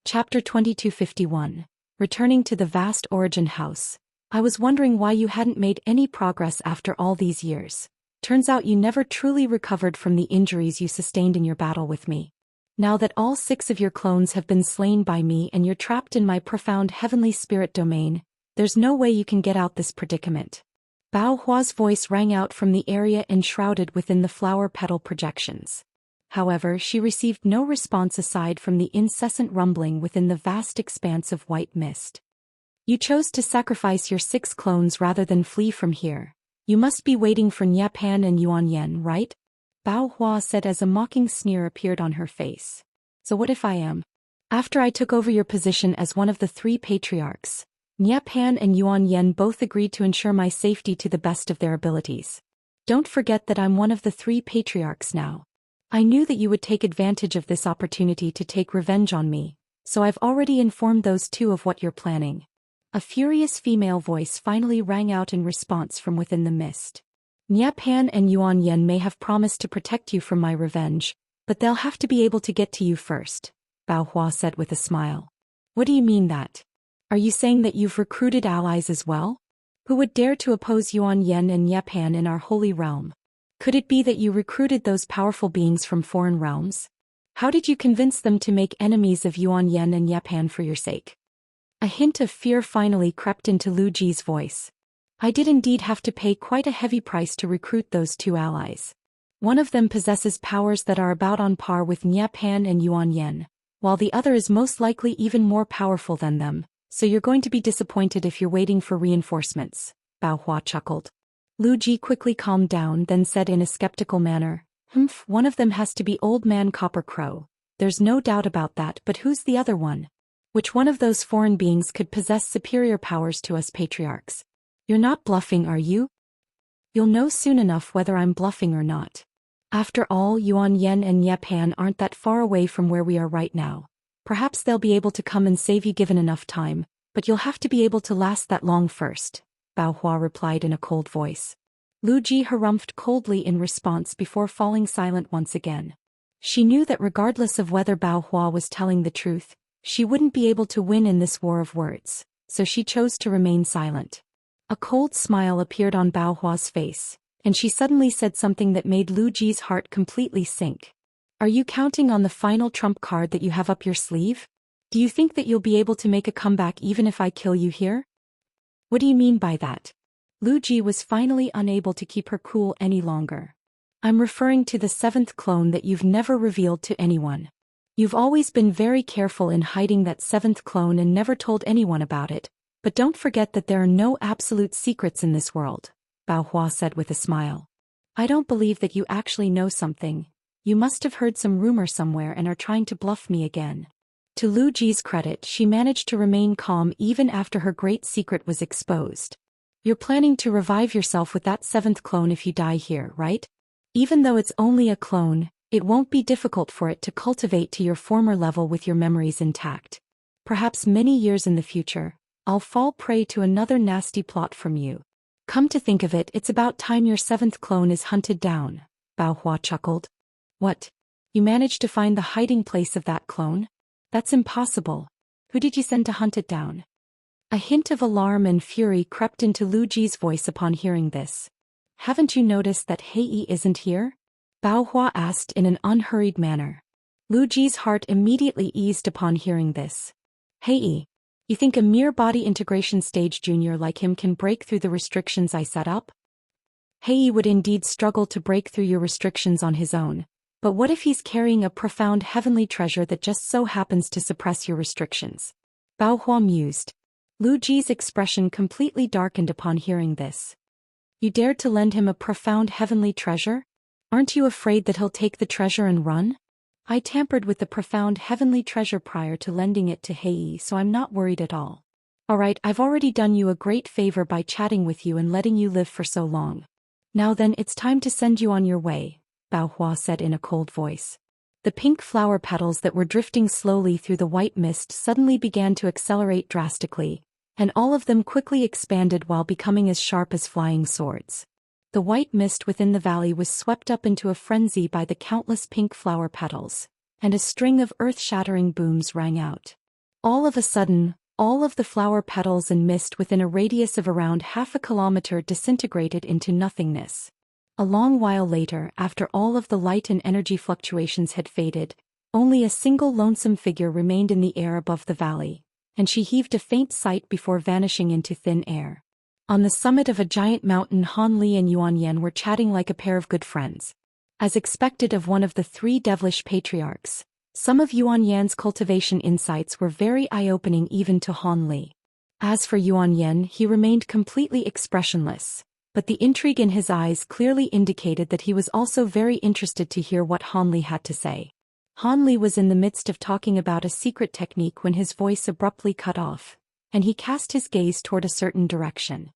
Chapter 2251. Returning to the vast origin house. I was wondering why you hadn't made any progress after all these years. Turns out you never truly recovered from the injuries you sustained in your battle with me. Now that all 6 of your clones have been slain by me and you're trapped in my profound heavenly spirit domain, there's no way you can get out this predicament. Bao Hua's voice rang out from the area enshrouded within the flower petal projections. However, she received no response aside from the incessant rumbling within the vast expanse of white mist. You chose to sacrifice your 6 clones rather than flee from here. You must be waiting for Pan and Yuan, right? Bao Hua said as a mocking sneer appeared on her face. So what if I am? After I took over your position as one of the 3 patriarchs, Pan and Yuan both agreed to ensure my safety to the best of their abilities. Don't forget that I'm one of the 3 patriarchs now. I knew that you would take advantage of this opportunity to take revenge on me, so I've already informed those 2 of what you're planning. A furious female voice finally rang out in response from within the mist. Pan and Yuan may have promised to protect you from my revenge, but they'll have to be able to get to you first, Bao Hua said with a smile. What do you mean that? Are you saying that you've recruited allies as well? Who would dare to oppose Yuan and Pan in our holy realm? Could it be that you recruited those powerful beings from foreign realms? How did you convince them to make enemies of Yuan and Pan for your sake? A hint of fear finally crept into Lu Ji's voice. I did indeed have to pay quite a heavy price to recruit those 2 allies. One of them possesses powers that are about on par with Pan and Yuan, while the other is most likely even more powerful than them, so you're going to be disappointed if you're waiting for reinforcements, Bao Hua chuckled. Lu Ji quickly calmed down, then said in a skeptical manner, one of them has to be Old Man Copper Crow. There's no doubt about that, but who's the other one? Which one of those foreign beings could possess superior powers to us patriarchs? You're not bluffing, are you? You'll know soon enough whether I'm bluffing or not. After all, Yuan and Pan aren't that far away from where we are right now. Perhaps they'll be able to come and save you given enough time, but you'll have to be able to last that long first, Bao Hua replied in a cold voice. Lu Ji harumphed coldly in response before falling silent once again. She knew that regardless of whether Bao Hua was telling the truth, she wouldn't be able to win in this war of words, so she chose to remain silent. A cold smile appeared on Bao Hua's face, and she suddenly said something that made Lu Ji's heart completely sink. Are you counting on the final trump card that you have up your sleeve? Do you think that you'll be able to make a comeback even if I kill you here? What do you mean by that? Lu Ji was finally unable to keep her cool any longer. I'm referring to the 7th clone that you've never revealed to anyone. You've always been very careful in hiding that 7th clone and never told anyone about it, but don't forget that there are no absolute secrets in this world, Bao Hua said with a smile. I don't believe that you actually know something. You must have heard some rumor somewhere and are trying to bluff me again. To Lu Ji's credit, she managed to remain calm even after her great secret was exposed. You're planning to revive yourself with that 7th clone if you die here, right? Even though it's only a clone, it won't be difficult for it to cultivate to your former level with your memories intact. Perhaps many years in the future, I'll fall prey to another nasty plot from you. Come to think of it, it's about time your 7th clone is hunted down, Bao Hua chuckled. What? You managed to find the hiding place of that clone? That's impossible. Who did you send to hunt it down? A hint of alarm and fury crept into Lu Ji's voice upon hearing this. Haven't you noticed that Hei isn't here? Bao Hua asked in an unhurried manner. Lu Ji's heart immediately eased upon hearing this. Hei, you think a mere body integration stage junior like him can break through the restrictions I set up? Hei would indeed struggle to break through your restrictions on his own. But what if he's carrying a profound heavenly treasure that just so happens to suppress your restrictions? Bao Hua mused. Lu Ji's expression completely darkened upon hearing this. You dared to lend him a profound heavenly treasure? Aren't you afraid that he'll take the treasure and run? I tampered with the profound heavenly treasure prior to lending it to Hei, so I'm not worried at all. Alright, I've already done you a great favor by chatting with you and letting you live for so long. Now then, it's time to send you on your way, Bao Hua said in a cold voice. The pink flower petals that were drifting slowly through the white mist suddenly began to accelerate drastically, and all of them quickly expanded while becoming as sharp as flying swords. The white mist within the valley was swept up into a frenzy by the countless pink flower petals, and a string of earth-shattering booms rang out. All of a sudden, all of the flower petals and mist within a radius of around half a kilometer disintegrated into nothingness. A long while later, after all of the light and energy fluctuations had faded, only a single lonesome figure remained in the air above the valley, and she heaved a faint sigh before vanishing into thin air. On the summit of a giant mountain, Han Li and Yuan Yan were chatting like a pair of good friends. As expected of one of the three devilish patriarchs, some of Yuan Yan's cultivation insights were very eye-opening even to Han Li. As for Yuan Yan, he remained completely expressionless, but the intrigue in his eyes clearly indicated that he was also very interested to hear what Han Li had to say. Han Li was in the midst of talking about a secret technique when his voice abruptly cut off, and he cast his gaze toward a certain direction.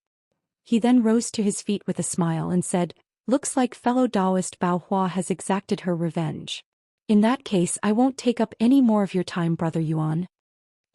He then rose to his feet with a smile and said, "Looks like fellow Daoist Bao Hua has exacted her revenge. In that case, I won't take up any more of your time, Brother Yuan."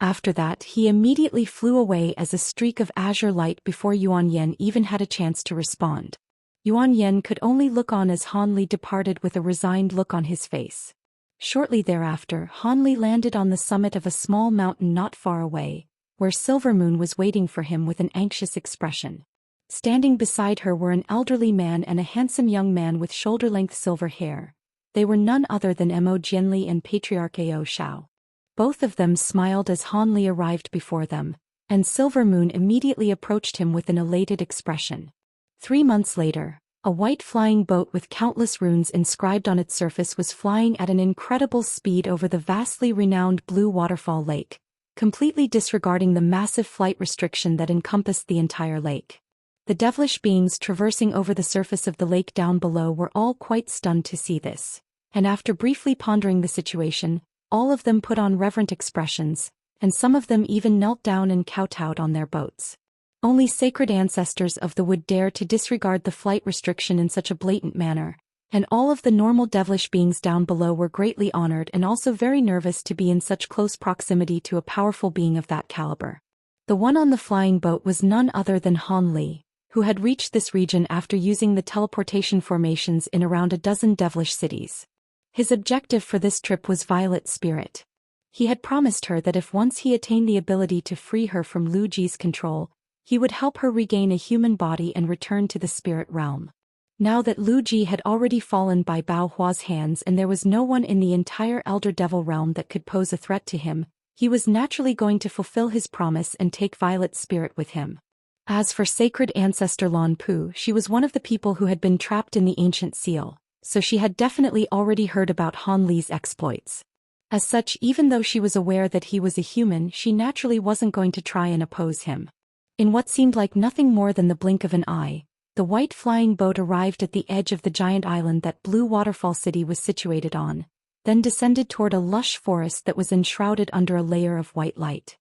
After that, he immediately flew away as a streak of azure light before Yuan Yan even had a chance to respond. Yuan Yan could only look on as Han Li departed with a resigned look on his face. Shortly thereafter, Han Li landed on the summit of a small mountain not far away, where Silvermoon was waiting for him with an anxious expression. Standing beside her were an elderly man and a handsome young man with shoulder-length silver hair. They were none other than Mo Jianli and Patriarch Ao Shao. Both of them smiled as Han Li arrived before them, and Silvermoon immediately approached him with an elated expression. 3 months later, a white flying boat with countless runes inscribed on its surface was flying at an incredible speed over the vastly renowned Blue Waterfall Lake, completely disregarding the massive flight restriction that encompassed the entire lake. The devilish beings traversing over the surface of the lake down below were all quite stunned to see this, and after briefly pondering the situation, all of them put on reverent expressions, and some of them even knelt down and kowtowed on their boats. Only sacred ancestors of the wood dare to disregard the flight restriction in such a blatant manner, and all of the normal devilish beings down below were greatly honored and also very nervous to be in such close proximity to a powerful being of that caliber. The one on the flying boat was none other than Han Li, who had reached this region after using the teleportation formations in around a dozen devilish cities. His objective for this trip was Violet Spirit. He had promised her that if once he attained the ability to free her from Lu Ji's control, he would help her regain a human body and return to the spirit realm. Now that Lu Ji had already fallen by Bao Hua's hands and there was no one in the entire Elder Devil realm that could pose a threat to him, he was naturally going to fulfill his promise and take Violet's spirit with him. As for sacred ancestor Lan Pu, she was one of the people who had been trapped in the ancient seal, so she had definitely already heard about Han Li's exploits. As such, even though she was aware that he was a human, she naturally wasn't going to try and oppose him. In what seemed like nothing more than the blink of an eye, the white flying boat arrived at the edge of the giant island that Blue Waterfall City was situated on, then descended toward a lush forest that was enshrouded under a layer of white light.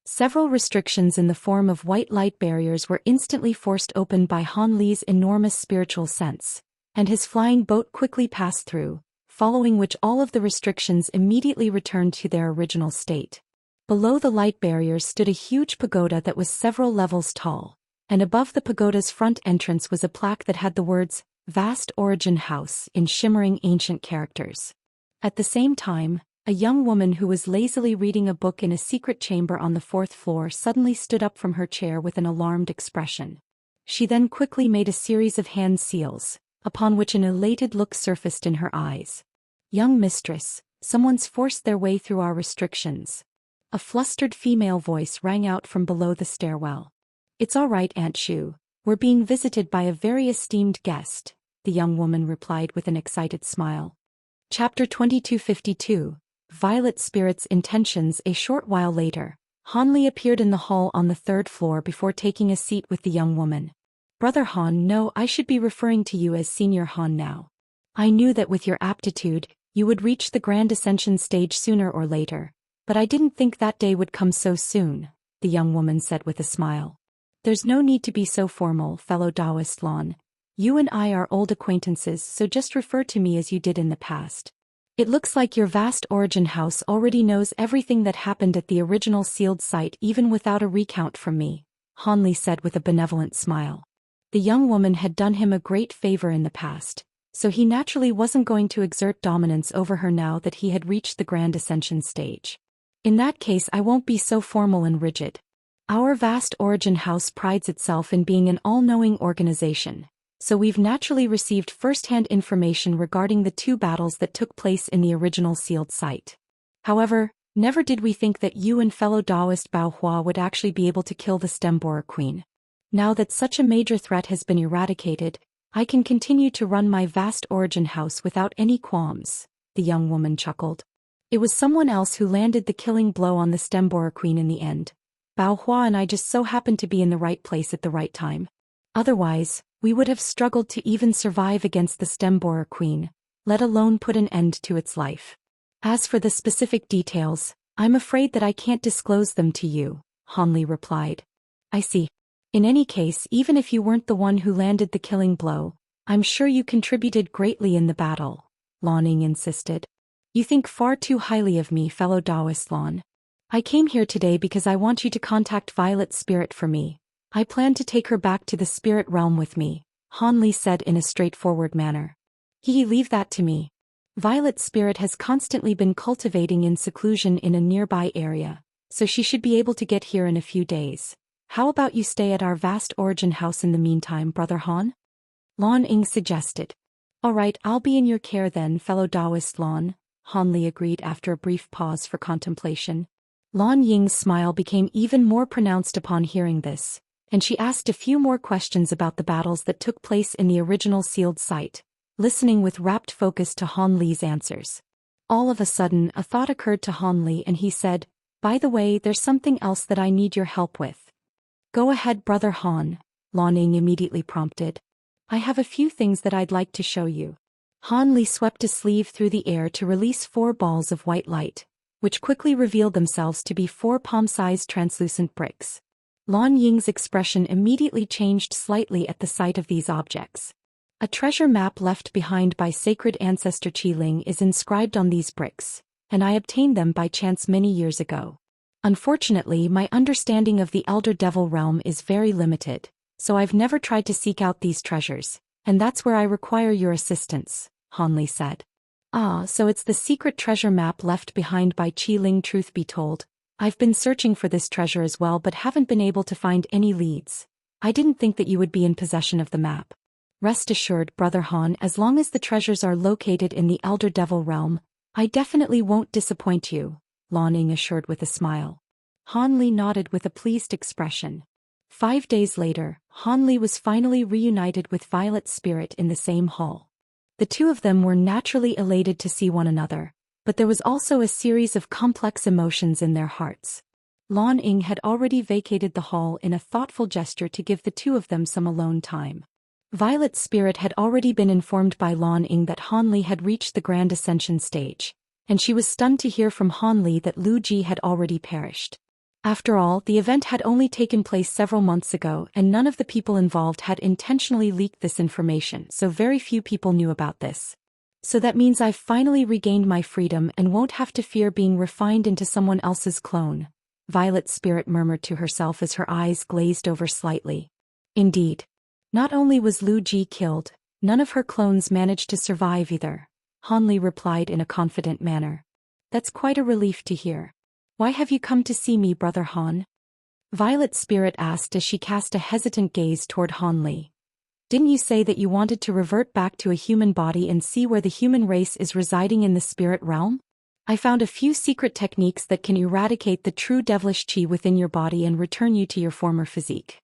Several restrictions in the form of white light barriers were instantly forced open by Han Li's enormous spiritual sense, and his flying boat quickly passed through, following which all of the restrictions immediately returned to their original state. Below the light barriers stood a huge pagoda that was several levels tall, and above the pagoda's front entrance was a plaque that had the words, "Vast Origin House," in shimmering ancient characters. At the same time, a young woman who was lazily reading a book in a secret chamber on the 4th floor suddenly stood up from her chair with an alarmed expression. She then quickly made a series of hand seals, upon which an elated look surfaced in her eyes. "Young mistress, someone's forced their way through our restrictions." A flustered female voice rang out from below the stairwell. "It's all right, Aunt Shu. We're being visited by a very esteemed guest," the young woman replied with an excited smile. Chapter 2252, Violet Spirit's Intentions. A short while later, Han Li appeared in the hall on the 3rd floor before taking a seat with the young woman. "Brother Han, no, I should be referring to you as Senior Han now. I knew that with your aptitude, you would reach the Grand Ascension stage sooner or later, but I didn't think that day would come so soon," the young woman said with a smile. "There's no need to be so formal, fellow Daoist Lan. You and I are old acquaintances, so just refer to me as you did in the past. It looks like your vast origin house already knows everything that happened at the original sealed site even without a recount from me," Han Li said with a benevolent smile. The young woman had done him a great favor in the past, so he naturally wasn't going to exert dominance over her now that he had reached the Grand Ascension stage. In that case, I won't be so formal and rigid. Our vast origin house prides itself in being an all-knowing organization, so we've naturally received first-hand information regarding the 2 battles that took place in the original sealed site. However, never did we think that you and fellow Daoist Bao Hua would actually be able to kill the stem borer queen. Now that such a major threat has been eradicated, I can continue to run my vast origin house without any qualms, the young woman chuckled. It was someone else who landed the killing blow on the stem borer queen in the end. Bao Hua and I just so happened to be in the right place at the right time. Otherwise, we would have struggled to even survive against the stem borer queen, let alone put an end to its life. As for the specific details, I'm afraid that I can't disclose them to you, Han Li replied. I see. In any case, even if you weren't the one who landed the killing blow, I'm sure you contributed greatly in the battle, Liang insisted. You think far too highly of me, fellow Daoist Lan. I came here today because I want you to contact Violet's spirit for me. I plan to take her back to the spirit realm with me, Han Li said in a straightforward manner. Leave that to me. Violet's spirit has constantly been cultivating in seclusion in a nearby area, so she should be able to get here in a few days. How about you stay at our vast origin house in the meantime, Brother Han? Liang suggested. All right, I'll be in your care then, fellow Daoist Lan, Han Li agreed after a brief pause for contemplation. Liang Ying's smile became even more pronounced upon hearing this, and she asked a few more questions about the battles that took place in the original sealed site, listening with rapt focus to Han Li's answers. All of a sudden, a thought occurred to Han Li and he said, by the way, there's something else that I need your help with. Go ahead, Brother Han, Liang immediately prompted. I have a few things that I'd like to show you. Han Li swept a sleeve through the air to release 4 balls of white light, which quickly revealed themselves to be 4 palm-sized translucent bricks. Liang Ying's expression immediately changed slightly at the sight of these objects. A treasure map left behind by sacred ancestor Qiling is inscribed on these bricks, and I obtained them by chance many years ago. Unfortunately, my understanding of the Elder Devil realm is very limited, so I've never tried to seek out these treasures, and that's where I require your assistance, Han Li said. Ah, so it's the secret treasure map left behind by Qiling. Truth be told, I've been searching for this treasure as well but haven't been able to find any leads. I didn't think that you would be in possession of the map. Rest assured, Brother Han, as long as the treasures are located in the Elder Devil realm, I definitely won't disappoint you, Liang assured with a smile. Han Li nodded with a pleased expression. 5 days later, Han Li was finally reunited with Violet's spirit in the same hall. The 2 of them were naturally elated to see one another, but there was also a series of complex emotions in their hearts. Liang had already vacated the hall in a thoughtful gesture to give the 2 of them some alone time. Violet's spirit had already been informed by Liang that Han Li had reached the Grand Ascension stage, and she was stunned to hear from Han Li that Lu Ji had already perished. After all, the event had only taken place several months ago and none of the people involved had intentionally leaked this information, so very few people knew about this. So that means I've finally regained my freedom and won't have to fear being refined into someone else's clone, Violet's spirit murmured to herself as her eyes glazed over slightly. Indeed. Not only was Lu Ji killed, none of her clones managed to survive either, Han Li replied in a confident manner. That's quite a relief to hear. Why have you come to see me, Brother Han? Violet's spirit asked as she cast a hesitant gaze toward Han Li. Didn't you say that you wanted to revert back to a human body and see where the human race is residing in the spirit realm? I found a few secret techniques that can eradicate the true devilish qi within your body and return you to your former physique.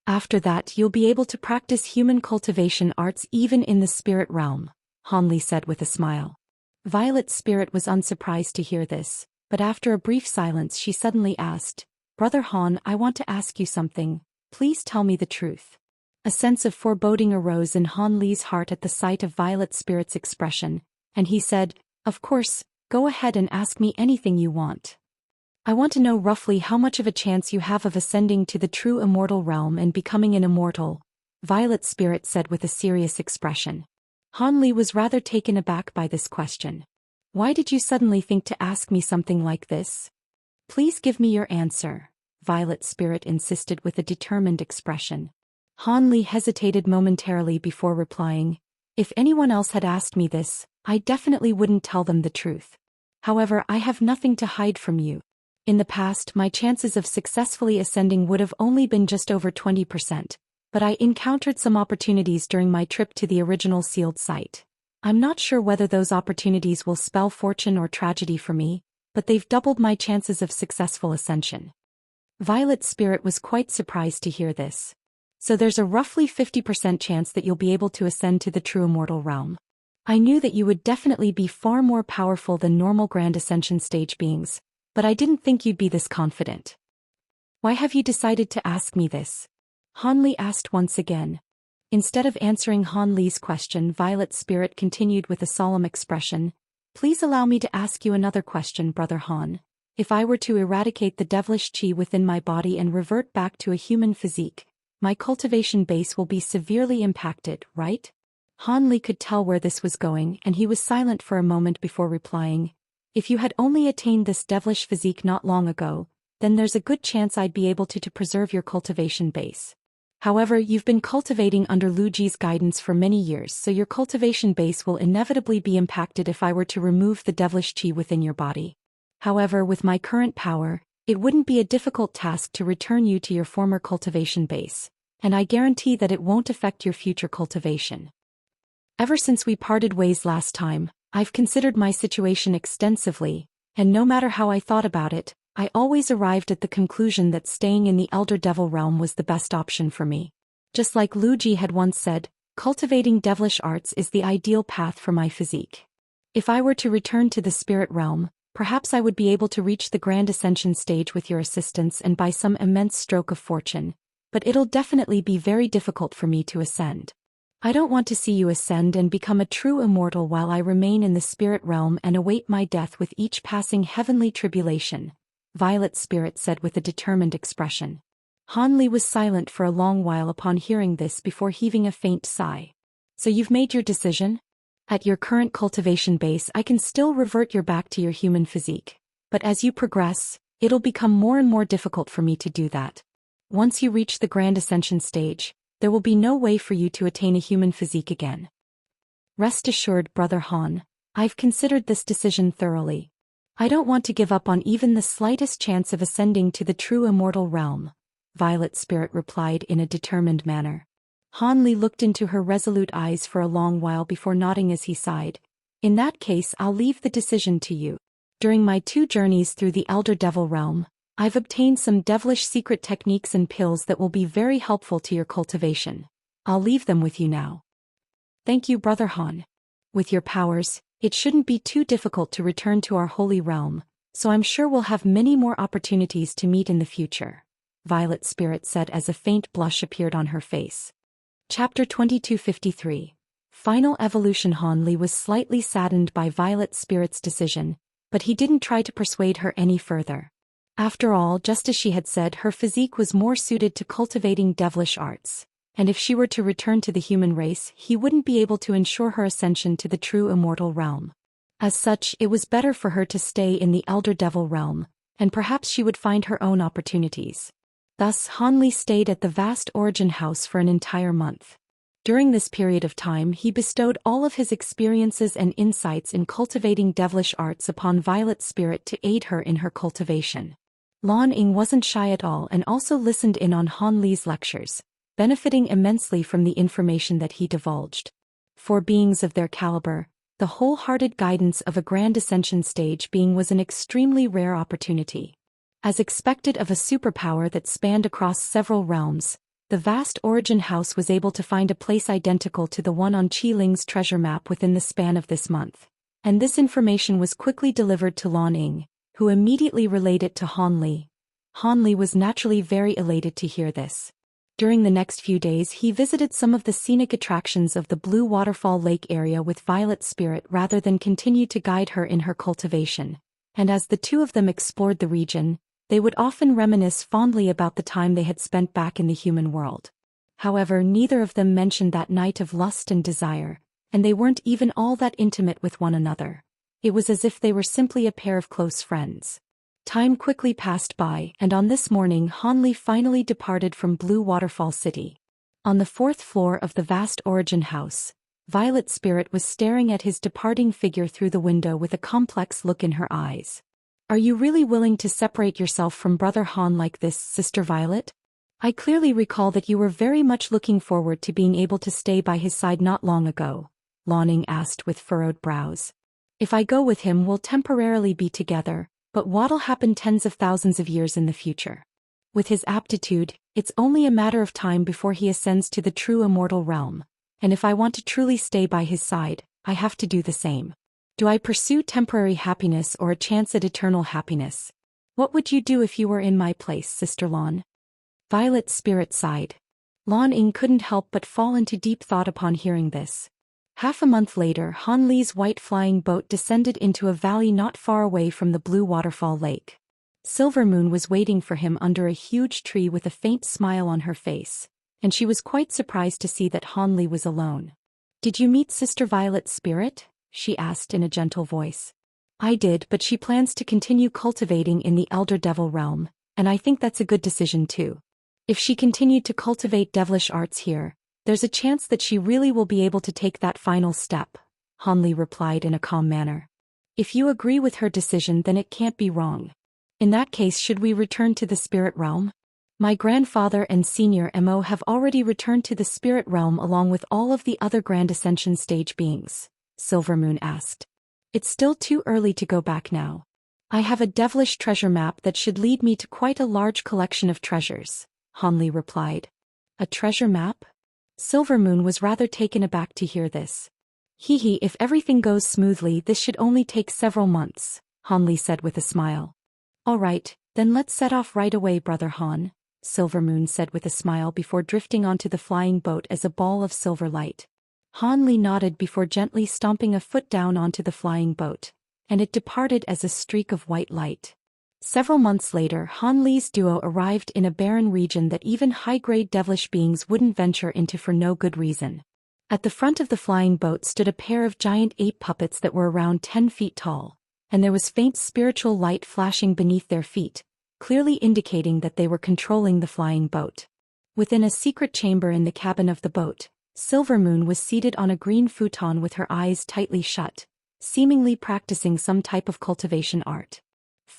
After that, you'll be able to practice human cultivation arts even in the spirit realm, Han Li said with a smile. Violet's spirit was unsurprised to hear this, but after a brief silence she suddenly asked, Brother Han, I want to ask you something, please tell me the truth. A sense of foreboding arose in Han Li's heart at the sight of Violet's spirit's expression, and he said, Of course, go ahead and ask me anything you want. I want to know roughly how much of a chance you have of ascending to the true immortal realm and becoming an immortal, Violet's spirit said with a serious expression. Han Li was rather taken aback by this question. Why did you suddenly think to ask me something like this? Please give me your answer, Violet's spirit insisted with a determined expression. Han Li hesitated momentarily before replying, If anyone else had asked me this, I definitely wouldn't tell them the truth. However, I have nothing to hide from you. In the past, my chances of successfully ascending would have only been just over 20%, but I encountered some opportunities during my trip to the original sealed site. I'm not sure whether those opportunities will spell fortune or tragedy for me, but they've doubled my chances of successful ascension. Violet's spirit was quite surprised to hear this. So there's a roughly 50% chance that you'll be able to ascend to the true immortal realm. I knew that you would definitely be far more powerful than normal Grand Ascension stage beings, but I didn't think you'd be this confident. Why have you decided to ask me this? Han Li asked once again. Instead of answering Han Li's question, Violet's spirit continued with a solemn expression. Please allow me to ask you another question, Brother Han. If I were to eradicate the devilish qi within my body and revert back to a human physique, my cultivation base will be severely impacted, right? Han Li could tell where this was going, and he was silent for a moment before replying. If you had only attained this devilish physique not long ago, then there's a good chance I'd be able to preserve your cultivation base. However, you've been cultivating under Lu Ji's guidance for many years, so your cultivation base will inevitably be impacted if I were to remove the devilish qi within your body. However, with my current power, it wouldn't be a difficult task to return you to your former cultivation base, and I guarantee that it won't affect your future cultivation. Ever since we parted ways last time, I've considered my situation extensively, and no matter how I thought about it, I always arrived at the conclusion that staying in the Elder Devil realm was the best option for me. Just like Lu Ji had once said, cultivating devilish arts is the ideal path for my physique. If I were to return to the spirit realm, perhaps I would be able to reach the Grand Ascension stage with your assistance and by some immense stroke of fortune, but it'll definitely be very difficult for me to ascend. I don't want to see you ascend and become a true immortal while I remain in the spirit realm and await my death with each passing heavenly tribulation, Violet's spirit said with a determined expression. Han Li was silent for a long while upon hearing this before heaving a faint sigh. So you've made your decision? At your current cultivation base, I can still revert your back to your human physique, but as you progress, it'll become more and more difficult for me to do that. Once you reach the Grand Ascension stage, there will be no way for you to attain a human physique again. Rest assured, Brother Han, I've considered this decision thoroughly. I don't want to give up on even the slightest chance of ascending to the true immortal realm, Violet's spirit replied in a determined manner. Han Li looked into her resolute eyes for a long while before nodding as he sighed. In that case, I'll leave the decision to you. During my 2 journeys through the Elder Devil realm, I've obtained some devilish secret techniques and pills that will be very helpful to your cultivation. I'll leave them with you now. Thank you, Brother Han. With your powers, it shouldn't be too difficult to return to our holy realm, so I'm sure we'll have many more opportunities to meet in the future, Violet's spirit said as a faint blush appeared on her face. Chapter 2253. Final Evolution. Han Li was slightly saddened by Violet's spirit's decision, but he didn't try to persuade her any further. After all, just as she had said, her physique was more suited to cultivating devilish arts, and if she were to return to the human race, he wouldn't be able to ensure her ascension to the true immortal realm. As such, it was better for her to stay in the Elder Devil realm, and perhaps she would find her own opportunities. Thus, Han Li stayed at the vast Origin House for an entire month. During this period of time, he bestowed all of his experiences and insights in cultivating devilish arts upon Violet's spirit to aid her in her cultivation. Liang wasn't shy at all and also listened in on Han Li's lectures, benefiting immensely from the information that he divulged. For beings of their caliber, the wholehearted guidance of a Grand Ascension stage being was an extremely rare opportunity. As expected of a superpower that spanned across several realms, the vast Origin House was able to find a place identical to the one on Qiling's treasure map within the span of this month, and this information was quickly delivered to Liang, who immediately relayed it to Han Li. Han Li was naturally very elated to hear this. During the next few days, he visited some of the scenic attractions of the Blue Waterfall Lake area with Violet's spirit rather than continue to guide her in her cultivation, and as the two of them explored the region, they would often reminisce fondly about the time they had spent back in the human world. However, neither of them mentioned that night of lust and desire, and they weren't even all that intimate with one another. It was as if they were simply a pair of close friends. Time quickly passed by, and on this morning Han Li finally departed from Blue Waterfall City. On the 4th floor of the vast Origin House, Violet's spirit was staring at his departing figure through the window with a complex look in her eyes. Are you really willing to separate yourself from Brother Han like this, Sister Violet? I clearly recall that you were very much looking forward to being able to stay by his side not long ago, Liang asked with furrowed brows. If I go with him, we'll temporarily be together, but what'll happen tens of thousands of years in the future? With his aptitude, it's only a matter of time before he ascends to the true immortal realm, and if I want to truly stay by his side, I have to do the same. Do I pursue temporary happiness or a chance at eternal happiness? What would you do if you were in my place, Sister Liang? Violet's spirit sighed. Liang couldn't help but fall into deep thought upon hearing this. Half a month later, Han Li's white flying boat descended into a valley not far away from the blue waterfall lake. Silvermoon was waiting for him under a huge tree with a faint smile on her face, and she was quite surprised to see that Han Li was alone. Did you meet Sister Violet's spirit? She asked in a gentle voice. I did, but she plans to continue cultivating in the Elder Devil realm, and I think that's a good decision too. If she continued to cultivate devilish arts here, there's a chance that she really will be able to take that final step, Han Li replied in a calm manner. If you agree with her decision, then it can't be wrong. In that case, should we return to the spirit realm? My grandfather and Senior Mo have already returned to the spirit realm along with all of the other Grand Ascension stage beings, Silvermoon asked. It's still too early to go back now. I have a devilish treasure map that should lead me to quite a large collection of treasures, Han Li replied. A treasure map? Silvermoon was rather taken aback to hear this. Hee, if everything goes smoothly, this should only take several months, Han Li said with a smile. All right, then let's set off right away, Brother Han, Silvermoon said with a smile before drifting onto the flying boat as a ball of silver light. Han Li nodded before gently stomping a foot down onto the flying boat, and it departed as a streak of white light. Several months later, Han Li's duo arrived in a barren region that even high-grade devilish beings wouldn't venture into for no good reason. At the front of the flying boat stood a pair of giant ape puppets that were around 10 feet tall, and there was faint spiritual light flashing beneath their feet, clearly indicating that they were controlling the flying boat. Within a secret chamber in the cabin of the boat, Silvermoon was seated on a green futon with her eyes tightly shut, seemingly practicing some type of cultivation art.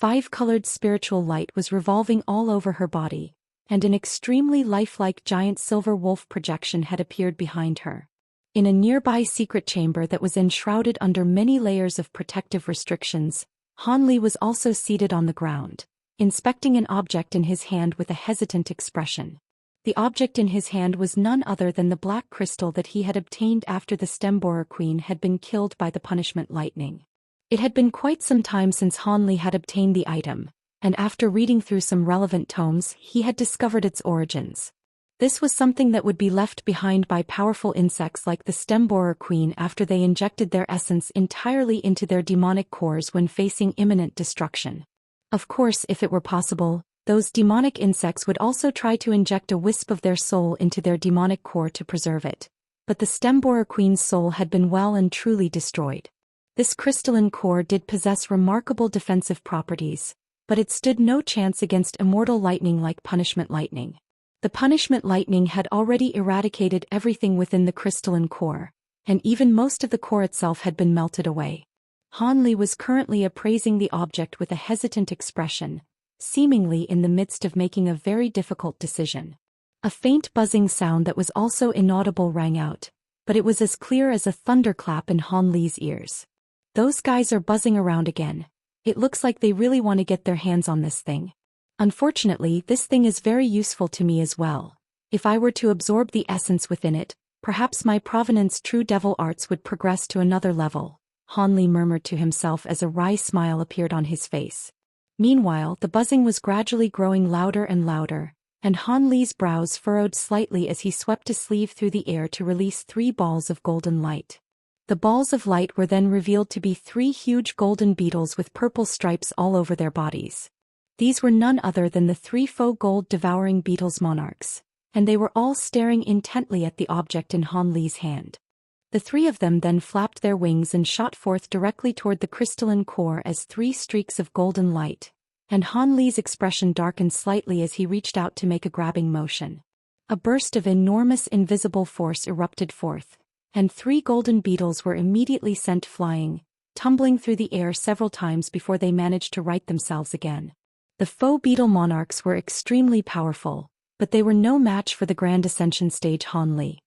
5-colored spiritual light was revolving all over her body, and an extremely lifelike giant silver wolf projection had appeared behind her. In a nearby secret chamber that was enshrouded under many layers of protective restrictions, Han Li was also seated on the ground, inspecting an object in his hand with a hesitant expression. The object in his hand was none other than the black crystal that he had obtained after the Stemborer Queen had been killed by the punishment lightning. It had been quite some time since Han Li had obtained the item, and after reading through some relevant tomes, he had discovered its origins. This was something that would be left behind by powerful insects like the Stemborer Queen after they injected their essence entirely into their demonic cores when facing imminent destruction. Of course, if it were possible, those demonic insects would also try to inject a wisp of their soul into their demonic core to preserve it. But the Stemborer Queen's soul had been well and truly destroyed. This crystalline core did possess remarkable defensive properties, but it stood no chance against immortal lightning like punishment lightning. The punishment lightning had already eradicated everything within the crystalline core, and even most of the core itself had been melted away. Han Li was currently appraising the object with a hesitant expression, seemingly in the midst of making a very difficult decision. A faint buzzing sound that was also inaudible rang out, but it was as clear as a thunderclap in Han Li's ears. Those guys are buzzing around again. It looks like they really want to get their hands on this thing. Unfortunately, this thing is very useful to me as well. If I were to absorb the essence within it, perhaps my provenance true devil arts would progress to another level, Han Li murmured to himself as a wry smile appeared on his face. Meanwhile, the buzzing was gradually growing louder and louder, and Han Li's brows furrowed slightly as he swept a sleeve through the air to release 3 balls of golden light. The balls of light were then revealed to be 3 huge golden beetles with purple stripes all over their bodies. These were none other than the 3 faux gold devouring beetles monarchs, and they were all staring intently at the object in Han Li's hand. The 3 of them then flapped their wings and shot forth directly toward the crystalline core as 3 streaks of golden light, and Han Li's expression darkened slightly as he reached out to make a grabbing motion. A burst of enormous invisible force erupted forth, and 3 golden beetles were immediately sent flying, tumbling through the air several times before they managed to right themselves again. The foe beetle monarchs were extremely powerful, but they were no match for the Grand Ascension stage Han Li.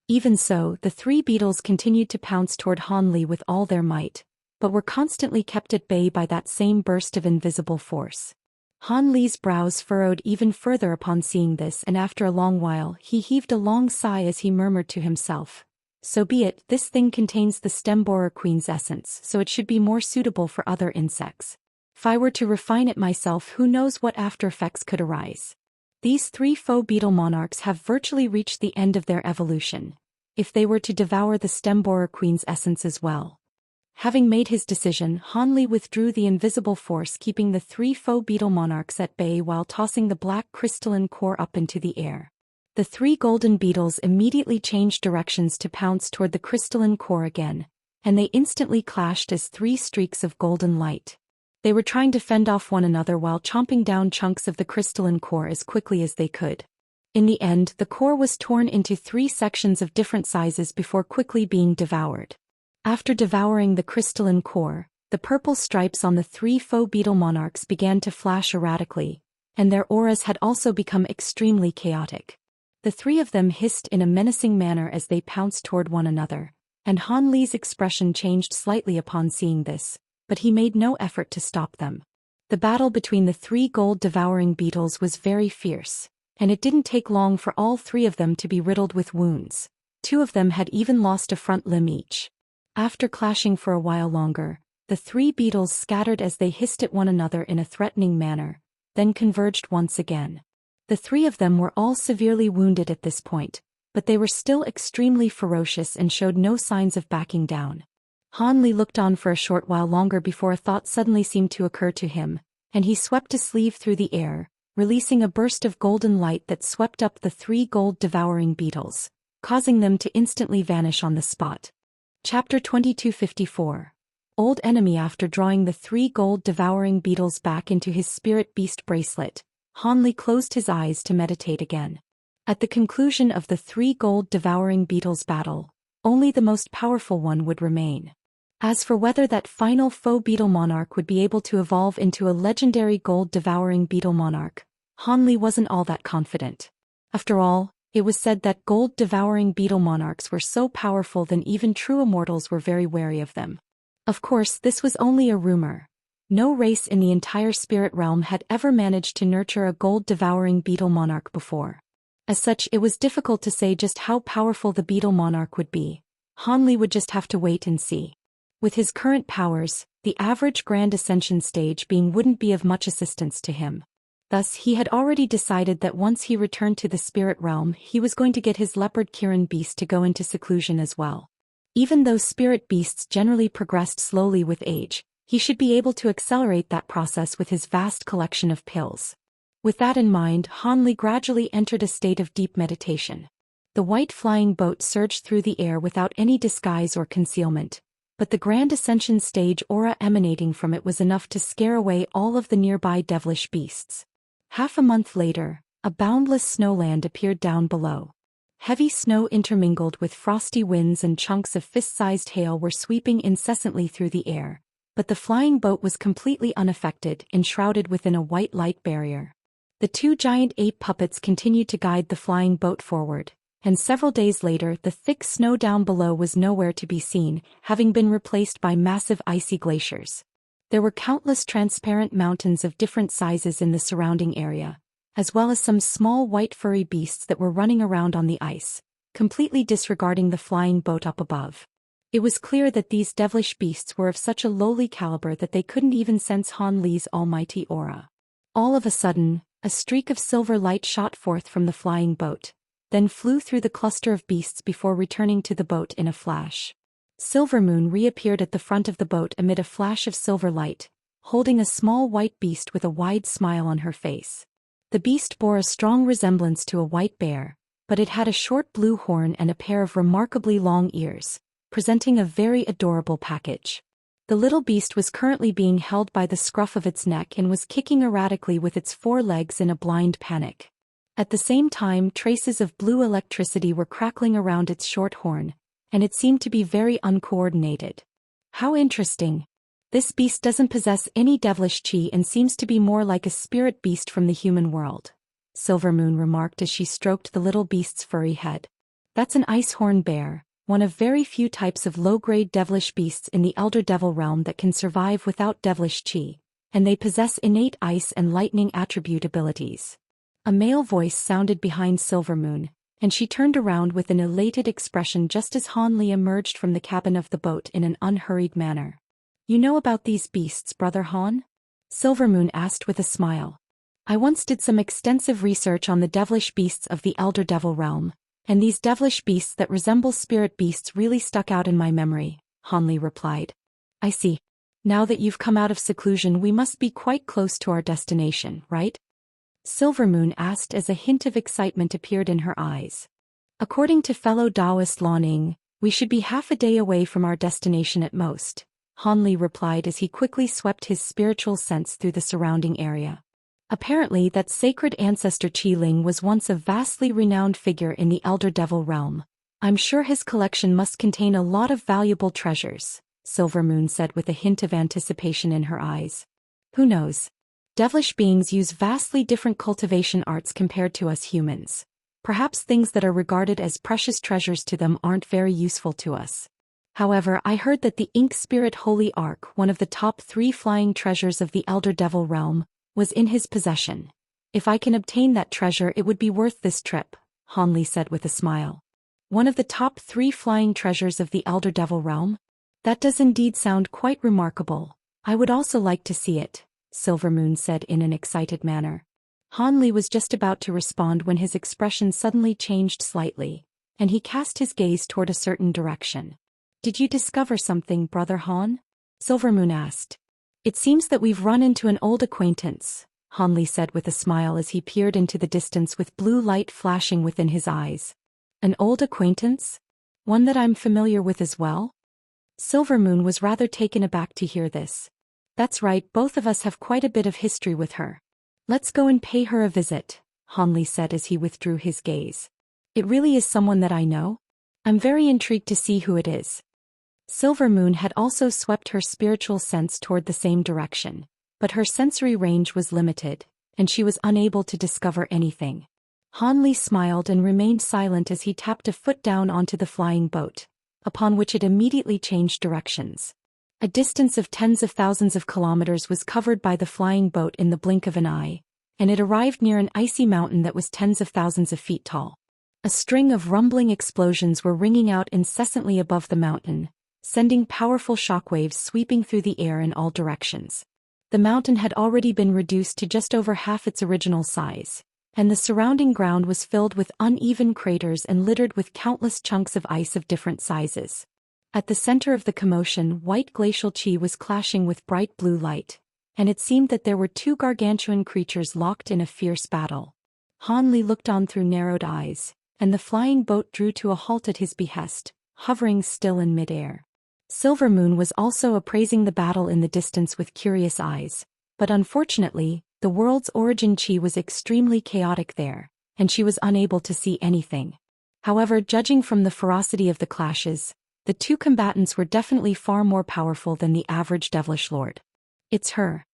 Even so, the three beetles continued to pounce toward Han Li with all their might, but were constantly kept at bay by that same burst of invisible force. Han Li's brows furrowed even further upon seeing this, and after a long while he heaved a long sigh as he murmured to himself, "So be it, this thing contains the stem borer queen's essence, so it should be more suitable for other insects. If I were to refine it myself, who knows what after effects could arise." These three foe beetle monarchs have virtually reached the end of their evolution. If they were to devour the stem borer queen's essence as well. Having made his decision, Han Li withdrew the invisible force, keeping the three foe beetle monarchs at bay while tossing the black crystalline core up into the air. The three golden beetles immediately changed directions to pounce toward the crystalline core again, and they instantly clashed as three streaks of golden light. They were trying to fend off one another while chomping down chunks of the crystalline core as quickly as they could. In the end, the core was torn into three sections of different sizes before quickly being devoured. After devouring the crystalline core, the purple stripes on the three foe beetle monarchs began to flash erratically, and their auras had also become extremely chaotic. The three of them hissed in a menacing manner as they pounced toward one another, and Han Li's expression changed slightly upon seeing this, but he made no effort to stop them. The battle between the three gold-devouring beetles was very fierce, and it didn't take long for all three of them to be riddled with wounds. Two of them had even lost a front limb each. After clashing for a while longer, the three beetles scattered as they hissed at one another in a threatening manner, then converged once again. The three of them were all severely wounded at this point, but they were still extremely ferocious and showed no signs of backing down. Han Li looked on for a short while longer before a thought suddenly seemed to occur to him, and he swept a sleeve through the air, releasing a burst of golden light that swept up the three gold-devouring beetles, causing them to instantly vanish on the spot. Chapter 2254. Old Enemy. After drawing the three gold-devouring beetles back into his spirit beast bracelet, Han Li closed his eyes to meditate again. At the conclusion of the three gold-devouring beetles' battle, only the most powerful one would remain. As for whether that final foe beetle monarch would be able to evolve into a legendary gold-devouring beetle monarch, Han Li wasn't all that confident. After all, it was said that gold-devouring beetle monarchs were so powerful that even true immortals were very wary of them. Of course, this was only a rumor. No race in the entire spirit realm had ever managed to nurture a gold-devouring beetle monarch before. As such, it was difficult to say just how powerful the beetle monarch would be. Han Li would just have to wait and see. With his current powers, the average Grand Ascension stage being wouldn't be of much assistance to him. Thus, he had already decided that once he returned to the spirit realm, he was going to get his leopard Kirin beast to go into seclusion as well. Even though spirit beasts generally progressed slowly with age, he should be able to accelerate that process with his vast collection of pills. With that in mind, Han Li gradually entered a state of deep meditation. The white flying boat surged through the air without any disguise or concealment, but the Grand Ascension stage aura emanating from it was enough to scare away all of the nearby devilish beasts. Half a month later, a boundless snowland appeared down below. Heavy snow intermingled with frosty winds and chunks of fist-sized hail were sweeping incessantly through the air, but the flying boat was completely unaffected, enshrouded within a white light barrier. The two giant ape puppets continued to guide the flying boat forward, and several days later the thick snow down below was nowhere to be seen, having been replaced by massive icy glaciers. There were countless transparent mountains of different sizes in the surrounding area, as well as some small white furry beasts that were running around on the ice, completely disregarding the flying boat up above. It was clear that these devilish beasts were of such a lowly caliber that they couldn't even sense Han Li's almighty aura. All of a sudden, a streak of silver light shot forth from the flying boat, then flew through the cluster of beasts before returning to the boat in a flash. Silvermoon reappeared at the front of the boat amid a flash of silver light, holding a small white beast with a wide smile on her face. The beast bore a strong resemblance to a white bear, but it had a short blue horn and a pair of remarkably long ears, presenting a very adorable package. The little beast was currently being held by the scruff of its neck and was kicking erratically with its four legs in a blind panic. At the same time, traces of blue electricity were crackling around its short horn, and it seemed to be very uncoordinated. How interesting. This beast doesn't possess any devilish chi and seems to be more like a spirit beast from the human world, Silvermoon remarked as she stroked the little beast's furry head. That's an Icehorn bear, one of very few types of low-grade devilish beasts in the Elder Devil realm that can survive without devilish chi, and they possess innate ice and lightning attribute abilities. A male voice sounded behind Silvermoon, and she turned around with an elated expression just as Han Li emerged from the cabin of the boat in an unhurried manner. You know about these beasts, Brother Han? Silvermoon asked with a smile. I once did some extensive research on the devilish beasts of the Elder Devil realm, and these devilish beasts that resemble spirit beasts really stuck out in my memory, Han Li replied. I see. Now that you've come out of seclusion, we must be quite close to our destination, right? Silvermoon asked as a hint of excitement appeared in her eyes. According to fellow Daoist Liang, we should be half a day away from our destination at most, Han Li replied as he quickly swept his spiritual sense through the surrounding area. Apparently that sacred ancestor Qi Ling was once a vastly renowned figure in the Elder Devil realm. I'm sure his collection must contain a lot of valuable treasures, Silvermoon said with a hint of anticipation in her eyes. Who knows? Devilish beings use vastly different cultivation arts compared to us humans. Perhaps things that are regarded as precious treasures to them aren't very useful to us. However, I heard that the Ink Spirit Holy Ark, one of the top 3 flying treasures of the Elder Devil realm, was in his possession. If I can obtain that treasure, it would be worth this trip, Han Li said with a smile. One of the top 3 flying treasures of the Elder Devil realm? That does indeed sound quite remarkable. I would also like to see it, Silvermoon said in an excited manner. Han Li was just about to respond when his expression suddenly changed slightly, and he cast his gaze toward a certain direction. Did you discover something, Brother Han? Silvermoon asked. It seems that we've run into an old acquaintance, Han Li said with a smile as he peered into the distance with blue light flashing within his eyes. An old acquaintance? One that I'm familiar with as well? Silvermoon was rather taken aback to hear this. That's right, both of us have quite a bit of history with her. Let's go and pay her a visit, Han Li said as he withdrew his gaze. It really is someone that I know? I'm very intrigued to see who it is. Silvermoon had also swept her spiritual sense toward the same direction, but her sensory range was limited, and she was unable to discover anything. Han Li smiled and remained silent as he tapped a foot down onto the flying boat, upon which it immediately changed directions. A distance of tens of thousands of kilometers was covered by the flying boat in the blink of an eye, and it arrived near an icy mountain that was tens of thousands of feet tall. A string of rumbling explosions were ringing out incessantly above the mountain, sending powerful shockwaves sweeping through the air in all directions. The mountain had already been reduced to just over half its original size, and the surrounding ground was filled with uneven craters and littered with countless chunks of ice of different sizes. At the center of the commotion, white glacial chi was clashing with bright blue light, and it seemed that there were 2 gargantuan creatures locked in a fierce battle. Han Li looked on through narrowed eyes, and the flying boat drew to a halt at his behest, hovering still in midair. Silvermoon was also appraising the battle in the distance with curious eyes, but unfortunately, the world's origin chi was extremely chaotic there, and she was unable to see anything. However, judging from the ferocity of the clashes, the 2 combatants were definitely far more powerful than the average devilish lord. It's her.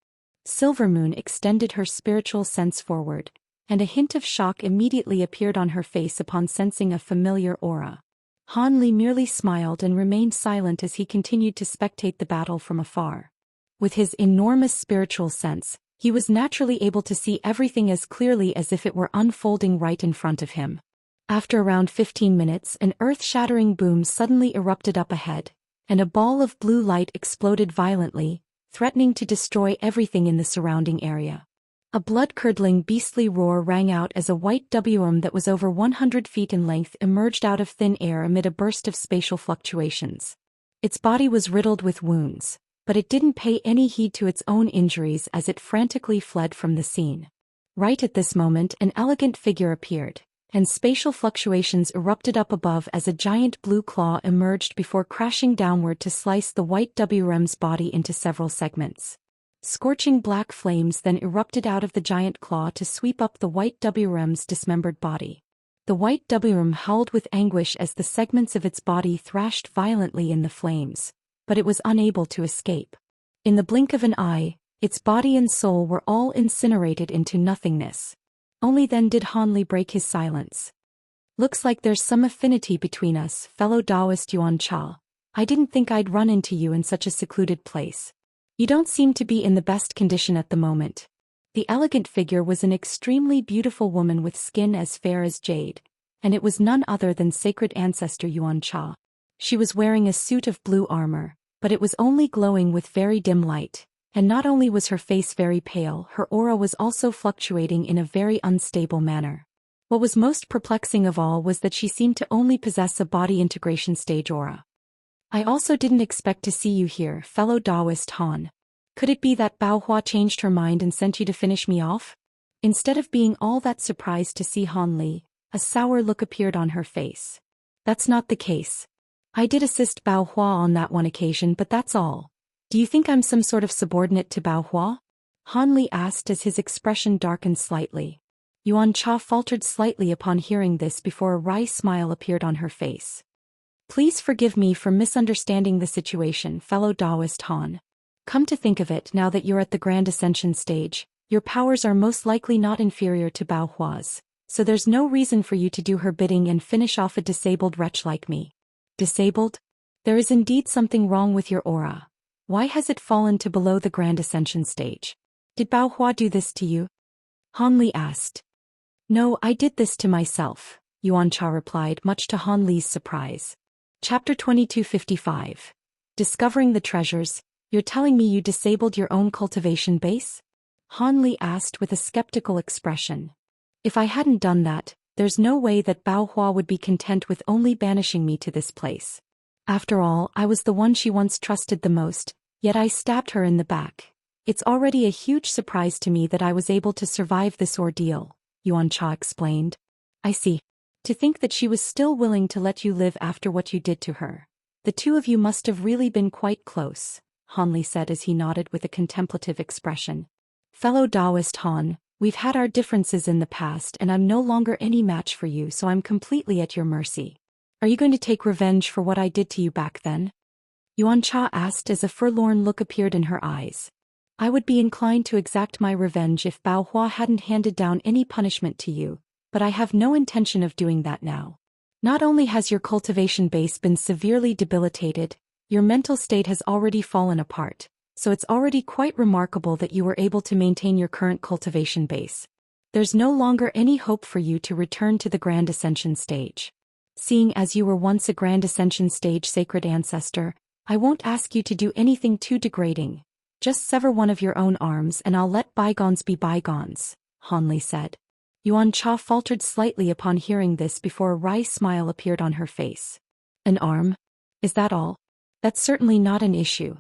Silvermoon extended her spiritual sense forward, and a hint of shock immediately appeared on her face upon sensing a familiar aura. Han Li merely smiled and remained silent as he continued to spectate the battle from afar. With his enormous spiritual sense, he was naturally able to see everything as clearly as if it were unfolding right in front of him. After around 15 minutes, an earth-shattering boom suddenly erupted up ahead, and a ball of blue light exploded violently, threatening to destroy everything in the surrounding area. A blood-curdling beastly roar rang out as a white WM that was over 100 feet in length emerged out of thin air amid a burst of spatial fluctuations. Its body was riddled with wounds, but it didn't pay any heed to its own injuries as it frantically fled from the scene. Right at this moment, an elegant figure appeared, and spatial fluctuations erupted up above as a giant blue claw emerged before crashing downward to slice the white WM's body into several segments. Scorching black flames then erupted out of the giant claw to sweep up the white WM's dismembered body. The white WM howled with anguish as the segments of its body thrashed violently in the flames, but it was unable to escape. In the blink of an eye, its body and soul were all incinerated into nothingness. Only then did Hanli break his silence. Looks like there's some affinity between us, fellow Daoist Yuan Cha. I didn't think I'd run into you in such a secluded place. You don't seem to be in the best condition at the moment. The elegant figure was an extremely beautiful woman with skin as fair as jade, and it was none other than sacred ancestor Yuan Cha. She was wearing a suit of blue armor, but it was only glowing with very dim light, and not only was her face very pale, her aura was also fluctuating in a very unstable manner. What was most perplexing of all was that she seemed to only possess a body integration stage aura. I also didn't expect to see you here, fellow Daoist Han. Could it be that Bao Hua changed her mind and sent you to finish me off? Instead of being all that surprised to see Han Li, a sour look appeared on her face. That's not the case. I did assist Bao Hua on that one occasion, but that's all. Do you think I'm some sort of subordinate to Bao Hua? Han Li asked as his expression darkened slightly. Yuan Cha faltered slightly upon hearing this before a wry smile appeared on her face. Please forgive me for misunderstanding the situation, fellow Daoist Han. Come to think of it, now that you're at the Grand Ascension stage, your powers are most likely not inferior to Bao Hua's, so there's no reason for you to do her bidding and finish off a disabled wretch like me. Disabled? There is indeed something wrong with your aura. Why has it fallen to below the Grand Ascension stage? Did Bao Hua do this to you? Han Li asked. No, I did this to myself, Yuan Cha replied, much to Han Li's surprise. Chapter 2255. Discovering the treasures. You're telling me you disabled your own cultivation base? Han Li asked with a skeptical expression. If I hadn't done that, there's no way that Bao Hua would be content with only banishing me to this place. After all, I was the one she once trusted the most, yet I stabbed her in the back. It's already a huge surprise to me that I was able to survive this ordeal, Yuan Cha explained. I see. To think that she was still willing to let you live after what you did to her. The two of you must have really been quite close, Han Li said as he nodded with a contemplative expression. Fellow Daoist Han, we've had our differences in the past and I'm no longer any match for you, so I'm completely at your mercy. Are you going to take revenge for what I did to you back then? Yuan Cha asked as a forlorn look appeared in her eyes. I would be inclined to exact my revenge if Bao Hua hadn't handed down any punishment to you, but I have no intention of doing that now. Not only has your cultivation base been severely debilitated, your mental state has already fallen apart, so it's already quite remarkable that you were able to maintain your current cultivation base. There's no longer any hope for you to return to the Grand Ascension stage. Seeing as you were once a Grand Ascension stage sacred ancestor, I won't ask you to do anything too degrading. Just sever one of your own arms and I'll let bygones be bygones, Han Li said. Yuan Cha faltered slightly upon hearing this before a wry smile appeared on her face. An arm? Is that all? That's certainly not an issue.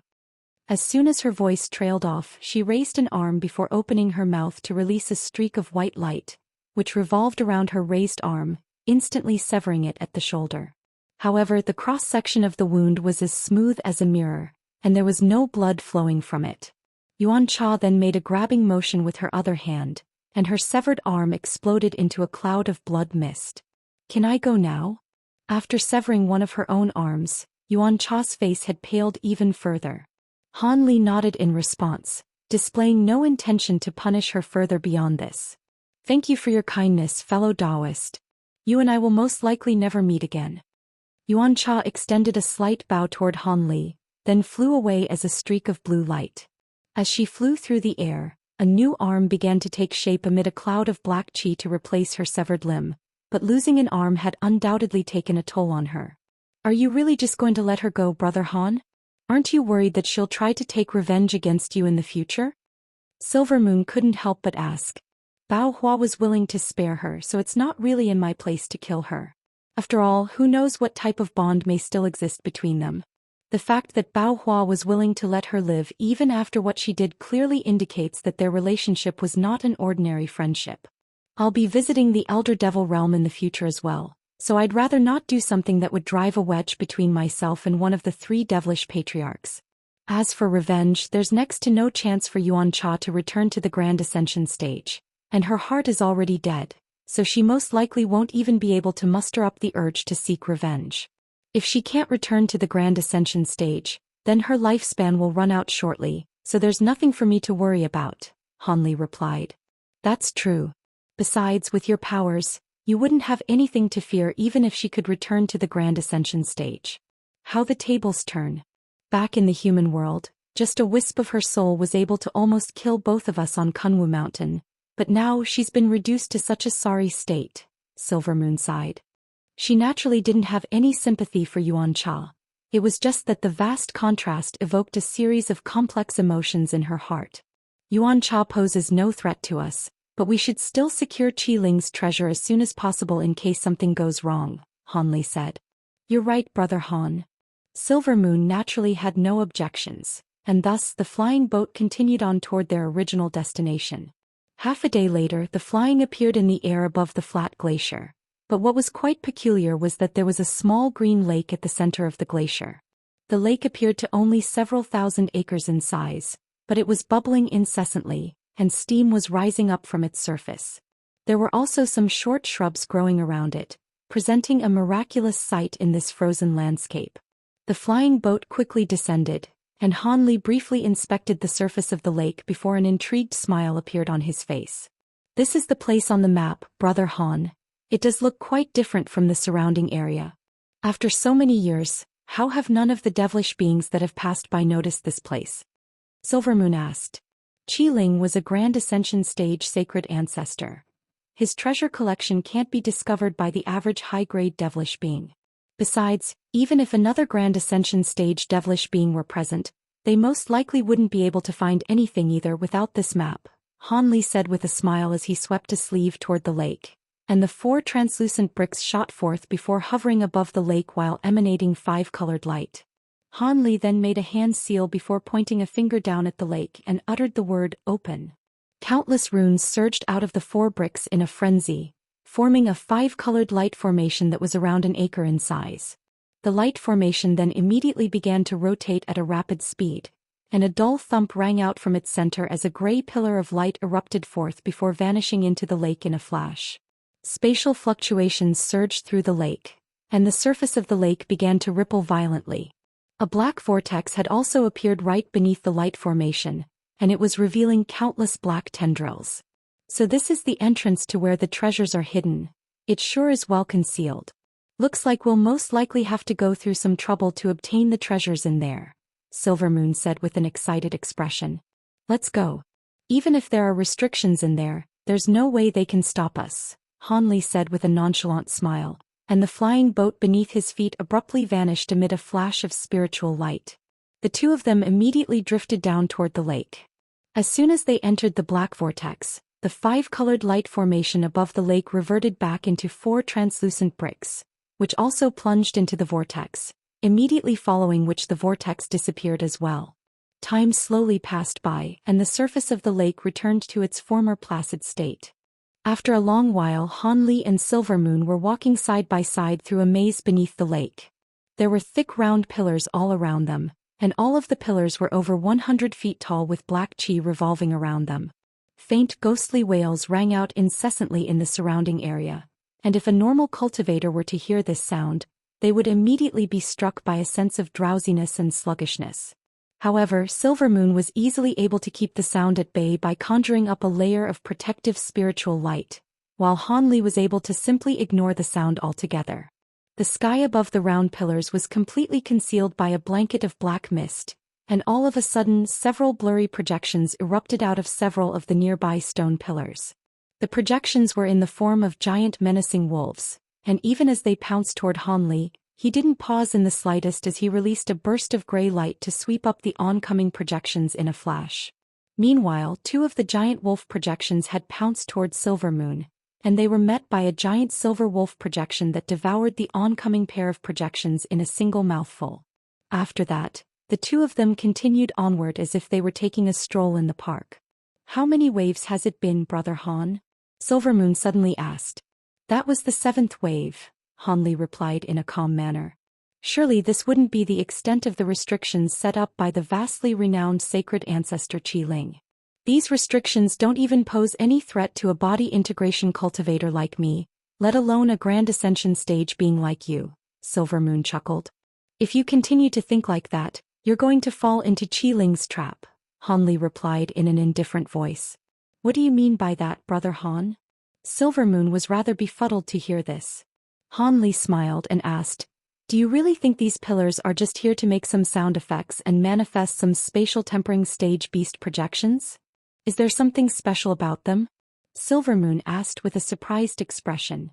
As soon as her voice trailed off, she raised an arm before opening her mouth to release a streak of white light, which revolved around her raised arm, instantly severing it at the shoulder. However, the cross-section of the wound was as smooth as a mirror, and there was no blood flowing from it. Yuan Cha then made a grabbing motion with her other hand, and her severed arm exploded into a cloud of blood mist. Can I go now? After severing one of her own arms, Yuan Cha's face had paled even further. Han Li nodded in response, displaying no intention to punish her further beyond this. Thank you for your kindness, fellow Daoist. You and I will most likely never meet again. Yuan Cha extended a slight bow toward Han Li, then flew away as a streak of blue light. As she flew through the air, a new arm began to take shape amid a cloud of black qi to replace her severed limb, but losing an arm had undoubtedly taken a toll on her. Are you really just going to let her go, Brother Han? Aren't you worried that she'll try to take revenge against you in the future? Silver Moon couldn't help but ask. Bao Hua was willing to spare her, so it's not really in my place to kill her. After all, who knows what type of bond may still exist between them. The fact that Bao Hua was willing to let her live even after what she did clearly indicates that their relationship was not an ordinary friendship. I'll be visiting the Elder Devil realm in the future as well, so I'd rather not do something that would drive a wedge between myself and one of the three devilish patriarchs. As for revenge, there's next to no chance for Yuan Cha to return to the Grand Ascension stage, and her heart is already dead, so she most likely won't even be able to muster up the urge to seek revenge. If she can't return to the Grand Ascension stage, Then her lifespan will run out shortly, so there's nothing for me to worry about, Han Li replied. That's true. Besides, with your powers, you wouldn't have anything to fear even if she could return to the Grand Ascension stage. How the tables turn. Back in the human world, just a wisp of her soul was able to almost kill both of us on Kunwu Mountain, but now she's been reduced to such a sorry state, Silvermoon sighed. She naturally didn't have any sympathy for Yuan Cha. It was just that the vast contrast evoked a series of complex emotions in her heart. Yuan Cha poses no threat to us, but we should still secure Qiling's treasure as soon as possible in case something goes wrong, Han Li said. You're right, Brother Han. Silvermoon naturally had no objections, and thus the flying boat continued on toward their original destination. Half a day later, the flying appeared in the air above the flat glacier. But what was quite peculiar was that there was a small green lake at the center of the glacier. The lake appeared to only several thousand acres in size, but it was bubbling incessantly, and steam was rising up from its surface. There were also some short shrubs growing around it, presenting a miraculous sight in this frozen landscape. The flying boat quickly descended, and Han Li briefly inspected the surface of the lake before an intrigued smile appeared on his face. This is the place on the map, Brother Han. It does look quite different from the surrounding area. After so many years, how have none of the devilish beings that have passed by noticed this place? Silvermoon asked. Qiling was a Grand Ascension stage sacred ancestor. His treasure collection can't be discovered by the average high-grade devilish being. Besides, even if another Grand Ascension stage devilish being were present, they most likely wouldn't be able to find anything either without this map, Han Li said with a smile as he swept a sleeve toward the lake. And the 4 translucent bricks shot forth before hovering above the lake while emanating 5-colored light. Han Li then made a hand seal before pointing a finger down at the lake and uttered the word, open. Countless runes surged out of the 4 bricks in a frenzy, forming a 5-colored light formation that was around an acre in size. The light formation then immediately began to rotate at a rapid speed, and a dull thump rang out from its center as a gray pillar of light erupted forth before vanishing into the lake in a flash. Spatial fluctuations surged through the lake, and the surface of the lake began to ripple violently. A black vortex had also appeared right beneath the light formation, and it was revealing countless black tendrils. So this is the entrance to where the treasures are hidden. It sure is well concealed. Looks like we'll most likely have to go through some trouble to obtain the treasures in there, Silvermoon said with an excited expression. Let's go. Even if there are restrictions in there, there's no way they can stop us, Han Li said with a nonchalant smile, and the flying boat beneath his feet abruptly vanished amid a flash of spiritual light. The 2 of them immediately drifted down toward the lake. As soon as they entered the black vortex, the 5-colored light formation above the lake reverted back into 4 translucent bricks, which also plunged into the vortex, immediately following which the vortex disappeared as well. Time slowly passed by, and the surface of the lake returned to its former placid state. After a long while, Han Li and Silvermoon were walking side by side through a maze beneath the lake. There were thick round pillars all around them, and all of the pillars were over 100 feet tall with black qi revolving around them. Faint ghostly wails rang out incessantly in the surrounding area, and if a normal cultivator were to hear this sound, they would immediately be struck by a sense of drowsiness and sluggishness. However, Silvermoon was easily able to keep the sound at bay by conjuring up a layer of protective spiritual light, while Han Li was able to simply ignore the sound altogether. The sky above the round pillars was completely concealed by a blanket of black mist, and all of a sudden several blurry projections erupted out of several of the nearby stone pillars. The projections were in the form of giant menacing wolves, and even as they pounced toward Han Li, he didn't pause in the slightest as he released a burst of gray light to sweep up the oncoming projections in a flash. Meanwhile, 2 of the giant wolf projections had pounced toward Silvermoon, and they were met by a giant silver wolf projection that devoured the oncoming pair of projections in a single mouthful. After that, the 2 of them continued onward as if they were taking a stroll in the park. How many waves has it been, Brother Han? Silvermoon suddenly asked. That was the 7th wave, Han Li replied in a calm manner. Surely this wouldn't be the extent of the restrictions set up by the vastly renowned sacred ancestor Qiling. These restrictions don't even pose any threat to a body integration cultivator like me, let alone a Grand Ascension stage being like you, Silvermoon chuckled. If you continue to think like that, You're going to fall into Qiling's trap, Han Li replied in an indifferent voice. What do you mean by that, Brother Han? Silvermoon was rather befuddled to hear this. Han Li smiled and asked, do you really think these pillars are just here to make some sound effects and manifest some spatial tempering stage beast projections? Is there something special about them? Silvermoon asked with a surprised expression.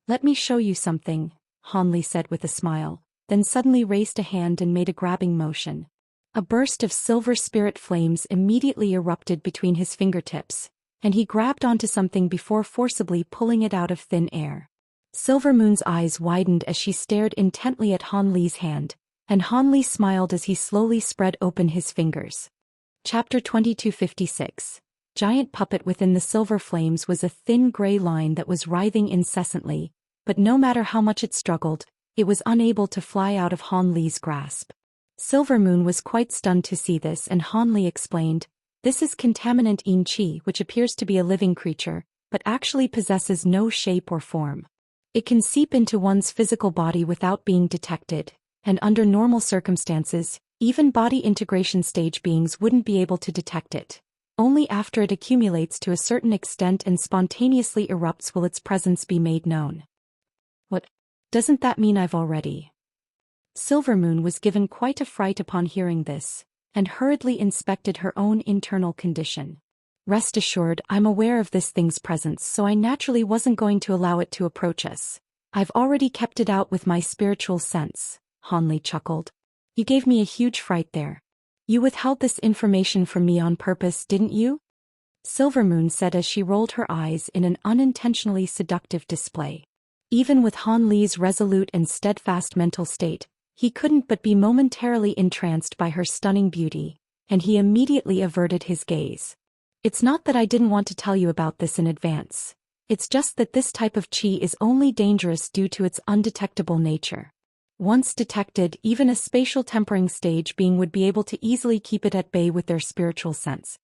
Let me show you something, Han Li said with a smile, then suddenly raised a hand and made a grabbing motion. A burst of silver spirit flames immediately erupted between his fingertips, and he grabbed onto something before forcibly pulling it out of thin air. Silvermoon's eyes widened as she stared intently at Han Li's hand, and Han Li smiled as he slowly spread open his fingers. Chapter 2256. Giant puppet within the silver flames was a thin gray line that was writhing incessantly, but no matter how much it struggled, it was unable to fly out of Han Li's grasp. Silvermoon was quite stunned to see this, and Han Li explained, this is contaminant Yin Qi, which appears to be a living creature, but actually possesses no shape or form. It can seep into one's physical body without being detected, and under normal circumstances, even body integration stage beings wouldn't be able to detect it. Only after it accumulates to a certain extent and spontaneously erupts will its presence be made known. What? Doesn't that mean I've already? Silvermoon was given quite a fright upon hearing this, and hurriedly inspected her own internal condition. Rest assured, I'm aware of this thing's presence, so I naturally wasn't going to allow it to approach us. I've already kept it out with my spiritual sense, Han Li chuckled. You gave me a huge fright there. You withheld this information from me on purpose, didn't you? Silvermoon said as she rolled her eyes in an unintentionally seductive display. Even with Han Li's resolute and steadfast mental state, he couldn't but be momentarily entranced by her stunning beauty, and he immediately averted his gaze. It's not that I didn't want to tell you about this in advance. It's just that this type of qi is only dangerous due to its undetectable nature. Once detected, even a spatial tempering stage being would be able to easily keep it at bay with their spiritual sense.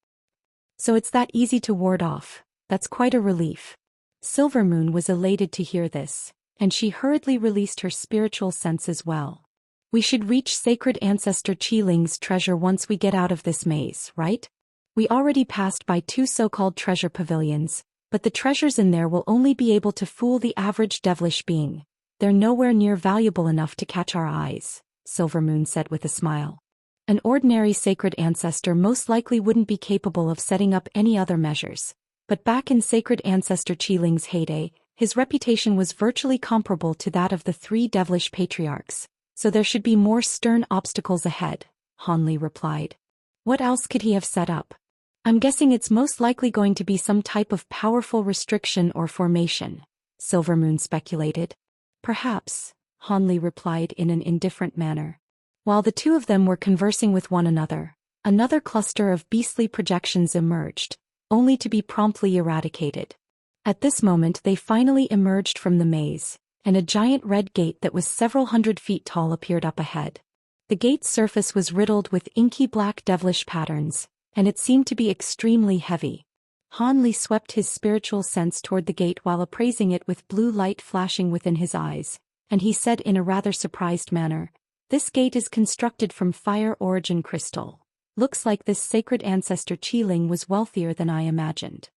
So it's that easy to ward off. That's quite a relief. Silvermoon was elated to hear this, and she hurriedly released her spiritual sense as well. We should reach Sacred Ancestor Qiling's treasure once we get out of this maze, right? We already passed by 2 so-called treasure pavilions, but the treasures in there will only be able to fool the average devilish being. They're nowhere near valuable enough to catch our eyes, Silvermoon said with a smile. An ordinary sacred ancestor most likely wouldn't be capable of setting up any other measures, but back in Sacred Ancestor Qiling's heyday, his reputation was virtually comparable to that of the 3 devilish patriarchs, so there should be more stern obstacles ahead, Han Li replied. What else could he have set up? I'm guessing it's most likely going to be some type of powerful restriction or formation, Silvermoon speculated. Perhaps, Han Li replied in an indifferent manner. While the two of them were conversing with one another, another cluster of beastly projections emerged, only to be promptly eradicated. At this moment they finally emerged from the maze, and a giant red gate that was several hundred feet tall appeared up ahead. The gate's surface was riddled with inky black devilish patterns, and it seemed to be extremely heavy. Han Li swept his spiritual sense toward the gate while appraising it with blue light flashing within his eyes, and he said in a rather surprised manner, "This gate is constructed from fire origin crystal. Looks like this sacred ancestor Qiling was wealthier than I imagined."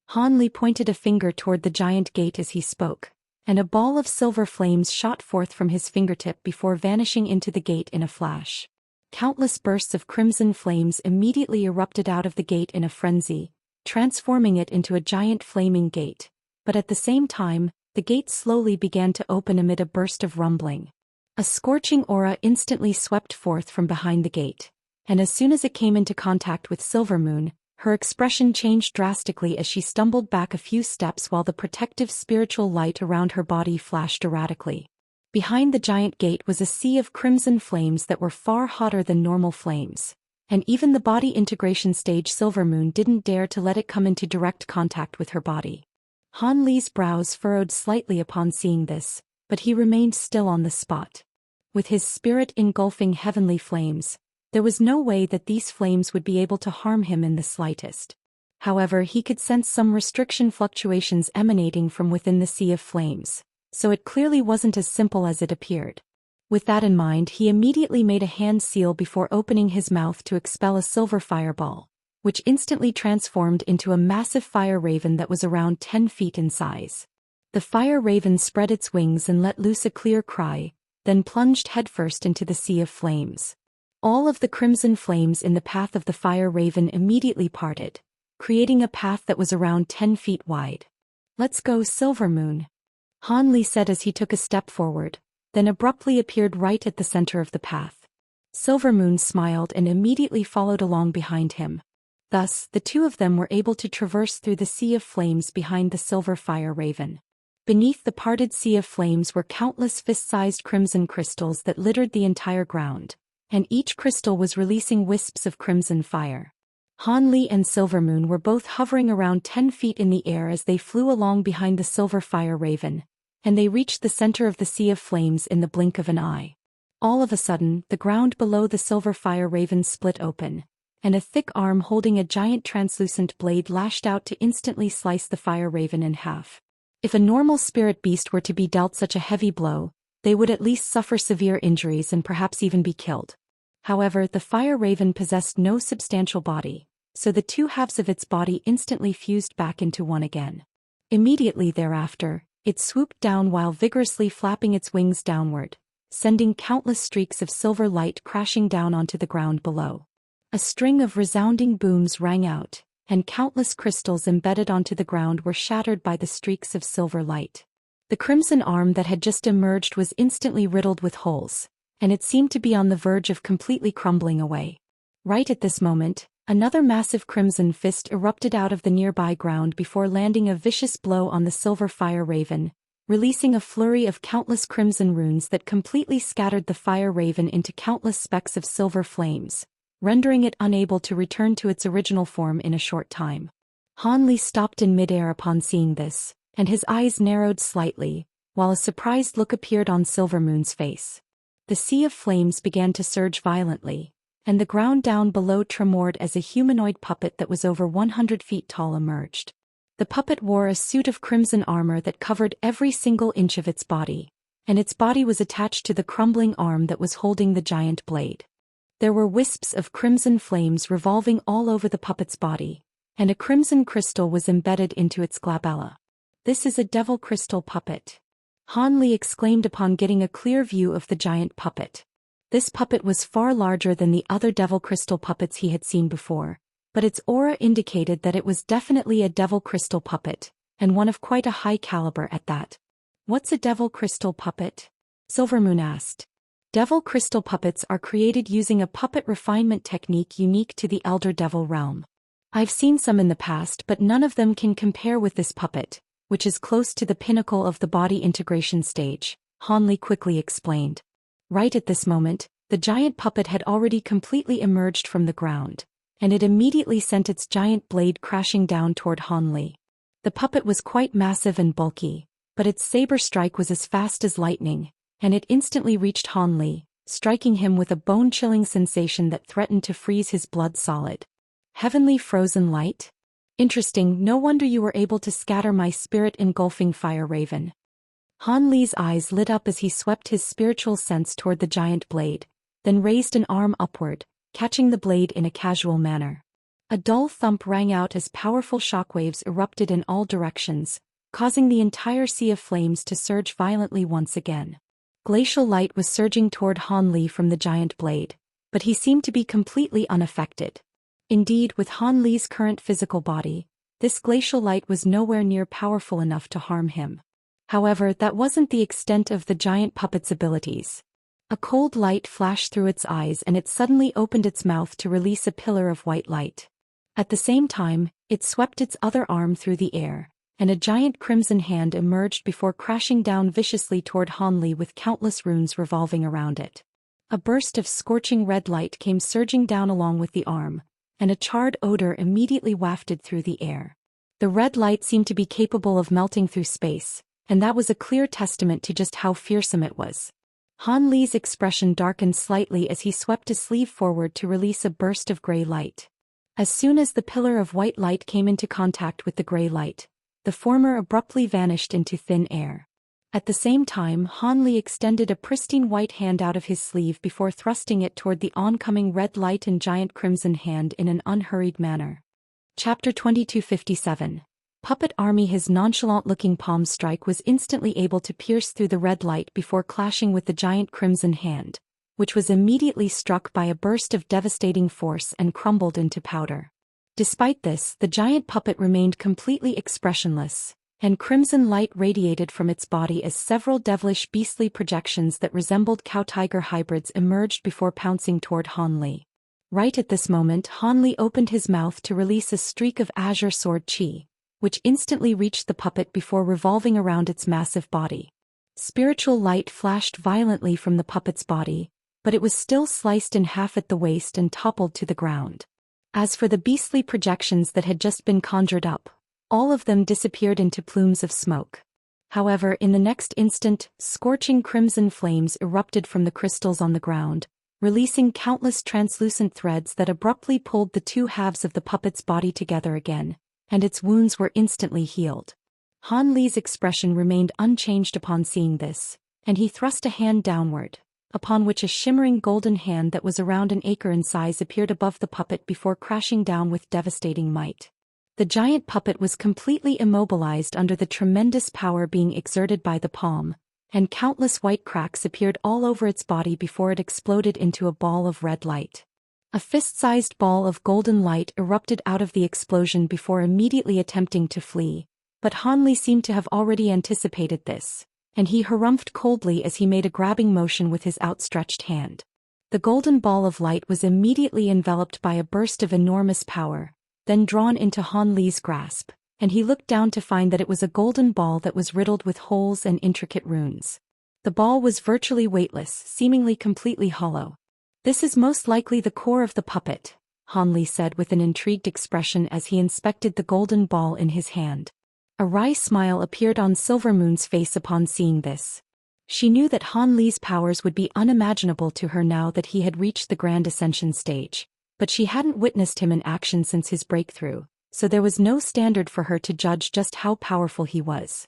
Han Li pointed a finger toward the giant gate as he spoke, and a ball of silver flames shot forth from his fingertip before vanishing into the gate in a flash. Countless bursts of crimson flames immediately erupted out of the gate in a frenzy, transforming it into a giant flaming gate, but at the same time, the gate slowly began to open amid a burst of rumbling. A scorching aura instantly swept forth from behind the gate, and as soon as it came into contact with Silvermoon, her expression changed drastically as she stumbled back a few steps while the protective spiritual light around her body flashed erratically. Behind the giant gate was a sea of crimson flames that were far hotter than normal flames, and even the body integration stage Silvermoon didn't dare to let it come into direct contact with her body. Han Li's brows furrowed slightly upon seeing this, but he remained still on the spot. With his spirit engulfing heavenly flames, there was no way that these flames would be able to harm him in the slightest. However, he could sense some restriction fluctuations emanating from within the sea of flames, so it clearly wasn't as simple as it appeared. With that in mind, he immediately made a hand seal before opening his mouth to expel a silver fireball, which instantly transformed into a massive fire raven that was around 10 feet in size. The fire raven spread its wings and let loose a clear cry, then plunged headfirst into the sea of flames. All of the crimson flames in the path of the fire raven immediately parted, creating a path that was around 10 feet wide. "Let's go, Silver Moon," Han Li said as he took a step forward, then abruptly appeared right at the center of the path. Silver Moon smiled and immediately followed along behind him. Thus, the two of them were able to traverse through the sea of flames behind the silver fire raven. Beneath the parted sea of flames were countless fist-sized crimson crystals that littered the entire ground, and each crystal was releasing wisps of crimson fire. Han Li and Silver Moon were both hovering around 10 feet in the air as they flew along behind the silver fire raven, and they reached the center of the sea of flames in the blink of an eye. All of a sudden, the ground below the silver fire raven split open, and a thick arm holding a giant translucent blade lashed out to instantly slice the fire raven in half. If a normal spirit beast were to be dealt such a heavy blow, they would at least suffer severe injuries and perhaps even be killed. However, the fire raven possessed no substantial body, so the two halves of its body instantly fused back into one again. Immediately thereafter, it swooped down while vigorously flapping its wings downward, sending countless streaks of silver light crashing down onto the ground below. A string of resounding booms rang out, and countless crystals embedded onto the ground were shattered by the streaks of silver light. The crimson arm that had just emerged was instantly riddled with holes, and it seemed to be on the verge of completely crumbling away. Right at this moment, another massive crimson fist erupted out of the nearby ground before landing a vicious blow on the silver fire raven, releasing a flurry of countless crimson runes that completely scattered the fire raven into countless specks of silver flames, rendering it unable to return to its original form in a short time. Han Li stopped in midair upon seeing this, and his eyes narrowed slightly, while a surprised look appeared on Silver Moon's face. The sea of flames began to surge violently, and the ground down below tremored as a humanoid puppet that was over 100 feet tall emerged. The puppet wore a suit of crimson armor that covered every single inch of its body, and its body was attached to the crumbling arm that was holding the giant blade. There were wisps of crimson flames revolving all over the puppet's body, and a crimson crystal was embedded into its glabella. "This is a devil crystal puppet," Han Li exclaimed upon getting a clear view of the giant puppet. This puppet was far larger than the other devil crystal puppets he had seen before, but its aura indicated that it was definitely a devil crystal puppet, and one of quite a high caliber at that. "What's a devil crystal puppet?" Silver Moon asked. Devil crystal puppets are created using a puppet refinement technique unique to the Elder Devil realm. I've seen some in the past, but none of them can compare with this puppet, which is close to the pinnacle of the body integration stage, Han Li quickly explained. Right at this moment, the giant puppet had already completely emerged from the ground, and it immediately sent its giant blade crashing down toward Han Li. The puppet was quite massive and bulky, but its saber strike was as fast as lightning, and it instantly reached Han Li, striking him with a bone-chilling sensation that threatened to freeze his blood solid. "Heavenly frozen light? Interesting, no wonder you were able to scatter my spirit-engulfing fire raven." Han Li's eyes lit up as he swept his spiritual sense toward the giant blade, then raised an arm upward, catching the blade in a casual manner. A dull thump rang out as powerful shockwaves erupted in all directions, causing the entire sea of flames to surge violently once again. Glacial light was surging toward Han Li from the giant blade, but he seemed to be completely unaffected. Indeed, with Han Li's current physical body, this glacial light was nowhere near powerful enough to harm him. However, that wasn't the extent of the giant puppet's abilities. A cold light flashed through its eyes and it suddenly opened its mouth to release a pillar of white light. At the same time, it swept its other arm through the air, and a giant crimson hand emerged before crashing down viciously toward Han Li with countless runes revolving around it. A burst of scorching red light came surging down along with the arm, and a charred odor immediately wafted through the air. The red light seemed to be capable of melting through space, and that was a clear testament to just how fearsome it was. Han Li's expression darkened slightly as he swept a sleeve forward to release a burst of gray light. As soon as the pillar of white light came into contact with the gray light, the former abruptly vanished into thin air. At the same time, Han Li extended a pristine white hand out of his sleeve before thrusting it toward the oncoming red light and giant crimson hand in an unhurried manner. Chapter 2257. Puppet Army. His nonchalant-looking palm strike was instantly able to pierce through the red light before clashing with the giant crimson hand, which was immediately struck by a burst of devastating force and crumbled into powder. Despite this, the giant puppet remained completely expressionless, and crimson light radiated from its body as several devilish beastly projections that resembled cow-tiger hybrids emerged before pouncing toward Han Li. Right at this moment, Han Li opened his mouth to release a streak of azure sword chi, which instantly reached the puppet before revolving around its massive body. Spiritual light flashed violently from the puppet's body, but it was still sliced in half at the waist and toppled to the ground. As for the beastly projections that had just been conjured up, all of them disappeared into plumes of smoke. However, in the next instant, scorching crimson flames erupted from the crystals on the ground, releasing countless translucent threads that abruptly pulled the two halves of the puppet's body together again, and its wounds were instantly healed. Han Li's expression remained unchanged upon seeing this, and he thrust a hand downward, upon which a shimmering golden hand that was around an acre in size appeared above the puppet before crashing down with devastating might. The giant puppet was completely immobilized under the tremendous power being exerted by the palm, and countless white cracks appeared all over its body before it exploded into a ball of red light. A fist-sized ball of golden light erupted out of the explosion before immediately attempting to flee, but Han Li seemed to have already anticipated this, and he harumphed coldly as he made a grabbing motion with his outstretched hand. The golden ball of light was immediately enveloped by a burst of enormous power, then drawn into Han Li's grasp, and he looked down to find that it was a golden ball that was riddled with holes and intricate runes. The ball was virtually weightless, seemingly completely hollow. "This is most likely the core of the puppet," Han Li said with an intrigued expression as he inspected the golden ball in his hand. A wry smile appeared on Silvermoon's face upon seeing this. She knew that Han Li's powers would be unimaginable to her now that he had reached the Grand Ascension stage, but she hadn't witnessed him in action since his breakthrough, so there was no standard for her to judge just how powerful he was.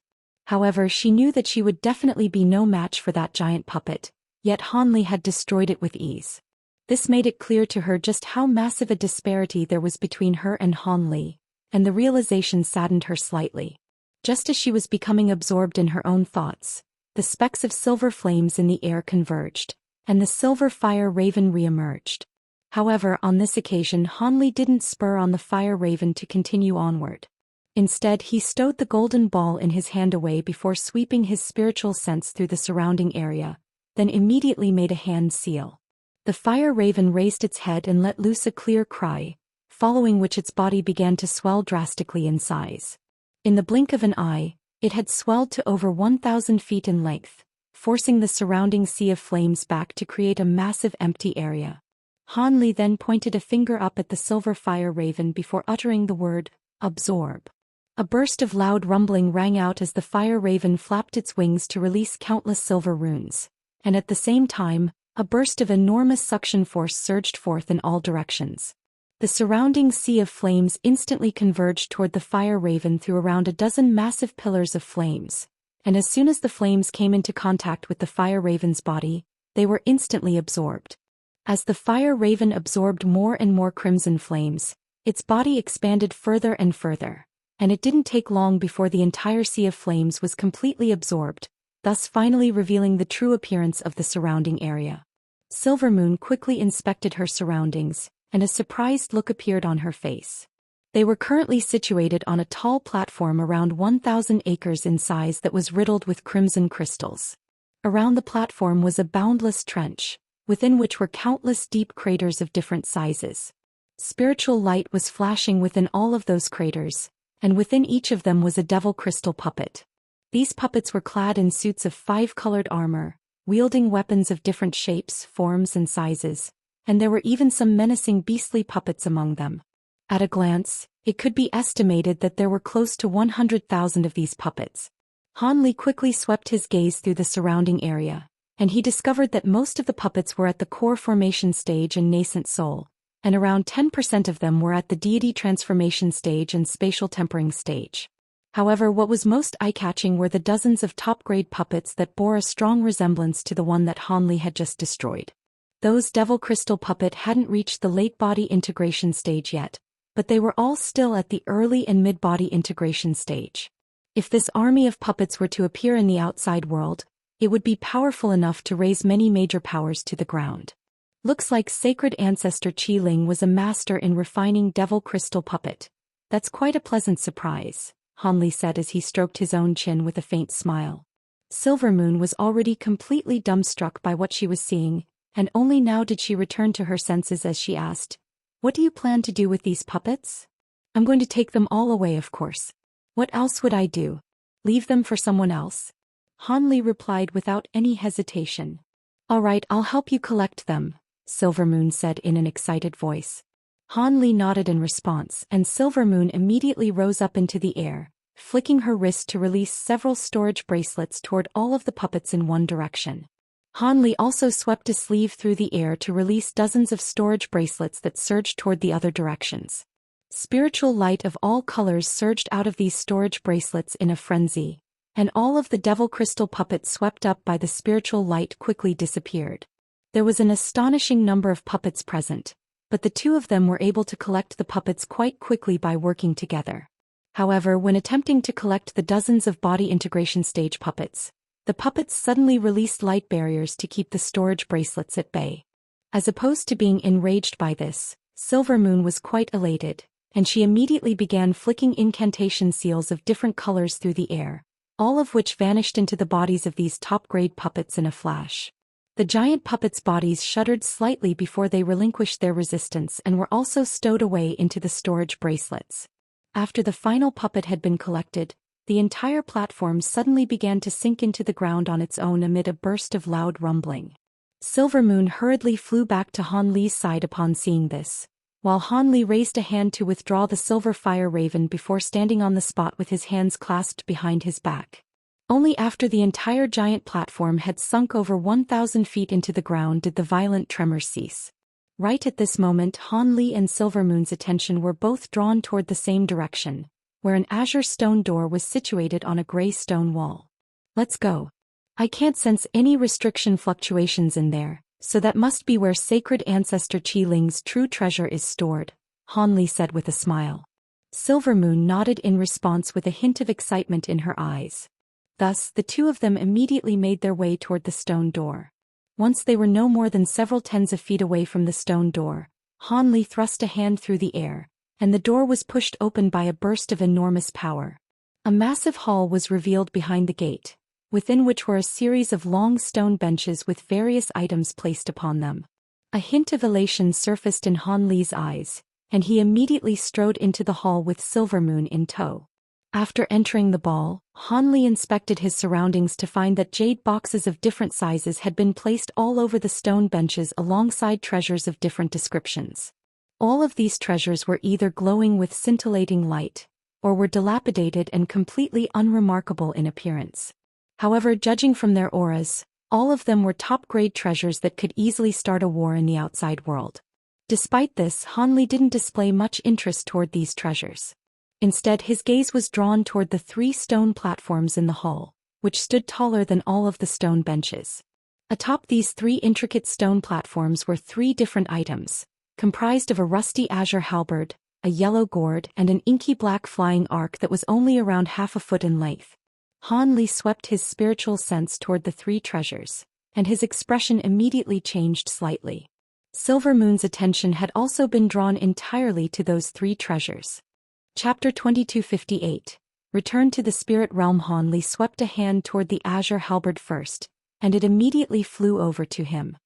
However, she knew that she would definitely be no match for that giant puppet, yet Han Li had destroyed it with ease. This made it clear to her just how massive a disparity there was between her and Han Li, and the realization saddened her slightly. Just as she was becoming absorbed in her own thoughts, the specks of silver flames in the air converged, and the silver fire raven re-emerged. However, on this occasion Han Li didn't spur on the fire raven to continue onward. Instead, he stowed the golden ball in his hand away before sweeping his spiritual sense through the surrounding area, then immediately made a hand seal. The fire raven raised its head and let loose a clear cry, following which its body began to swell drastically in size. In the blink of an eye, it had swelled to over 1,000 feet in length, forcing the surrounding sea of flames back to create a massive empty area. Han Li then pointed a finger up at the silver fire raven before uttering the word, "Absorb." A burst of loud rumbling rang out as the fire raven flapped its wings to release countless silver runes, and at the same time, a burst of enormous suction force surged forth in all directions. The surrounding sea of flames instantly converged toward the fire raven through around a dozen massive pillars of flames, and as soon as the flames came into contact with the fire raven's body, they were instantly absorbed. As the fire raven absorbed more and more crimson flames, its body expanded further and further, and it didn't take long before the entire sea of flames was completely absorbed, thus finally revealing the true appearance of the surrounding area. Silvermoon quickly inspected her surroundings, and a surprised look appeared on her face. They were currently situated on a tall platform around 1,000 acres in size that was riddled with crimson crystals. Around the platform was a boundless trench, within which were countless deep craters of different sizes. Spiritual light was flashing within all of those craters, and within each of them was a devil crystal puppet. These puppets were clad in suits of 5-colored armor, wielding weapons of different shapes, forms, and sizes, and there were even some menacing beastly puppets among them. At a glance, it could be estimated that there were close to 100,000 of these puppets. Han Li quickly swept his gaze through the surrounding area, and he discovered that most of the puppets were at the core formation stage and nascent soul, and around 10% of them were at the deity transformation stage and spatial tempering stage. However, what was most eye-catching were the dozens of top-grade puppets that bore a strong resemblance to the one that Han Li had just destroyed. Those Devil Crystal puppet hadn't reached the late body integration stage yet, but they were all still at the early and mid-body integration stage. If this army of puppets were to appear in the outside world, it would be powerful enough to raise many major powers to the ground. Looks like sacred ancestor Qi Ling was a master in refining Devil Crystal puppet. That's quite a pleasant surprise, Han Li said as he stroked his own chin with a faint smile. Silver Moon was already completely dumbstruck by what she was seeing, and only now did she return to her senses as she asked, "What do you plan to do with these puppets?" "I'm going to take them all away, of course. What else would I do? Leave them for someone else?" Han Li replied without any hesitation. "All right, I'll help you collect them," Silver Moon said in an excited voice. Han Li nodded in response, and Silver Moon immediately rose up into the air, flicking her wrist to release several storage bracelets toward all of the puppets in one direction. Han Li also swept a sleeve through the air to release dozens of storage bracelets that surged toward the other directions. Spiritual light of all colors surged out of these storage bracelets in a frenzy, and all of the Devil Crystal puppets swept up by the spiritual light quickly disappeared. There was an astonishing number of puppets present, but the two of them were able to collect the puppets quite quickly by working together. However, when attempting to collect the dozens of body integration stage puppets, the puppets suddenly released light barriers to keep the storage bracelets at bay. As opposed to being enraged by this, Silver Moon was quite elated, and she immediately began flicking incantation seals of different colors through the air, all of which vanished into the bodies of these top-grade puppets in a flash. The giant puppets' bodies shuddered slightly before they relinquished their resistance and were also stowed away into the storage bracelets. After the final puppet had been collected, the entire platform suddenly began to sink into the ground on its own amid a burst of loud rumbling. Silver Moon hurriedly flew back to Han Li's side upon seeing this, while Han Li raised a hand to withdraw the Silver Fire Raven before standing on the spot with his hands clasped behind his back. Only after the entire giant platform had sunk over 1,000 feet into the ground did the violent tremors cease. Right at this moment, Han Li and Silver Moon's attention were both drawn toward the same direction, where an azure stone door was situated on a gray stone wall. "Let's go. I can't sense any restriction fluctuations in there, so that must be where sacred ancestor Qi Ling's true treasure is stored," Han Li said with a smile. Silver Moon nodded in response with a hint of excitement in her eyes. Thus, the two of them immediately made their way toward the stone door. Once they were no more than several tens of feet away from the stone door, Han Li thrust a hand through the air, and the door was pushed open by a burst of enormous power. A massive hall was revealed behind the gate, within which were a series of long stone benches with various items placed upon them. A hint of elation surfaced in Han Li's eyes, and he immediately strode into the hall with Silver Moon in tow. After entering the ball, Han Li inspected his surroundings to find that jade boxes of different sizes had been placed all over the stone benches alongside treasures of different descriptions. All of these treasures were either glowing with scintillating light, or were dilapidated and completely unremarkable in appearance. However, judging from their auras, all of them were top-grade treasures that could easily start a war in the outside world. Despite this, Han Li didn't display much interest toward these treasures. Instead, his gaze was drawn toward the 3 stone platforms in the hall, which stood taller than all of the stone benches. Atop these 3 intricate stone platforms were 3 different items, comprised of a rusty azure halberd, a yellow gourd, and an inky black flying arc that was only around half a foot in length. Han Li swept his spiritual sense toward the 3 treasures, and his expression immediately changed slightly. Silver Moon's attention had also been drawn entirely to those 3 treasures. Chapter 2258. Return to the Spirit Realm. Han Li swept a hand toward the azure halberd first, and it immediately flew over to him.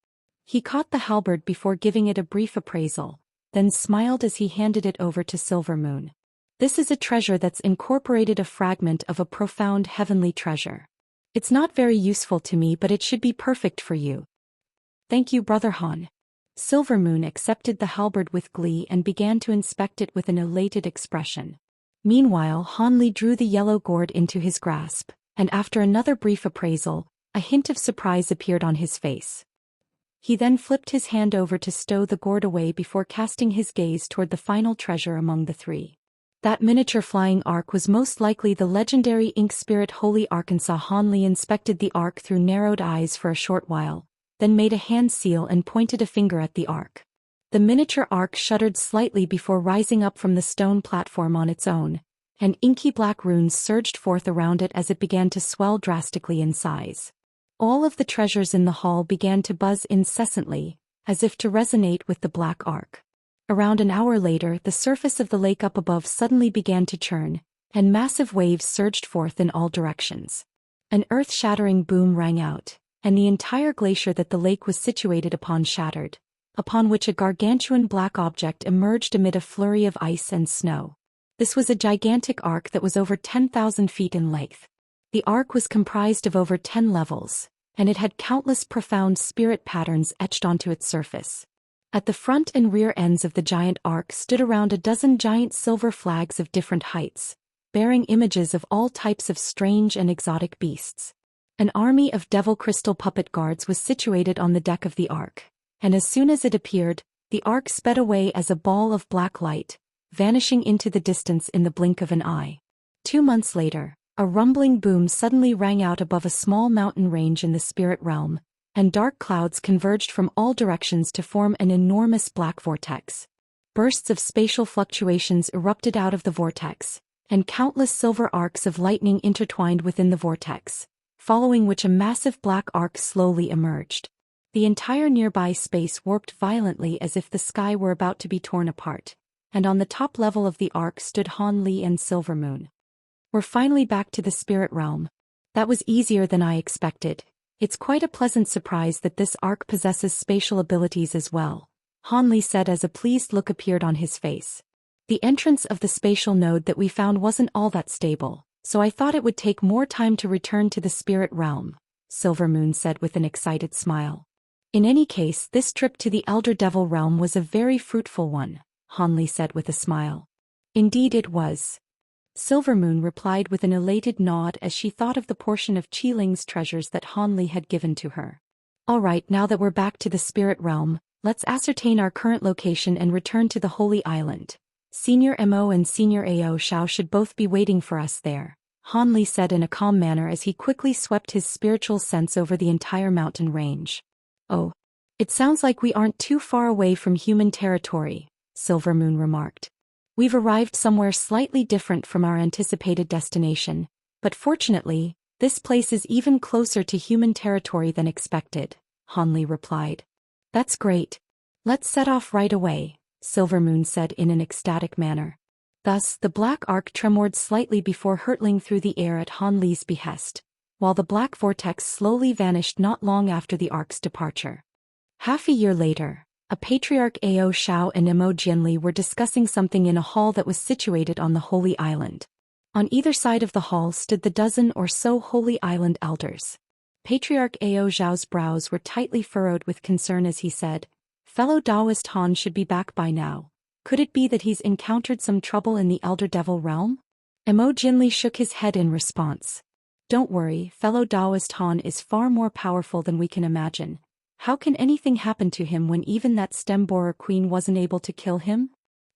He caught the halberd before giving it a brief appraisal, then smiled as he handed it over to Silver Moon. "This is a treasure that's incorporated a fragment of a profound heavenly treasure. It's not very useful to me, but it should be perfect for you." "Thank you, Brother Han." Silver Moon accepted the halberd with glee and began to inspect it with an elated expression. Meanwhile, Han Li drew the yellow gourd into his grasp, and after another brief appraisal, a hint of surprise appeared on his face. He then flipped his hand over to stow the gourd away before casting his gaze toward the final treasure among the 3. That miniature flying ark was most likely the legendary ink spirit Holy Arkansas. Han Li inspected the ark through narrowed eyes for a short while, then made a hand seal and pointed a finger at the ark. The miniature ark shuddered slightly before rising up from the stone platform on its own, and inky black runes surged forth around it as it began to swell drastically in size. All of the treasures in the hall began to buzz incessantly, as if to resonate with the black ark. Around an hour later, the surface of the lake up above suddenly began to churn, and massive waves surged forth in all directions. An earth-shattering boom rang out, and the entire glacier that the lake was situated upon shattered, upon which a gargantuan black object emerged amid a flurry of ice and snow. This was a gigantic ark that was over 10,000 feet in length. The ark was comprised of over 10 levels, and it had countless profound spirit patterns etched onto its surface. At the front and rear ends of the giant ark stood around a dozen giant silver flags of different heights, bearing images of all types of strange and exotic beasts. An army of devil crystal puppet guards was situated on the deck of the ark, and as soon as it appeared, the ark sped away as a ball of black light, vanishing into the distance in the blink of an eye. 2 months later, a rumbling boom suddenly rang out above a small mountain range in the spirit realm, and dark clouds converged from all directions to form an enormous black vortex. Bursts of spatial fluctuations erupted out of the vortex, and countless silver arcs of lightning intertwined within the vortex, following which a massive black arc slowly emerged. The entire nearby space warped violently as if the sky were about to be torn apart, and on the top level of the arc stood Han Li and Silvermoon. "We're finally back to the spirit realm. That was easier than I expected. It's quite a pleasant surprise that this ark possesses spatial abilities as well," Han Li said as a pleased look appeared on his face. "The entrance of the spatial node that we found wasn't all that stable, so I thought it would take more time to return to the spirit realm," Silvermoon said with an excited smile. "In any case, this trip to the Elder Devil realm was a very fruitful one," Han Li said with a smile. "Indeed it was," Silvermoon replied with an elated nod as she thought of the portion of Qiling's treasures that Han Li had given to her. "All right, now that we're back to the spirit realm, let's ascertain our current location and return to the Holy Island. Senior Mo and Senior Ao Shao should both be waiting for us there," Han Li said in a calm manner as he quickly swept his spiritual sense over the entire mountain range. "Oh, it sounds like we aren't too far away from human territory," Silvermoon remarked. "We've arrived somewhere slightly different from our anticipated destination, but fortunately, this place is even closer to human territory than expected," Han Li replied. "That's great. Let's set off right away," Silvermoon said in an ecstatic manner. Thus, the black arc tremored slightly before hurtling through the air at Han Li's behest, while the black vortex slowly vanished not long after the arc's departure. Half a year later, a patriarch Ao Shao and Mo Jianli were discussing something in a hall that was situated on the Holy Island. On either side of the hall stood the dozen or so Holy Island elders. Patriarch Ao Zhao's brows were tightly furrowed with concern as he said, "Fellow Daoist Han should be back by now. Could it be that he's encountered some trouble in the Elder Devil realm?" Mo Jianli shook his head in response. "Don't worry, fellow Daoist Han is far more powerful than we can imagine. How can anything happen to him when even that stem-borer queen wasn't able to kill him?"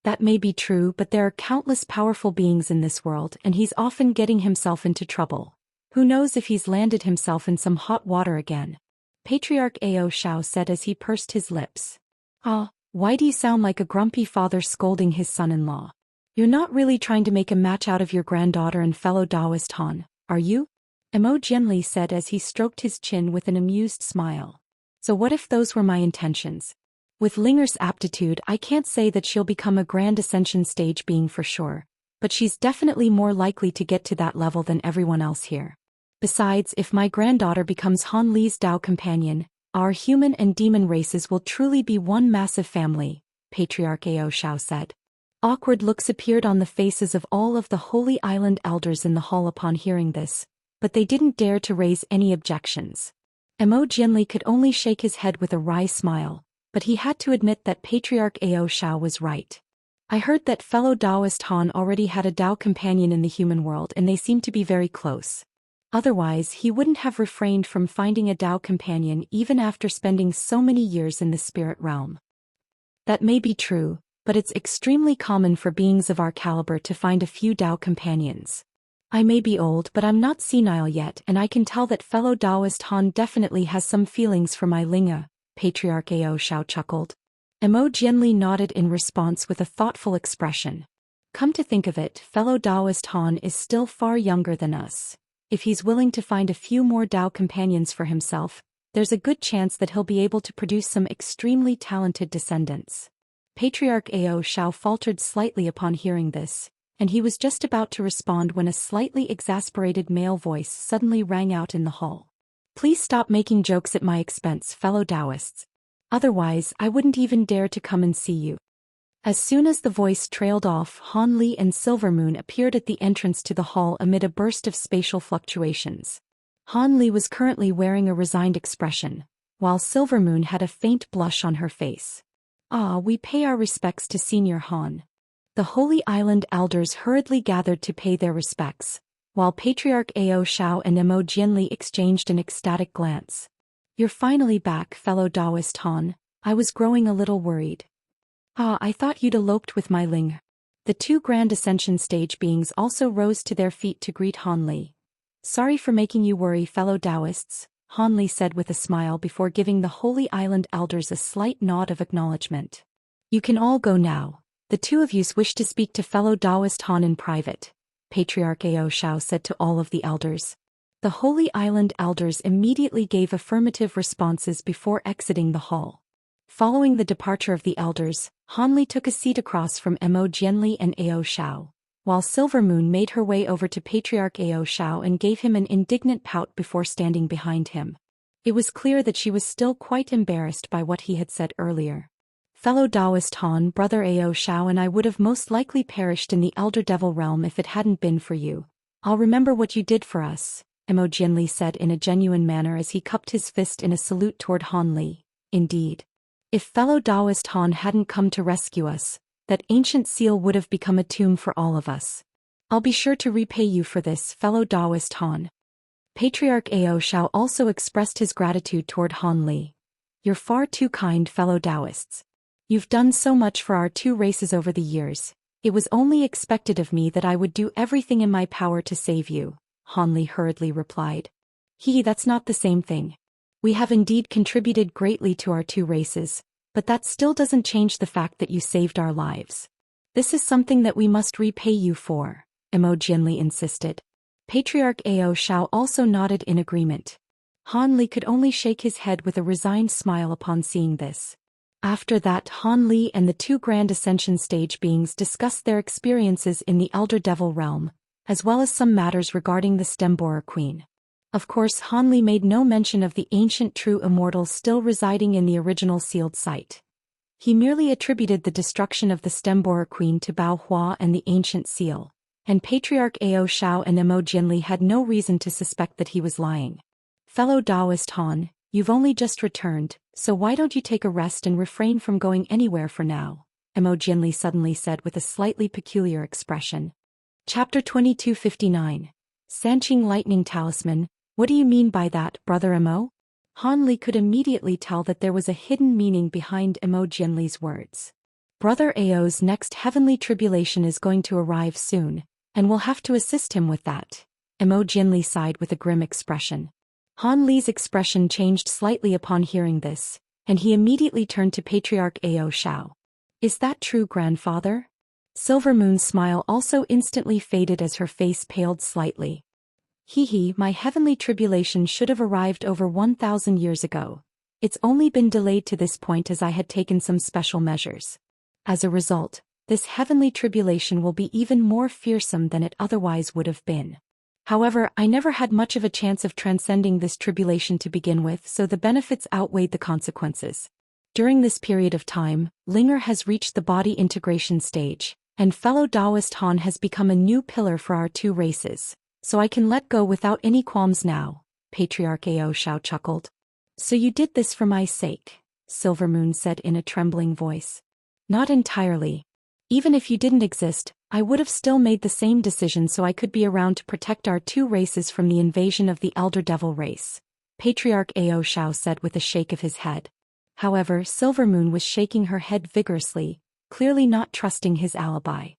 "That may be true, but there are countless powerful beings in this world and he's often getting himself into trouble. Who knows if he's landed himself in some hot water again," Patriarch Ao Shao said as he pursed his lips. "Ah, why do you sound like a grumpy father scolding his son-in-law? You're not really trying to make a match out of your granddaughter and fellow Daoist Han, are you?" Mo Jianli said as he stroked his chin with an amused smile. "So what if those were my intentions? With Linger's aptitude, I can't say that she'll become a Grand Ascension stage being for sure, but she's definitely more likely to get to that level than everyone else here. Besides, if my granddaughter becomes Han Li's Dao companion, our human and demon races will truly be one massive family," Patriarch Ao Shao said. Awkward looks appeared on the faces of all of the Holy Island elders in the hall upon hearing this, but they didn't dare to raise any objections. Mo Jianli could only shake his head with a wry smile, but he had to admit that Patriarch Ao Shao was right. "I heard that fellow Daoist Han already had a Dao companion in the human world and they seem to be very close. Otherwise, he wouldn't have refrained from finding a Dao companion even after spending so many years in the spirit realm." "That may be true, but it's extremely common for beings of our caliber to find a few Dao companions. I may be old, but I'm not senile yet, and I can tell that fellow Daoist Han definitely has some feelings for my Linga, Patriarch Ao Xiao chuckled. Emo Jianli nodded in response with a thoughtful expression. Come to think of it, fellow Daoist Han is still far younger than us. If he's willing to find a few more Dao companions for himself, there's a good chance that he'll be able to produce some extremely talented descendants. Patriarch Ao Xiao faltered slightly upon hearing this, and he was just about to respond when a slightly exasperated male voice suddenly rang out in the hall. Please stop making jokes at my expense, fellow Daoists. Otherwise, I wouldn't even dare to come and see you. As soon as the voice trailed off, Han Li and Silvermoon appeared at the entrance to the hall amid a burst of spatial fluctuations. Han Li was currently wearing a resigned expression, while Silvermoon had a faint blush on her face. We pay our respects to Senior Han. The Holy Island elders hurriedly gathered to pay their respects, while Patriarch Ao Xiao and Emo Jianli exchanged an ecstatic glance. You're finally back, fellow Daoist Han. I was growing a little worried. I thought you'd eloped with my Ling. The two Grand Ascension stage beings also rose to their feet to greet Han Li. Sorry for making you worry, fellow Daoists, Han Li said with a smile before giving the Holy Island elders a slight nod of acknowledgement. You can all go now. The two of yous wish to speak to fellow Daoist Han in private, Patriarch Ao Xiao said to all of the elders. The Holy Island elders immediately gave affirmative responses before exiting the hall. Following the departure of the elders, Han Li took a seat across from Emo Jianli and Ao Xiao, while Silvermoon made her way over to Patriarch Ao Xiao and gave him an indignant pout before standing behind him. It was clear that she was still quite embarrassed by what he had said earlier. Fellow Daoist Han, brother Ao Xiao and I would have most likely perished in the Elder Devil realm if it hadn't been for you. I'll remember what you did for us, Emo Jianli said in a genuine manner as he cupped his fist in a salute toward Han Li. Indeed. If fellow Daoist Han hadn't come to rescue us, that ancient seal would have become a tomb for all of us. I'll be sure to repay you for this, fellow Daoist Han. Patriarch Ao Xiao also expressed his gratitude toward Han Li. You're far too kind, fellow Daoists. You've done so much for our two races over the years. It was only expected of me that I would do everything in my power to save you, Han Li hurriedly replied. That's not the same thing. We have indeed contributed greatly to our two races, but that still doesn't change the fact that you saved our lives. This is something that we must repay you for, Emo Jianli insisted. Patriarch Ao Xiao also nodded in agreement. Han Li could only shake his head with a resigned smile upon seeing this. After that, Han Li and the two Grand Ascension stage beings discussed their experiences in the Elder Devil realm, as well as some matters regarding the Stemborer Queen. Of course, Han Li made no mention of the ancient true immortals still residing in the original sealed site. He merely attributed the destruction of the Stemborer Queen to Bao Hua and the ancient seal, and Patriarch Ao Xiao and Emo Jianli had no reason to suspect that he was lying. Fellow Daoist Han, you've only just returned, so why don't you take a rest and refrain from going anywhere for now, Emo Jianli suddenly said with a slightly peculiar expression. Chapter 2259. Sanqing Lightning Talisman. What do you mean by that, brother Emo? Han Li could immediately tell that there was a hidden meaning behind Emo Jianli's words. Brother Ao's next heavenly tribulation is going to arrive soon, and we'll have to assist him with that. Emo Jianli sighed with a grim expression. Han Li's expression changed slightly upon hearing this, and he immediately turned to Patriarch Ao Xiao. Is that true, grandfather? Silvermoon's smile also instantly faded as her face paled slightly. My heavenly tribulation should have arrived over 1,000 years ago. It's only been delayed to this point as I had taken some special measures. As a result, this heavenly tribulation will be even more fearsome than it otherwise would have been. However, I never had much of a chance of transcending this tribulation to begin with, so the benefits outweighed the consequences. During this period of time, Linger has reached the body integration stage, and fellow Daoist Han has become a new pillar for our two races. So I can let go without any qualms now, Patriarch Ao Xiao chuckled. So you did this for my sake, Silvermoon said in a trembling voice. Not entirely. Even if you didn't exist, I would have still made the same decision so I could be around to protect our two races from the invasion of the Elder Devil race, Patriarch Ao Xiao said with a shake of his head. However, Silvermoon was shaking her head vigorously, clearly not trusting his alibi.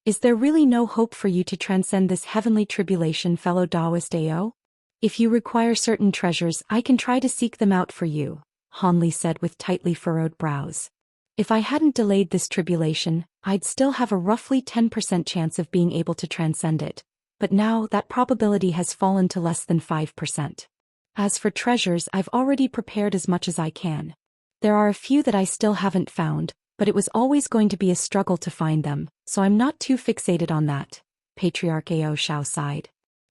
Is there really no hope for you to transcend this heavenly tribulation, fellow Daoist AO? If you require certain treasures, I can try to seek them out for you, Han Li said with tightly furrowed brows. If I hadn't delayed this tribulation, I'd still have a roughly 10% chance of being able to transcend it. But now that probability has fallen to less than 5%. As for treasures, I've already prepared as much as I can. There are a few that I still haven't found, but it was always going to be a struggle to find them, so I'm not too fixated on that, Patriarch Ao Xiao sighed.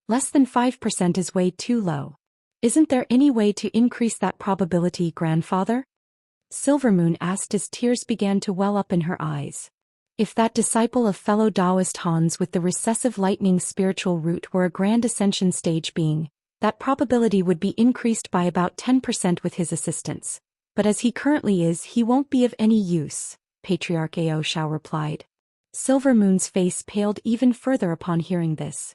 Less than 5% is way too low. Isn't there any way to increase that probability, grandfather? Silvermoon asked as tears began to well up in her eyes. If that disciple of fellow Daoist Hans with the recessive lightning spiritual root were a grand ascension stage being, that probability would be increased by about 10% with his assistance. But as he currently is, he won't be of any use, Patriarch Ao Xiao replied. Silvermoon's face paled even further upon hearing this.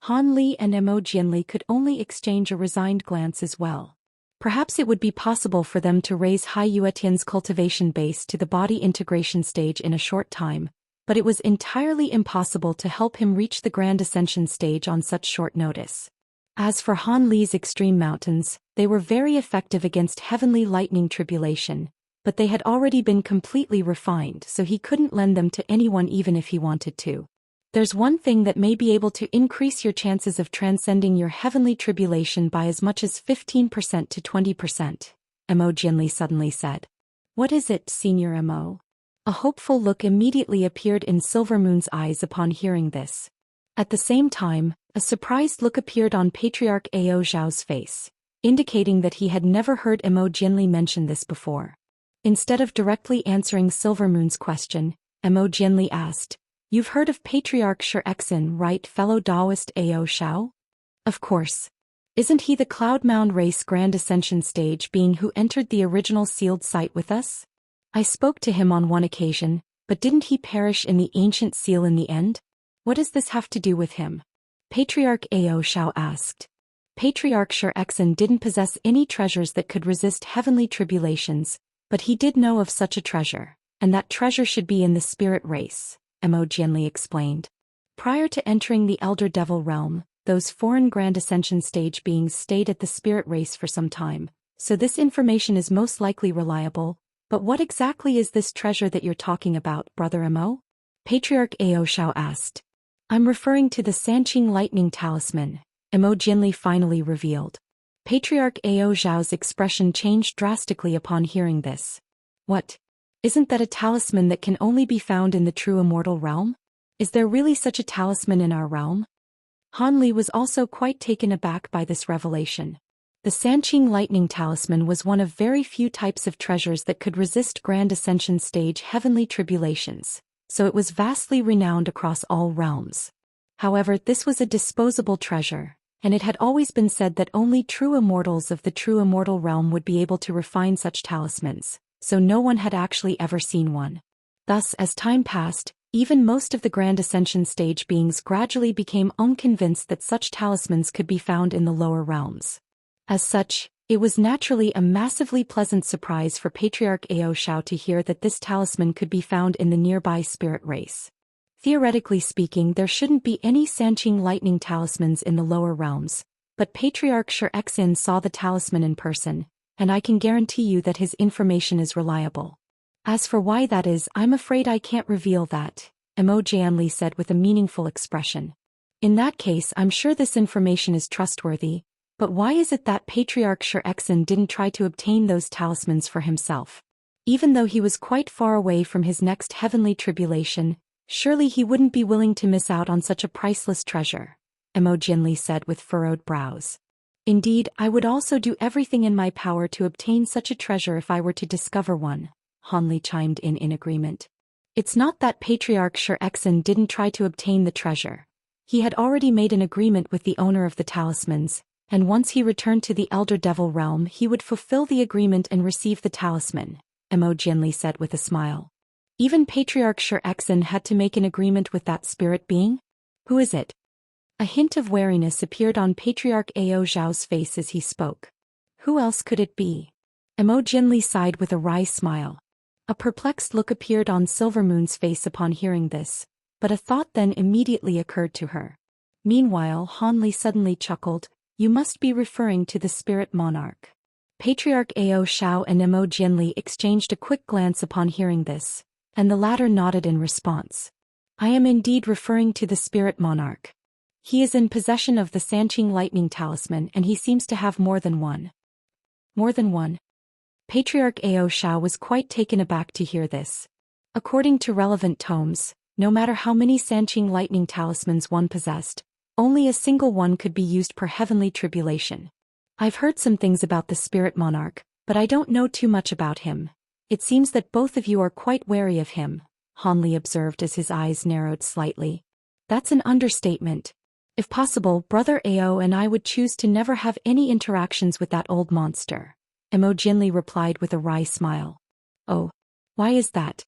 Han Li and Mo Jianli could only exchange a resigned glance as well. Perhaps it would be possible for them to raise Hai Yuetian's cultivation base to the body integration stage in a short time, but it was entirely impossible to help him reach the Grand Ascension stage on such short notice. As for Han Li's extreme mountains, they were very effective against heavenly lightning tribulation, but they had already been completely refined, so he couldn't lend them to anyone even if he wanted to. There's one thing that may be able to increase your chances of transcending your heavenly tribulation by as much as 15% to 20%, Mo Jianli suddenly said. What is it, Senior Mo? A hopeful look immediately appeared in Silvermoon's eyes upon hearing this. At the same time, a surprised look appeared on Patriarch Ao Xiao's face, indicating that he had never heard Mo Jianli mention this before. Instead of directly answering Silvermoon's question, Mo Jianli asked, You've heard of Patriarch Xian, right, fellow Daoist Ao Xiao? Of course. Isn't he the Cloud Mound race Grand Ascension stage being who entered the original sealed site with us? I spoke to him on one occasion, but didn't he perish in the ancient seal in the end? What does this have to do with him? Patriarch Ao Xiao asked. Patriarch Xian didn't possess any treasures that could resist heavenly tribulations, but he did know of such a treasure, and that treasure should be in the spirit race, Mo Jianli explained. Prior to entering the Elder Devil realm, those foreign Grand Ascension stage beings stayed at the spirit race for some time, so this information is most likely reliable. But what exactly is this treasure that you're talking about, Brother Mo? Patriarch Ao Xiao asked. I'm referring to the Sanqing lightning talisman, Mo Jianli finally revealed. Patriarch Ao Xiao's expression changed drastically upon hearing this. What? Isn't that a talisman that can only be found in the true immortal realm? Is there really such a talisman in our realm? Han Li was also quite taken aback by this revelation. The Sanqing lightning talisman was one of very few types of treasures that could resist Grand Ascension stage heavenly tribulations, so it was vastly renowned across all realms. However, this was a disposable treasure, and it had always been said that only true immortals of the true immortal realm would be able to refine such talismans, so no one had actually ever seen one. Thus, as time passed, even most of the Grand Ascension stage beings gradually became unconvinced that such talismans could be found in the lower realms. As such, it was naturally a massively pleasant surprise for Patriarch Ao Xiao to hear that this talisman could be found in the nearby spirit race. Theoretically speaking, there shouldn't be any Sanqing lightning talismans in the lower realms, but Patriarch Xian saw the talisman in person, and I can guarantee you that his information is reliable. As for why that is, I'm afraid I can't reveal that, Mo Jianli said with a meaningful expression. In that case, I'm sure this information is trustworthy, but why is it that Patriarch Xian didn't try to obtain those talismans for himself? Even though he was quite far away from his next heavenly tribulation, surely he wouldn't be willing to miss out on such a priceless treasure, Mo Jianli said with furrowed brows. Indeed, I would also do everything in my power to obtain such a treasure if I were to discover one, Han Li chimed in agreement. It's not that Patriarch Xian didn't try to obtain the treasure. He had already made an agreement with the owner of the talismans, and once he returned to the Elder Devil realm he would fulfill the agreement and receive the talisman, Mo Jianli said with a smile. Even Patriarch Xian had to make an agreement with that spirit being? Who is it? A hint of wariness appeared on Patriarch Ao Xiao's face as he spoke. Who else could it be? Mo Jianli sighed with a wry smile. A perplexed look appeared on Silvermoon's face upon hearing this, but a thought then immediately occurred to her. Meanwhile, Hanli suddenly chuckled. You must be referring to the spirit monarch. Patriarch Ao Xiao and Mo Jianli exchanged a quick glance upon hearing this, and the latter nodded in response. I am indeed referring to the spirit monarch. He is in possession of the Sanqing lightning talisman and he seems to have more than one. More than one? Patriarch Ao Xiao was quite taken aback to hear this. According to relevant tomes, no matter how many Sanqing lightning talismans one possessed, only a single one could be used per heavenly tribulation. I've heard some things about the spirit monarch, but I don't know too much about him. It seems that both of you are quite wary of him, Hanli observed as his eyes narrowed slightly. That's an understatement. If possible, Brother Ao and I would choose to never have any interactions with that old monster. Mo Jianli replied with a wry smile. Oh, why is that?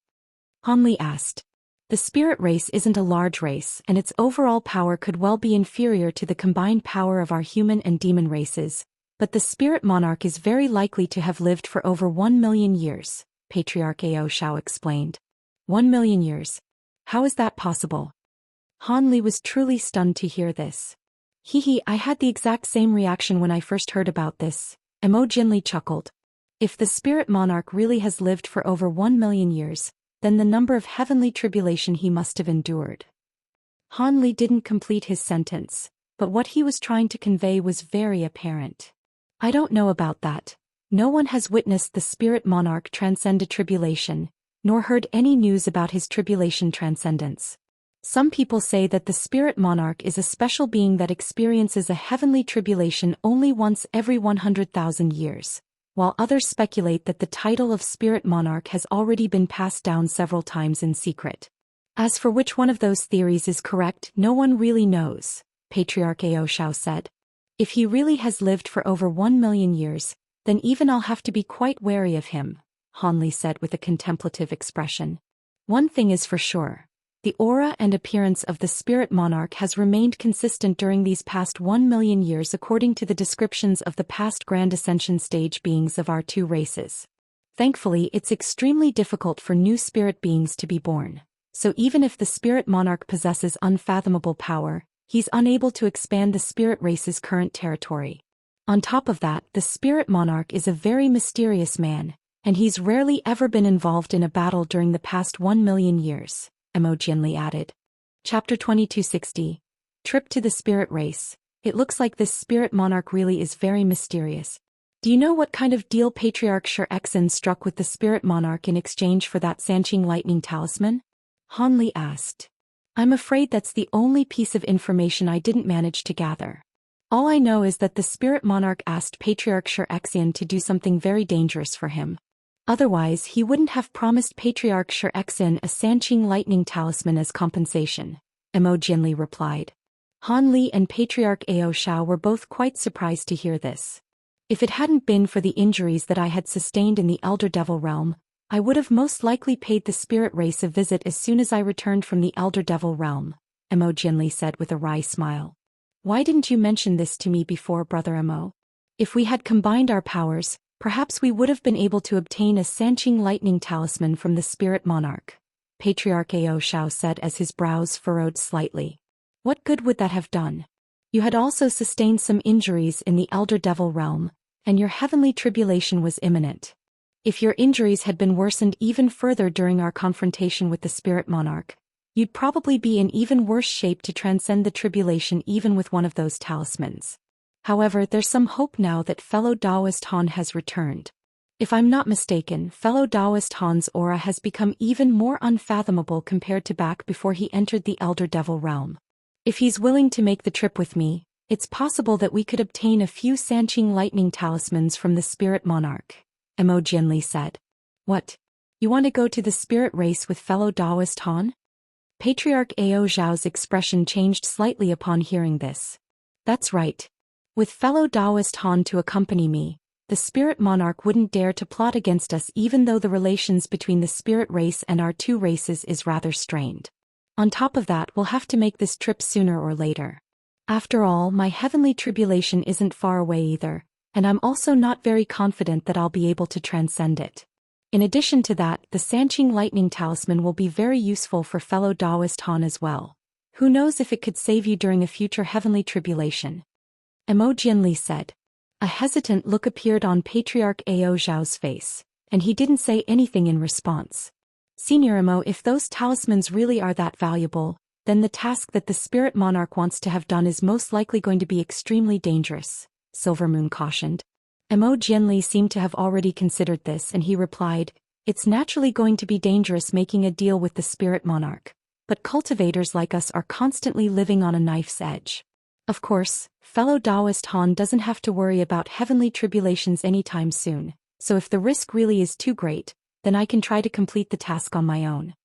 Hanli asked. The spirit race isn't a large race and its overall power could well be inferior to the combined power of our human and demon races, but the spirit monarch is very likely to have lived for over 1 million years, Patriarch Ao Xiao explained. 1 million years? How is that possible? Hanli was truly stunned to hear this. I had the exact same reaction when I first heard about this, Mo Jianli chuckled. If the spirit monarch really has lived for over 1 million years, then the number of heavenly tribulation he must have endured. Hanli didn't complete his sentence, but what he was trying to convey was very apparent. I don't know about that. No one has witnessed the spirit monarch transcend a tribulation, nor heard any news about his tribulation transcendence. Some people say that the spirit monarch is a special being that experiences a heavenly tribulation only once every 100,000 years. While others speculate that the title of spirit monarch has already been passed down several times in secret. As for which one of those theories is correct, no one really knows, Patriarch Ao Xiao said. If he really has lived for over 1 million years, then even I'll have to be quite wary of him, Hanli said with a contemplative expression. One thing is for sure. The aura and appearance of the spirit monarch has remained consistent during these past 1 million years according to the descriptions of the past Grand Ascension stage beings of our two races. Thankfully, it's extremely difficult for new spirit beings to be born, so even if the spirit monarch possesses unfathomable power, he's unable to expand the spirit race's current territory. On top of that, the spirit monarch is a very mysterious man, and he's rarely ever been involved in a battle during the past 1 million years. Mo Jianli added. Chapter 2260. Trip to the Spirit Race. It looks like this spirit monarch really is very mysterious. Do you know what kind of deal Patriarch Xian struck with the spirit monarch in exchange for that Sanqing lightning talisman? Hanli asked. I'm afraid that's the only piece of information I didn't manage to gather. All I know is that the spirit monarch asked Patriarch Xian to do something very dangerous for him. Otherwise, he wouldn't have promised Patriarch Xian a Sanqing lightning talisman as compensation, Mo Jianli replied. Hanli and Patriarch Ao Xiao were both quite surprised to hear this. If it hadn't been for the injuries that I had sustained in the Elder Devil realm, I would have most likely paid the spirit race a visit as soon as I returned from the Elder Devil realm, Mo Jianli said with a wry smile. Why didn't you mention this to me before, Brother Mo? If we had combined our powers, perhaps we would have been able to obtain a Sanqing lightning talisman from the spirit monarch, Patriarch Ao Xiao said as his brows furrowed slightly. What good would that have done? You had also sustained some injuries in the Elder Devil realm, and your heavenly tribulation was imminent. If your injuries had been worsened even further during our confrontation with the spirit monarch, you'd probably be in even worse shape to transcend the tribulation even with one of those talismans. However, there's some hope now that fellow Daoist Han has returned. If I'm not mistaken, fellow Daoist Han's aura has become even more unfathomable compared to back before he entered the Elder Devil realm. If he's willing to make the trip with me, it's possible that we could obtain a few Sanqing lightning talismans from the spirit monarch, Mo Jianli said. What? You want to go to the spirit race with fellow Daoist Han? Patriarch Ao Xiao's expression changed slightly upon hearing this. That's right. With fellow Daoist Han to accompany me, the spirit monarch wouldn't dare to plot against us even though the relations between the spirit race and our two races is rather strained. On top of that, we'll have to make this trip sooner or later. After all, my heavenly tribulation isn't far away either, and I'm also not very confident that I'll be able to transcend it. In addition to that, the Sanqing lightning talisman will be very useful for fellow Daoist Han as well. Who knows if it could save you during a future heavenly tribulation? Emo Jianli said. A hesitant look appeared on Patriarch Ao Zhao's face, and he didn't say anything in response. Senior Emo, if those talismans really are that valuable, then the task that the Spirit Monarch wants to have done is most likely going to be extremely dangerous, Silvermoon cautioned. Emo Jianli seemed to have already considered this and he replied, it's naturally going to be dangerous making a deal with the Spirit Monarch, but cultivators like us are constantly living on a knife's edge. Of course, fellow Daoist Han doesn't have to worry about heavenly tribulations anytime soon, so if the risk really is too great, then I can try to complete the task on my own.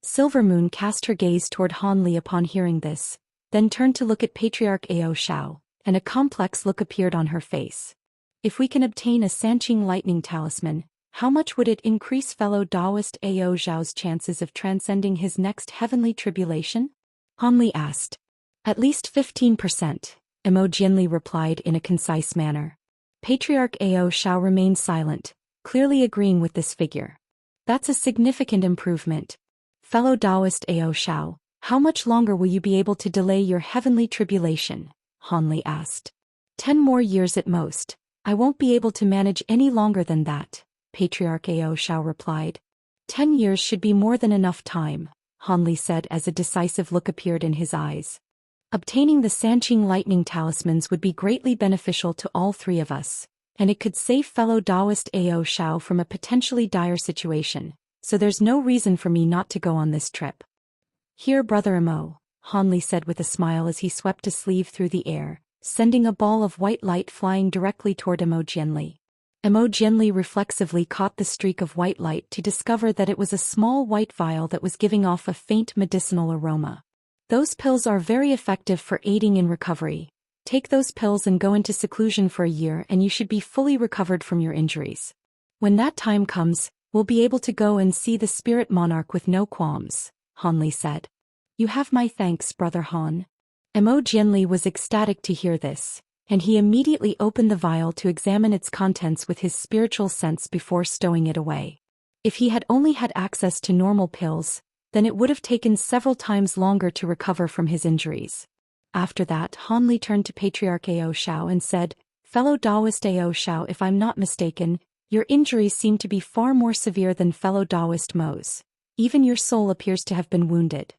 Silvermoon cast her gaze toward Han Li upon hearing this, then turned to look at Patriarch Ao Zhao, and a complex look appeared on her face. If we can obtain a Sanqing lightning talisman, how much would it increase fellow Daoist Ao Zhao's chances of transcending his next heavenly tribulation? Han Li asked. At least 15%, Emo Jianli replied in a concise manner. Patriarch Ao Zhao remained silent, clearly agreeing with this figure. That's a significant improvement. Fellow Daoist Ao Zhao, how much longer will you be able to delay your heavenly tribulation? Han Li asked. 10 more years at most. I won't be able to manage any longer than that, Patriarch Ao Zhao replied. 10 years should be more than enough time, Han Li said as a decisive look appeared in his eyes. Obtaining the Sanqing lightning talismans would be greatly beneficial to all three of us, and it could save fellow Daoist Ao Zhao from a potentially dire situation, so there's no reason for me not to go on this trip. Here, Brother Emo, Han Li said with a smile as he swept a sleeve through the air, sending a ball of white light flying directly toward Emo Jianli. Emo Jianli reflexively caught the streak of white light to discover that it was a small white vial that was giving off a faint medicinal aroma. Those pills are very effective for aiding in recovery. Take those pills and go into seclusion for a year and you should be fully recovered from your injuries. When that time comes, we'll be able to go and see the Spirit Monarch with no qualms, Han Li said. You have my thanks, Brother Han. Emo Jianli was ecstatic to hear this, and he immediately opened the vial to examine its contents with his spiritual sense before stowing it away. If he had only had access to normal pills, then it would have taken several times longer to recover from his injuries. After that, Han Li turned to Patriarch Ao Zhao and said, Fellow Daoist Ao Zhao, if I'm not mistaken, your injuries seem to be far more severe than fellow Daoist Mo's. Even your soul appears to have been wounded.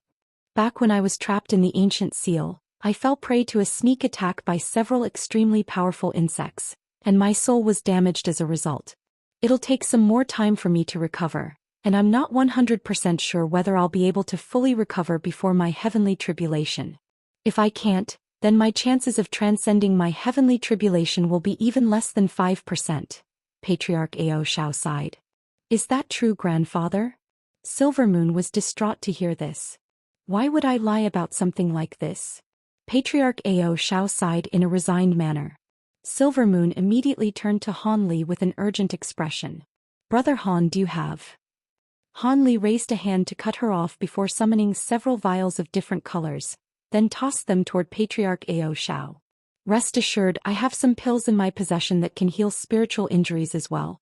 Back when I was trapped in the ancient seal, I fell prey to a sneak attack by several extremely powerful insects, and my soul was damaged as a result. It'll take some more time for me to recover, and I'm not 100% sure whether I'll be able to fully recover before my heavenly tribulation. If I can't, then my chances of transcending my heavenly tribulation will be even less than 5%. Patriarch Ao Zhao sighed. Is that true, grandfather? Silvermoon was distraught to hear this. Why would I lie about something like this? Patriarch Ao Zhao sighed in a resigned manner. Silvermoon immediately turned to Han Li with an urgent expression. Brother Han, do you have? Han Li raised a hand to cut her off before summoning several vials of different colors, then tossed them toward Patriarch Ao Zhao. Rest assured, I have some pills in my possession that can heal spiritual injuries as well.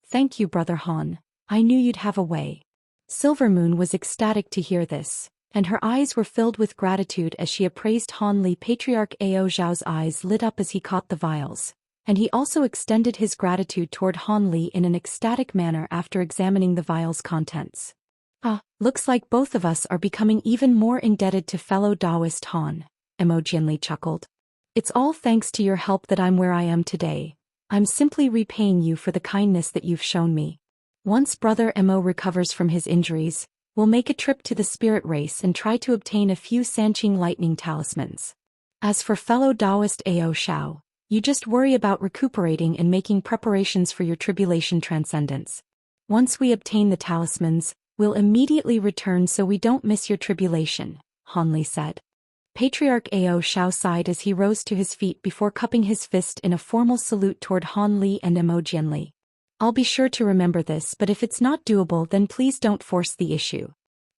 Thank you, Brother Han. I knew you'd have a way. Silvermoon was ecstatic to hear this, and her eyes were filled with gratitude as she appraised Han Li. Patriarch Ao Zhao's eyes lit up as he caught the vials, and he also extended his gratitude toward Han Li in an ecstatic manner after examining the vial's contents. Looks like both of us are becoming even more indebted to fellow Daoist Han, Emo Jianli chuckled. It's all thanks to your help that I'm where I am today. I'm simply repaying you for the kindness that you've shown me. Once Brother Emo recovers from his injuries, we'll make a trip to the spirit race and try to obtain a few Sanqing lightning talismans. As for fellow Daoist Ao Zhao, you just worry about recuperating and making preparations for your tribulation transcendence. Once we obtain the talismans, we'll immediately return so we don't miss your tribulation, Han Li said. Patriarch Ao Zhao sighed as he rose to his feet before cupping his fist in a formal salute toward Han Li and Emo Jianli. I'll be sure to remember this, but if it's not doable, then please don't force the issue.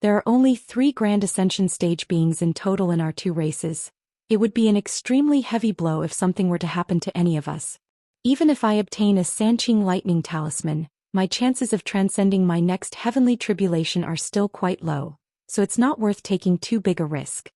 There are only 3 Grand Ascension stage beings in total in our 2 races. It would be an extremely heavy blow if something were to happen to any of us. Even if I obtain a Sanqing lightning talisman, my chances of transcending my next heavenly tribulation are still quite low, so it's not worth taking too big a risk.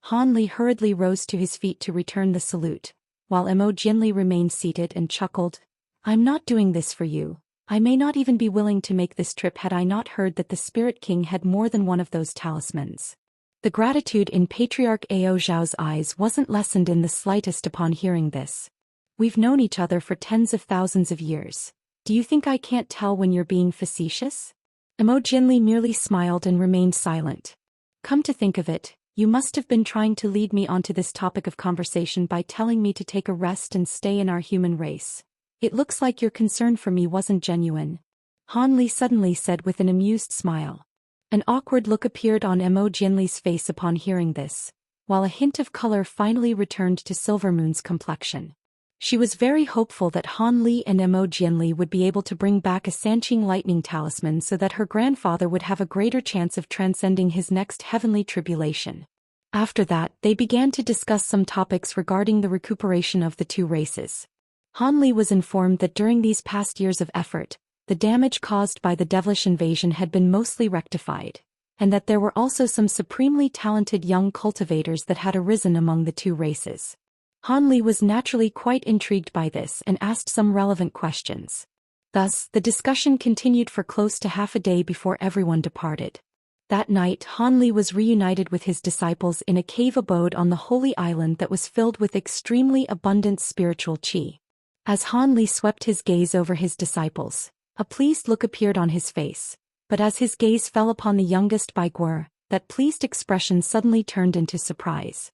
Han Li hurriedly rose to his feet to return the salute, while Imogenly remained seated and chuckled. I'm not doing this for you. I may not even be willing to make this trip had I not heard that the Spirit King had more than one of those talismans. The gratitude in Patriarch Ao Zhao's eyes wasn't lessened in the slightest upon hearing this. We've known each other for tens of thousands of years. Do you think I can't tell when you're being facetious? Imogenly merely smiled and remained silent. Come to think of it, you must have been trying to lead me onto this topic of conversation by telling me to take a rest and stay in our human race. It looks like your concern for me wasn't genuine. Han Li suddenly said with an amused smile. An awkward look appeared on Imogenly's face upon hearing this, while a hint of color finally returned to Silvermoon's complexion. She was very hopeful that Han Li and Imogenly would be able to bring back a Sanqing lightning talisman so that her grandfather would have a greater chance of transcending his next heavenly tribulation. After that, they began to discuss some topics regarding the recuperation of the two races. Han Li was informed that during these past years of effort, the damage caused by the devilish invasion had been mostly rectified, and that there were also some supremely talented young cultivators that had arisen among the two races. Han Li was naturally quite intrigued by this and asked some relevant questions. Thus, the discussion continued for close to half a day before everyone departed. That night, Han Li was reunited with his disciples in a cave abode on the Holy Island that was filled with extremely abundant spiritual qi. As Han Li swept his gaze over his disciples, a pleased look appeared on his face, but as his gaze fell upon the youngest Bai Guo, that pleased expression suddenly turned into surprise.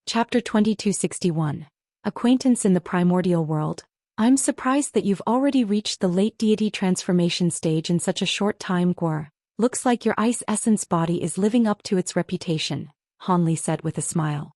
Chapter 2261. Acquaintance in the Primordial World. I'm surprised that you've already reached the late deity transformation stage in such a short time, Guo. Looks like your ice essence body is living up to its reputation, Han Li said with a smile.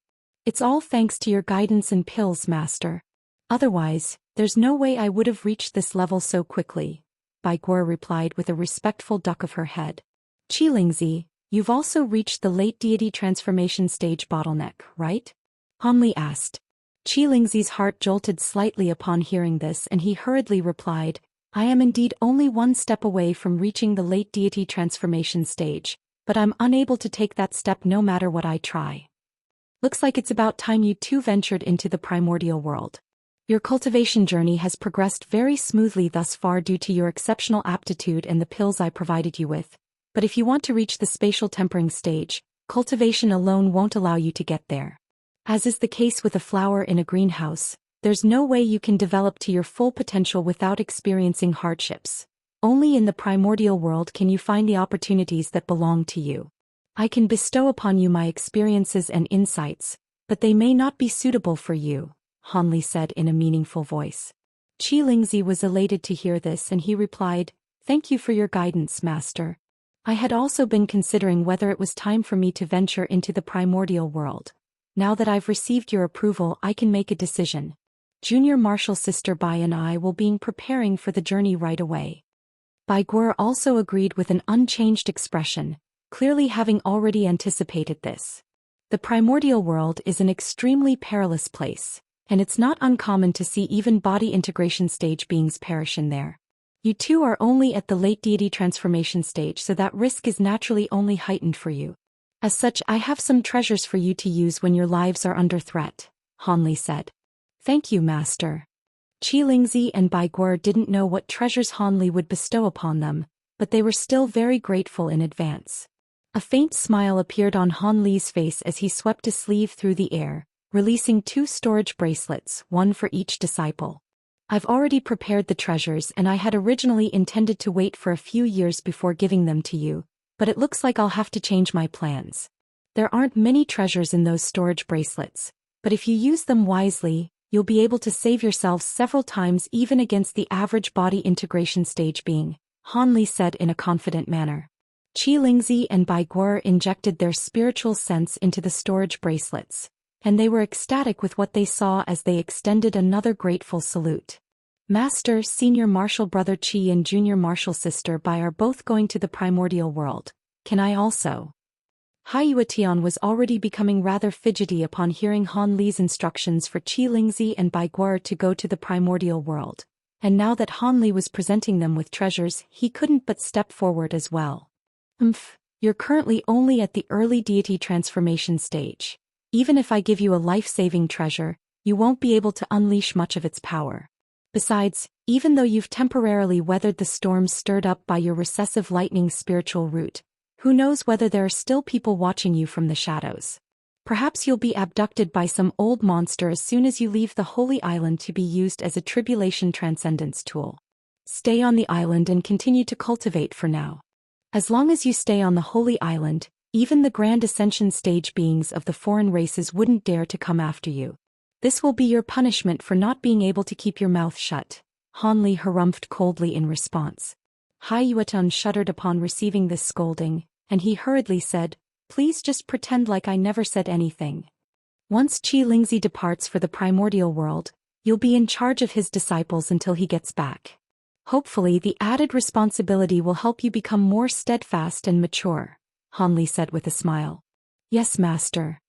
It's all thanks to your guidance and pills, Master. Otherwise, there's no way I would have reached this level so quickly, Bai Guo replied with a respectful duck of her head. Qilingzi, you've also reached the late deity transformation stage bottleneck, right? Han Li asked. Qilingzi's heart jolted slightly upon hearing this and he hurriedly replied, I am indeed only one step away from reaching the late deity transformation stage, but I'm unable to take that step no matter what I try. Looks like it's about time you too ventured into the primordial world. Your cultivation journey has progressed very smoothly thus far due to your exceptional aptitude and the pills I provided you with, but if you want to reach the spatial tempering stage, cultivation alone won't allow you to get there. As is the case with a flower in a greenhouse, there's no way you can develop to your full potential without experiencing hardships. Only in the primordial world can you find the opportunities that belong to you. I can bestow upon you my experiences and insights, but they may not be suitable for you, Han Li said in a meaningful voice. Qilingzi was elated to hear this and he replied, Thank you for your guidance, Master. I had also been considering whether it was time for me to venture into the primordial world. Now that I've received your approval, I can make a decision. Junior Martial Sister Bai and I will be preparing for the journey right away. Bai Guo also agreed with an unchanged expression, clearly having already anticipated this. The primordial world is an extremely perilous place, and it's not uncommon to see even body integration stage beings perish in there. You two are only at the late deity transformation stage, so that risk is naturally only heightened for you. As such, I have some treasures for you to use when your lives are under threat, Han Li said. Thank you, Master. Qilingzi and Bai Guo didn't know what treasures Han Li would bestow upon them, but they were still very grateful in advance. A faint smile appeared on Han Li's face as he swept a sleeve through the air, releasing 2 storage bracelets, one for each disciple. I've already prepared the treasures and I had originally intended to wait for a few years before giving them to you, but it looks like I'll have to change my plans. There aren't many treasures in those storage bracelets, but if you use them wisely, you'll be able to save yourselves several times even against the average body integration stage being, Han Li said in a confident manner. Qilingzi and Bai Guo injected their spiritual sense into the storage bracelets, and they were ecstatic with what they saw as they extended another grateful salute. Master, Senior Martial Brother Qi and Junior Martial Sister Bai are both going to the primordial world. Can I also? Haiyuatian was already becoming rather fidgety upon hearing Han Li's instructions for Qilingzi and Bai Guo to go to the primordial world, and now that Hanli was presenting them with treasures, he couldn't but step forward as well. You're currently only at the early deity transformation stage. Even if I give you a life-saving treasure, you won't be able to unleash much of its power. Besides, even though you've temporarily weathered the storms stirred up by your recessive lightning spiritual root, who knows whether there are still people watching you from the shadows. Perhaps you'll be abducted by some old monster as soon as you leave the Holy Island to be used as a tribulation transcendence tool. Stay on the island and continue to cultivate for now. As long as you stay on the Holy Island, even the Grand Ascension stage beings of the foreign races wouldn't dare to come after you. This will be your punishment for not being able to keep your mouth shut, Hanli harumphed coldly in response. Hai Yuetun shuddered upon receiving this scolding, and he hurriedly said, "Please just pretend like I never said anything. Once Qilingzi departs for the primordial world, you'll be in charge of his disciples until he gets back. Hopefully the added responsibility will help you become more steadfast and mature," Hanli said with a smile. "Yes, master."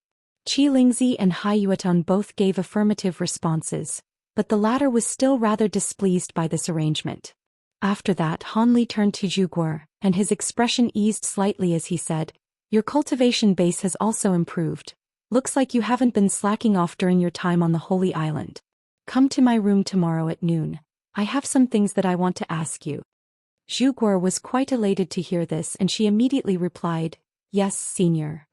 Qilingzi and Hai Yuetun both gave affirmative responses, but the latter was still rather displeased by this arrangement. After that Hanli turned to Zhuguo, and his expression eased slightly as he said, "Your cultivation base has also improved. Looks like you haven't been slacking off during your time on the Holy Island. Come to my room tomorrow at noon. I have some things that I want to ask you." Zhuguo was quite elated to hear this and she immediately replied, "Yes, senior."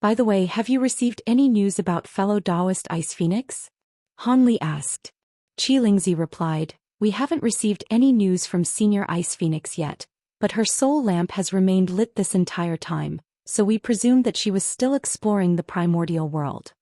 "By the way, have you received any news about fellow Daoist Ice Phoenix?" Hanli asked. Qilingzi replied, "We haven't received any news from Senior Ice Phoenix yet, but her soul lamp has remained lit this entire time, so we presume that she was still exploring the primordial world.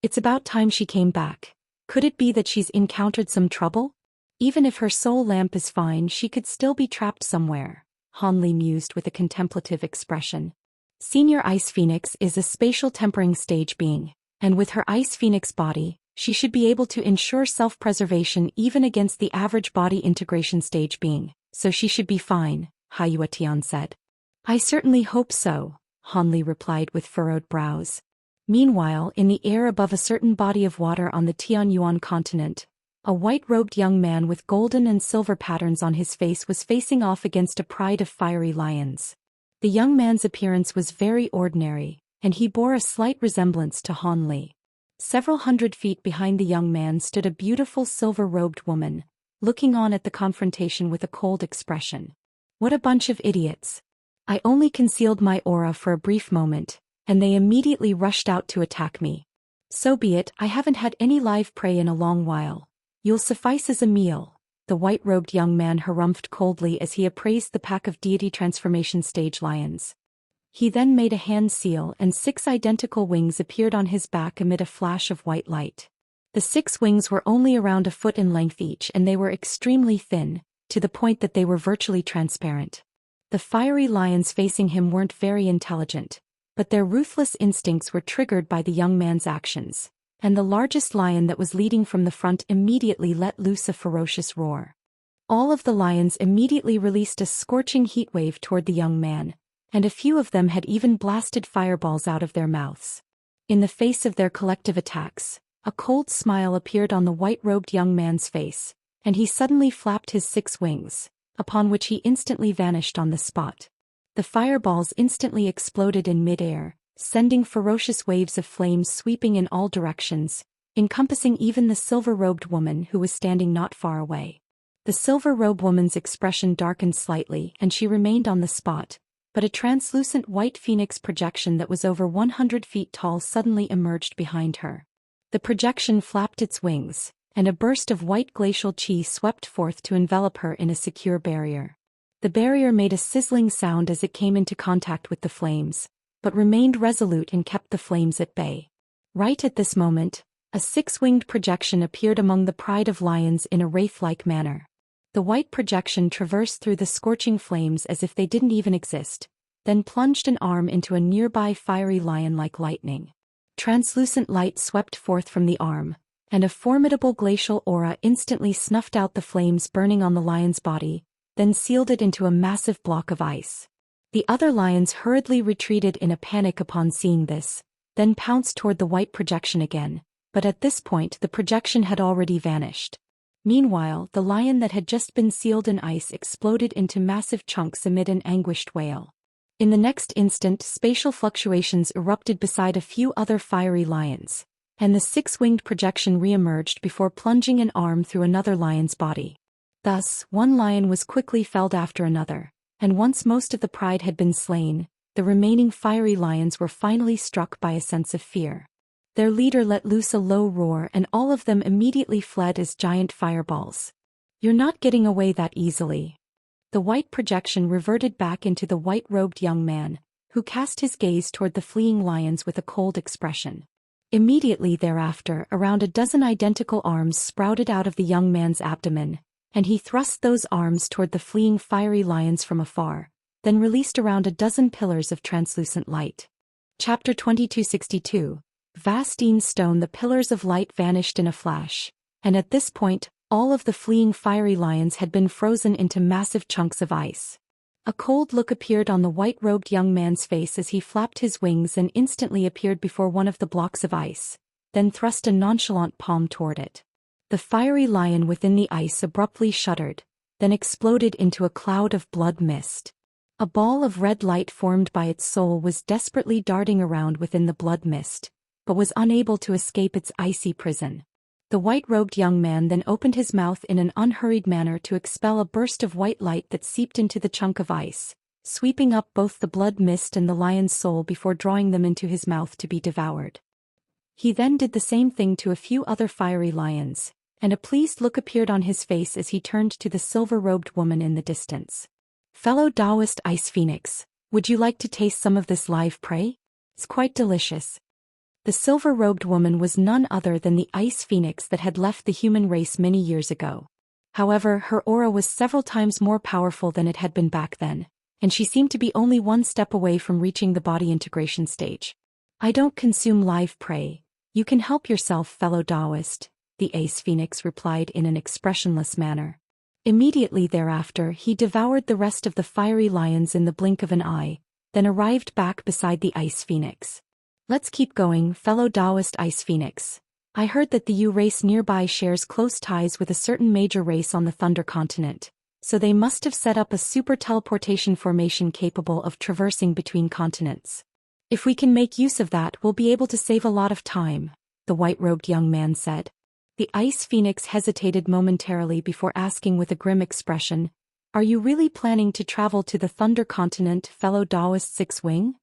It's about time she came back. Could it be that she's encountered some trouble? Even if her soul lamp is fine, she could still be trapped somewhere," Hanli mused with a contemplative expression. Senior Ice Phoenix is a spatial tempering stage being, and with her Ice Phoenix body, she should be able to ensure self-preservation even against the average body integration stage being, so she should be fine, Hai Yuetian said. "I certainly hope so," Hanli replied with furrowed brows. Meanwhile, in the air above a certain body of water on the Tianyuan continent, a white-robed young man with golden and silver patterns on his face was facing off against a pride of fiery lions. The young man's appearance was very ordinary, and he bore a slight resemblance to Hanli. Several hundred feet behind the young man stood a beautiful silver-robed woman, looking on at the confrontation with a cold expression. "What a bunch of idiots. I only concealed my aura for a brief moment, and they immediately rushed out to attack me. So be it, I haven't had any live prey in a long while. You'll suffice as a meal," the white-robed young man harumphed coldly as he appraised the pack of deity transformation stage lions. He then made a hand seal and 6 identical wings appeared on his back amid a flash of white light. The 6 wings were only around a foot in length each and they were extremely thin, to the point that they were virtually transparent. The fiery lions facing him weren't very intelligent, but their ruthless instincts were triggered by the young man's actions, and the largest lion that was leading from the front immediately let loose a ferocious roar. All of the lions immediately released a scorching heatwave toward the young man, and a few of them had even blasted fireballs out of their mouths. In the face of their collective attacks, a cold smile appeared on the white-robed young man's face, and he suddenly flapped his 6 wings, upon which he instantly vanished on the spot. The fireballs instantly exploded in mid-air, sending ferocious waves of flames sweeping in all directions, encompassing even the silver-robed woman who was standing not far away. The silver-robed woman's expression darkened slightly and she remained on the spot, but a translucent white phoenix projection that was over 100 feet tall suddenly emerged behind her. The projection flapped its wings, and a burst of white glacial qi swept forth to envelop her in a secure barrier. The barrier made a sizzling sound as it came into contact with the flames, but remained resolute and kept the flames at bay. Right at this moment, a 6-winged projection appeared among the pride of lions in a wraith-like manner. The white projection traversed through the scorching flames as if they didn't even exist, then plunged an arm into a nearby fiery lion like lightning. Translucent light swept forth from the arm, and a formidable glacial aura instantly snuffed out the flames burning on the lion's body, then sealed it into a massive block of ice. The other lions hurriedly retreated in a panic upon seeing this, then pounced toward the white projection again, but at this point the projection had already vanished. Meanwhile, the lion that had just been sealed in ice exploded into massive chunks amid an anguished wail. In the next instant, spatial fluctuations erupted beside a few other fiery lions, and the six-winged projection re-emerged before plunging an arm through another lion's body. Thus, one lion was quickly felled after another, and once most of the pride had been slain, the remaining fiery lions were finally struck by a sense of fear. Their leader let loose a low roar and all of them immediately fled as giant fireballs. "You're not getting away that easily." The white projection reverted back into the white-robed young man, who cast his gaze toward the fleeing lions with a cold expression. Immediately thereafter, around a dozen identical arms sprouted out of the young man's abdomen, and he thrust those arms toward the fleeing fiery lions from afar, then released around a dozen pillars of translucent light. Chapter 2262. Vastine Stone. The pillars of light vanished in a flash, and at this point, all of the fleeing fiery lions had been frozen into massive chunks of ice. A cold look appeared on the white-robed young man's face as he flapped his wings and instantly appeared before one of the blocks of ice, then thrust a nonchalant palm toward it. The fiery lion within the ice abruptly shuddered, then exploded into a cloud of blood mist. A ball of red light formed by its soul was desperately darting around within the blood mist, but was unable to escape its icy prison. The white-robed young man then opened his mouth in an unhurried manner to expel a burst of white light that seeped into the chunk of ice, sweeping up both the blood mist and the lion's soul before drawing them into his mouth to be devoured. He then did the same thing to a few other fiery lions, and a pleased look appeared on his face as he turned to the silver-robed woman in the distance. "Fellow Daoist Ice Phoenix, would you like to taste some of this live prey? It's quite delicious." The silver-robed woman was none other than the Ice Phoenix that had left the human race many years ago. However, her aura was several times more powerful than it had been back then, and she seemed to be only one step away from reaching the body integration stage. "I don't consume live prey. You can help yourself, fellow Daoist," the Ice Phoenix replied in an expressionless manner. Immediately thereafter, he devoured the rest of the fiery lions in the blink of an eye, then arrived back beside the Ice Phoenix. "Let's keep going, fellow Daoist Ice Phoenix. I heard that the U race nearby shares close ties with a certain major race on the Thunder Continent, so they must have set up a super teleportation formation capable of traversing between continents. If we can make use of that, we'll be able to save a lot of time," the white-robed young man said. The Ice Phoenix hesitated momentarily before asking with a grim expression, "Are you really planning to travel to the Thunder Continent, fellow Daoist Six-Wing?"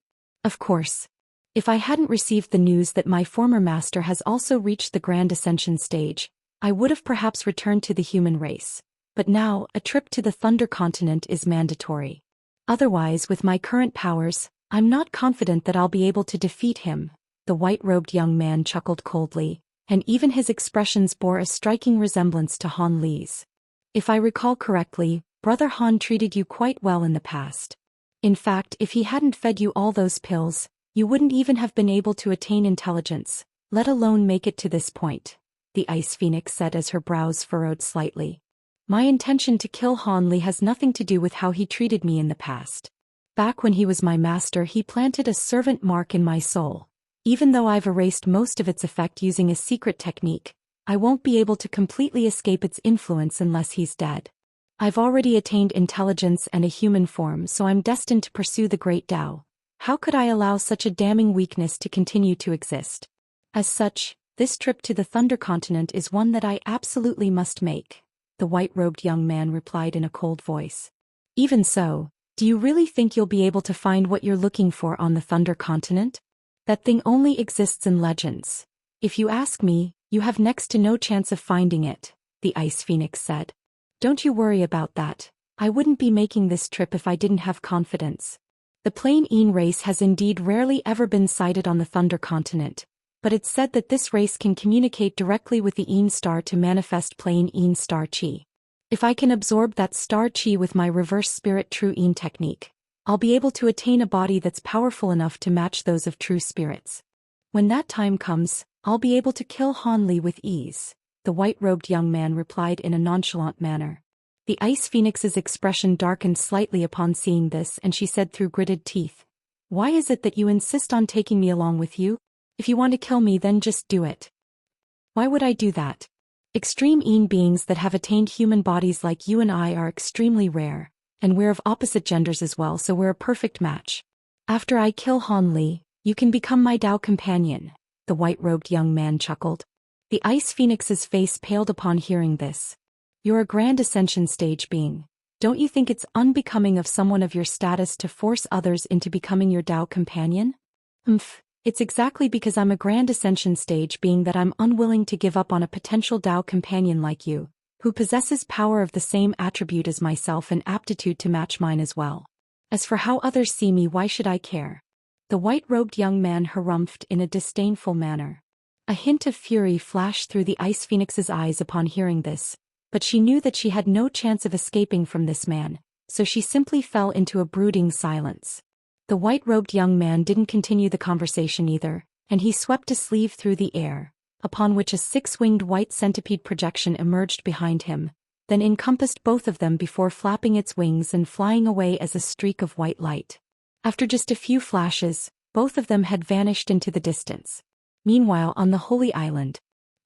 "Of course. If I hadn't received the news that my former master has also reached the Grand Ascension stage, I would have perhaps returned to the human race. But now, a trip to the Thunder Continent is mandatory. Otherwise, with my current powers, I'm not confident that I'll be able to defeat him," the white-robed young man chuckled coldly, and even his expressions bore a striking resemblance to Han Li's. "If I recall correctly, Brother Han treated you quite well in the past. In fact, if he hadn't fed you all those pills, you wouldn't even have been able to attain intelligence, let alone make it to this point," the Ice Phoenix said as her brows furrowed slightly. "My intention to kill Han Li has nothing to do with how he treated me in the past. Back when he was my master, he planted a servant mark in my soul. Even though I've erased most of its effect using a secret technique, I won't be able to completely escape its influence unless he's dead. I've already attained intelligence and a human form, so I'm destined to pursue the Great Tao. How could I allow such a damning weakness to continue to exist? As such, this trip to the Thunder Continent is one that I absolutely must make," the white-robed young man replied in a cold voice. "Even so, do you really think you'll be able to find what you're looking for on the Thunder Continent? That thing only exists in legends. If you ask me, you have next to no chance of finding it," the Ice Phoenix said. "Don't you worry about that. I wouldn't be making this trip if I didn't have confidence. The Plain Een race has indeed rarely ever been sighted on the Thunder Continent, but it's said that this race can communicate directly with the Een star to manifest Plain Een star chi. If I can absorb that star chi with my reverse spirit true Een technique, I'll be able to attain a body that's powerful enough to match those of true spirits. When that time comes, I'll be able to kill Han Li with ease," the white-robed young man replied in a nonchalant manner. The Ice Phoenix's expression darkened slightly upon seeing this, and she said through gritted teeth, "Why is it that you insist on taking me along with you? If you want to kill me, then just do it." "Why would I do that? Extreme Yin beings that have attained human bodies like you and I are extremely rare, and we're of opposite genders as well, so we're a perfect match. After I kill Han Li, you can become my Dao companion, the white-robed young man chuckled. The Ice Phoenix's face paled upon hearing this. You're a grand ascension stage being. Don't you think it's unbecoming of someone of your status to force others into becoming your Dao companion? It's exactly because I'm a grand ascension stage being that I'm unwilling to give up on a potential Dao companion like you, who possesses power of the same attribute as myself and aptitude to match mine as well. As for how others see me, why should I care? The white-robed young man harumphed in a disdainful manner. A hint of fury flashed through the Ice Phoenix's eyes upon hearing this, but she knew that she had no chance of escaping from this man, so she simply fell into a brooding silence. The white-robed young man didn't continue the conversation either, and he swept a sleeve through the air, upon which a six-winged white centipede projection emerged behind him, then encompassed both of them before flapping its wings and flying away as a streak of white light. After just a few flashes, both of them had vanished into the distance. Meanwhile, on the Holy Island,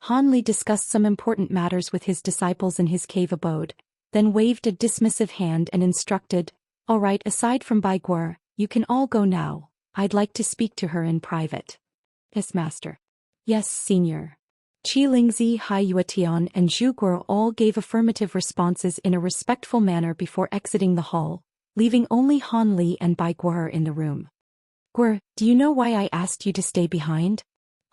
Han Li discussed some important matters with his disciples in his cave abode, then waved a dismissive hand and instructed, "All right, aside from Bai Guo, you can all go now. I'd like to speak to her in private." "Yes, master." "Yes, senior." Qi Lingzi, Hai Yuetian, and Zhu Guo all gave affirmative responses in a respectful manner before exiting the hall, leaving only Han Li and Bai Guo in the room. "Guo, do you know why I asked you to stay behind?"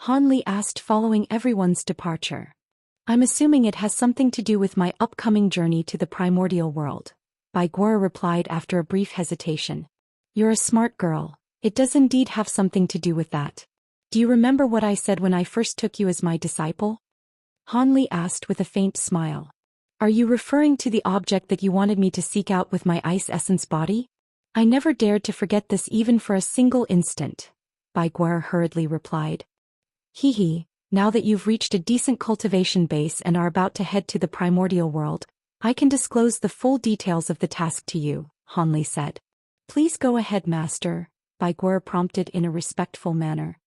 Han Li asked following everyone's departure. "I'm assuming it has something to do with my upcoming journey to the primordial world," Bai Guo replied after a brief hesitation. "You're a smart girl. It does indeed have something to do with that. Do you remember what I said when I first took you as my disciple?" Han Li asked with a faint smile. "Are you referring to the object that you wanted me to seek out with my ice essence body?" "I never dared to forget this even for a single instant," Bai Guo hurriedly replied. "Hee, now that you've reached a decent cultivation base and are about to head to the primordial world, I can disclose the full details of the task to you," Han Li said. "Please go ahead, master," Bai Guo prompted in a respectful manner.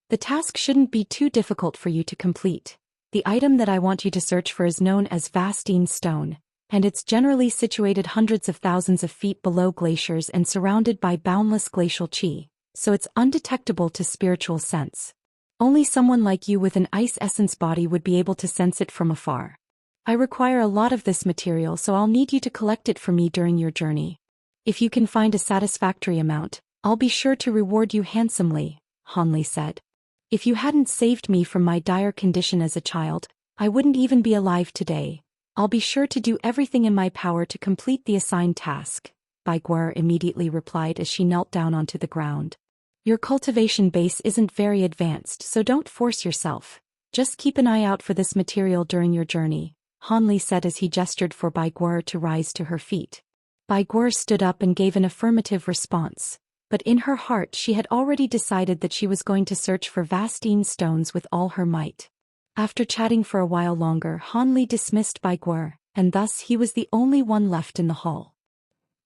"The task shouldn't be too difficult for you to complete. The item that I want you to search for is known as Vastine Stone, and it's generally situated hundreds of thousands of feet below glaciers and surrounded by boundless glacial qi, so it's undetectable to spiritual sense. Only someone like you with an ice essence body would be able to sense it from afar. I require a lot of this material, so I'll need you to collect it for me during your journey. If you can find a satisfactory amount, I'll be sure to reward you handsomely," Han Li said. "If you hadn't saved me from my dire condition as a child, I wouldn't even be alive today. I'll be sure to do everything in my power to complete the assigned task," Bai Guo immediately replied as she knelt down onto the ground. "Your cultivation base isn't very advanced, so don't force yourself. Just keep an eye out for this material during your journey," Han Li said as he gestured for Bai Guo to rise to her feet. Bai Guo stood up and gave an affirmative response, but in her heart she had already decided that she was going to search for Vastine stones with all her might. After chatting for a while longer, Han Li dismissed Bai Guo, and thus he was the only one left in the hall.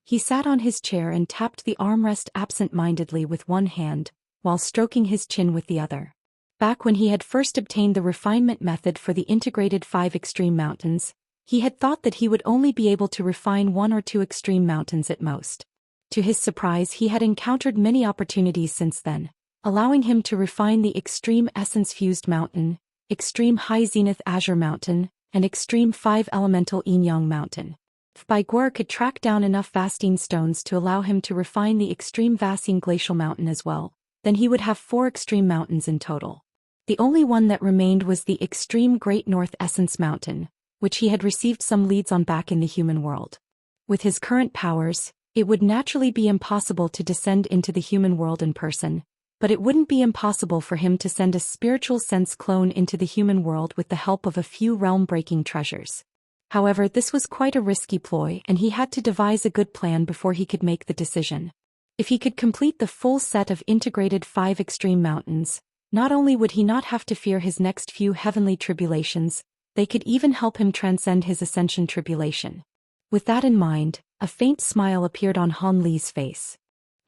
He sat on his chair and tapped the armrest absent-mindedly with one hand, while stroking his chin with the other. Back when he had first obtained the refinement method for the integrated 5 extreme mountains, he had thought that he would only be able to refine 1 or 2 extreme mountains at most. To his surprise, he had encountered many opportunities since then, allowing him to refine the extreme essence-fused mountain, extreme high zenith azure mountain, and extreme 5 elemental yin-yang mountain. If Bai Guo could track down enough Vastine stones to allow him to refine the extreme Vastine glacial mountain as well, then he would have 4 extreme mountains in total. The only one that remained was the extreme Great North Essence Mountain, which he had received some leads on back in the human world. With his current powers, it would naturally be impossible to descend into the human world in person, but it wouldn't be impossible for him to send a spiritual sense clone into the human world with the help of a few realm-breaking treasures. However, this was quite a risky ploy, and he had to devise a good plan before he could make the decision. If he could complete the full set of integrated 5 extreme mountains, not only would he not have to fear his next few heavenly tribulations, they could even help him transcend his ascension tribulation. With that in mind, a faint smile appeared on Han Li's face.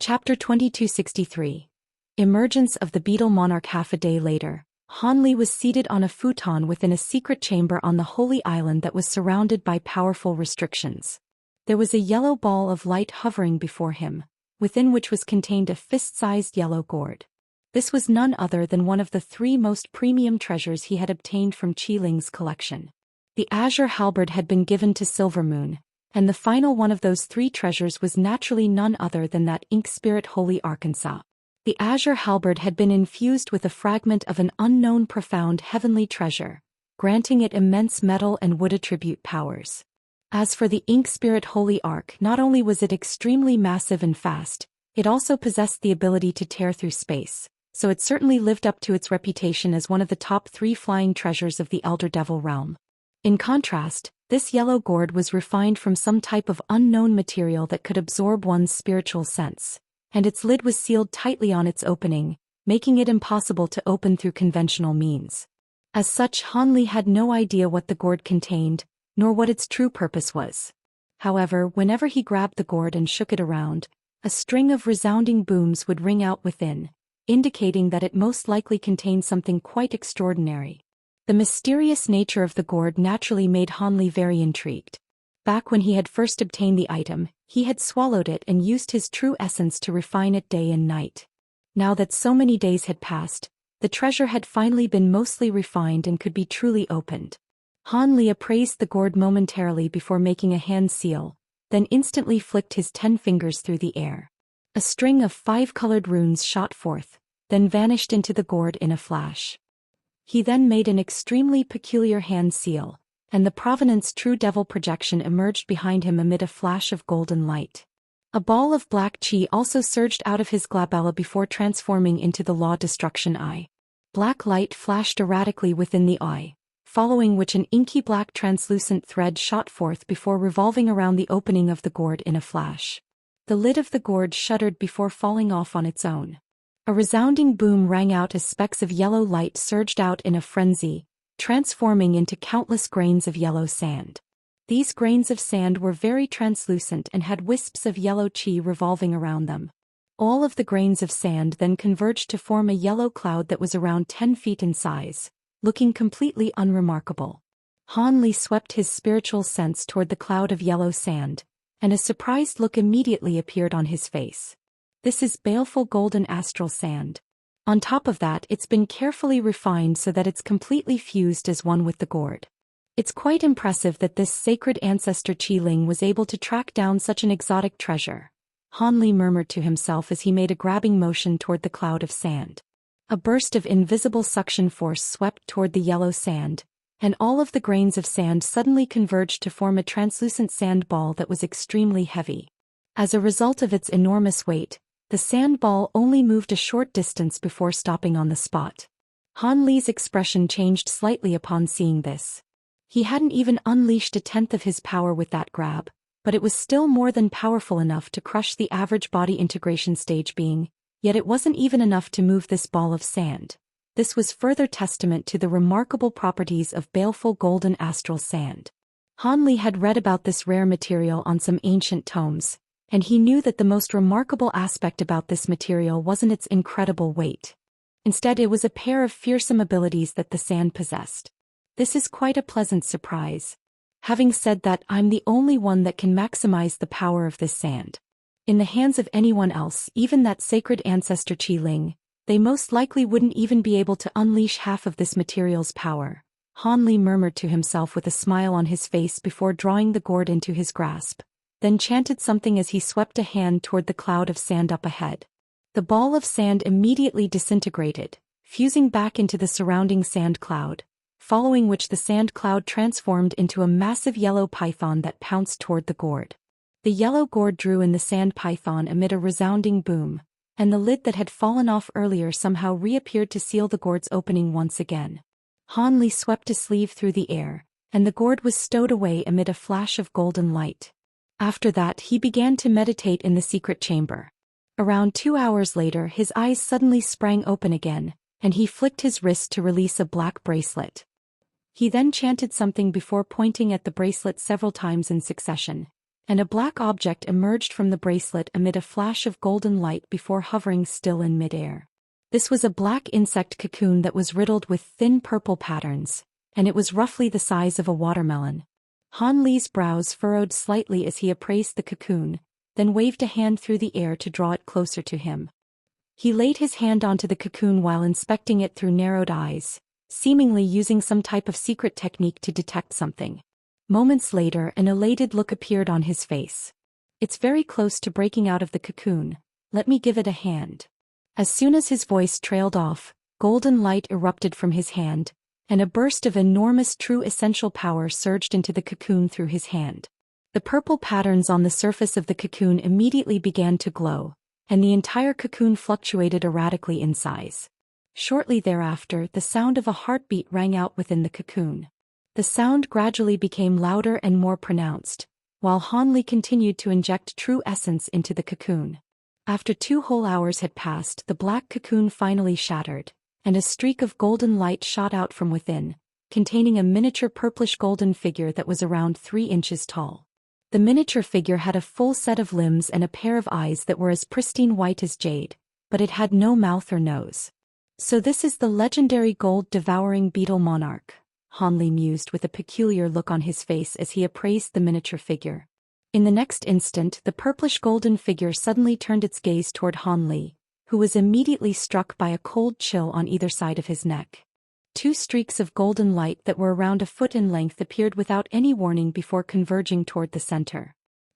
Chapter 2263. Emergence of the Beetle Monarch. Half a day later, Han was seated on a futon within a secret chamber on the Holy Island that was surrounded by powerful restrictions. There was a yellow ball of light hovering before him, within which was contained a fist-sized yellow gourd. This was none other than one of the 3 most premium treasures he had obtained from Qiling's collection. The azure halberd had been given to Silvermoon, and the final one of those 3 treasures was naturally none other than that ink spirit Holy Arkansas. The azure halberd had been infused with a fragment of an unknown profound heavenly treasure, granting it immense metal and wood attribute powers. As for the ink spirit Holy Ark, not only was it extremely massive and fast, it also possessed the ability to tear through space, so it certainly lived up to its reputation as one of the top 3 flying treasures of the Elder Devil realm. In contrast, this yellow gourd was refined from some type of unknown material that could absorb one's spiritual sense, and its lid was sealed tightly on its opening, making it impossible to open through conventional means. As such, Han had no idea what the gourd contained, nor what its true purpose was. However, whenever he grabbed the gourd and shook it around, a string of resounding booms would ring out within, indicating that it most likely contained something quite extraordinary. The mysterious nature of the gourd naturally made Han very intrigued. Back when he had first obtained the item, he had swallowed it and used his true essence to refine it day and night. Now that so many days had passed, the treasure had finally been mostly refined and could be truly opened. Han appraised the gourd momentarily before making a hand seal, then instantly flicked his 10 fingers through the air. A string of 5 colored runes shot forth, then vanished into the gourd in a flash. He then made an extremely peculiar hand seal, and the Provenance True Devil projection emerged behind him amid a flash of golden light. A ball of black chi also surged out of his glabella before transforming into the Law Destruction Eye. Black light flashed erratically within the eye, following which an inky black translucent thread shot forth before revolving around the opening of the gourd in a flash. The lid of the gourd shuddered before falling off on its own. A resounding boom rang out as specks of yellow light surged out in a frenzy, transforming into countless grains of yellow sand. These grains of sand were very translucent and had wisps of yellow chi revolving around them. All of the grains of sand then converged to form a yellow cloud that was around 10 feet in size, looking completely unremarkable. Han swept his spiritual sense toward the cloud of yellow sand, and a surprised look immediately appeared on his face. This is baleful golden astral sand. On top of that, it's been carefully refined so that it's completely fused as one with the gourd. It's quite impressive that this sacred ancestor Qiling was able to track down such an exotic treasure, Han murmured to himself as he made a grabbing motion toward the cloud of sand. A burst of invisible suction force swept toward the yellow sand, and all of the grains of sand suddenly converged to form a translucent sand ball that was extremely heavy. As a result of its enormous weight, the sand ball only moved a short distance before stopping on the spot. Han expression changed slightly upon seeing this. He hadn't even unleashed a tenth of his power with that grab, but it was still more than powerful enough to crush the average body integration stage being, yet it wasn't even enough to move this ball of sand. This was further testament to the remarkable properties of baleful golden astral sand. Han had read about this rare material on some ancient tomes, and he knew that the most remarkable aspect about this material wasn't its incredible weight. Instead, it was a pair of fearsome abilities that the sand possessed. This is quite a pleasant surprise. Having said that, I'm the only one that can maximize the power of this sand. In the hands of anyone else, even that sacred ancestor Qiling, they most likely wouldn't even be able to unleash half of this material's power. Han murmured to himself with a smile on his face before drawing the gourd into his grasp, then chanted something as he swept a hand toward the cloud of sand up ahead. The ball of sand immediately disintegrated, fusing back into the surrounding sand cloud, following which the sand cloud transformed into a massive yellow python that pounced toward the gourd. The yellow gourd drew in the sand python amid a resounding boom, and the lid that had fallen off earlier somehow reappeared to seal the gourd's opening once again. Han swept a sleeve through the air, and the gourd was stowed away amid a flash of golden light. After that, he began to meditate in the secret chamber. Around 2 hours later, his eyes suddenly sprang open again, and he flicked his wrist to release a black bracelet. He then chanted something before pointing at the bracelet several times in succession, and a black object emerged from the bracelet amid a flash of golden light before hovering still in midair. This was a black insect cocoon that was riddled with thin purple patterns, and it was roughly the size of a watermelon. Han Li's brows furrowed slightly as he appraised the cocoon, then waved a hand through the air to draw it closer to him. He laid his hand onto the cocoon while inspecting it through narrowed eyes, seemingly using some type of secret technique to detect something. Moments later, an elated look appeared on his face. "It's very close to breaking out of the cocoon. Let me give it a hand." As soon as his voice trailed off, golden light erupted from his hand, and a burst of enormous true essential power surged into the cocoon through his hand. The purple patterns on the surface of the cocoon immediately began to glow, and the entire cocoon fluctuated erratically in size. Shortly thereafter, the sound of a heartbeat rang out within the cocoon. The sound gradually became louder and more pronounced, while Han Li continued to inject true essence into the cocoon. After 2 whole hours had passed, the black cocoon finally shattered, and a streak of golden light shot out from within, containing a miniature purplish-golden figure that was around 3 inches tall. The miniature figure had a full set of limbs and a pair of eyes that were as pristine white as jade, but it had no mouth or nose. "So this is the legendary gold-devouring beetle monarch," Han Li mused with a peculiar look on his face as he appraised the miniature figure. In the next instant, the purplish-golden figure suddenly turned its gaze toward Han Li, who was immediately struck by a cold chill on either side of his neck. 2 streaks of golden light that were around a foot in length appeared without any warning before converging toward the center.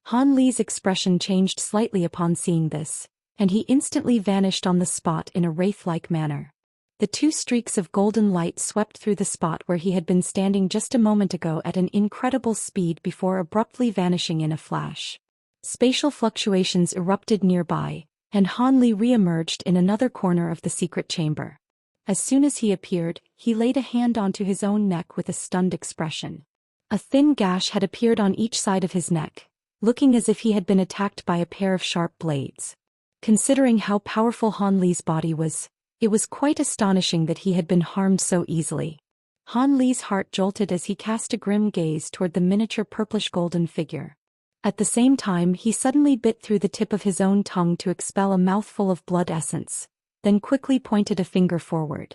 Han Li's expression changed slightly upon seeing this, and he instantly vanished on the spot in a wraith-like manner. The 2 streaks of golden light swept through the spot where he had been standing just a moment ago at an incredible speed before abruptly vanishing in a flash. Spatial fluctuations erupted nearby, and Han Li re-emerged in another corner of the secret chamber. As soon as he appeared, he laid a hand onto his own neck with a stunned expression. A thin gash had appeared on each side of his neck, looking as if he had been attacked by a pair of sharp blades. Considering how powerful Han Li's body was, it was quite astonishing that he had been harmed so easily. Han Li's heart jolted as he cast a grim gaze toward the miniature purplish-golden figure. At the same time, he suddenly bit through the tip of his own tongue to expel a mouthful of blood essence, then quickly pointed a finger forward.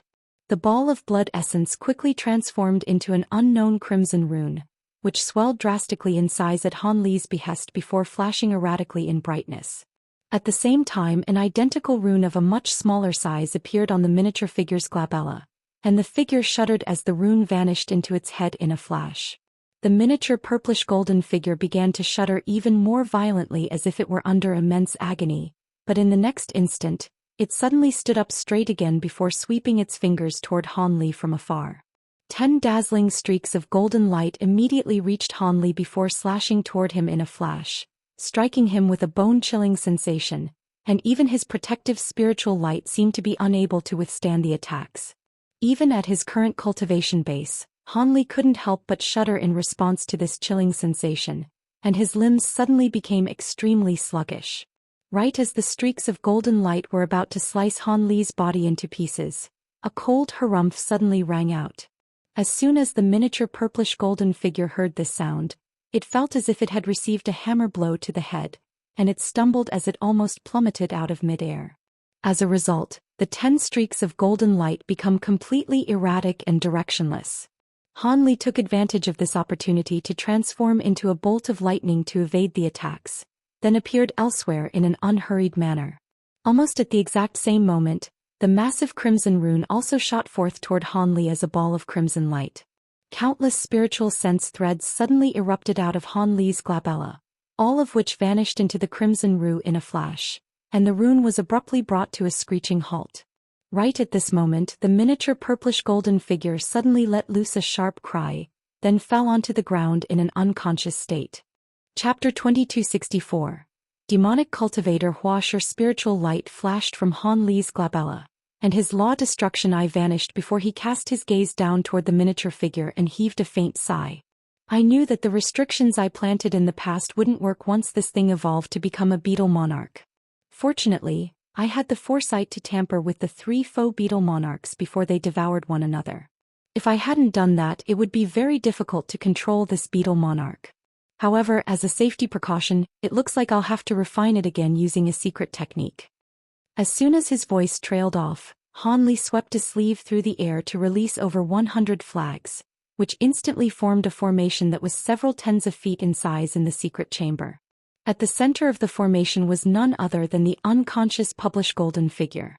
The ball of blood essence quickly transformed into an unknown crimson rune, which swelled drastically in size at Han Li's behest before flashing erratically in brightness. At the same time, an identical rune of a much smaller size appeared on the miniature figure's glabella, and the figure shuddered as the rune vanished into its head in a flash. The miniature purplish-golden figure began to shudder even more violently as if it were under immense agony, but in the next instant, it suddenly stood up straight again before sweeping its fingers toward Han Li from afar. 10 dazzling streaks of golden light immediately reached Han Li before slashing toward him in a flash, striking him with a bone-chilling sensation, and even his protective spiritual light seemed to be unable to withstand the attacks. Even at his current cultivation base, Han Li couldn't help but shudder in response to this chilling sensation, and his limbs suddenly became extremely sluggish. Right as the streaks of golden light were about to slice Han Li's body into pieces, a cold harumph suddenly rang out. As soon as the miniature purplish-golden figure heard this sound, it felt as if it had received a hammer blow to the head, and it stumbled as it almost plummeted out of midair. As a result, the 10 streaks of golden light become completely erratic and directionless. Han Li took advantage of this opportunity to transform into a bolt of lightning to evade the attacks, then appeared elsewhere in an unhurried manner. Almost at the exact same moment, the massive crimson rune also shot forth toward Han Li as a ball of crimson light. Countless spiritual sense threads suddenly erupted out of Han Li's glabella, all of which vanished into the crimson rune in a flash, and the rune was abruptly brought to a screeching halt. Right at this moment, the miniature purplish-golden figure suddenly let loose a sharp cry, then fell onto the ground in an unconscious state. Chapter 2264. Demonic Cultivator. Huasher spiritual light flashed from Han Li's glabella, and his law destruction eye vanished before he cast his gaze down toward the miniature figure and heaved a faint sigh. I knew that the restrictions I planted in the past wouldn't work once this thing evolved to become a beetle monarch. Fortunately, I had the foresight to tamper with the 3 faux beetle monarchs before they devoured one another. If I hadn't done that, it would be very difficult to control this beetle monarch. However, as a safety precaution, it looks like I'll have to refine it again using a secret technique. As soon as his voice trailed off, Han Li swept a sleeve through the air to release over 100 flags, which instantly formed a formation that was several tens of feet in size in the secret chamber. At the center of the formation was none other than the unconscious published golden figure.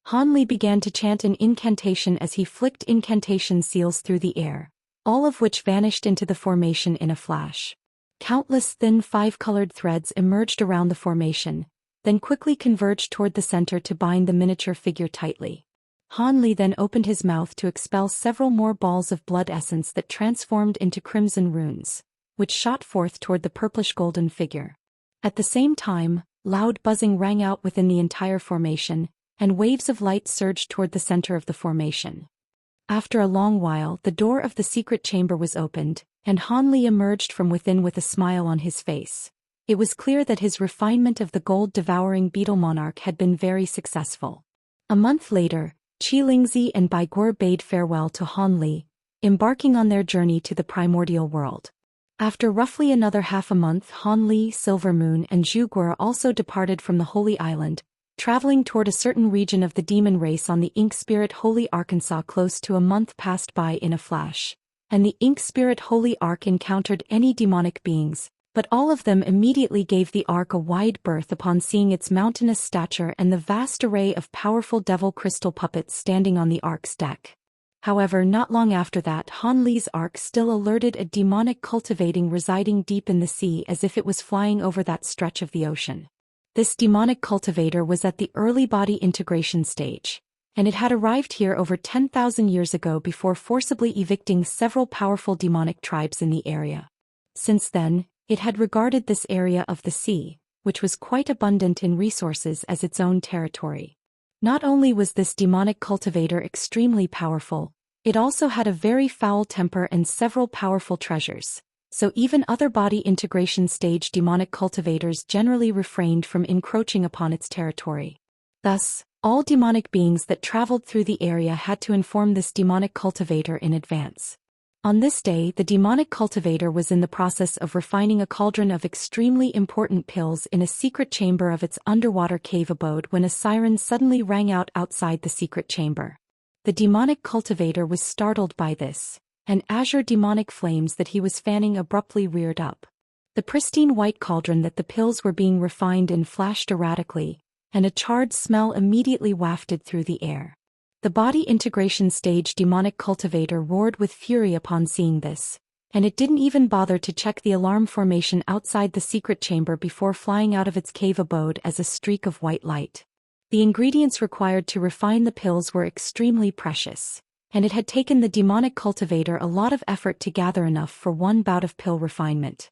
Han Li began to chant an incantation as he flicked incantation seals through the air, all of which vanished into the formation in a flash. Countless thin five-colored threads emerged around the formation, then quickly converged toward the center to bind the miniature figure tightly. Han Li then opened his mouth to expel several more balls of blood essence that transformed into crimson runes, which shot forth toward the purplish-golden figure. At the same time, loud buzzing rang out within the entire formation, and waves of light surged toward the center of the formation. After a long while, the door of the secret chamber was opened, and Han Li emerged from within with a smile on his face. It was clear that his refinement of the gold-devouring Beetle Monarch had been very successful. A month later, Qizi and Bai Guo bade farewell to Han Li, embarking on their journey to the primordial world. After roughly another half a month, Han Li, Silver Moon, and Zhu Guo also departed from the Holy Island, traveling toward a certain region of the demon race on the Ink Spirit Holy Arkansas. Close to a month passed by in a flash, and the Ink Spirit Holy Ark encountered any demonic beings, but all of them immediately gave the Ark a wide berth upon seeing its mountainous stature and the vast array of powerful devil crystal puppets standing on the Ark's deck. However, not long after that, Han Li's Ark still alerted a demonic cultivating residing deep in the sea as if it was flying over that stretch of the ocean. This demonic cultivator was at the early body integration stage, and it had arrived here over 10,000 years ago before forcibly evicting several powerful demonic tribes in the area. Since then, it had regarded this area of the sea, which was quite abundant in resources, as its own territory. Not only was this demonic cultivator extremely powerful, it also had a very foul temper and several powerful treasures. So even other body integration stage demonic cultivators generally refrained from encroaching upon its territory. Thus, all demonic beings that traveled through the area had to inform this demonic cultivator in advance. On this day, the demonic cultivator was in the process of refining a cauldron of extremely important pills in a secret chamber of its underwater cave abode when a siren suddenly rang out outside the secret chamber. The demonic cultivator was startled by this, and azure demonic flames that he was fanning abruptly reared up. The pristine white cauldron that the pills were being refined in flashed erratically, and a charred smell immediately wafted through the air. The body integration stage demonic cultivator roared with fury upon seeing this, and it didn't even bother to check the alarm formation outside the secret chamber before flying out of its cave abode as a streak of white light. The ingredients required to refine the pills were extremely precious, and it had taken the demonic cultivator a lot of effort to gather enough for one bout of pill refinement.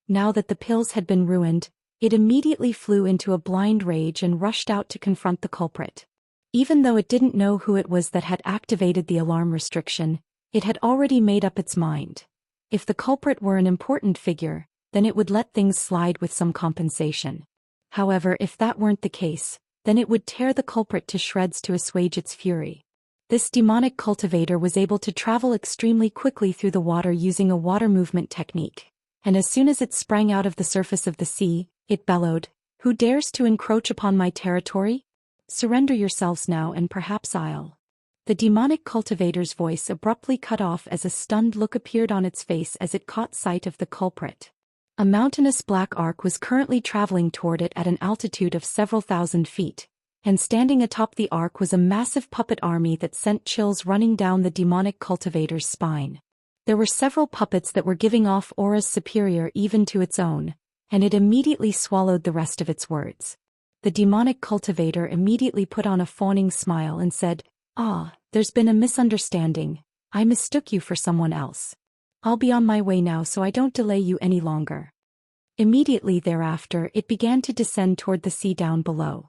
Now that the pills had been ruined, it immediately flew into a blind rage and rushed out to confront the culprit. Even though it didn't know who it was that had activated the alarm restriction, it had already made up its mind. If the culprit were an important figure, then it would let things slide with some compensation. However, if that weren't the case, then it would tear the culprit to shreds to assuage its fury. This demonic cultivator was able to travel extremely quickly through the water using a water movement technique, and as soon as it sprang out of the surface of the sea, it bellowed, "Who dares to encroach upon my territory? Surrender yourselves now and perhaps I'll." The demonic cultivator's voice abruptly cut off as a stunned look appeared on its face as it caught sight of the culprit. A mountainous black arc was currently traveling toward it at an altitude of several thousand feet, and standing atop the arc was a massive puppet army that sent chills running down the demonic cultivator's spine. There were several puppets that were giving off auras superior even to its own, and it immediately swallowed the rest of its words. The demonic cultivator immediately put on a fawning smile and said, "Ah, there's been a misunderstanding. I mistook you for someone else. I'll be on my way now so I don't delay you any longer." Immediately thereafter, it began to descend toward the sea down below.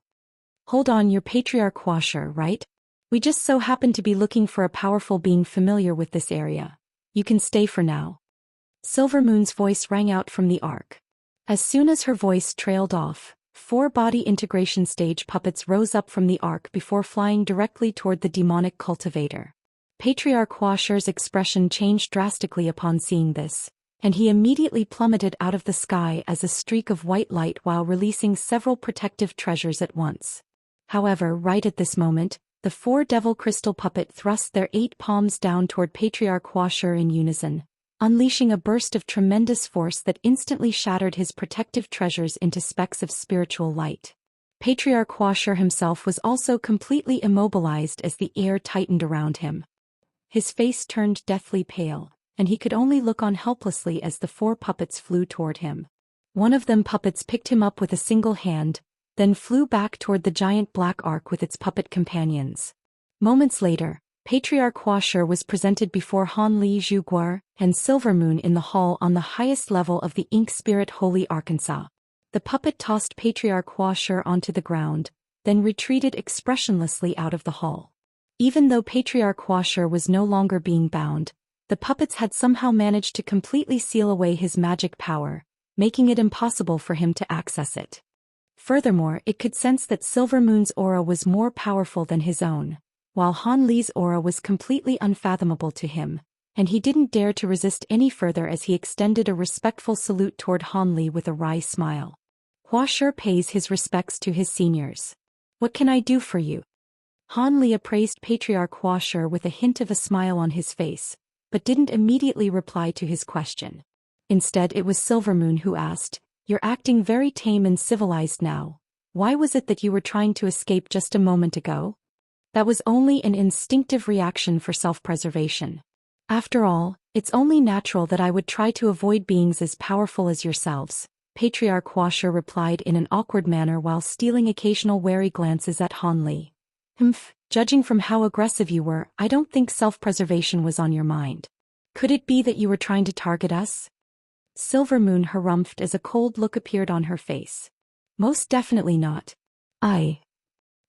"Hold on, you're Patriarch Washer, right? We just so happen to be looking for a powerful being familiar with this area. You can stay for now." Silver Moon's voice rang out from the ark. As soon as her voice trailed off, 4 body integration stage puppets rose up from the ark before flying directly toward the demonic cultivator. Patriarch Washer's expression changed drastically upon seeing this, and he immediately plummeted out of the sky as a streak of white light while releasing several protective treasures at once. However, right at this moment, the 4 devil crystal puppet thrust their 8 palms down toward Patriarch Huasher in unison, unleashing a burst of tremendous force that instantly shattered his protective treasures into specks of spiritual light. Patriarch Huasher himself was also completely immobilized as the air tightened around him. His face turned deathly pale, and he could only look on helplessly as the 4 puppets flew toward him. One of them puppets picked him up with a single hand, then flew back toward the giant black ark with its puppet companions. Moments later, Patriarch Huasher was presented before Han Li Zhuguer and Silvermoon in the hall on the highest level of the Ink Spirit Holy Arkansas. The puppet tossed Patriarch Huasher onto the ground, then retreated expressionlessly out of the hall. Even though Patriarch Huasher was no longer being bound, the puppets had somehow managed to completely seal away his magic power, making it impossible for him to access it. Furthermore, it could sense that Silvermoon's aura was more powerful than his own, while Han Li's aura was completely unfathomable to him, and he didn't dare to resist any further as he extended a respectful salute toward Han Li with a wry smile. Huasher pays his respects to his seniors. What can I do for you? Han Li appraised Patriarch Huasher with a hint of a smile on his face, but didn't immediately reply to his question. Instead, it was Silvermoon who asked, "You're acting very tame and civilized now. Why was it that you were trying to escape just a moment ago?" "That was only an instinctive reaction for self-preservation. After all, it's only natural that I would try to avoid beings as powerful as yourselves," Patriarch Huasher replied in an awkward manner while stealing occasional wary glances at Han Li. Judging from how aggressive you were, I don't think self-preservation was on your mind. Could it be that you were trying to target us?" Silvermoon harumphed as a cold look appeared on her face. "Most definitely not. I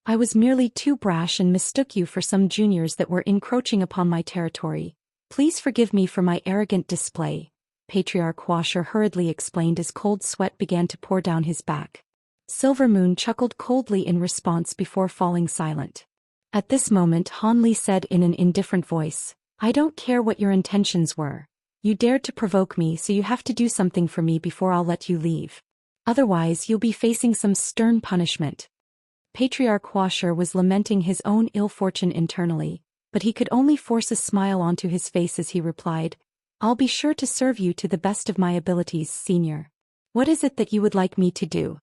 was merely too brash and mistook you for some juniors that were encroaching upon my territory. Please forgive me for my arrogant display," Patriarch Huasher hurriedly explained as cold sweat began to pour down his back. Silvermoon chuckled coldly in response before falling silent. At this moment, Han Li said in an indifferent voice, "I don't care what your intentions were. You dared to provoke me, so you have to do something for me before I'll let you leave. Otherwise, you'll be facing some stern punishment." Patriarch Huasher was lamenting his own ill fortune internally, but he could only force a smile onto his face as he replied, "I'll be sure to serve you to the best of my abilities, Senior. What is it that you would like me to do?"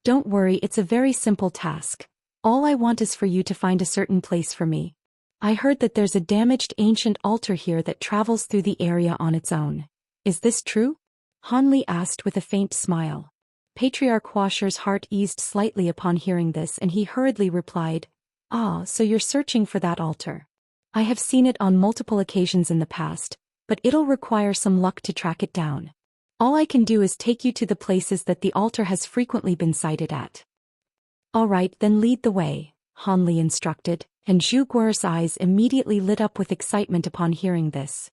"Don't worry, it's a very simple task. All I want is for you to find a certain place for me. I heard that there's a damaged ancient altar here that travels through the area on its own. Is this true?" Han Li asked with a faint smile. Patriarch Huasher's heart eased slightly upon hearing this and he hurriedly replied, "Ah, so you're searching for that altar. I have seen it on multiple occasions in the past, but it'll require some luck to track it down. All I can do is take you to the places that the altar has frequently been sighted at." "All right, then lead the way," Han Li instructed, and Zhu Guer's eyes immediately lit up with excitement upon hearing this.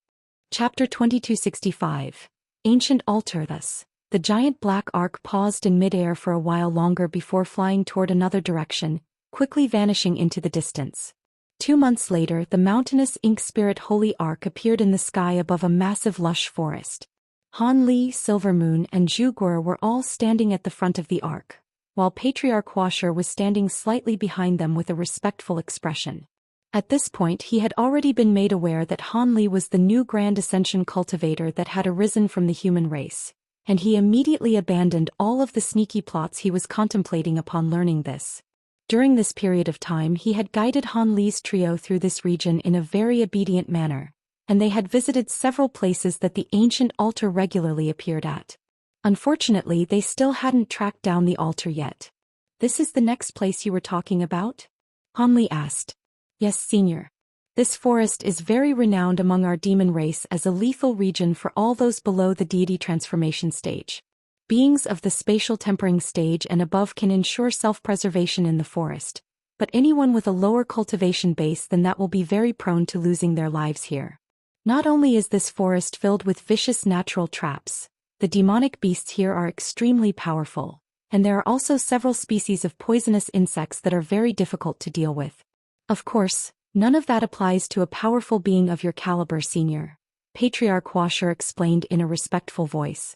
Chapter 2265. Ancient Altar. Thus, the giant black ark paused in midair for a while longer before flying toward another direction, quickly vanishing into the distance. 2 months later, the mountainous Ink Spirit Holy Ark appeared in the sky above a massive lush forest. Han Li, Silvermoon, and Zhu Guer were all standing at the front of the ark, while Patriarch Huasher was standing slightly behind them with a respectful expression. At this point he had already been made aware that Han Li was the new Grand Ascension cultivator that had arisen from the human race, and he immediately abandoned all of the sneaky plots he was contemplating upon learning this. During this period of time he had guided Han Li's trio through this region in a very obedient manner, and they had visited several places that the ancient altar regularly appeared at. Unfortunately, they still hadn't tracked down the altar yet. "This is the next place you were talking about?" Han Li asked. "Yes, Senior. This forest is very renowned among our demon race as a lethal region for all those below the deity transformation stage. Beings of the spatial tempering stage and above can ensure self-preservation in the forest, but anyone with a lower cultivation base than that will be very prone to losing their lives here. Not only is this forest filled with vicious natural traps, the demonic beasts here are extremely powerful, and there are also several species of poisonous insects that are very difficult to deal with. Of course, none of that applies to a powerful being of your caliber, Senior," Patriarch Huasher explained in a respectful voice.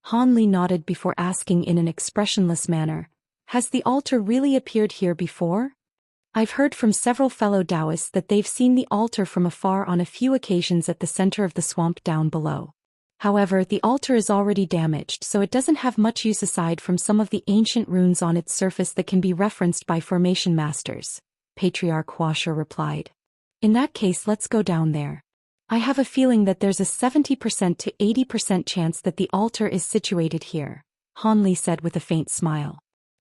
Han Li nodded before asking in an expressionless manner, "Has the altar really appeared here before?" I've heard from several fellow Daoists that they've seen the altar from afar on a few occasions at the center of the swamp down below. However, the altar is already damaged, so it doesn't have much use aside from some of the ancient runes on its surface that can be referenced by formation masters, Patriarch Huasha replied. In that case, let's go down there. I have a feeling that there's a 70% to 80% chance that the altar is situated here, Han Li said with a faint smile.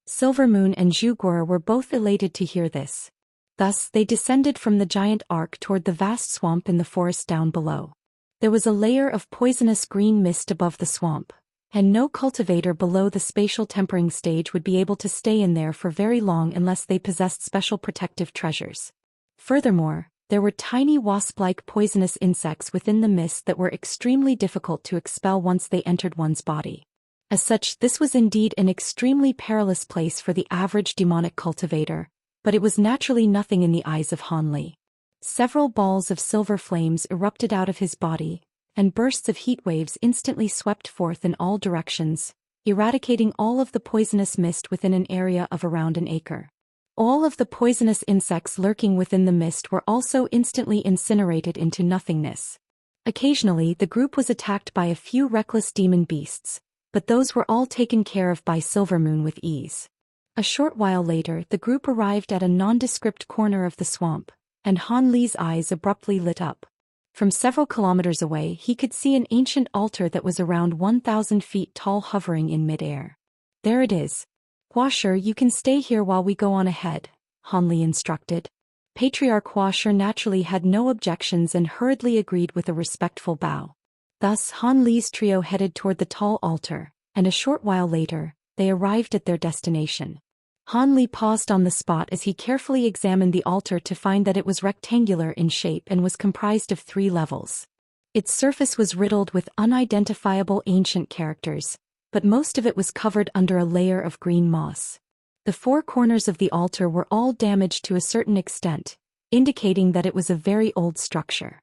Silvermoon and Zhu Guo were both elated to hear this. Thus, they descended from the giant arc toward the vast swamp in the forest down below. There was a layer of poisonous green mist above the swamp, and no cultivator below the spatial tempering stage would be able to stay in there for very long unless they possessed special protective treasures. Furthermore, there were tiny wasp-like poisonous insects within the mist that were extremely difficult to expel once they entered one's body. As such, this was indeed an extremely perilous place for the average demonic cultivator, but it was naturally nothing in the eyes of Han Li. Several balls of silver flames erupted out of his body, and bursts of heat waves instantly swept forth in all directions, eradicating all of the poisonous mist within an area of around an acre. All of the poisonous insects lurking within the mist were also instantly incinerated into nothingness. Occasionally, the group was attacked by a few reckless demon beasts, but those were all taken care of by Silvermoon with ease. A short while later, the group arrived at a nondescript corner of the swamp, and Han Li's eyes abruptly lit up. From several kilometers away, he could see an ancient altar that was around 1,000 feet tall hovering in mid-air. There it is. Huasha, you can stay here while we go on ahead, Han Li instructed. Patriarch Huasha naturally had no objections and hurriedly agreed with a respectful bow. Thus, Han Li's trio headed toward the tall altar, and a short while later, they arrived at their destination. Han Li paused on the spot as he carefully examined the altar to find that it was rectangular in shape and was comprised of 3 levels. Its surface was riddled with unidentifiable ancient characters, but most of it was covered under a layer of green moss. The 4 corners of the altar were all damaged to a certain extent, indicating that it was a very old structure.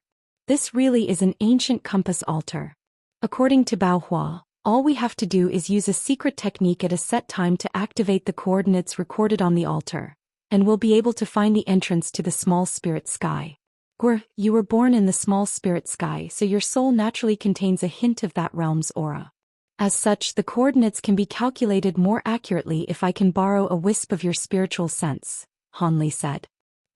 This really is an ancient compass altar. According to Bao Hua, all we have to do is use a secret technique at a set time to activate the coordinates recorded on the altar, and we'll be able to find the entrance to the small spirit sky. Guo, you were born in the small spirit sky, so your soul naturally contains a hint of that realm's aura. As such, the coordinates can be calculated more accurately if I can borrow a wisp of your spiritual sense, Han Li said.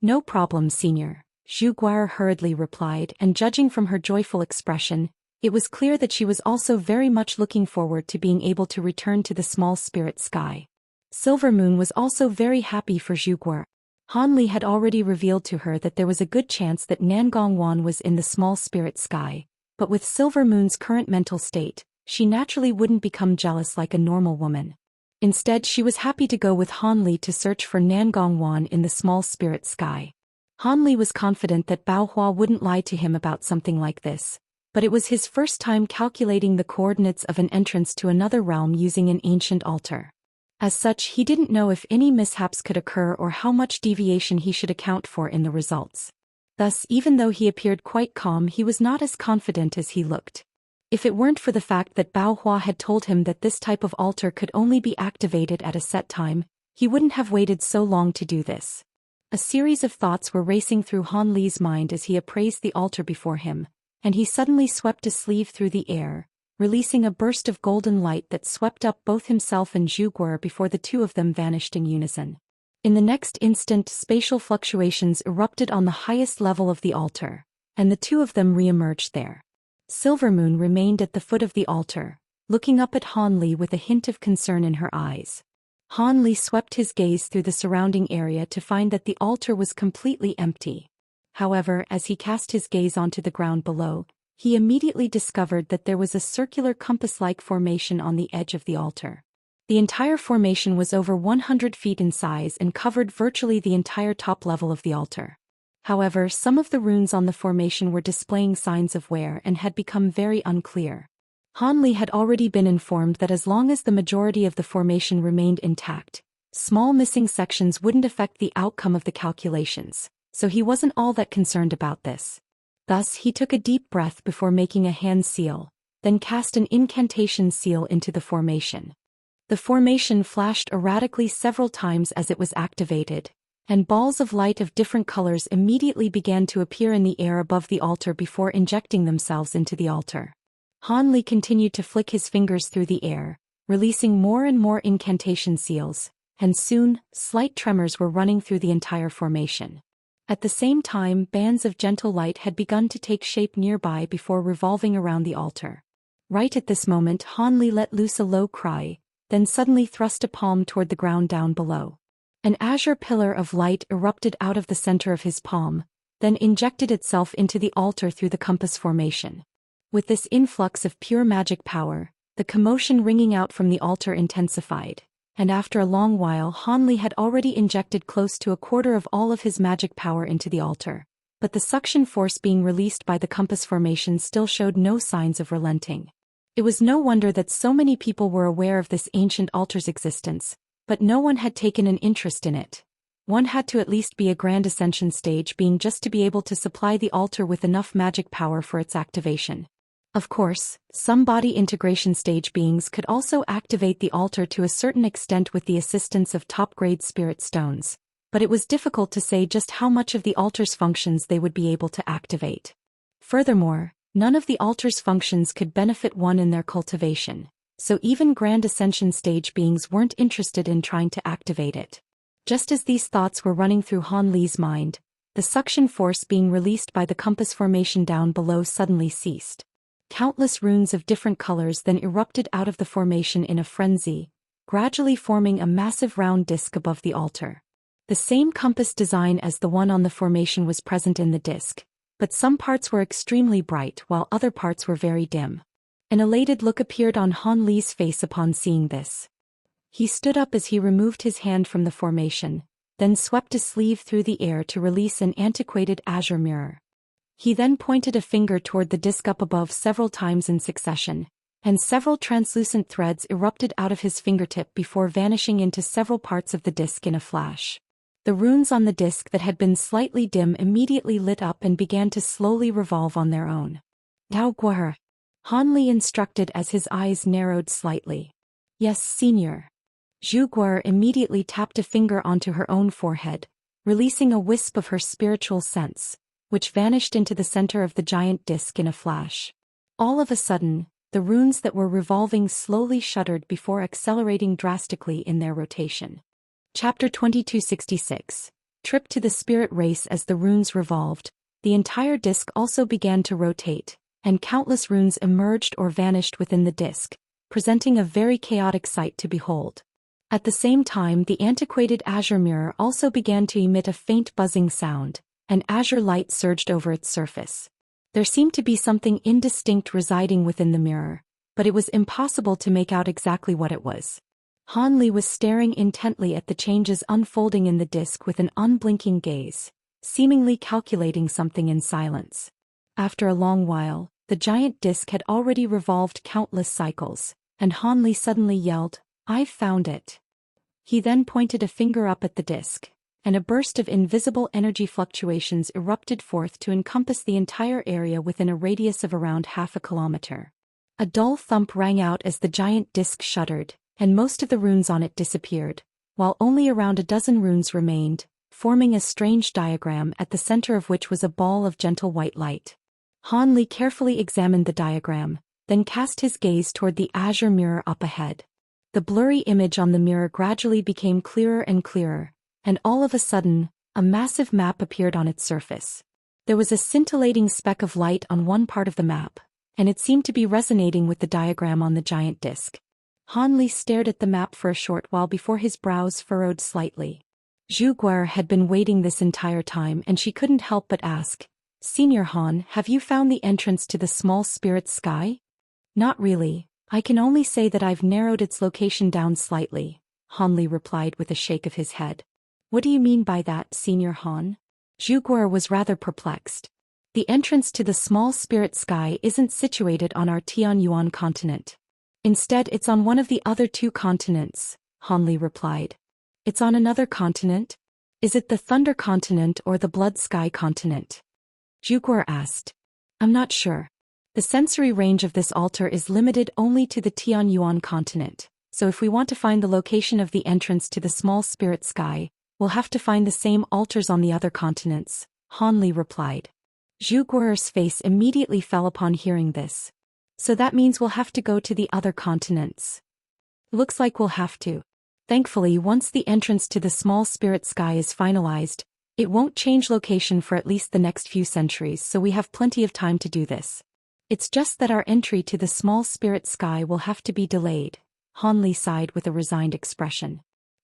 No problem, senior, Zhu Guo hurriedly replied, and judging from her joyful expression, it was clear that she was also very much looking forward to being able to return to the small spirit sky. Silvermoon was also very happy for Zhu Guo. Han Li had already revealed to her that there was a good chance that Nangongwan was in the small spirit sky, but with Silvermoon's current mental state, she naturally wouldn't become jealous like a normal woman. Instead, she was happy to go with Han Li to search for Nangongwan in the small spirit sky. Han Li was confident that Bao Hua wouldn't lie to him about something like this, but it was his first time calculating the coordinates of an entrance to another realm using an ancient altar. As such, he didn't know if any mishaps could occur or how much deviation he should account for in the results. Thus, even though he appeared quite calm, he was not as confident as he looked. If it weren't for the fact that Bao Hua had told him that this type of altar could only be activated at a set time, he wouldn't have waited so long to do this. A series of thoughts were racing through Han Li's mind as he appraised the altar before him, and he suddenly swept a sleeve through the air, releasing a burst of golden light that swept up both himself and Zhu Guo before the two of them vanished in unison. In the next instant, spatial fluctuations erupted on the highest level of the altar, and the two of them re-emerged there. Silvermoon remained at the foot of the altar, looking up at Han Li with a hint of concern in her eyes. Han Li swept his gaze through the surrounding area to find that the altar was completely empty. However, as he cast his gaze onto the ground below, he immediately discovered that there was a circular compass-like formation on the edge of the altar. The entire formation was over 100 feet in size and covered virtually the entire top level of the altar. However, some of the runes on the formation were displaying signs of wear and had become very unclear. Han Li had already been informed that as long as the majority of the formation remained intact, small missing sections wouldn't affect the outcome of the calculations, so he wasn't all that concerned about this. Thus, he took a deep breath before making a hand seal, then cast an incantation seal into the formation. The formation flashed erratically several times as it was activated, and balls of light of different colors immediately began to appear in the air above the altar before injecting themselves into the altar. Han Li continued to flick his fingers through the air, releasing more and more incantation seals, and soon, slight tremors were running through the entire formation. At the same time, bands of gentle light had begun to take shape nearby before revolving around the altar. Right at this moment, Han Li let loose a low cry, then suddenly thrust a palm toward the ground down below. An azure pillar of light erupted out of the center of his palm, then injected itself into the altar through the compass formation. With this influx of pure magic power, the commotion ringing out from the altar intensified, and after a long while Han Li had already injected close to a quarter of all of his magic power into the altar, but the suction force being released by the compass formation still showed no signs of relenting. It was no wonder that so many people were aware of this ancient altar's existence, but no one had taken an interest in it. One had to at least be a grand ascension stage being just to be able to supply the altar with enough magic power for its activation. Of course, some body integration stage beings could also activate the altar to a certain extent with the assistance of top-grade spirit stones, but it was difficult to say just how much of the altar's functions they would be able to activate. Furthermore, none of the altar's functions could benefit one in their cultivation, so even Grand Ascension stage beings weren't interested in trying to activate it. Just as these thoughts were running through Han Li's mind, the suction force being released by the compass formation down below suddenly ceased. Countless runes of different colors then erupted out of the formation in a frenzy, gradually forming a massive round disc above the altar. The same compass design as the one on the formation was present in the disc, but some parts were extremely bright while other parts were very dim. An elated look appeared on Han Li's face upon seeing this. He stood up as he removed his hand from the formation, then swept a sleeve through the air to release an antiquated azure mirror. He then pointed a finger toward the disc up above several times in succession, and several translucent threads erupted out of his fingertip before vanishing into several parts of the disc in a flash. The runes on the disc that had been slightly dim immediately lit up and began to slowly revolve on their own. Dao Guo'er, Han Li instructed as his eyes narrowed slightly. Yes, Senior. Zhu Guo'er immediately tapped a finger onto her own forehead, releasing a wisp of her spiritual sense, which vanished into the center of the giant disc in a flash. All of a sudden, the runes that were revolving slowly shuddered before accelerating drastically in their rotation. Chapter 2266. Trip to the Spirit Race. As the runes revolved, the entire disc also began to rotate, and countless runes emerged or vanished within the disc, presenting a very chaotic sight to behold. At the same time, the antiquated azure mirror also began to emit a faint buzzing sound, and azure light surged over its surface. There seemed to be something indistinct residing within the mirror, but it was impossible to make out exactly what it was. Han Li was staring intently at the changes unfolding in the disc with an unblinking gaze, seemingly calculating something in silence. After a long while, the giant disc had already revolved countless cycles, and Han Li suddenly yelled, "I've found it." He then pointed a finger up at the disc, and a burst of invisible energy fluctuations erupted forth to encompass the entire area within a radius of around half a kilometer. A dull thump rang out as the giant disc shuddered, and most of the runes on it disappeared, while only around a dozen runes remained, forming a strange diagram at the center of which was a ball of gentle white light. Han Li carefully examined the diagram, then cast his gaze toward the azure mirror up ahead. The blurry image on the mirror gradually became clearer and clearer, and all of a sudden, a massive map appeared on its surface. There was a scintillating speck of light on one part of the map, and it seemed to be resonating with the diagram on the giant disc. Han Li stared at the map for a short while before his brows furrowed slightly. Zhu Guo'er had been waiting this entire time and she couldn't help but ask, "Senior Han, have you found the entrance to the small spirit sky?" "Not really. I can only say that I've narrowed its location down slightly," Han Li replied with a shake of his head. "What do you mean by that, Senior Han?" Zhu Guo'er was rather perplexed. "The entrance to the small spirit sky isn't situated on our Tianyuan continent. Instead, it's on one of the other two continents," Han Li replied. "It's on another continent? Is it the Thunder Continent or the Blood Sky Continent?" Zhu Guo'er asked. "I'm not sure. The sensory range of this altar is limited only to the Tianyuan continent, so if we want to find the location of the entrance to the small spirit sky, we'll We'll have to find the same altars on the other continents, Han Li replied. Zhu Guo'er's face immediately fell upon hearing this. So that means we'll have to go to the other continents. Looks like we'll have to. Thankfully, once the entrance to the small spirit sky is finalized, it won't change location for at least the next few centuries, so we have plenty of time to do this. It's just that our entry to the small spirit sky will have to be delayed, Han Li sighed with a resigned expression.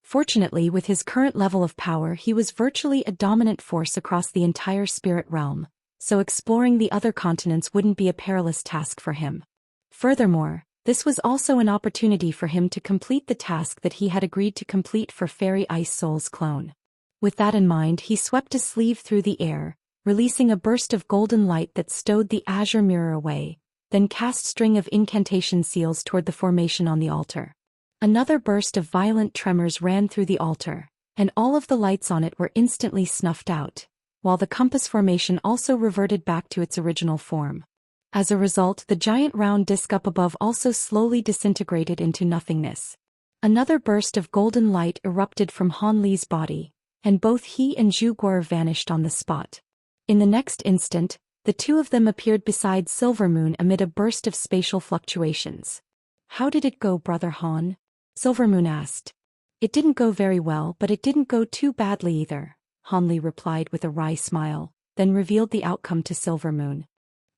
Fortunately, with his current level of power, he was virtually a dominant force across the entire spirit realm, so exploring the other continents wouldn't be a perilous task for him. Furthermore, this was also an opportunity for him to complete the task that he had agreed to complete for Fairy Ice Soul's clone. With that in mind, he swept a sleeve through the air, releasing a burst of golden light that stowed the azure mirror away, then cast string of incantation seals toward the formation on the altar. Another burst of violent tremors ran through the altar, and all of the lights on it were instantly snuffed out, while the compass formation also reverted back to its original form. As a result, the giant round disc up above also slowly disintegrated into nothingness. Another burst of golden light erupted from Han Li's body, and both he and Zhu Guo'er vanished on the spot. In the next instant, the two of them appeared beside Silvermoon amid a burst of spatial fluctuations. How did it go, Brother Han? Silvermoon asked. It didn't go very well, but it didn't go too badly either, Han Li replied with a wry smile, then revealed the outcome to Silvermoon.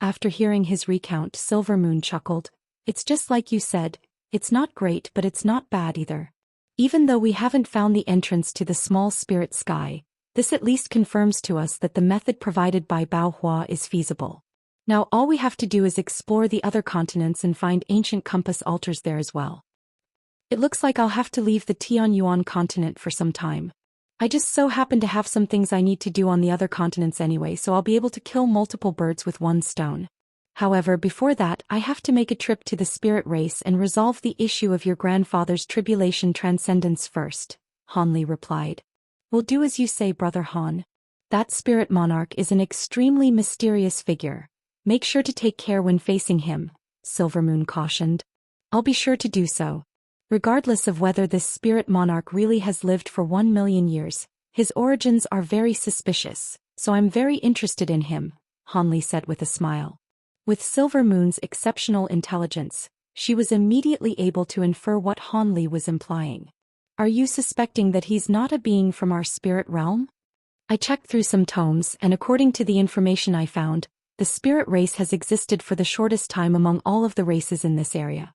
After hearing his recount, Silvermoon chuckled. It's just like you said, it's not great but it's not bad either. Even though we haven't found the entrance to the small spirit sky, this at least confirms to us that the method provided by Bao Hua is feasible. Now all we have to do is explore the other continents and find ancient compass altars there as well. It looks like I'll have to leave the Tianyuan continent for some time. I just so happen to have some things I need to do on the other continents anyway, so I'll be able to kill multiple birds with one stone. However, before that, I have to make a trip to the spirit race and resolve the issue of your grandfather's tribulation transcendence first, Han Li replied. We'll do as you say, Brother Han. That spirit monarch is an extremely mysterious figure. Make sure to take care when facing him, Silvermoon cautioned. I'll be sure to do so. Regardless of whether this spirit monarch really has lived for 1 million years, his origins are very suspicious, so I'm very interested in him, Han Li said with a smile. With Silvermoon's exceptional intelligence, she was immediately able to infer what Han Li was implying. Are you suspecting that he's not a being from our spirit realm? I checked through some tomes, and according to the information I found, the spirit race has existed for the shortest time among all of the races in this area.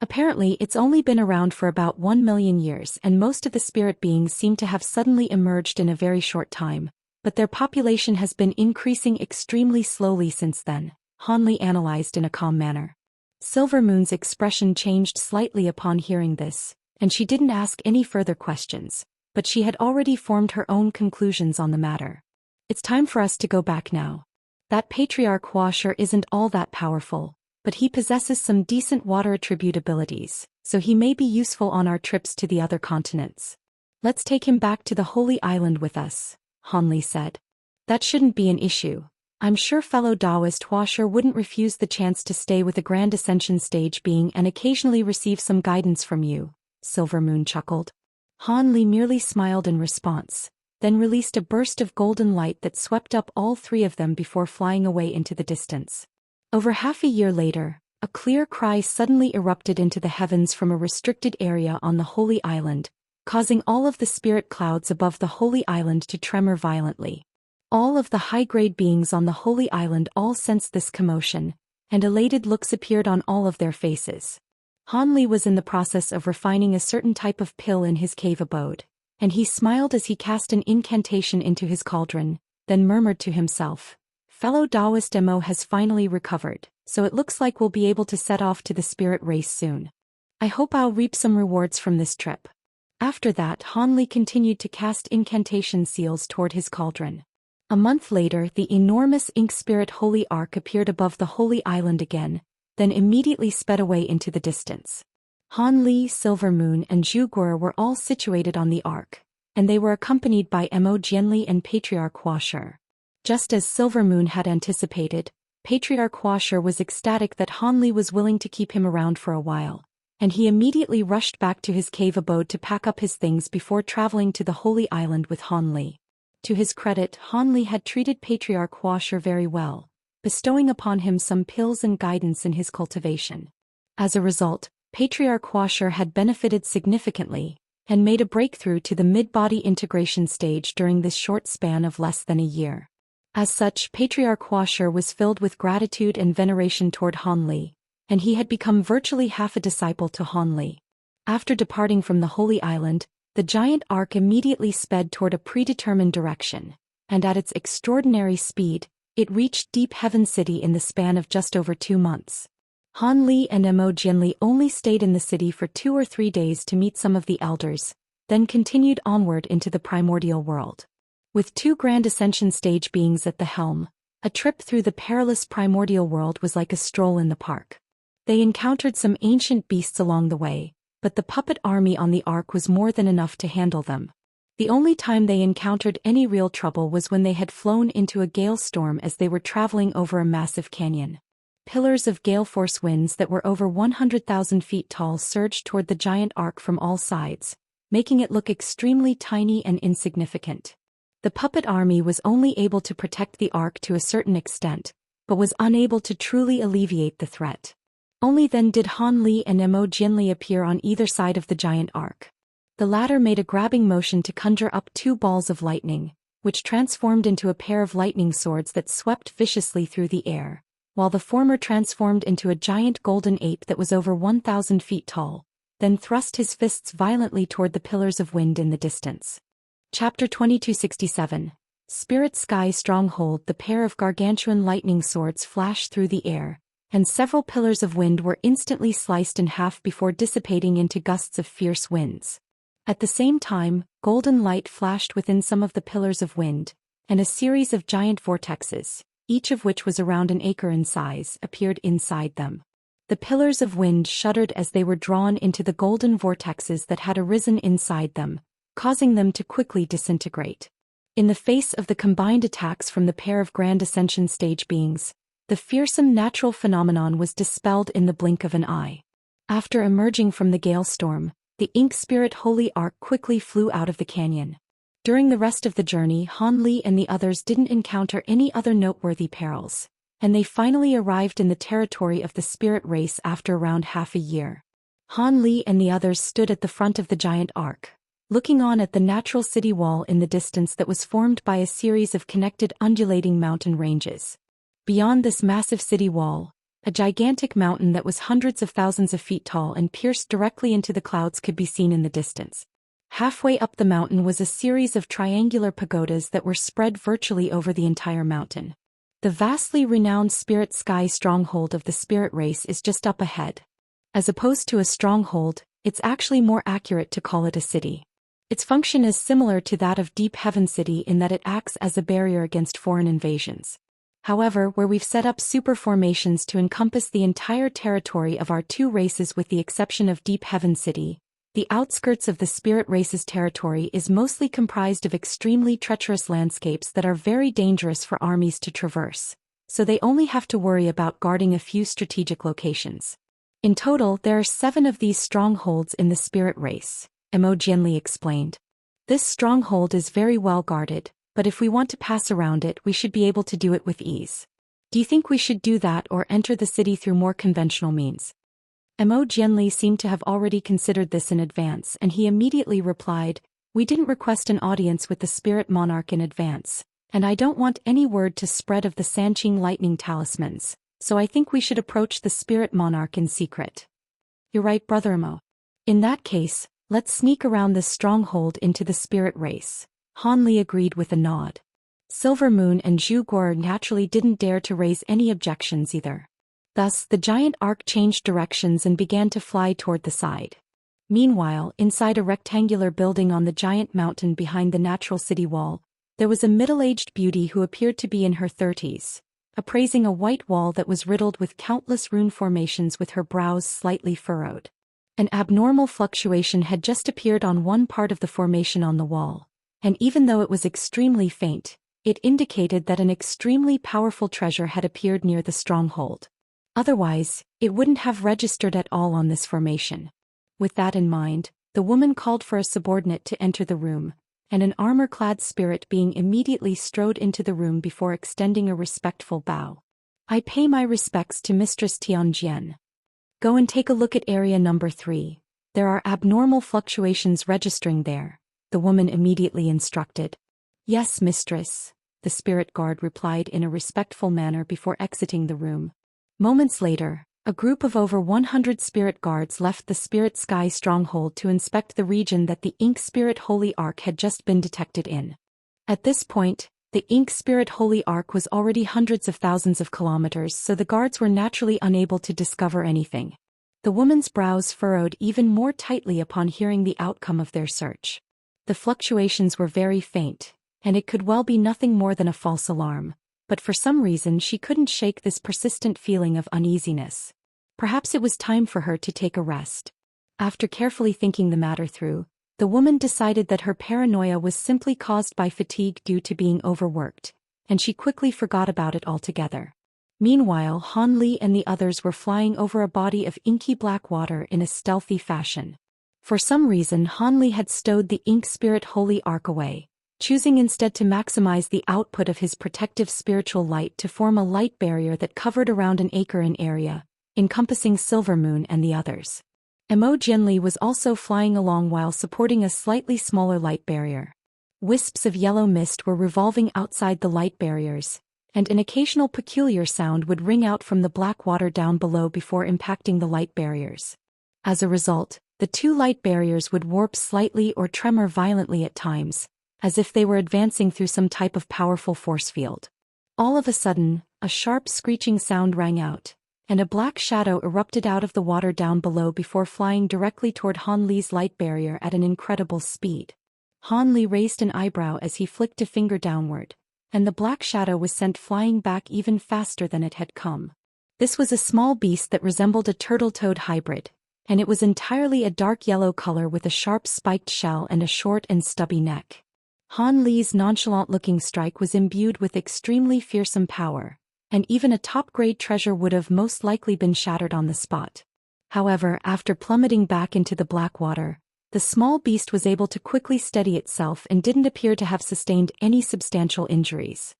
Apparently, it's only been around for about 1 million years, and most of the spirit beings seem to have suddenly emerged in a very short time, but their population has been increasing extremely slowly since then, Han Li analyzed in a calm manner. Silvermoon's expression changed slightly upon hearing this, and she didn't ask any further questions, but she had already formed her own conclusions on the matter. It's time for us to go back now. That Patriarch Huasher isn't all that powerful, but he possesses some decent water attribute abilities, so he may be useful on our trips to the other continents. Let's take him back to the Holy Island with us, Han Li said. That shouldn't be an issue. I'm sure fellow Daoist Huasher wouldn't refuse the chance to stay with a Grand Ascension stage being and occasionally receive some guidance from you, Silvermoon chuckled. Han Li merely smiled in response, then released a burst of golden light that swept up all three of them before flying away into the distance. Over half a year later, a clear cry suddenly erupted into the heavens from a restricted area on the Holy Island, causing all of the spirit clouds above the Holy Island to tremor violently. All of the high-grade beings on the Holy Island all sensed this commotion, and elated looks appeared on all of their faces. Han Li was in the process of refining a certain type of pill in his cave abode, and he smiled as he cast an incantation into his cauldron, then murmured to himself, Fellow Daoist Mo has finally recovered, so it looks like we'll be able to set off to the spirit race soon. I hope I'll reap some rewards from this trip. After that, Han Li continued to cast incantation seals toward his cauldron. A month later, the enormous ink spirit Holy Ark appeared above the Holy Island again, then immediately sped away into the distance. Han Li, Silvermoon, and Zhu Guo'er were all situated on the Ark, and they were accompanied by Mo Jianli and Patriarch Huasher. Just as Silvermoon had anticipated, Patriarch Huasher was ecstatic that Han Li was willing to keep him around for a while, and he immediately rushed back to his cave abode to pack up his things before traveling to the Holy Island with Han Li. To his credit, Han Li had treated Patriarch Huasher very well, bestowing upon him some pills and guidance in his cultivation. As a result, Patriarch Huasher had benefited significantly, and made a breakthrough to the mid-body integration stage during this short span of less than a year. As such, Patriarch Huasher was filled with gratitude and veneration toward Han Li, and he had become virtually half a disciple to Han Li. After departing from the Holy Island, the giant ark immediately sped toward a predetermined direction, and at its extraordinary speed, it reached Deep Heaven City in the span of just over 2 months. Han Li and Mo Jianli only stayed in the city for 2 or 3 days to meet some of the elders, then continued onward into the primordial world. With 2 grand ascension stage beings at the helm, a trip through the perilous primordial world was like a stroll in the park. They encountered some ancient beasts along the way, but the puppet army on the ark was more than enough to handle them. The only time they encountered any real trouble was when they had flown into a gale storm as they were traveling over a massive canyon. Pillars of gale force winds that were over 100,000 feet tall surged toward the giant ark from all sides, making it look extremely tiny and insignificant. The puppet army was only able to protect the ark to a certain extent, but was unable to truly alleviate the threat. Only then did Han Li and Mo Jianli appear on either side of the giant ark. The latter made a grabbing motion to conjure up 2 balls of lightning, which transformed into a pair of lightning swords that swept viciously through the air, while the former transformed into a giant golden ape that was over 1,000 feet tall, then thrust his fists violently toward the pillars of wind in the distance. Chapter 2267. Spirit Sky Stronghold. The pair of gargantuan lightning swords flashed through the air, and several pillars of wind were instantly sliced in half before dissipating into gusts of fierce winds. At the same time, golden light flashed within some of the pillars of wind, and a series of giant vortexes, each of which was around an acre in size, appeared inside them. The pillars of wind shuddered as they were drawn into the golden vortexes that had arisen inside them, causing them to quickly disintegrate. In the face of the combined attacks from the pair of Grand Ascension stage beings, the fearsome natural phenomenon was dispelled in the blink of an eye. After emerging from the gale storm, the Ink Spirit Holy Ark quickly flew out of the canyon. During the rest of the journey, Han Li and the others didn't encounter any other noteworthy perils, and they finally arrived in the territory of the spirit race after around half a year. Han Li and the others stood at the front of the giant ark, looking on at the natural city wall in the distance that was formed by a series of connected undulating mountain ranges. Beyond this massive city wall, a gigantic mountain that was hundreds of thousands of feet tall and pierced directly into the clouds could be seen in the distance. Halfway up the mountain was a series of triangular pagodas that were spread virtually over the entire mountain. The vastly renowned Spirit Sky Stronghold of the spirit race is just up ahead. As opposed to a stronghold, it's actually more accurate to call it a city. Its function is similar to that of Deep Heaven City in that it acts as a barrier against foreign invasions. However, where we've set up super formations to encompass the entire territory of our 2 races with the exception of Deep Heaven City, the outskirts of the spirit race's territory is mostly comprised of extremely treacherous landscapes that are very dangerous for armies to traverse, so they only have to worry about guarding a few strategic locations. In total, there are 7 of these strongholds in the spirit race, Mo Jianli explained. This stronghold is very well guarded, but if we want to pass around it, we should be able to do it with ease. Do you think we should do that or enter the city through more conventional means? Mo Jianli seemed to have already considered this in advance, and he immediately replied, "We didn't request an audience with the Spirit Monarch in advance, and I don't want any word to spread of the Sanqing lightning talismans, so I think we should approach the Spirit Monarch in secret." "You're right, Brother Mo. In that case, let's sneak around this stronghold into the spirit race," Han Li agreed with a nod. Silver Moon and Zhu Guo naturally didn't dare to raise any objections either. Thus, the giant ark changed directions and began to fly toward the side. Meanwhile, inside a rectangular building on the giant mountain behind the natural city wall, there was a middle-aged beauty who appeared to be in her 30s, appraising a white wall that was riddled with countless rune formations with her brows slightly furrowed. An abnormal fluctuation had just appeared on one part of the formation on the wall, and even though it was extremely faint, it indicated that an extremely powerful treasure had appeared near the stronghold. Otherwise, it wouldn't have registered at all on this formation. With that in mind, the woman called for a subordinate to enter the room, and an armor-clad spirit being immediately strode into the room before extending a respectful bow. I pay my respects to Mistress Tianjian. Go and take a look at area number 3. There are abnormal fluctuations registering there, the woman immediately instructed. Yes, mistress, the spirit guard replied in a respectful manner before exiting the room. Moments later, a group of over 100 spirit guards left the Spirit Sky Stronghold to inspect the region that the Ink Spirit Holy Ark had just been detected in. At this point, the Ink Spirit Holy Ark was already hundreds of thousands of kilometers, so the guards were naturally unable to discover anything. The woman's brows furrowed even more tightly upon hearing the outcome of their search. The fluctuations were very faint, and it could well be nothing more than a false alarm. But for some reason she couldn't shake this persistent feeling of uneasiness. Perhaps it was time for her to take a rest. After carefully thinking the matter through, the woman decided that her paranoia was simply caused by fatigue due to being overworked, and she quickly forgot about it altogether. Meanwhile, Han Li and the others were flying over a body of inky black water in a stealthy fashion. For some reason Han Li had stowed the Ink Spirit Holy Ark away, choosing instead to maximize the output of his protective spiritual light to form a light barrier that covered around an acre in area, encompassing Silvermoon and the others. Emergence was also flying along while supporting a slightly smaller light barrier. Wisps of yellow mist were revolving outside the light barriers, and an occasional peculiar sound would ring out from the black water down below before impacting the light barriers. As a result, the two light barriers would warp slightly or tremor violently at times, as if they were advancing through some type of powerful force field. All of a sudden, a sharp screeching sound rang out, and a black shadow erupted out of the water down below before flying directly toward Han Li's light barrier at an incredible speed. Han Li raised an eyebrow as he flicked a finger downward, and the black shadow was sent flying back even faster than it had come. This was a small beast that resembled a turtle-toad hybrid, and it was entirely a dark yellow color with a sharp spiked shell and a short and stubby neck. Han Li's nonchalant-looking strike was imbued with extremely fearsome power, and even a top-grade treasure would have most likely been shattered on the spot. However, after plummeting back into the black water, the small beast was able to quickly steady itself and didn't appear to have sustained any substantial injuries.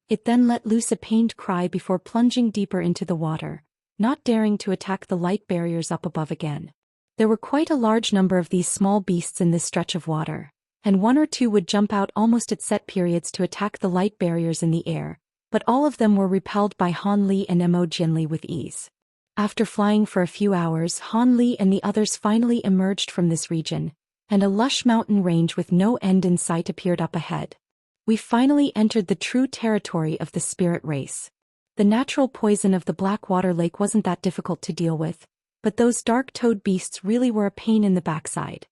It then let loose a pained cry before plunging deeper into the water, not daring to attack the light barriers up above again. There were quite a large number of these small beasts in this stretch of water, and one or two would jump out almost at set periods to attack the light barriers in the air, but all of them were repelled by Han Li and Emergence with ease. After flying for a few hours, Han Li and the others finally emerged from this region, and a lush mountain range with no end in sight appeared up ahead. We finally entered the true territory of the spirit race. The natural poison of the Blackwater Lake wasn't that difficult to deal with, but those dark toad beasts really were a pain in the backside.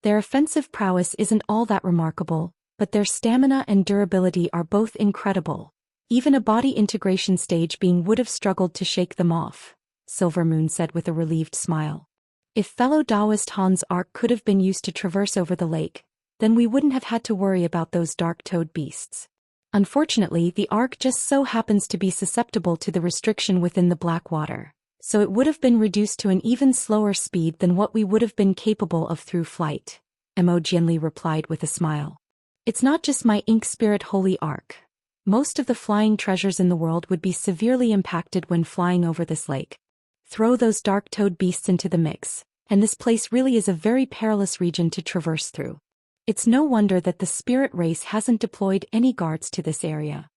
Their offensive prowess isn't all that remarkable, but their stamina and durability are both incredible. Even a body integration stage being would have struggled to shake them off, Silvermoon said with a relieved smile. If fellow Daoist Han's arc could have been used to traverse over the lake, then we wouldn't have had to worry about those dark toad beasts. Unfortunately, the arc just so happens to be susceptible to the restriction within the Blackwater, so it would have been reduced to an even slower speed than what we would have been capable of through flight, Emergence replied with a smile. It's not just my Ink Spirit Holy Ark. Most of the flying treasures in the world would be severely impacted when flying over this lake. Throw those dark toad beasts into the mix, and this place really is a very perilous region to traverse through. It's no wonder that the spirit race hasn't deployed any guards to this area.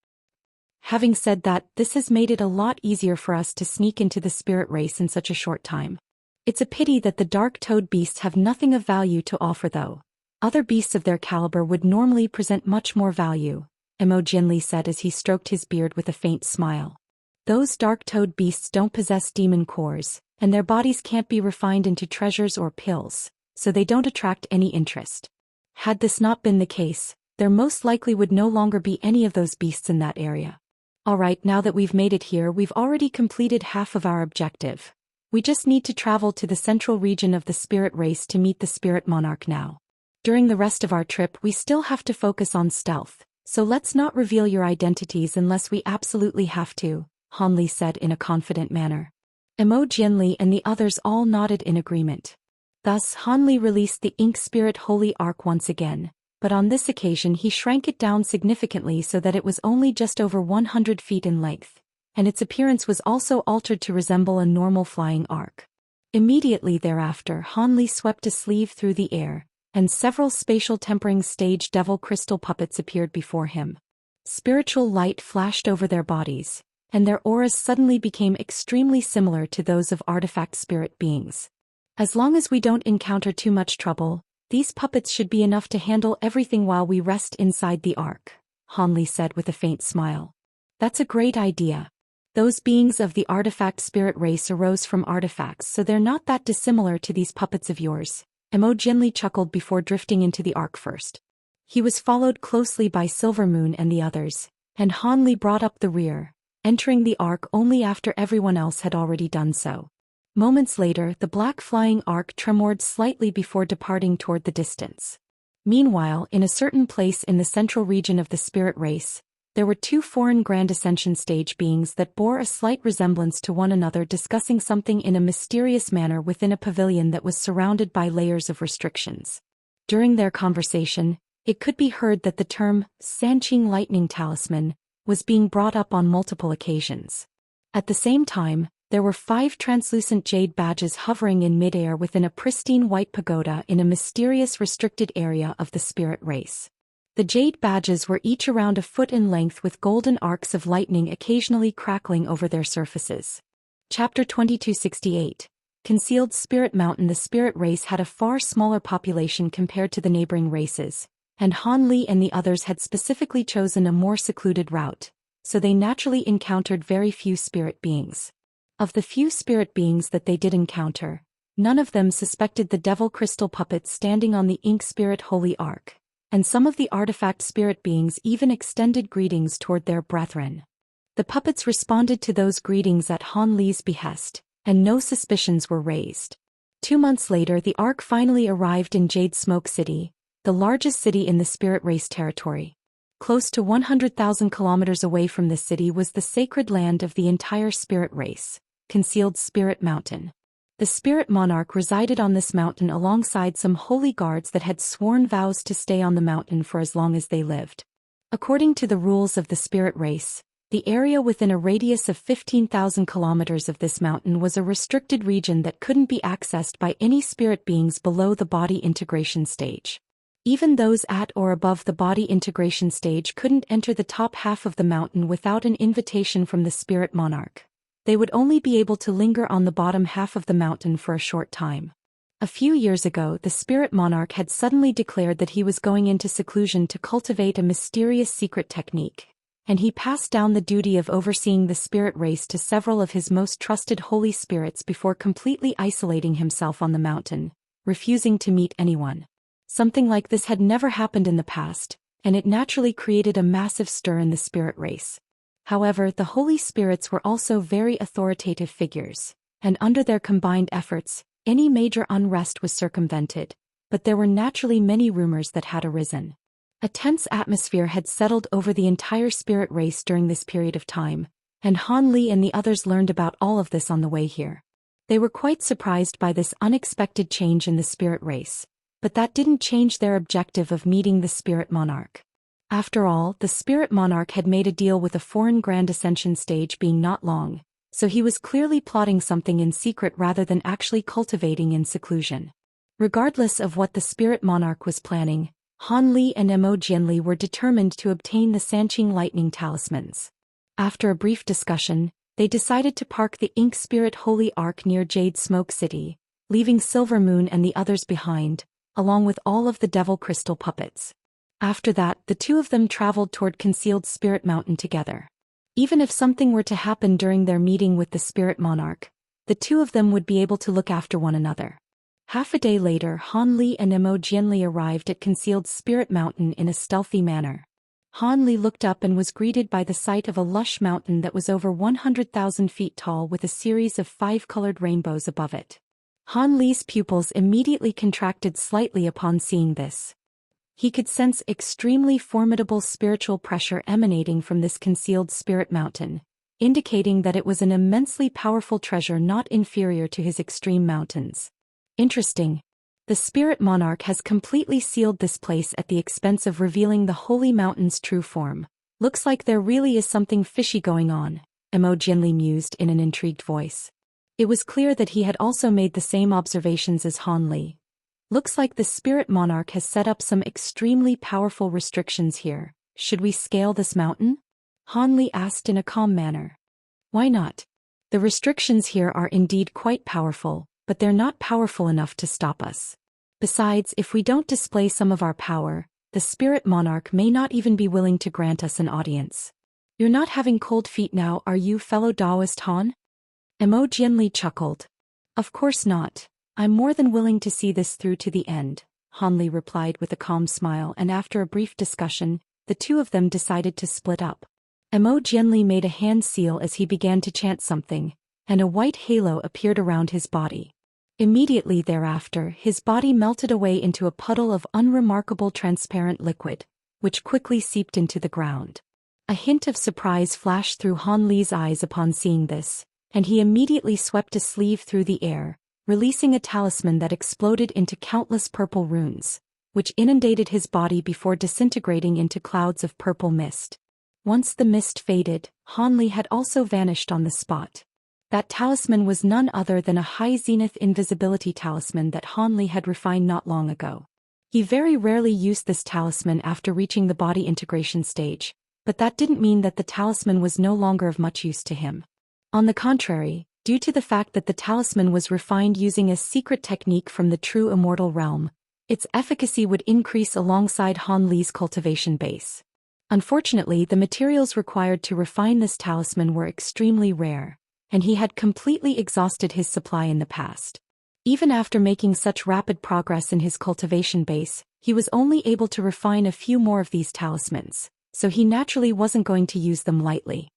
Having said that, this has made it a lot easier for us to sneak into the spirit race in such a short time. It's a pity that the dark toad beasts have nothing of value to offer though. Other beasts of their caliber would normally present much more value, Emergence said as he stroked his beard with a faint smile. Those dark toad beasts don't possess demon cores, and their bodies can't be refined into treasures or pills, so they don't attract any interest. Had this not been the case, there most likely would no longer be any of those beasts in that area. Alright, now that we've made it here, we've already completed half of our objective. We just need to travel to the central region of the spirit race to meet the spirit monarch now. During the rest of our trip, we still have to focus on stealth, so let's not reveal your identities unless we absolutely have to, Han Li said in a confident manner. Imogenly and the others all nodded in agreement. Thus Hanli released the Ink Spirit Holy Ark once again, but on this occasion he shrank it down significantly so that it was only just over 100 feet in length, and its appearance was also altered to resemble a normal flying ark. Immediately thereafter Hanli swept a sleeve through the air, and several spatial tempering stage devil crystal puppets appeared before him. Spiritual light flashed over their bodies, and their auras suddenly became extremely similar to those of artifact spirit beings. As long as we don't encounter too much trouble, these puppets should be enough to handle everything while we rest inside the ark, Hanli said with a faint smile. That's a great idea. Those beings of the artifact spirit race arose from artifacts, so they're not that dissimilar to these puppets of yours. Imogenly chuckled before drifting into the ark first. He was followed closely by Silvermoon and the others, and Hanli brought up the rear, entering the ark only after everyone else had already done so. Moments later, the black flying ark tremored slightly before departing toward the distance. Meanwhile, in a certain place in the central region of the spirit race, there were two foreign Grand Ascension stage beings that bore a slight resemblance to one another, discussing something in a mysterious manner within a pavilion that was surrounded by layers of restrictions. During their conversation, it could be heard that the term Sanqing lightning talisman was being brought up on multiple occasions. At the same time, there were 5 translucent jade badges hovering in midair within a pristine white pagoda in a mysterious restricted area of the spirit race. The jade badges were each around a foot in length with golden arcs of lightning occasionally crackling over their surfaces. Chapter 2268. Concealed Spirit Mountain. The spirit race had a far smaller population compared to the neighboring races, and Hanli and the others had specifically chosen a more secluded route, so they naturally encountered very few spirit beings. Of the few spirit beings that they did encounter, none of them suspected the devil crystal puppets standing on the Ink Spirit Holy Ark, and some of the artifact spirit beings even extended greetings toward their brethren. The puppets responded to those greetings at Hanli's behest, and no suspicions were raised. 2 months later, the Ark finally arrived in Jade Smoke City, the largest city in the spirit race territory. Close to 100,000 kilometers away from this city was the sacred land of the entire spirit race, Concealed Spirit Mountain. The spirit monarch resided on this mountain alongside some holy guards that had sworn vows to stay on the mountain for as long as they lived. According to the rules of the spirit race, the area within a radius of 15,000 kilometers of this mountain was a restricted region that couldn't be accessed by any spirit beings below the body integration stage. Even those at or above the body integration stage couldn't enter the top half of the mountain without an invitation from the spirit monarch. They would only be able to linger on the bottom half of the mountain for a short time. A few years ago, the spirit monarch had suddenly declared that he was going into seclusion to cultivate a mysterious secret technique, and he passed down the duty of overseeing the spirit race to several of his most trusted holy spirits before completely isolating himself on the mountain, refusing to meet anyone. Something like this had never happened in the past, and it naturally created a massive stir in the spirit race. However, the holy spirits were also very authoritative figures, and under their combined efforts, any major unrest was circumvented, but there were naturally many rumors that had arisen. A tense atmosphere had settled over the entire spirit race during this period of time, and Hanli and the others learned about all of this on the way here. They were quite surprised by this unexpected change in the spirit race, but that didn't change their objective of meeting the spirit monarch. After all, the spirit monarch had made a deal with a foreign Grand Ascension stage being not long, so he was clearly plotting something in secret rather than actually cultivating in seclusion. Regardless of what the spirit monarch was planning, Hanli and Imogenly were determined to obtain the Sanqing lightning talismans. After a brief discussion, they decided to park the Ink Spirit Holy Ark near Jade Smoke City, leaving Silvermoon and the others behind, along with all of the devil crystal puppets. After that, the two of them traveled toward Concealed Spirit Mountain together. Even if something were to happen during their meeting with the spirit monarch, the two of them would be able to look after one another. Half a day later, Hanli and Imogenly arrived at Concealed Spirit Mountain in a stealthy manner. Hanli looked up and was greeted by the sight of a lush mountain that was over 100,000 feet tall with a series of 5-colored rainbows above it. Hanli's pupils immediately contracted slightly upon seeing this. He could sense extremely formidable spiritual pressure emanating from this Concealed Spirit Mountain, indicating that it was an immensely powerful treasure not inferior to his extreme mountains. Interesting. The spirit monarch has completely sealed this place at the expense of revealing the holy mountain's true form. Looks like there really is something fishy going on, Imogenly mused in an intrigued voice. It was clear that he had also made the same observations as Han Li. Looks like the spirit monarch has set up some extremely powerful restrictions here. Should we scale this mountain? Han Li asked in a calm manner. Why not? The restrictions here are indeed quite powerful, but they're not powerful enough to stop us. Besides, if we don't display some of our power, the spirit monarch may not even be willing to grant us an audience. You're not having cold feet now, are you, fellow Daoist Han? Imogenly chuckled. Of course not. I'm more than willing to see this through to the end, Han Li replied with a calm smile, and after a brief discussion, the two of them decided to split up. Imogenly made a hand seal as he began to chant something, and a white halo appeared around his body. Immediately thereafter, his body melted away into a puddle of unremarkable transparent liquid, which quickly seeped into the ground. A hint of surprise flashed through Han Li's eyes upon seeing this, and he immediately swept a sleeve through the air, releasing a talisman that exploded into countless purple runes, which inundated his body before disintegrating into clouds of purple mist. Once the mist faded, Han Li had also vanished on the spot. That talisman was none other than a high-zenith invisibility talisman that Han Li had refined not long ago. He very rarely used this talisman after reaching the body integration stage, but that didn't mean that the talisman was no longer of much use to him. On the contrary, due to the fact that the talisman was refined using a secret technique from the true immortal realm, its efficacy would increase alongside Han Li's cultivation base. Unfortunately, the materials required to refine this talisman were extremely rare, and he had completely exhausted his supply in the past. Even after making such rapid progress in his cultivation base, he was only able to refine a few more of these talismans, so he naturally wasn't going to use them lightly.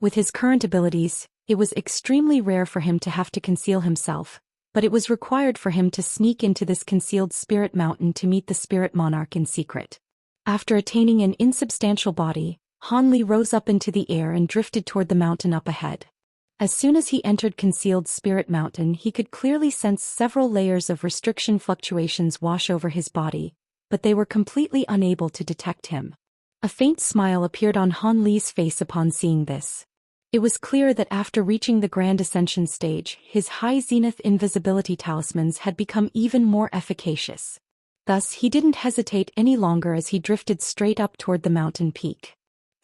With his current abilities, it was extremely rare for him to have to conceal himself, but it was required for him to sneak into this concealed spirit mountain to meet the spirit monarch in secret. After attaining an insubstantial body, Han Li rose up into the air and drifted toward the mountain up ahead. As soon as he entered concealed spirit mountain, he could clearly sense several layers of restriction fluctuations wash over his body, but they were completely unable to detect him. A faint smile appeared on Han Li's face upon seeing this. It was clear that after reaching the Grand Ascension stage, his high zenith invisibility talismans had become even more efficacious. Thus, he didn't hesitate any longer as he drifted straight up toward the mountain peak.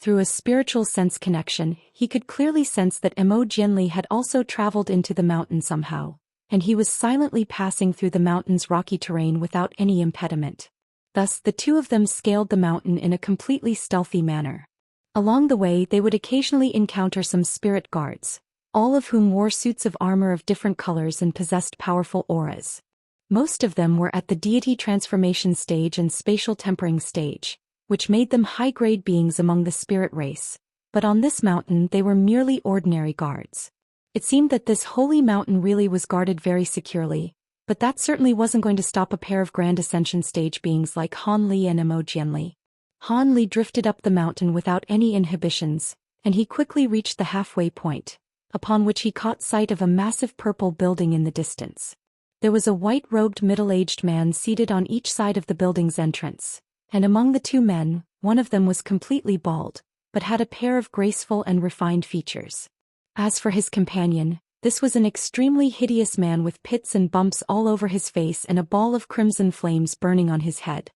Through a spiritual sense connection, he could clearly sense that Imogenly had also traveled into the mountain somehow, and he was silently passing through the mountain's rocky terrain without any impediment. Thus, the two of them scaled the mountain in a completely stealthy manner. Along the way, they would occasionally encounter some spirit guards, all of whom wore suits of armor of different colors and possessed powerful auras. Most of them were at the deity transformation stage and spatial tempering stage, which made them high-grade beings among the spirit race, but on this mountain they were merely ordinary guards. It seemed that this holy mountain really was guarded very securely, but that certainly wasn't going to stop a pair of Grand Ascension stage beings like Han Li and Imogenly. Han Li drifted up the mountain without any inhibitions, and he quickly reached the halfway point, upon which he caught sight of a massive purple building in the distance. There was a white-robed middle-aged man seated on each side of the building's entrance, and among the two men, one of them was completely bald, but had a pair of graceful and refined features. As for his companion, this was an extremely hideous man with pits and bumps all over his face and a ball of crimson flames burning on his head.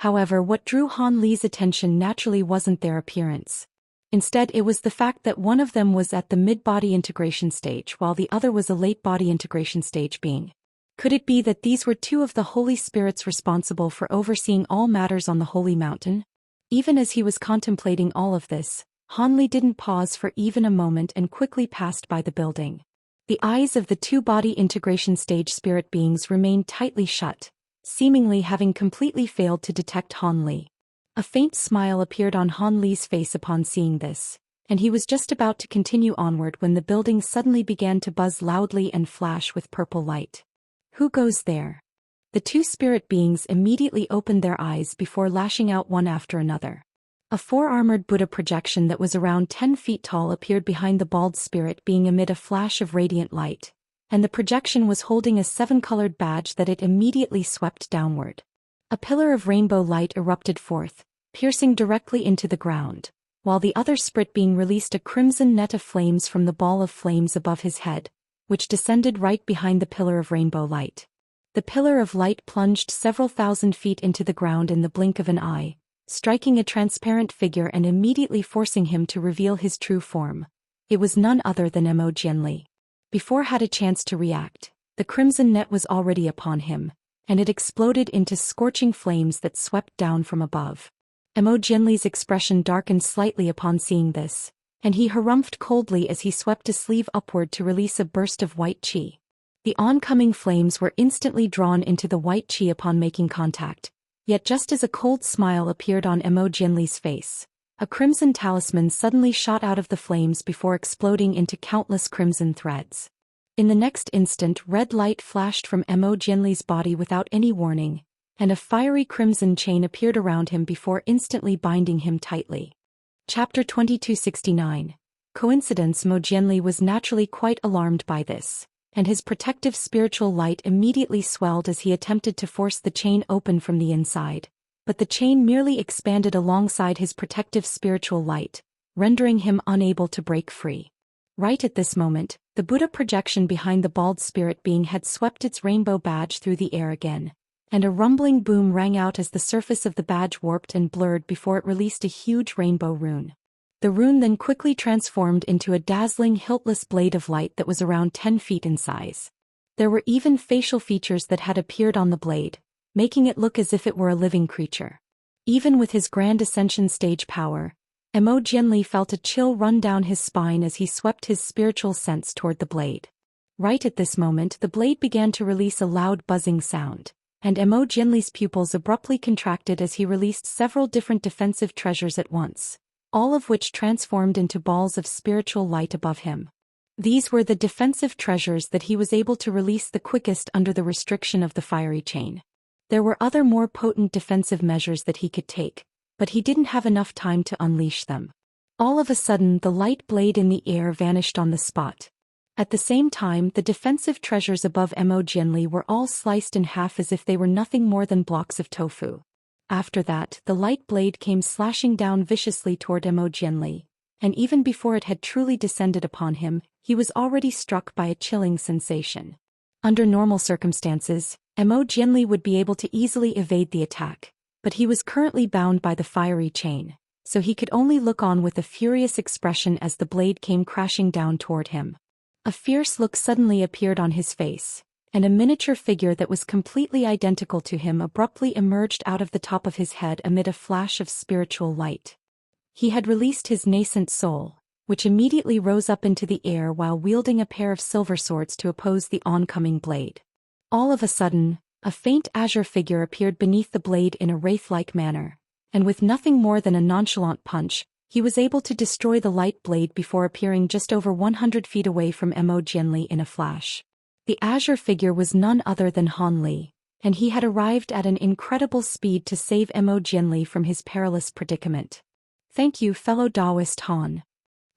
However, what drew Han Li's attention naturally wasn't their appearance. Instead, it was the fact that one of them was at the mid-body integration stage while the other was a late-body integration stage being. Could it be that these were two of the holy spirits responsible for overseeing all matters on the holy mountain? Even as he was contemplating all of this, Han Li didn't pause for even a moment and quickly passed by the building. The eyes of the two-body integration stage spirit beings remained tightly shut, seemingly having completely failed to detect Han Li. A faint smile appeared on Han Li's face upon seeing this, and he was just about to continue onward when the building suddenly began to buzz loudly and flash with purple light. Who goes there? The two spirit beings immediately opened their eyes before lashing out one after another. A four-armored Buddha projection that was around 10 feet tall appeared behind the bald spirit being amid a flash of radiant light, and the projection was holding a seven-colored badge that it immediately swept downward. A pillar of rainbow light erupted forth, piercing directly into the ground, while the other spirit being released a crimson net of flames from the ball of flames above his head, which descended right behind the pillar of rainbow light. The pillar of light plunged several thousand feet into the ground in the blink of an eye, striking a transparent figure and immediately forcing him to reveal his true form. It was none other than Qizi. Before had a chance to react, the crimson net was already upon him, and it exploded into scorching flames that swept down from above. Qizi's expression darkened slightly upon seeing this, and he harumphed coldly as he swept a sleeve upward to release a burst of white qi. The oncoming flames were instantly drawn into the white qi upon making contact, yet just as a cold smile appeared on Qizi's face, a crimson talisman suddenly shot out of the flames before exploding into countless crimson threads. In the next instant, red light flashed from Qizi's body without any warning, and a fiery crimson chain appeared around him before instantly binding him tightly. Chapter 2269. Coincidence. Qizi was naturally quite alarmed by this, and his protective spiritual light immediately swelled as he attempted to force the chain open from the inside, but the chain merely expanded alongside his protective spiritual light, rendering him unable to break free. Right at this moment, the Buddha projection behind the bald spirit being had swept its rainbow badge through the air again, and a rumbling boom rang out as the surface of the badge warped and blurred before it released a huge rainbow rune. The rune then quickly transformed into a dazzling hiltless blade of light that was around 10 feet in size. There were even facial features that had appeared on the blade, making it look as if it were a living creature. Even with his grand ascension stage power, Qizi felt a chill run down his spine as he swept his spiritual sense toward the blade. Right at this moment, the blade began to release a loud buzzing sound, and Qizi's pupils abruptly contracted as he released several different defensive treasures at once, all of which transformed into balls of spiritual light above him. These were the defensive treasures that he was able to release the quickest under the restriction of the fiery chain. There were other more potent defensive measures that he could take, but he didn't have enough time to unleash them. All of a sudden, the light blade in the air vanished on the spot. At the same time, the defensive treasures above Qizi were all sliced in half as if they were nothing more than blocks of tofu. After that, the light blade came slashing down viciously toward Qizi, and even before it had truly descended upon him, he was already struck by a chilling sensation. Under normal circumstances, Qizi would be able to easily evade the attack, but he was currently bound by the fiery chain, so he could only look on with a furious expression as the blade came crashing down toward him. A fierce look suddenly appeared on his face, and a miniature figure that was completely identical to him abruptly emerged out of the top of his head amid a flash of spiritual light. He had released his nascent soul, which immediately rose up into the air while wielding a pair of silver swords to oppose the oncoming blade. All of a sudden, a faint azure figure appeared beneath the blade in a wraith-like manner, and with nothing more than a nonchalant punch, he was able to destroy the light blade before appearing just over 100 feet away from Qizi in a flash. The azure figure was none other than Han Li, and he had arrived at an incredible speed to save Qizi from his perilous predicament. "Thank you, fellow Daoist Han."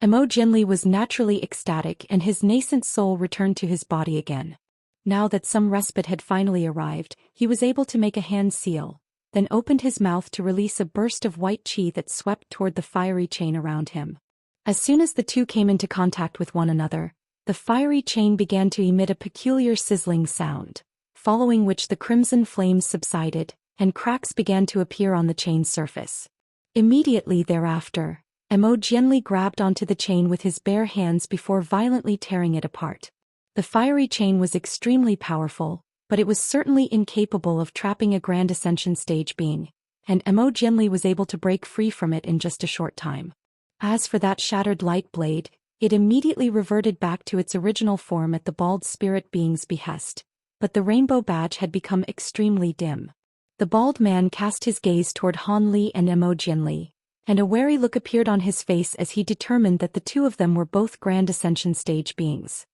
Qizi was naturally ecstatic and his nascent soul returned to his body again. Now that some respite had finally arrived, he was able to make a hand seal, then opened his mouth to release a burst of white qi that swept toward the fiery chain around him. As soon as the two came into contact with one another, the fiery chain began to emit a peculiar sizzling sound, following which the crimson flames subsided, and cracks began to appear on the chain's surface. Immediately thereafter, Qizi grabbed onto the chain with his bare hands before violently tearing it apart. The fiery chain was extremely powerful, but it was certainly incapable of trapping a Grand Ascension stage being, and Qizi was able to break free from it in just a short time. As for that shattered light blade, it immediately reverted back to its original form at the bald spirit being's behest, but the rainbow badge had become extremely dim. The bald man cast his gaze toward Han Li and Qizi, and a wary look appeared on his face as he determined that the two of them were both Grand Ascension stage beings.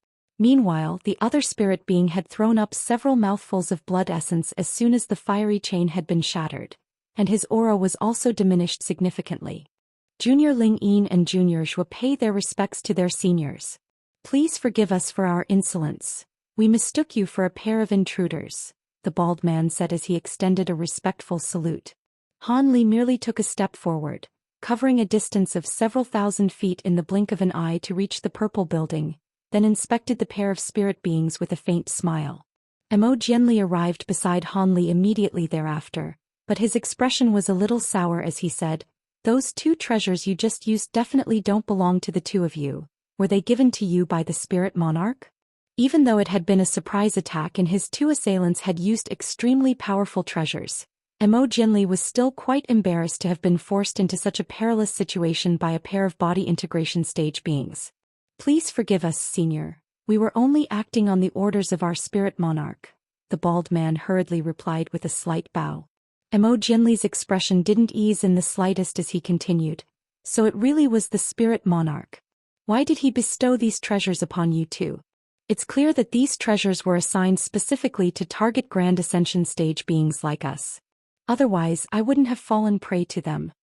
Meanwhile, the other spirit being had thrown up several mouthfuls of blood essence as soon as the fiery chain had been shattered, and his aura was also diminished significantly. Junior Ling Yin and Junior Zhou pay their respects to their seniors. Please forgive us for our insolence. We mistook you for a pair of intruders, the bald man said as he extended a respectful salute. Han Li merely took a step forward, covering a distance of several thousand feet in the blink of an eye to reach the purple building, then inspected the pair of spirit beings with a faint smile. Mo Jianli arrived beside Han Li immediately thereafter, but his expression was a little sour as he said, "Those two treasures you just used definitely don't belong to the two of you. Were they given to you by the spirit monarch?" Even though it had been a surprise attack and his two assailants had used extremely powerful treasures, Mo Jianli was still quite embarrassed to have been forced into such a perilous situation by a pair of body integration stage beings. "Please forgive us, senior. We were only acting on the orders of our spirit monarch," the bald man hurriedly replied with a slight bow. Mo Jianli's expression didn't ease in the slightest as he continued. "So it really was the spirit monarch. Why did he bestow these treasures upon you two? It's clear that these treasures were assigned specifically to target Grand Ascension stage beings like us. Otherwise, I wouldn't have fallen prey to them."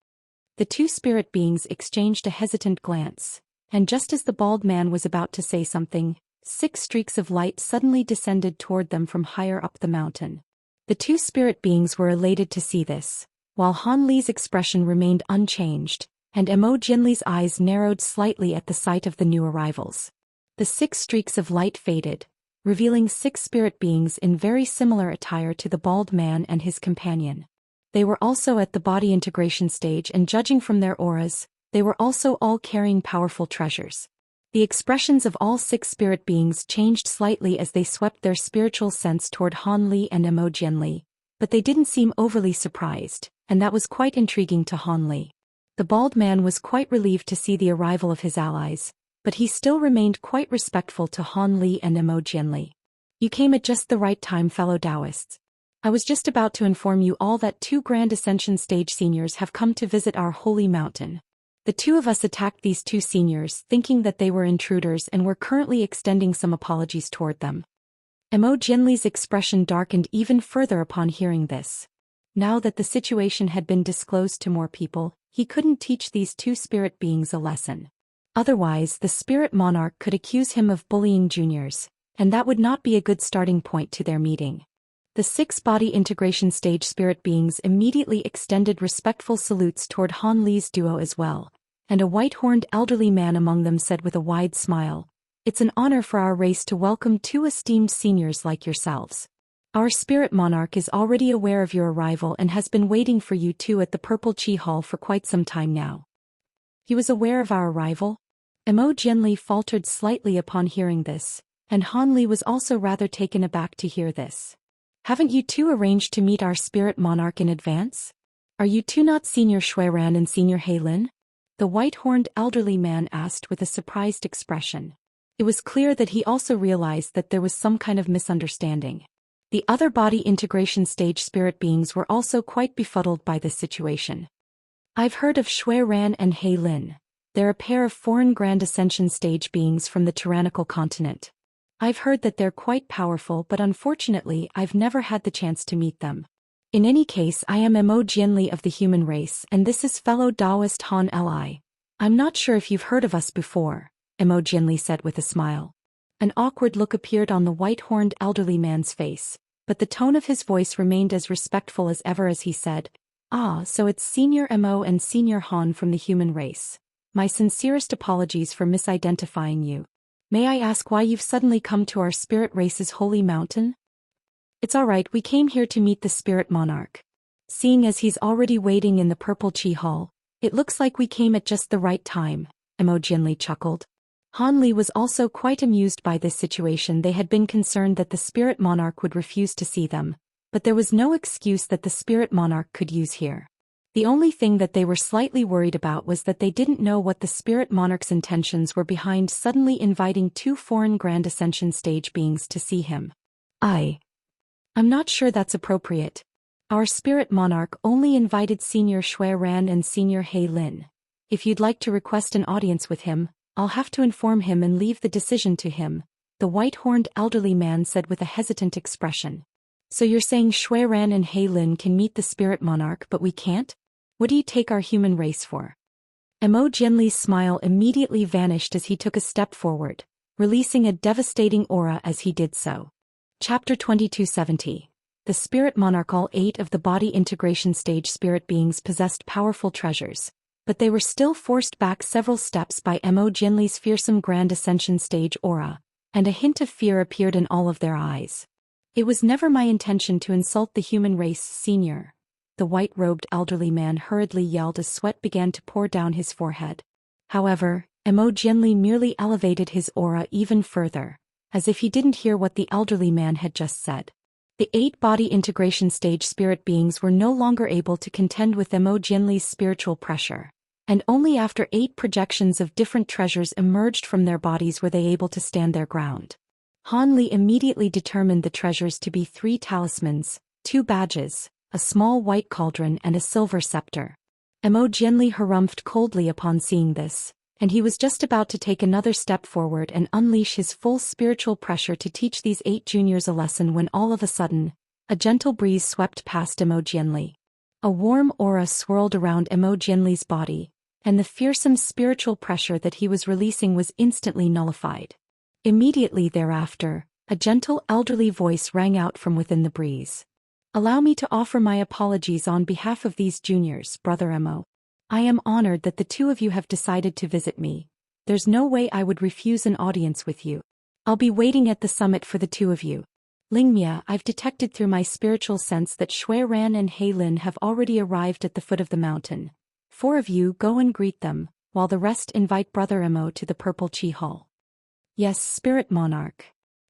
The two spirit beings exchanged a hesitant glance, and just as the bald man was about to say something, 6 streaks of light suddenly descended toward them from higher up the mountain. The two spirit beings were elated to see this, while Han Li's expression remained unchanged, and Mo Jianli's eyes narrowed slightly at the sight of the new arrivals. The 6 streaks of light faded, revealing 6 spirit beings in very similar attire to the bald man and his companion. They were also at the body integration stage, and judging from their auras, they were also all carrying powerful treasures. The expressions of all 6 spirit beings changed slightly as they swept their spiritual sense toward Han Li and Mo Jianli, but they didn't seem overly surprised, and that was quite intriguing to Han Li. The bald man was quite relieved to see the arrival of his allies, but he still remained quite respectful to Han Li and Mo Jianli. "You came at just the right time, fellow Daoists. I was just about to inform you all that 2 Grand Ascension stage seniors have come to visit our holy mountain. The two of us attacked these 2 seniors thinking that they were intruders and were currently extending some apologies toward them." Mo Jianli's expression darkened even further upon hearing this. Now that the situation had been disclosed to more people, he couldn't teach these 2 spirit beings a lesson. Otherwise, the spirit monarch could accuse him of bullying juniors, and that would not be a good starting point to their meeting. The 6 body integration stage spirit beings immediately extended respectful salutes toward Han Li's duo as well, and a white-horned elderly man among them said with a wide smile, "It's an honor for our race to welcome 2 esteemed seniors like yourselves. Our spirit monarch is already aware of your arrival and has been waiting for you two at the Purple Qi Hall for quite some time now." "He was aware of our arrival?" Mo Jianli faltered slightly upon hearing this, and Han Li was also rather taken aback to hear this. "Haven't you two arranged to meet our spirit monarch in advance? Are you two not Senior Xuan and Senior Heilin?" the white-horned elderly man asked with a surprised expression. It was clear that he also realized that there was some kind of misunderstanding. The other body integration stage spirit beings were also quite befuddled by this situation. "I've heard of Xuan and Heilin. They're a pair of foreign Grand Ascension stage beings from the tyrannical continent. I've heard that they're quite powerful, but unfortunately I've never had the chance to meet them. In any case, I am Mo Jianli of the human race, and this is fellow Daoist Han Li. I'm not sure if you've heard of us before," Mo Jianli said with a smile. An awkward look appeared on the white-horned elderly man's face, but the tone of his voice remained as respectful as ever as he said, "Ah, so it's Senior Mo and Senior Han from the human race. My sincerest apologies for misidentifying you. May I ask why you've suddenly come to our spirit race's holy mountain?" "It's all right, we came here to meet the spirit monarch. Seeing as he's already waiting in the Purple Qi Hall, it looks like we came at just the right time," Mo Jianli chuckled. Han Li was also quite amused by this situation. They had been concerned that the spirit monarch would refuse to see them, but there was no excuse that the spirit monarch could use here. The only thing that they were slightly worried about was that they didn't know what the spirit monarch's intentions were behind suddenly inviting 2 foreign Grand Ascension stage beings to see him. I'm not sure that's appropriate. Our spirit monarch only invited Senior Xuan and Senior Heilin. If you'd like to request an audience with him, I'll have to inform him and leave the decision to him," the white-horned elderly man said with a hesitant expression. So you're saying Xuan and Heilin can meet the spirit monarch but we can't? What do you take our human race for? Jianli's smile immediately vanished as he took a step forward, releasing a devastating aura as he did so. Chapter 2270. The Spirit Monarch. All 8 of the body integration stage spirit beings possessed powerful treasures, but they were still forced back several steps by Jianli's fearsome Grand Ascension stage aura, and a hint of fear appeared in all of their eyes. It was never my intention to insult the human race, Senior. The white-robed elderly man hurriedly yelled as sweat began to pour down his forehead. However, Jianli merely elevated his aura even further, as if he didn't hear what the elderly man had just said. The 8 body integration stage spirit beings were no longer able to contend with Jianli's spiritual pressure, and only after 8 projections of different treasures emerged from their bodies were they able to stand their ground. Han Li immediately determined the treasures to be 3 talismans, 2 badges, a small white cauldron and a silver scepter. Jianli harumphed coldly upon seeing this, and he was just about to take another step forward and unleash his full spiritual pressure to teach these 8 juniors a lesson when all of a sudden, a gentle breeze swept past Jianli. A warm aura swirled around Jianli's body, and the fearsome spiritual pressure that he was releasing was instantly nullified. Immediately thereafter, a gentle elderly voice rang out from within the breeze. Allow me to offer my apologies on behalf of these juniors, Brother Emo. I am honored that the 2 of you have decided to visit me. There's no way I would refuse an audience with you. I'll be waiting at the summit for the 2 of you. Lingmia, I've detected through my spiritual sense that Xuan and Heilin have already arrived at the foot of the mountain. 4 of you go and greet them, while the rest invite Brother Emo to the Purple Chi Hall. Yes, Spirit Monarch.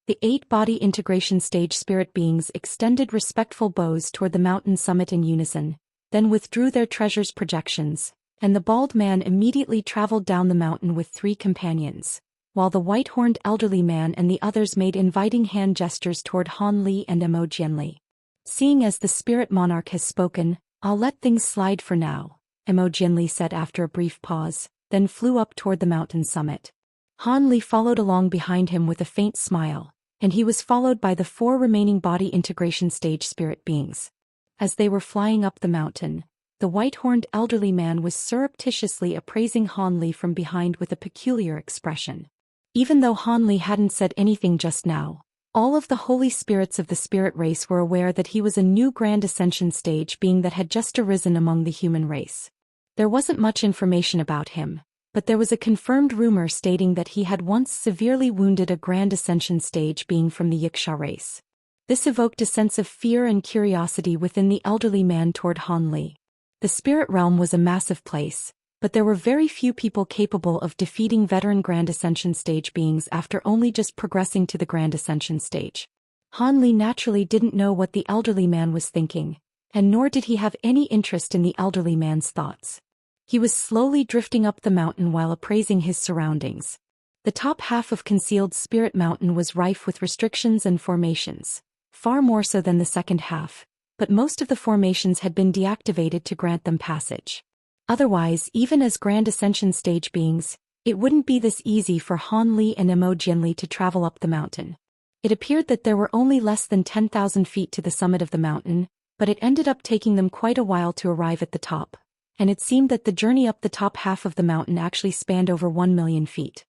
The 8 body integration stage spirit beings extended respectful bows toward the mountain summit in unison, then withdrew their treasures projections, and the bald man immediately traveled down the mountain with 3 companions, while the white-horned elderly man and the others made inviting hand gestures toward Han Li and Jianli. Seeing as the Spirit Monarch has spoken, I'll let things slide for now, Jianli said after a brief pause, then flew up toward the mountain summit. Han Li followed along behind him with a faint smile, and he was followed by the 4 remaining body integration stage spirit beings. As they were flying up the mountain, the white-horned elderly man was surreptitiously appraising Han Li from behind with a peculiar expression. Even though Han Li hadn't said anything just now, all of the holy spirits of the spirit race were aware that he was a new Grand Ascension stage being that had just arisen among the human race. There wasn't much information about him, but there was a confirmed rumor stating that he had once severely wounded a Grand Ascension stage being from the Wuxia race. This evoked a sense of fear and curiosity within the elderly man toward Han Li. The spirit realm was a massive place, but there were very few people capable of defeating veteran Grand Ascension stage beings after only just progressing to the Grand Ascension stage. Han Li naturally didn't know what the elderly man was thinking, and nor did he have any interest in the elderly man's thoughts. He was slowly drifting up the mountain while appraising his surroundings. The top half of Concealed Spirit Mountain was rife with restrictions and formations, far more so than the second half, but most of the formations had been deactivated to grant them passage. Otherwise, even as Grand Ascension stage beings, it wouldn't be this easy for Han Li and Jianli to travel up the mountain. It appeared that there were only less than 10,000 feet to the summit of the mountain, but it ended up taking them quite a while to arrive at the top, and it seemed that the journey up the top half of the mountain actually spanned over 1 million feet.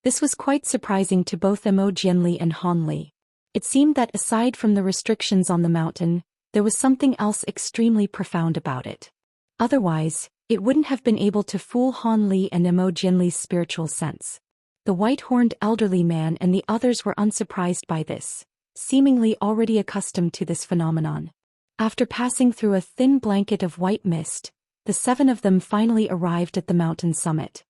This was quite surprising to both Jianli and Han Li. It seemed that aside from the restrictions on the mountain, there was something else extremely profound about it. Otherwise, it wouldn't have been able to fool Han Li and Jianli's spiritual sense. The white-horned elderly man and the others were unsurprised by this, seemingly already accustomed to this phenomenon. After passing through a thin blanket of white mist, the 7 of them finally arrived at the mountain summit.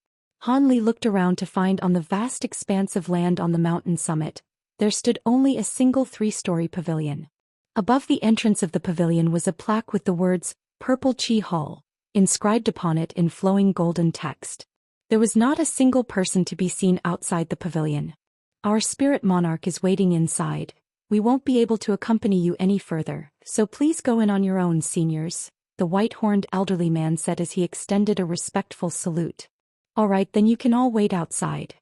Han Li looked around to find on the vast expanse of land on the mountain summit, there stood only a single 3-story pavilion. Above the entrance of the pavilion was a plaque with the words, Purple Chi Hall, inscribed upon it in flowing golden text. There was not a single person to be seen outside the pavilion. Our spirit monarch is waiting inside. We won't be able to accompany you any further, so please go in on your own, seniors, the white-horned elderly man said as he extended a respectful salute. All right, then you can all wait outside.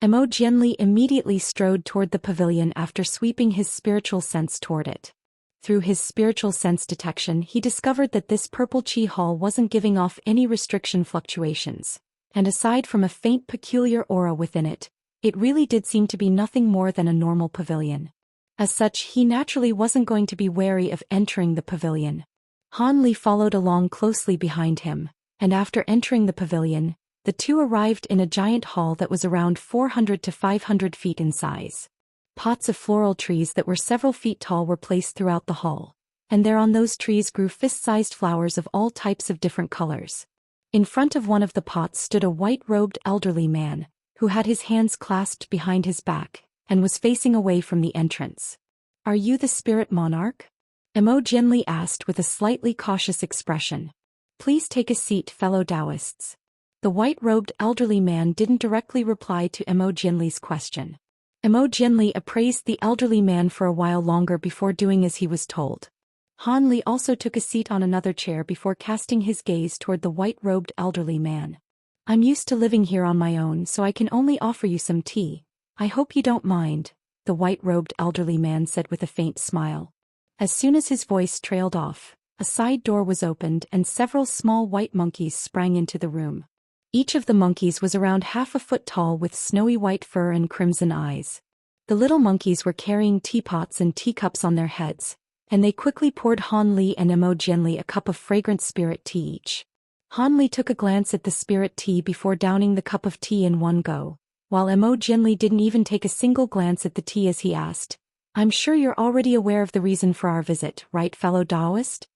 Jianli immediately strode toward the pavilion after sweeping his spiritual sense toward it. Through his spiritual sense detection, he discovered that this purple chi hall wasn't giving off any restriction fluctuations. And aside from a faint peculiar aura within it really did seem to be nothing more than a normal pavilion. As such, he naturally wasn't going to be wary of entering the pavilion. Han Li followed along closely behind him, and after entering the pavilion, the two arrived in a giant hall that was around 400 to 500 feet in size. Pots of floral trees that were several feet tall were placed throughout the hall, and there on those trees grew fist-sized flowers of all types of different colors. In front of one of the pots stood a white-robed elderly man, who had his hands clasped behind his back, and was facing away from the entrance. "Are you the spirit monarch?" Imogenly asked with a slightly cautious expression. "Please take a seat, fellow Daoists." The white-robed elderly man didn't directly reply to Imogenly's question. Imogenly appraised the elderly man for a while longer before doing as he was told. Han Li also took a seat on another chair before casting his gaze toward the white-robed elderly man. "I'm used to living here on my own, so I can only offer you some tea. I hope you don't mind," the white-robed elderly man said with a faint smile. As soon as his voice trailed off, a side door was opened and several small white monkeys sprang into the room. Each of the monkeys was around half a foot tall with snowy white fur and crimson eyes. The little monkeys were carrying teapots and teacups on their heads, and they quickly poured Han Li and Imogenly a cup of fragrant spirit tea each. Han Li took a glance at the spirit tea before downing the cup of tea in one go, while Imogenly didn't even take a single glance at the tea as he asked, "I'm sure you're already aware of the reason for our visit, right, fellow Daoist?"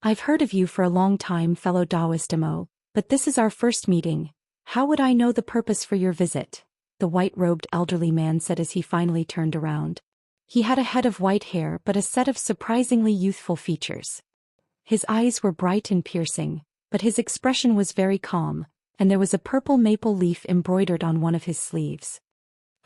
"I've heard of you for a long time, fellow Daoist Imo, but this is our first meeting. How would I know the purpose for your visit?" the white-robed elderly man said as he finally turned around. He had a head of white hair but a set of surprisingly youthful features. His eyes were bright and piercing, but his expression was very calm, and there was a purple maple leaf embroidered on one of his sleeves.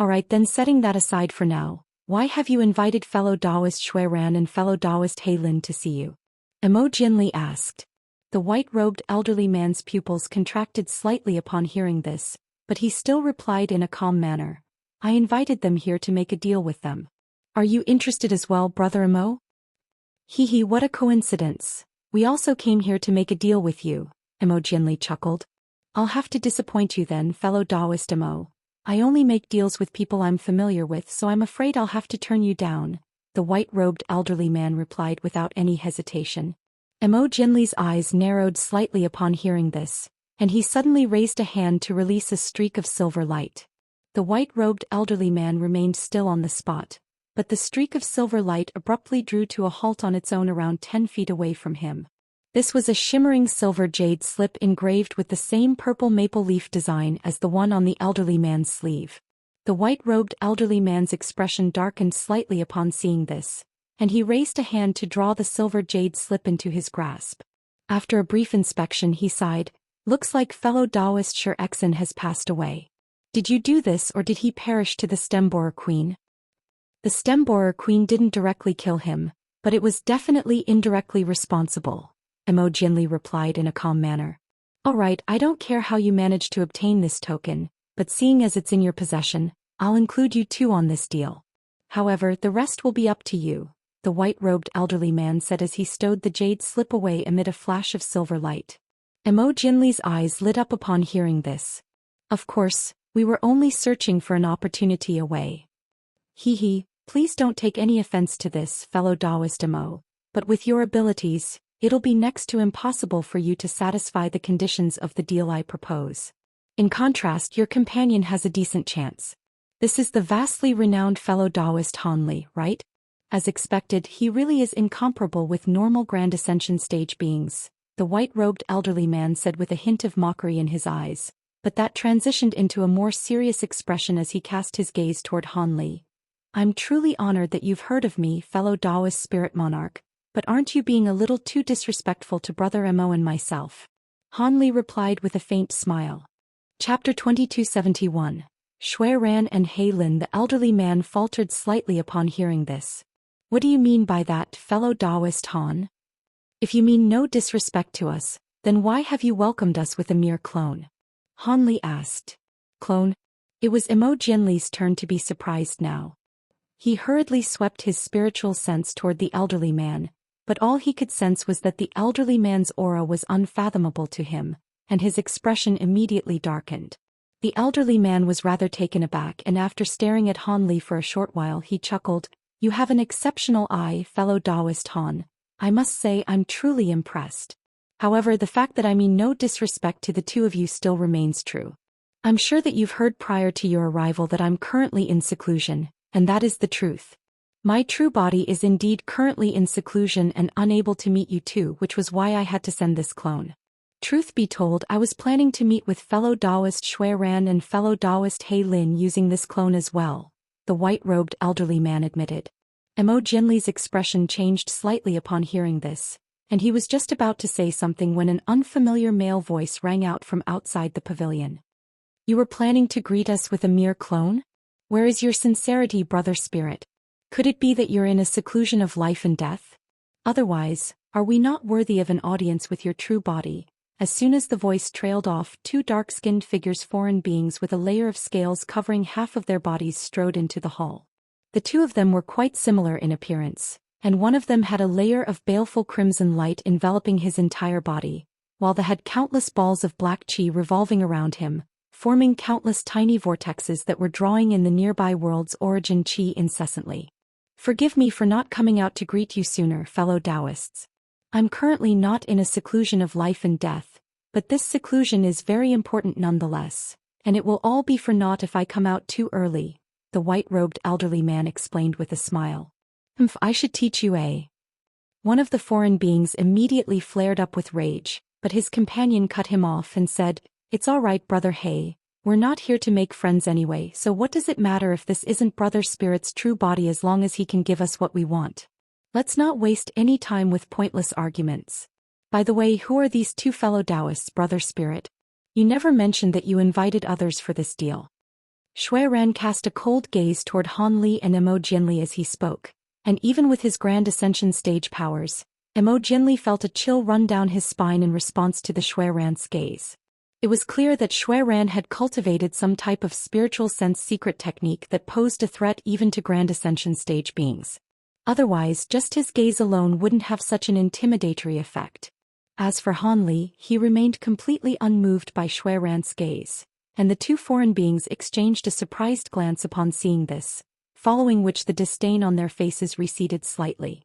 "Alright then, setting that aside for now, why have you invited fellow Daoist Xuan and fellow Daoist Heilin to see you?" Imogenly asked. The white-robed elderly man's pupils contracted slightly upon hearing this, but he still replied in a calm manner. "I invited them here to make a deal with them." "Are you interested as well, Brother Imo?" "Hee, what a coincidence. We also came here to make a deal with you," Imogenly chuckled. "I'll have to disappoint you then, fellow Daoist Imo. I only make deals with people I'm familiar with, so I'm afraid I'll have to turn you down," the white-robed elderly man replied without any hesitation. Imogenly's eyes narrowed slightly upon hearing this, and he suddenly raised a hand to release a streak of silver light. The white-robed elderly man remained still on the spot, but the streak of silver light abruptly drew to a halt on its own around 10 feet away from him. This was a shimmering silver jade slip engraved with the same purple maple leaf design as the one on the elderly man's sleeve. The white-robed elderly man's expression darkened slightly upon seeing this, and he raised a hand to draw the silver jade slip into his grasp. After a brief inspection he sighed, "Looks like fellow Daoist Xian has passed away. Did you do this or did he perish to the Stemborer Queen?" "The Stemborer Queen didn't directly kill him, but it was definitely indirectly responsible," Imogenly replied in a calm manner. "Alright, I don't care how you managed to obtain this token, but seeing as it's in your possession, I'll include you too on this deal. However, the rest will be up to you," the white-robed elderly man said as he stowed the jade slip away amid a flash of silver light. Imogenly's eyes lit up upon hearing this. "Of course, we were only searching for an opportunity away. Hee, please don't take any offense to this, fellow Daoist Imo, but with your abilities, it'll be next to impossible for you to satisfy the conditions of the deal I propose. In contrast, your companion has a decent chance. This is the vastly renowned fellow Daoist Han Li, right? As expected, he really is incomparable with normal Grand Ascension stage beings," the white-robed elderly man said with a hint of mockery in his eyes, but that transitioned into a more serious expression as he cast his gaze toward Han Li. "I'm truly honored that you've heard of me, fellow Daoist spirit monarch, but aren't you being a little too disrespectful to Brother Imo and myself?" Han Li replied with a faint smile. Chapter 2271. Xuan and Heilin. The elderly man faltered slightly upon hearing this. "What do you mean by that, fellow Daoist Han? If you mean no disrespect to us, then why have you welcomed us with a mere clone?" Han Li asked. "Clone?" It was Imogenly's turn to be surprised now. He hurriedly swept his spiritual sense toward the elderly man, but all he could sense was that the elderly man's aura was unfathomable to him, and his expression immediately darkened. The elderly man was rather taken aback, and after staring at Han Li for a short while he chuckled, "You have an exceptional eye, fellow Daoist Han. I must say I'm truly impressed. However, the fact that I mean no disrespect to the two of you still remains true. I'm sure that you've heard prior to your arrival that I'm currently in seclusion, and that is the truth. My true body is indeed currently in seclusion and unable to meet you two, which was why I had to send this clone. Truth be told, I was planning to meet with fellow Daoist Xuan and fellow Daoist He Lin using this clone as well," the white-robed elderly man admitted. Imogenli's expression changed slightly upon hearing this, and he was just about to say something when an unfamiliar male voice rang out from outside the pavilion. "You were planning to greet us with a mere clone? Where is your sincerity, brother spirit? Could it be that you're in a seclusion of life and death? Otherwise, are we not worthy of an audience with your true body?" As soon as the voice trailed off, two dark-skinned figures, foreign beings with a layer of scales covering half of their bodies, strode into the hall. The two of them were quite similar in appearance, and one of them had a layer of baleful crimson light enveloping his entire body, while the had countless balls of black qi revolving around him, forming countless tiny vortexes that were drawing in the nearby world's origin qi incessantly. "Forgive me for not coming out to greet you sooner, fellow Daoists. I'm currently not in a seclusion of life and death, but this seclusion is very important nonetheless, and it will all be for naught if I come out too early," the white-robed elderly man explained with a smile. I should teach you a..." One of the foreign beings immediately flared up with rage, but his companion cut him off and said, "It's all right, brother He. We're not here to make friends anyway, so what does it matter if this isn't brother Spirit's true body as long as he can give us what we want? Let's not waste any time with pointless arguments. By the way, who are these two fellow Daoists, brother Spirit? You never mentioned that you invited others for this deal." Xuan cast a cold gaze toward Han Li and Imogenli as he spoke, and even with his Grand Ascension stage powers, Imogenli felt a chill run down his spine in response to the Xuan's gaze. It was clear that Xuan had cultivated some type of spiritual sense secret technique that posed a threat even to Grand Ascension stage beings. Otherwise, just his gaze alone wouldn't have such an intimidatory effect. As for Han Li, he remained completely unmoved by Xuan's gaze, and the two foreign beings exchanged a surprised glance upon seeing this, following which the disdain on their faces receded slightly.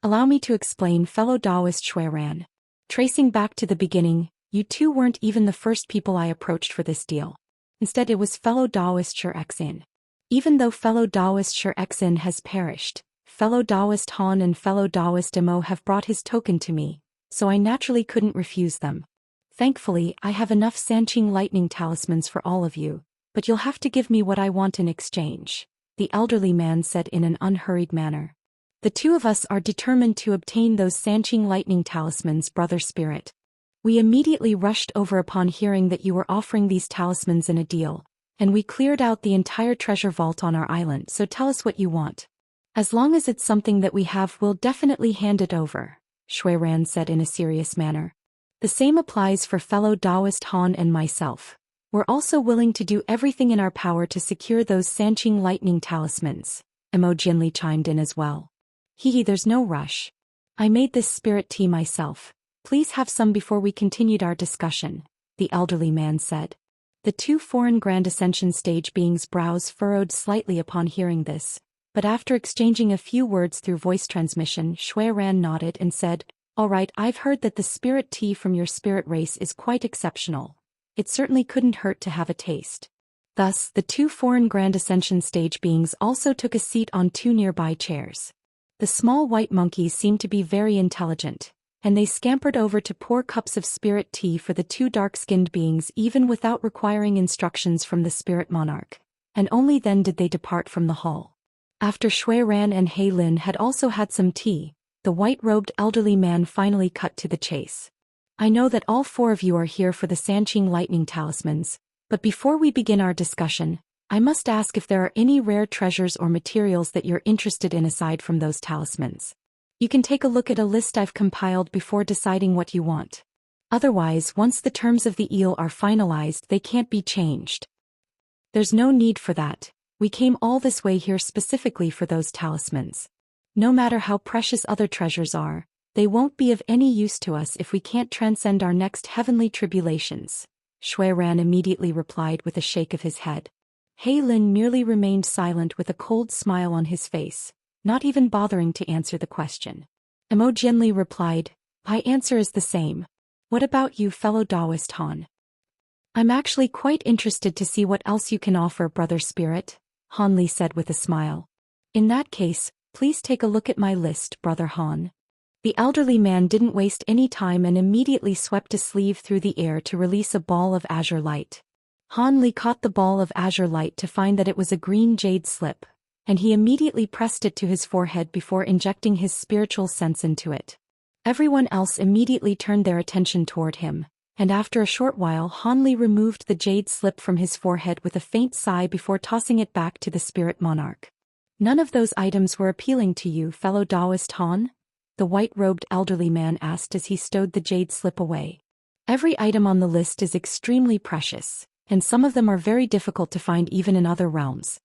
"Allow me to explain, fellow Daoist Xuan. Tracing back to the beginning, you two weren't even the first people I approached for this deal. Instead, it was fellow Daoist Xianxia. Even though fellow Daoist Xianxia has perished, fellow Daoist Han and fellow Daoist Imo have brought his token to me, so I naturally couldn't refuse them. Thankfully, I have enough Sanqing lightning talismans for all of you, but you'll have to give me what I want in exchange," the elderly man said in an unhurried manner. "The two of us are determined to obtain those Sanqing lightning talismans, brother Spirit. We immediately rushed over upon hearing that you were offering these talismans in a deal, and we cleared out the entire treasure vault on our island, so tell us what you want. As long as it's something that we have, we'll definitely hand it over," Xuan said in a serious manner. "The same applies for fellow Daoist Han and myself. We're also willing to do everything in our power to secure those Sanqing lightning talismans," Imogenli chimed in as well. There's no rush. I made this spirit tea myself. Please have some before we continued our discussion," the elderly man said. The two foreign Grand Ascension stage beings' brows furrowed slightly upon hearing this, but after exchanging a few words through voice transmission, Xuan nodded and said, "All right, I've heard that the spirit tea from your spirit race is quite exceptional. It certainly couldn't hurt to have a taste." Thus, the two foreign Grand Ascension stage beings also took a seat on two nearby chairs. The small white monkeys seemed to be very intelligent, and they scampered over to pour cups of spirit tea for the two dark-skinned beings even without requiring instructions from the spirit monarch, and only then did they depart from the hall. After Xuan and He Lin had also had some tea, the white-robed elderly man finally cut to the chase. "I know that all four of you are here for the Sanqing lightning talismans, but before we begin our discussion, I must ask if there are any rare treasures or materials that you're interested in aside from those talismans. You can take a look at a list I've compiled before deciding what you want. Otherwise, once the terms of the deal are finalized, they can't be changed." "There's no need for that. We came all this way here specifically for those talismans. No matter how precious other treasures are, they won't be of any use to us if we can't transcend our next heavenly tribulations. Xuan immediately replied with a shake of his head. He Lin merely remained silent with a cold smile on his face, not even bothering to answer the question. Emergence replied, "My answer is the same. What about you, fellow Daoist Han? I'm actually quite interested to see what else you can offer, brother spirit," Han Li said with a smile. "In that case, please take a look at my list, brother Han." The elderly man didn't waste any time and immediately swept a sleeve through the air to release a ball of azure light. Han Li caught the ball of azure light to find that it was a green jade slip, and he immediately pressed it to his forehead before injecting his spiritual sense into it. Everyone else immediately turned their attention toward him, and after a short while Han Li removed the jade slip from his forehead with a faint sigh before tossing it back to the spirit monarch. "None of those items were appealing to you, fellow Daoist Han?" the white-robed elderly man asked as he stowed the jade slip away. "Every item on the list is extremely precious, and some of them are very difficult to find even in other realms.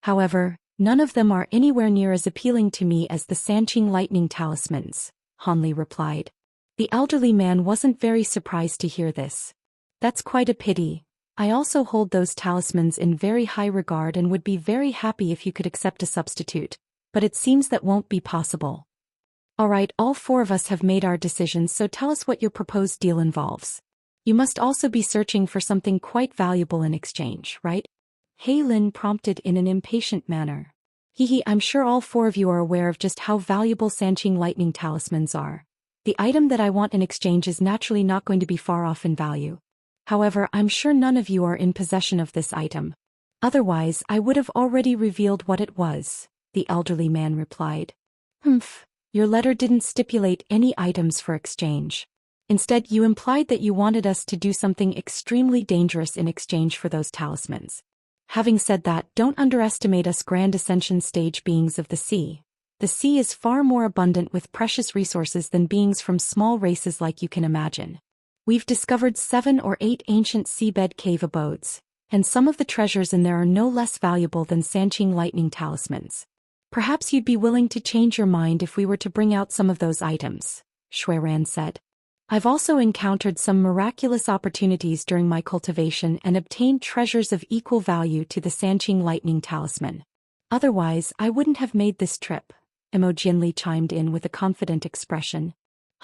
However, none of them are anywhere near as appealing to me as the Sanqing lightning talismans," Han Li replied. The elderly man wasn't very surprised to hear this. "That's quite a pity. I also hold those talismans in very high regard and would be very happy if you could accept a substitute, but it seems that won't be possible." "Alright, all four of us have made our decisions, so tell us what your proposed deal involves. You must also be searching for something quite valuable in exchange, right?" He Lin prompted in an impatient manner. I'm sure all four of you are aware of just how valuable Sanqing lightning talismans are. The item that I want in exchange is naturally not going to be far off in value. However, I'm sure none of you are in possession of this item. Otherwise, I would have already revealed what it was," the elderly man replied. "Humph. Your letter didn't stipulate any items for exchange. Instead, you implied that you wanted us to do something extremely dangerous in exchange for those talismans. Having said that, don't underestimate us Grand Ascension stage beings of the sea. The sea is far more abundant with precious resources than beings from small races like you can imagine. We've discovered 7 or 8 ancient seabed cave abodes, and some of the treasures in there are no less valuable than Sanqing lightning talismans. Perhaps you'd be willing to change your mind if we were to bring out some of those items," Xuan said. "I've also encountered some miraculous opportunities during my cultivation and obtained treasures of equal value to the Sanqing lightning talisman. Otherwise, I wouldn't have made this trip," Emergence chimed in with a confident expression.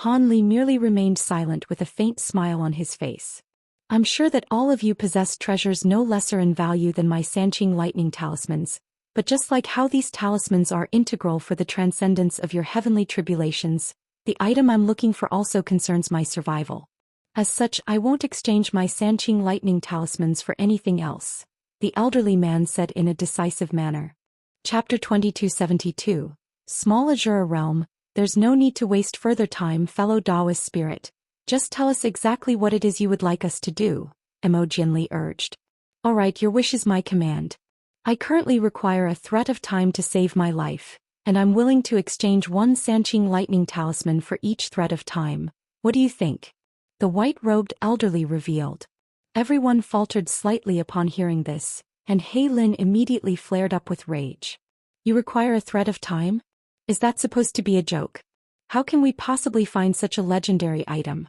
Han Li merely remained silent with a faint smile on his face. "I'm sure that all of you possess treasures no lesser in value than my Sanqing lightning talismans, but just like how these talismans are integral for the transcendence of your heavenly tribulations, the item I'm looking for also concerns my survival. As such, I won't exchange my Sanqing lightning talismans for anything else," the elderly man said in a decisive manner. Chapter 2272. Small Azura Realm. "There's no need to waste further time, fellow Daoist spirit. Just tell us exactly what it is you would like us to do," Emergence urged. "Alright, your wish is my command. I currently require a thread of time to save my life, and I'm willing to exchange 1 Sanqing lightning talisman for each thread of time. What do you think?" the white-robed elderly revealed. Everyone faltered slightly upon hearing this, and He Lin immediately flared up with rage. "You require a thread of time? Is that supposed to be a joke? How can we possibly find such a legendary item?"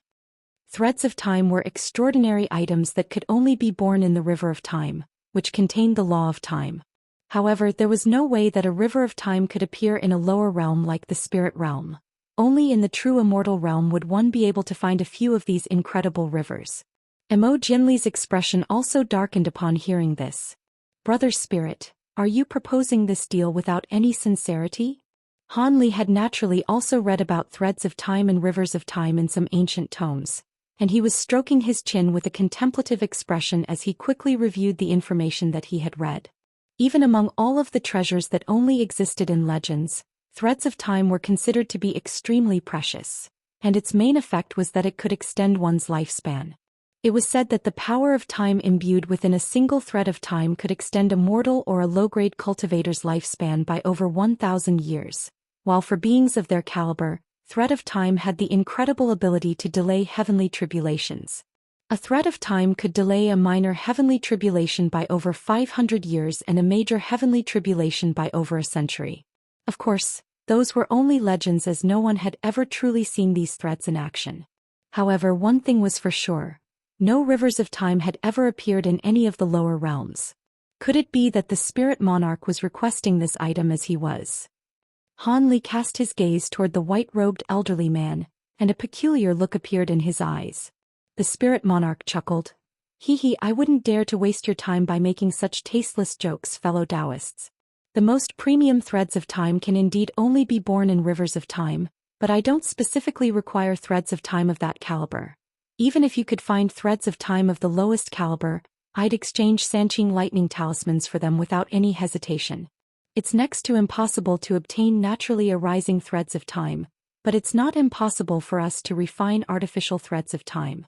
Threads of time were extraordinary items that could only be born in the River of Time, which contained the law of time. However, there was no way that a river of time could appear in a lower realm like the spirit realm. Only in the true immortal realm would one be able to find a few of these incredible rivers. Emergence's expression also darkened upon hearing this. "Brother spirit, are you proposing this deal without any sincerity?" Han Li had naturally also read about threads of time and rivers of time in some ancient tomes, and he was stroking his chin with a contemplative expression as he quickly reviewed the information that he had read. Even among all of the treasures that only existed in legends, threads of time were considered to be extremely precious, and its main effect was that it could extend one's lifespan. It was said that the power of time imbued within a single thread of time could extend a mortal or a low-grade cultivator's lifespan by over 1,000 years, while for beings of their caliber, thread of time had the incredible ability to delay heavenly tribulations. A thread of time could delay a minor heavenly tribulation by over 500 years and a major heavenly tribulation by over a century. Of course, those were only legends as no one had ever truly seen these threads in action. However, one thing was for sure. No rivers of time had ever appeared in any of the lower realms. Could it be that the spirit monarch was requesting this item as he was? Han Li cast his gaze toward the white-robed elderly man, and a peculiar look appeared in his eyes. The spirit monarch chuckled. Hee, I wouldn't dare to waste your time by making such tasteless jokes, fellow Daoists. The most premium threads of time can indeed only be born in rivers of time, but I don't specifically require threads of time of that caliber. Even if you could find threads of time of the lowest caliber, I'd exchange Sanqing lightning talismans for them without any hesitation. It's next to impossible to obtain naturally arising threads of time, but it's not impossible for us to refine artificial threads of time.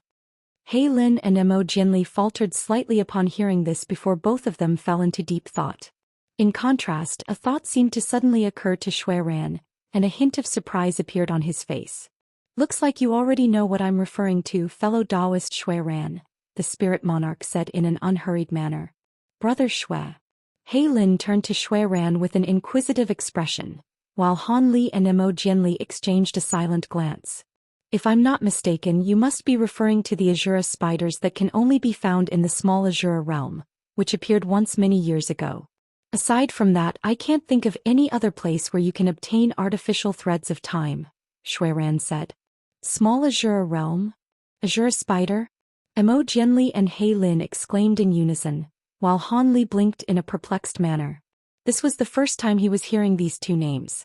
He Lin and Mo Jianli faltered slightly upon hearing this before both of them fell into deep thought. In contrast, a thought seemed to suddenly occur to Xuan, and a hint of surprise appeared on his face. Looks like you already know what I'm referring to, fellow Daoist Xuan, the spirit monarch said in an unhurried manner. Brother Xue. He Lin turned to Xuan with an inquisitive expression, while Han Li and Mo Jianli exchanged a silent glance. If I'm not mistaken, you must be referring to the Asura spiders that can only be found in the small Asura realm, which appeared once many years ago. Aside from that, I can't think of any other place where you can obtain artificial threads of time, Xuan said. Small Asura realm? Asura spider? Mo Jianli and He Lin exclaimed in unison, while Han Li blinked in a perplexed manner. This was the first time he was hearing these two names.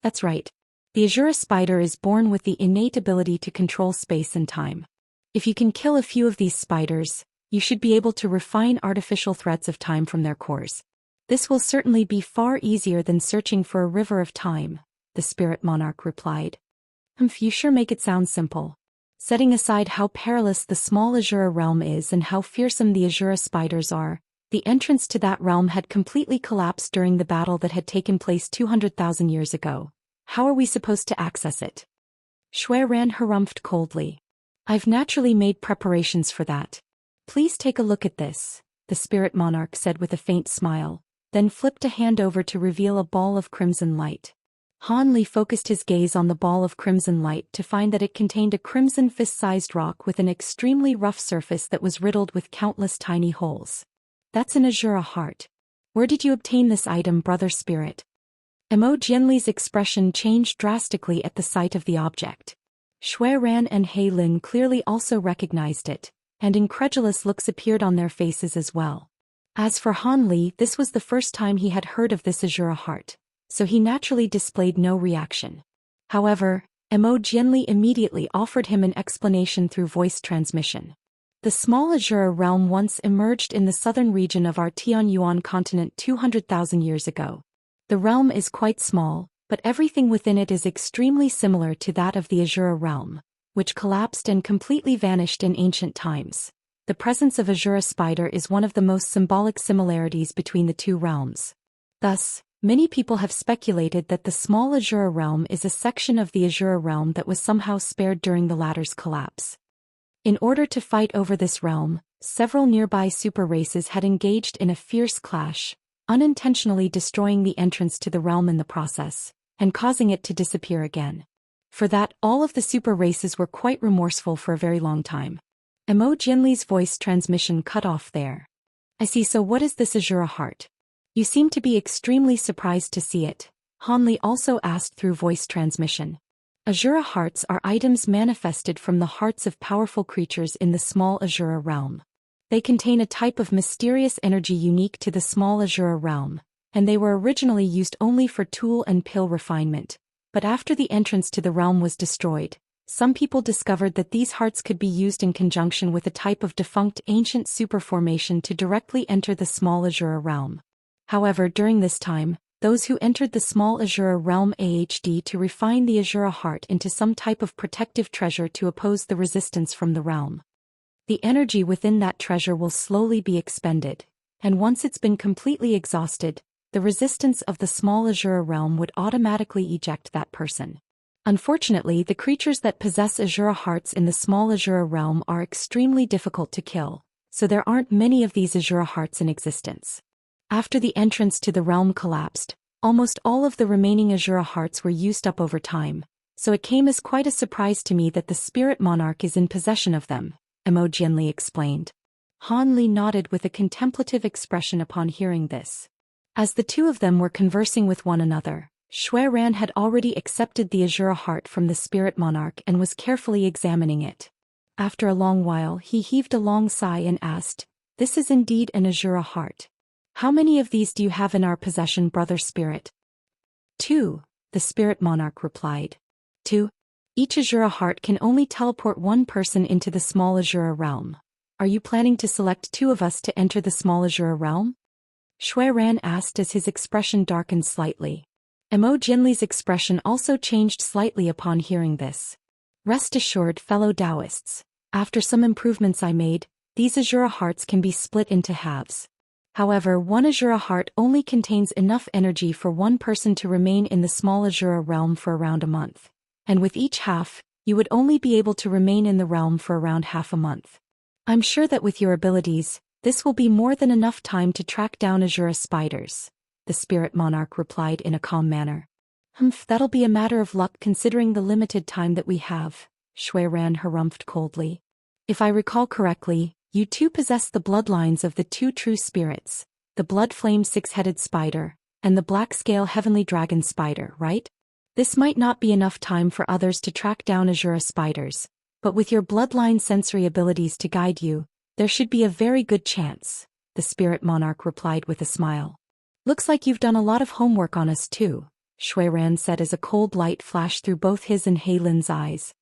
That's right. The Asura spider is born with the innate ability to control space and time. If you can kill a few of these spiders, you should be able to refine artificial threads of time from their cores. This will certainly be far easier than searching for a river of time, the spirit monarch replied. You sure make it sound simple. Setting aside how perilous the small Asura realm is and how fearsome the Asura spiders are, the entrance to that realm had completely collapsed during the battle that had taken place 200,000 years ago. How are we supposed to access it? Xuan harumphed coldly. I've naturally made preparations for that. Please take a look at this, the spirit monarch said with a faint smile, then flipped a hand over to reveal a ball of crimson light. Han Li focused his gaze on the ball of crimson light to find that it contained a crimson fist-sized rock with an extremely rough surface that was riddled with countless tiny holes. That's an Asura heart. Where did you obtain this item, brother spirit? Mo Jianli's expression changed drastically at the sight of the object. Xuan and He Lin clearly also recognized it, and incredulous looks appeared on their faces as well. As for Han Li, this was the first time he had heard of this Asura heart, so he naturally displayed no reaction. However, Mo Jianli immediately offered him an explanation through voice transmission. The small Asura realm once emerged in the southern region of our Tianyuan continent 200,000 years ago. The realm is quite small, but everything within it is extremely similar to that of the Asura realm, which collapsed and completely vanished in ancient times. The presence of Asura spider is one of the most symbolic similarities between the two realms. Thus, many people have speculated that the small Asura realm is a section of the Asura realm that was somehow spared during the latter's collapse. In order to fight over this realm, several nearby super races had engaged in a fierce clash, unintentionally destroying the entrance to the realm in the process, and causing it to disappear again. For that, all of the super races were quite remorseful for a very long time. Mo Jianli's voice transmission cut off there. I see, so what is this Asura heart? You seem to be extremely surprised to see it, Han Li also asked through voice transmission. Asura hearts are items manifested from the hearts of powerful creatures in the small Asura realm. They contain a type of mysterious energy unique to the small Asura realm, and they were originally used only for tool and pill refinement, but after the entrance to the realm was destroyed, some people discovered that these hearts could be used in conjunction with a type of defunct ancient superformation to directly enter the small Asura realm. However, during this time, those who entered the small Asura realm AHD to refine the Asura heart into some type of protective treasure to oppose the resistance from the realm. The energy within that treasure will slowly be expended, and once it's been completely exhausted, the resistance of the small Asura realm would automatically eject that person. Unfortunately, the creatures that possess Asura hearts in the small Asura realm are extremely difficult to kill, so there aren't many of these Asura hearts in existence. After the entrance to the realm collapsed, almost all of the remaining Asura hearts were used up over time, so it came as quite a surprise to me that the spirit monarch is in possession of them, Imogen explained. Han Li nodded with a contemplative expression upon hearing this. As the two of them were conversing with one another, Xuan had already accepted the Asura heart from the spirit monarch and was carefully examining it. After a long while he heaved a long sigh and asked, "This is indeed an Asura heart. How many of these do you have in our possession, brother spirit?" "2," the spirit monarch replied. "2. Each Asura heart can only teleport one person into the small Asura realm. Are you planning to select 2 of us to enter the small Asura realm?" Xuan asked as his expression darkened slightly. Imogen's expression also changed slightly upon hearing this. "Rest assured, fellow Daoists, after some improvements I made, these Asura hearts can be split into halves. However, one Asura heart only contains enough energy for one person to remain in the small Asura realm for around a month. And with each half, you would only be able to remain in the realm for around half a month. I'm sure that with your abilities, this will be more than enough time to track down Asura spiders," the spirit monarch replied in a calm manner. That'll be a matter of luck considering the limited time that we have," Xuan harumphed coldly. "If I recall correctly, you two possess the bloodlines of the 2 true spirits, the blood flame 6-headed spider, and the black scale heavenly dragon spider, right? This might not be enough time for others to track down Asura spiders, but with your bloodline sensory abilities to guide you, there should be a very good chance," the spirit monarch replied with a smile. "Looks like you've done a lot of homework on us too," Xuan said as a cold light flashed through both his and Heilin's eyes.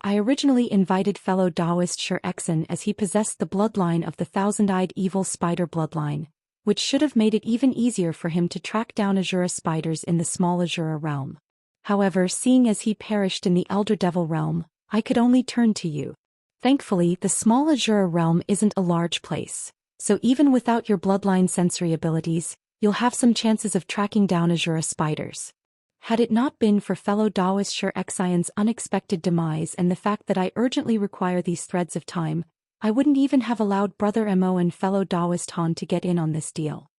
I originally invited fellow Daoist Xianxia as he possessed the bloodline of the thousand-eyed evil spider bloodline, which should have made it even easier for him to track down Asura spiders in the small Asura realm. However, seeing as he perished in the Elder Devil realm, I could only turn to you. Thankfully, the small Asura realm isn't a large place, so even without your bloodline sensory abilities, you'll have some chances of tracking down Asura spiders. Had it not been for fellow Daoist Xianxia's unexpected demise and the fact that I urgently require these threads of time, I wouldn't even have allowed Brother Mo and fellow Daoist Han to get in on this deal.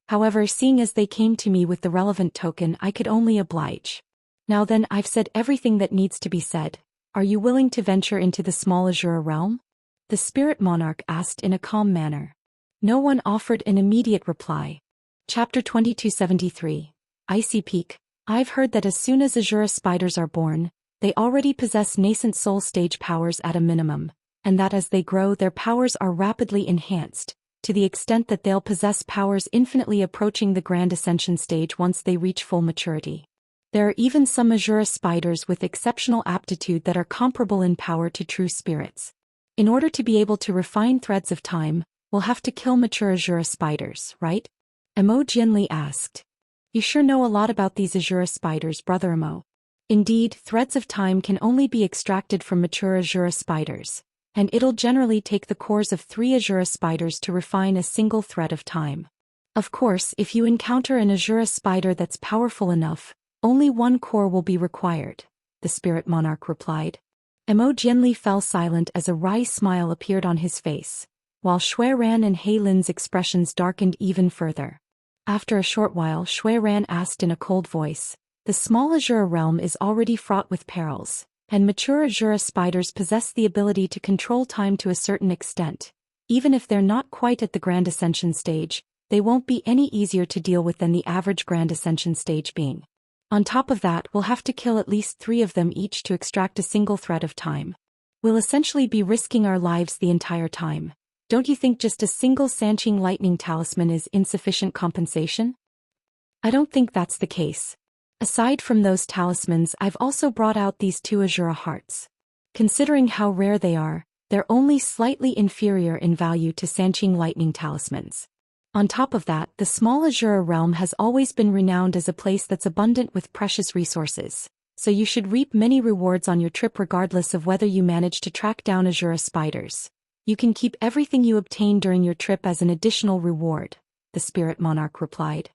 However, seeing as they came to me with the relevant token, I could only oblige. Now then, I've said everything that needs to be said. Are you willing to venture into the small Asura realm?" the spirit monarch asked in a calm manner. No one offered an immediate reply. Chapter 2273. Icy Peak. I've heard that as soon as Asura spiders are born, they already possess nascent soul stage powers at a minimum, and that as they grow their powers are rapidly enhanced, to the extent that they'll possess powers infinitely approaching the Grand Ascension stage once they reach full maturity. There are even some Asura spiders with exceptional aptitude that are comparable in power to true spirits. In order to be able to refine threads of time, we'll have to kill mature Asura spiders, right? Imogen asked. "You sure know a lot about these Asura spiders, Brother Imo." Indeed, threads of time can only be extracted from mature Asura spiders, and it'll generally take the cores of 3 Asura spiders to refine a single thread of time. Of course, if you encounter an Asura spider that's powerful enough, only 1 core will be required, the spirit monarch replied. Imogen fell silent as a wry smile appeared on his face, while Xuan and Heilin's expressions darkened even further. After a short while, Xuan asked in a cold voice, "The small Asura realm is already fraught with perils, and mature Asura spiders possess the ability to control time to a certain extent. Even if they're not quite at the Grand Ascension stage, they won't be any easier to deal with than the average Grand Ascension stage being. On top of that, we'll have to kill at least 3 of them each to extract a single thread of time. We'll essentially be risking our lives the entire time. Don't you think just a single Sanqing lightning talisman is insufficient compensation?" "I don't think that's the case. Aside from those talismans, I've also brought out these 2 Asura hearts. Considering how rare they are, they're only slightly inferior in value to Sanqing lightning talismans. On top of that, the small Asura realm has always been renowned as a place that's abundant with precious resources, so you should reap many rewards on your trip regardless of whether you manage to track down Asura spiders. You can keep everything you obtain during your trip as an additional reward," the spirit monarch replied.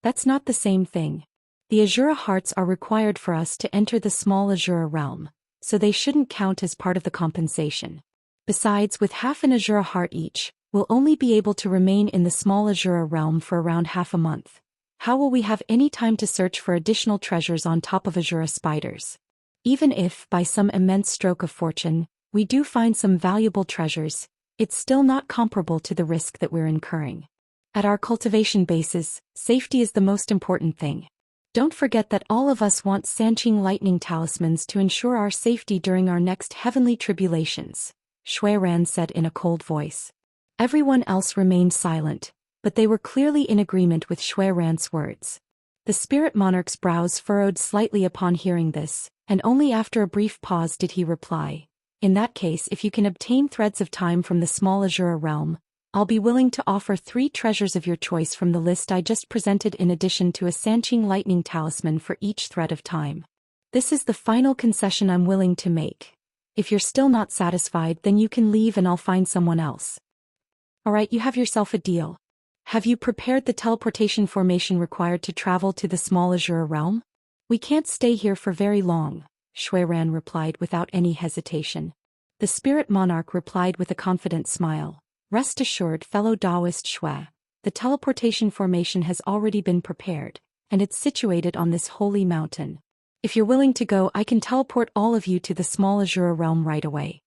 "That's not the same thing. The Asura hearts are required for us to enter the small Asura realm, so they shouldn't count as part of the compensation. Besides, with half an Asura heart each, we'll only be able to remain in the small Asura realm for around half a month. How will we have any time to search for additional treasures on top of Asura spiders? Even if, by some immense stroke of fortune, we do find some valuable treasures, it's still not comparable to the risk that we're incurring. At our cultivation bases, safety is the most important thing. Don't forget that all of us want Sanqing lightning talismans to ensure our safety during our next heavenly tribulations, Xuan said in a cold voice. Everyone else remained silent, but they were clearly in agreement with Xuan's words. The spirit monarch's brows furrowed slightly upon hearing this, and only after a brief pause did he reply, "In that case, if you can obtain threads of time from the small Asura realm, I'll be willing to offer 3 treasures of your choice from the list I just presented in addition to a Sanqing lightning talisman for each thread of time. This is the final concession I'm willing to make. If you're still not satisfied, then you can leave and I'll find someone else." "Alright, you have yourself a deal. Have you prepared the teleportation formation required to travel to the small Asura realm?" "We can't stay here for very long," Xuan replied without any hesitation. The spirit monarch replied with a confident smile. "Rest assured, fellow Daoist Xue, the teleportation formation has already been prepared, and it's situated on this holy mountain. If you're willing to go, I can teleport all of you to the small Asura realm right away."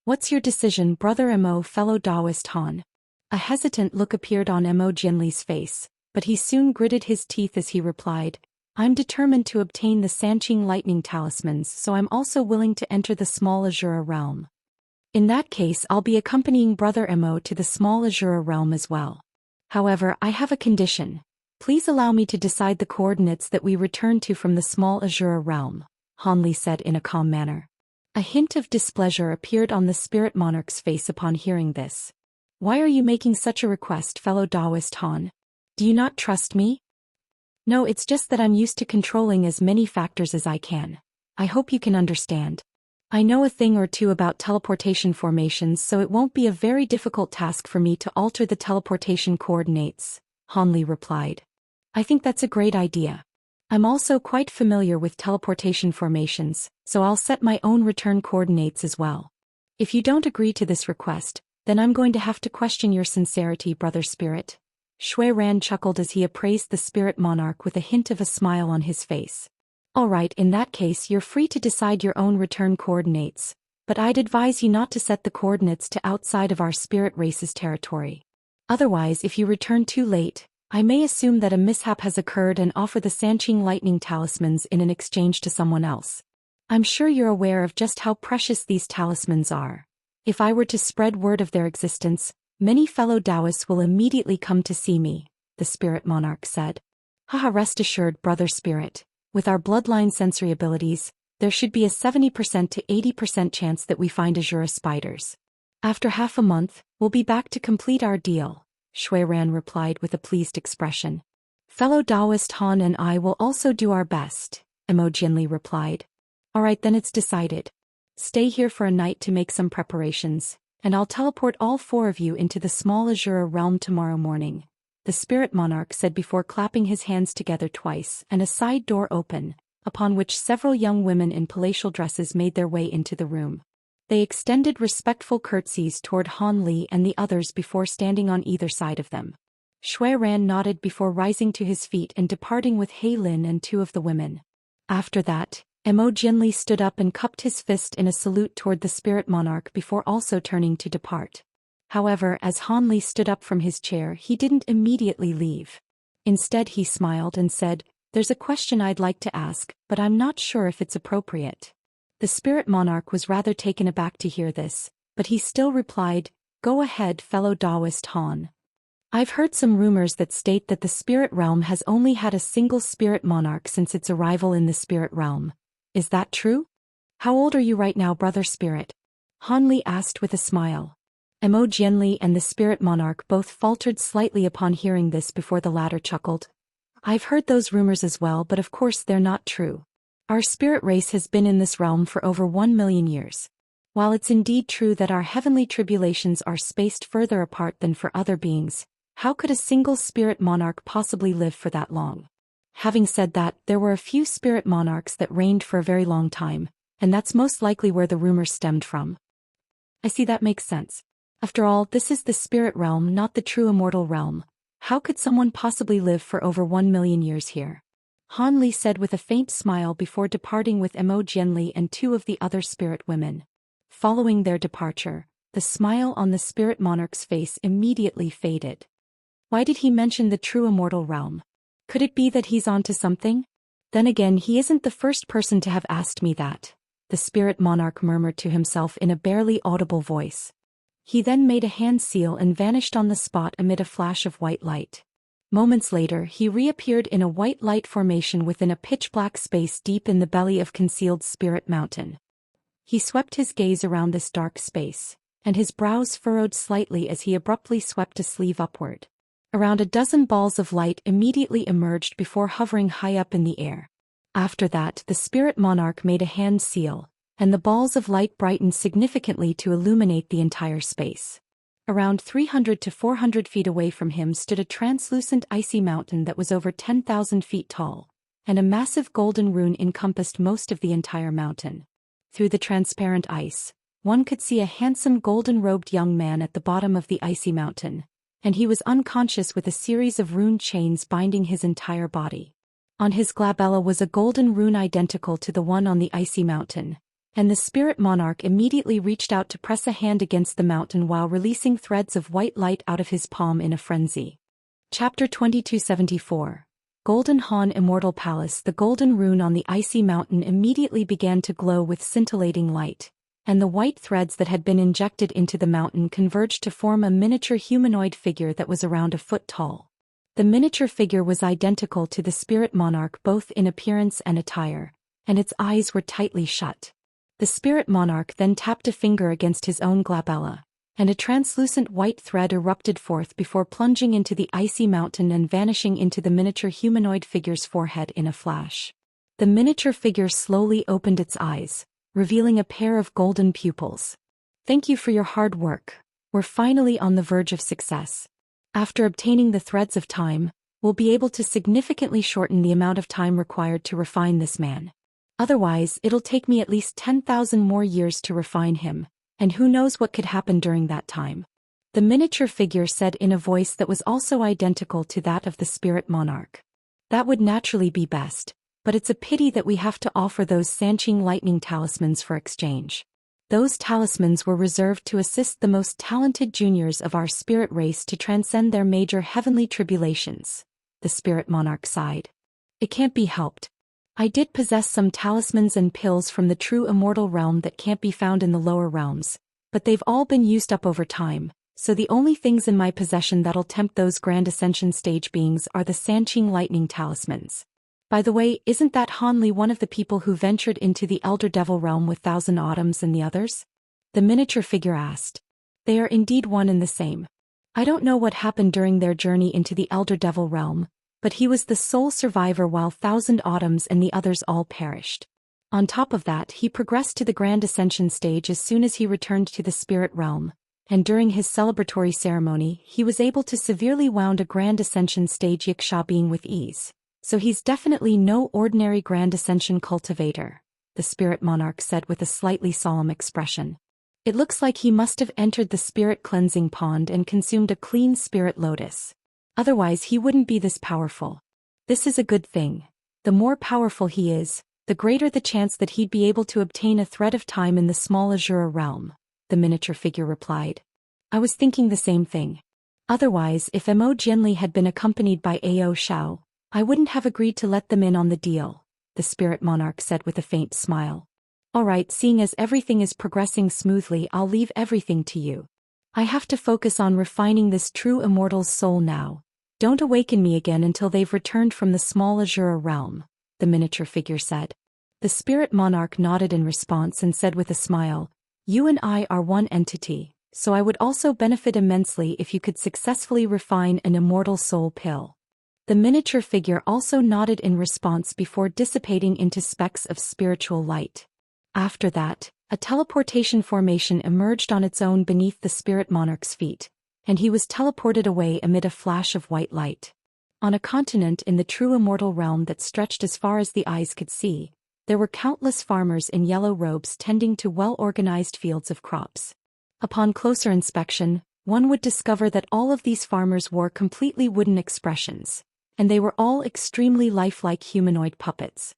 "What's your decision, brother Mo, fellow Daoist Han?" A hesitant look appeared on Mo Jinli's face, but he soon gritted his teeth as he replied, "I'm determined to obtain the Sanqing lightning talismans, so I'm also willing to enter the small Asura realm." "In that case, I'll be accompanying brother Mo to the small Asura realm as well. However, I have a condition. Please allow me to decide the coordinates that we return to from the small Asura realm," Hanli said in a calm manner. A hint of displeasure appeared on the spirit monarch's face upon hearing this. "Why are you making such a request, fellow Daoist Han? Do you not trust me?" "No, it's just that I'm used to controlling as many factors as I can. I hope you can understand. I know a thing or two about teleportation formations, so it won't be a very difficult task for me to alter the teleportation coordinates," Hanli replied. "I think that's a great idea. I'm also quite familiar with teleportation formations, so I'll set my own return coordinates as well. If you don't agree to this request, then I'm going to have to question your sincerity, brother spirit." Xuan chuckled as he appraised the spirit monarch with a hint of a smile on his face. "Alright, in that case you're free to decide your own return coordinates, but I'd advise you not to set the coordinates to outside of our spirit race's territory. Otherwise, if you return too late, I may assume that a mishap has occurred and offer the Sanqing lightning talismans in an exchange to someone else. I'm sure you're aware of just how precious these talismans are. If I were to spread word of their existence, many fellow Daoists will immediately come to see me," the spirit monarch said. "Haha, rest assured, brother spirit. With our bloodline sensory abilities, there should be a 70% to 80% chance that we find Asura spiders. After half a month, we'll be back to complete our deal," Xuan replied with a pleased expression. "Fellow Daoist Han and I will also do our best," Mo Jinli replied. "Alright, then it's decided. Stay here for a night to make some preparations, and I'll teleport all 4 of you into the small Asura realm tomorrow morning," the spirit monarch said before clapping his hands together twice and a side door opened, upon which several young women in palatial dresses made their way into the room. They extended respectful curtsies toward Han Li and the others before standing on either side of them. Xuan nodded before rising to his feet and departing with He Lin and 2 of the women. After that, Mo Jinli stood up and cupped his fist in a salute toward the spirit monarch before also turning to depart. However, as Han Li stood up from his chair, he didn't immediately leave. Instead, he smiled and said, "There's a question I'd like to ask, but I'm not sure if it's appropriate." The spirit monarch was rather taken aback to hear this, but he still replied, "Go ahead, fellow Daoist Han. I've heard some rumors that state that the spirit realm has only had a single spirit monarch since its arrival in the spirit realm. Is that true? How old are you right now, brother spirit?" Han Li asked with a smile. Mo Jinli and the spirit monarch both faltered slightly upon hearing this before the latter chuckled. "I've heard those rumors as well, but of course they're not true. Our spirit race has been in this realm for over 1 million years. While it's indeed true that our heavenly tribulations are spaced further apart than for other beings, how could a single spirit monarch possibly live for that long? Having said that, there were a few spirit monarchs that reigned for a very long time, and that's most likely where the rumor stemmed from. I see, that makes sense. After all, this is the spirit realm, not the true immortal realm. How could someone possibly live for over 1 million years here? Han Li said with a faint smile before departing with Emo Jianli and 2 of the other spirit women. Following their departure, the smile on the spirit monarch's face immediately faded. Why did he mention the true immortal realm? Could it be that he's onto something? Then again, he isn't the first person to have asked me that, the spirit monarch murmured to himself in a barely audible voice. He then made a hand seal and vanished on the spot amid a flash of white light. Moments later, he reappeared in a white light formation within a pitch-black space deep in the belly of concealed Spirit Mountain. He swept his gaze around this dark space, and his brows furrowed slightly as he abruptly swept a sleeve upward. Around a dozen balls of light immediately emerged before hovering high up in the air. After that, the Spirit Monarch made a hand seal, and the balls of light brightened significantly to illuminate the entire space. Around 300 to 400 feet away from him stood a translucent icy mountain that was over 10,000 feet tall, and a massive golden rune encompassed most of the entire mountain. Through the transparent ice, one could see a handsome golden-robed young man at the bottom of the icy mountain, and he was unconscious with a series of rune chains binding his entire body. On his glabella was a golden rune identical to the one on the icy mountain, and the spirit monarch immediately reached out to press a hand against the mountain while releasing threads of white light out of his palm in a frenzy. Chapter 2274. Golden Han Immortal Palace. The golden rune on the icy mountain immediately began to glow with scintillating light, and the white threads that had been injected into the mountain converged to form a miniature humanoid figure that was around a foot tall. The miniature figure was identical to the spirit monarch both in appearance and attire, and its eyes were tightly shut. The spirit monarch then tapped a finger against his own glabella, and a translucent white thread erupted forth before plunging into the icy mountain and vanishing into the miniature humanoid figure's forehead in a flash. The miniature figure slowly opened its eyes, revealing a pair of golden pupils. "Thank you for your hard work. We're finally on the verge of success. After obtaining the threads of time, we'll be able to significantly shorten the amount of time required to refine this man. Otherwise, it'll take me at least 10,000 more years to refine him, and who knows what could happen during that time," the miniature figure said in a voice that was also identical to that of the spirit monarch. "That would naturally be best, but it's a pity that we have to offer those Sanqing lightning talismans for exchange. Those talismans were reserved to assist the most talented juniors of our spirit race to transcend their major heavenly tribulations," the spirit monarch sighed. "It can't be helped. I did possess some talismans and pills from the true immortal realm that can't be found in the lower realms, but they've all been used up over time, so the only things in my possession that'll tempt those Grand Ascension stage beings are the Sanqing lightning talismans. By the way, isn't that Han Li one of the people who ventured into the Elder Devil realm with Thousand Autumns and the others?" the miniature figure asked. "They are indeed one and the same. I don't know what happened during their journey into the Elder Devil realm, but he was the sole survivor while Thousand Autumns and the others all perished. On top of that, he progressed to the Grand Ascension stage as soon as he returned to the spirit realm, and during his celebratory ceremony, he was able to severely wound a Grand Ascension stage Yiksha being with ease. So he's definitely no ordinary Grand Ascension cultivator," the spirit monarch said with a slightly solemn expression. "It looks like he must have entered the spirit cleansing pond and consumed a clean spirit lotus. Otherwise he wouldn't be this powerful. This is a good thing. The more powerful he is, the greater the chance that he'd be able to obtain a thread of time in the small Asura realm," the miniature figure replied. "I was thinking the same thing. Otherwise, if Emo Jianli had been accompanied by Ao Shao, I wouldn't have agreed to let them in on the deal," the spirit monarch said with a faint smile. "Alright, seeing as everything is progressing smoothly, I'll leave everything to you. I have to focus on refining this true immortal's soul now. Don't awaken me again until they've returned from the small Asura realm," the miniature figure said. The spirit monarch nodded in response and said with a smile, "You and I are one entity, so I would also benefit immensely if you could successfully refine an immortal soul pill." The miniature figure also nodded in response before dissipating into specks of spiritual light. After that, a teleportation formation emerged on its own beneath the spirit monarch's feet, and he was teleported away amid a flash of white light. On a continent in the true immortal realm that stretched as far as the eyes could see, there were countless farmers in yellow robes tending to well-organized fields of crops. Upon closer inspection, one would discover that all of these farmers wore completely wooden expressions, and they were all extremely lifelike humanoid puppets.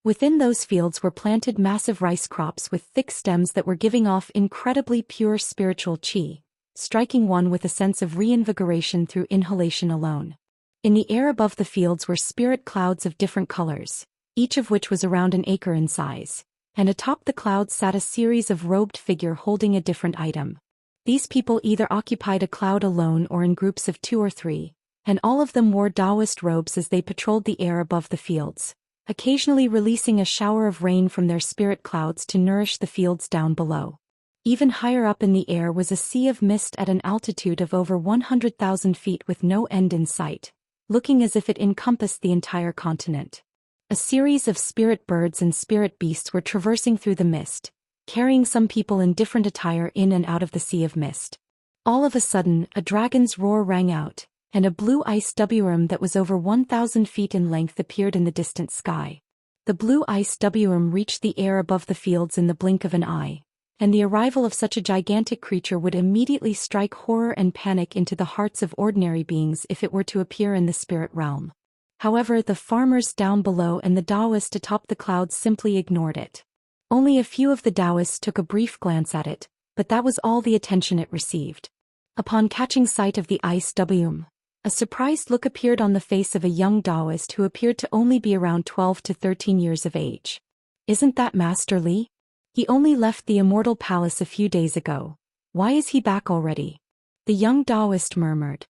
Within those fields were planted massive rice crops with thick stems that were giving off incredibly pure spiritual qi, striking one with a sense of reinvigoration through inhalation alone. In the air above the fields were spirit clouds of different colors, each of which was around an acre in size, and atop the clouds sat a series of robed figures holding a different item. These people either occupied a cloud alone or in groups of 2 or 3, and all of them wore Daoist robes as they patrolled the air above the fields, occasionally releasing a shower of rain from their spirit clouds to nourish the fields down below. Even higher up in the air was a sea of mist at an altitude of over 100,000 feet with no end in sight, looking as if it encompassed the entire continent. A series of spirit birds and spirit beasts were traversing through the mist, carrying some people in different attire in and out of the sea of mist. All of a sudden, a dragon's roar rang out, and a blue ice WM that was over 1,000 feet in length appeared in the distant sky. The blue ice WM reached the air above the fields in the blink of an eye, and the arrival of such a gigantic creature would immediately strike horror and panic into the hearts of ordinary beings if it were to appear in the spirit realm. However, the farmers down below and the Daoist atop the clouds simply ignored it. Only a few of the Daoists took a brief glance at it, but that was all the attention it received. Upon catching sight of the ice WM, a surprised look appeared on the face of a young Daoist who appeared to only be around 12 to 13 years of age. "Isn't that Master Li? He only left the Immortal Palace a few days ago. Why is he back already?" the young Daoist murmured.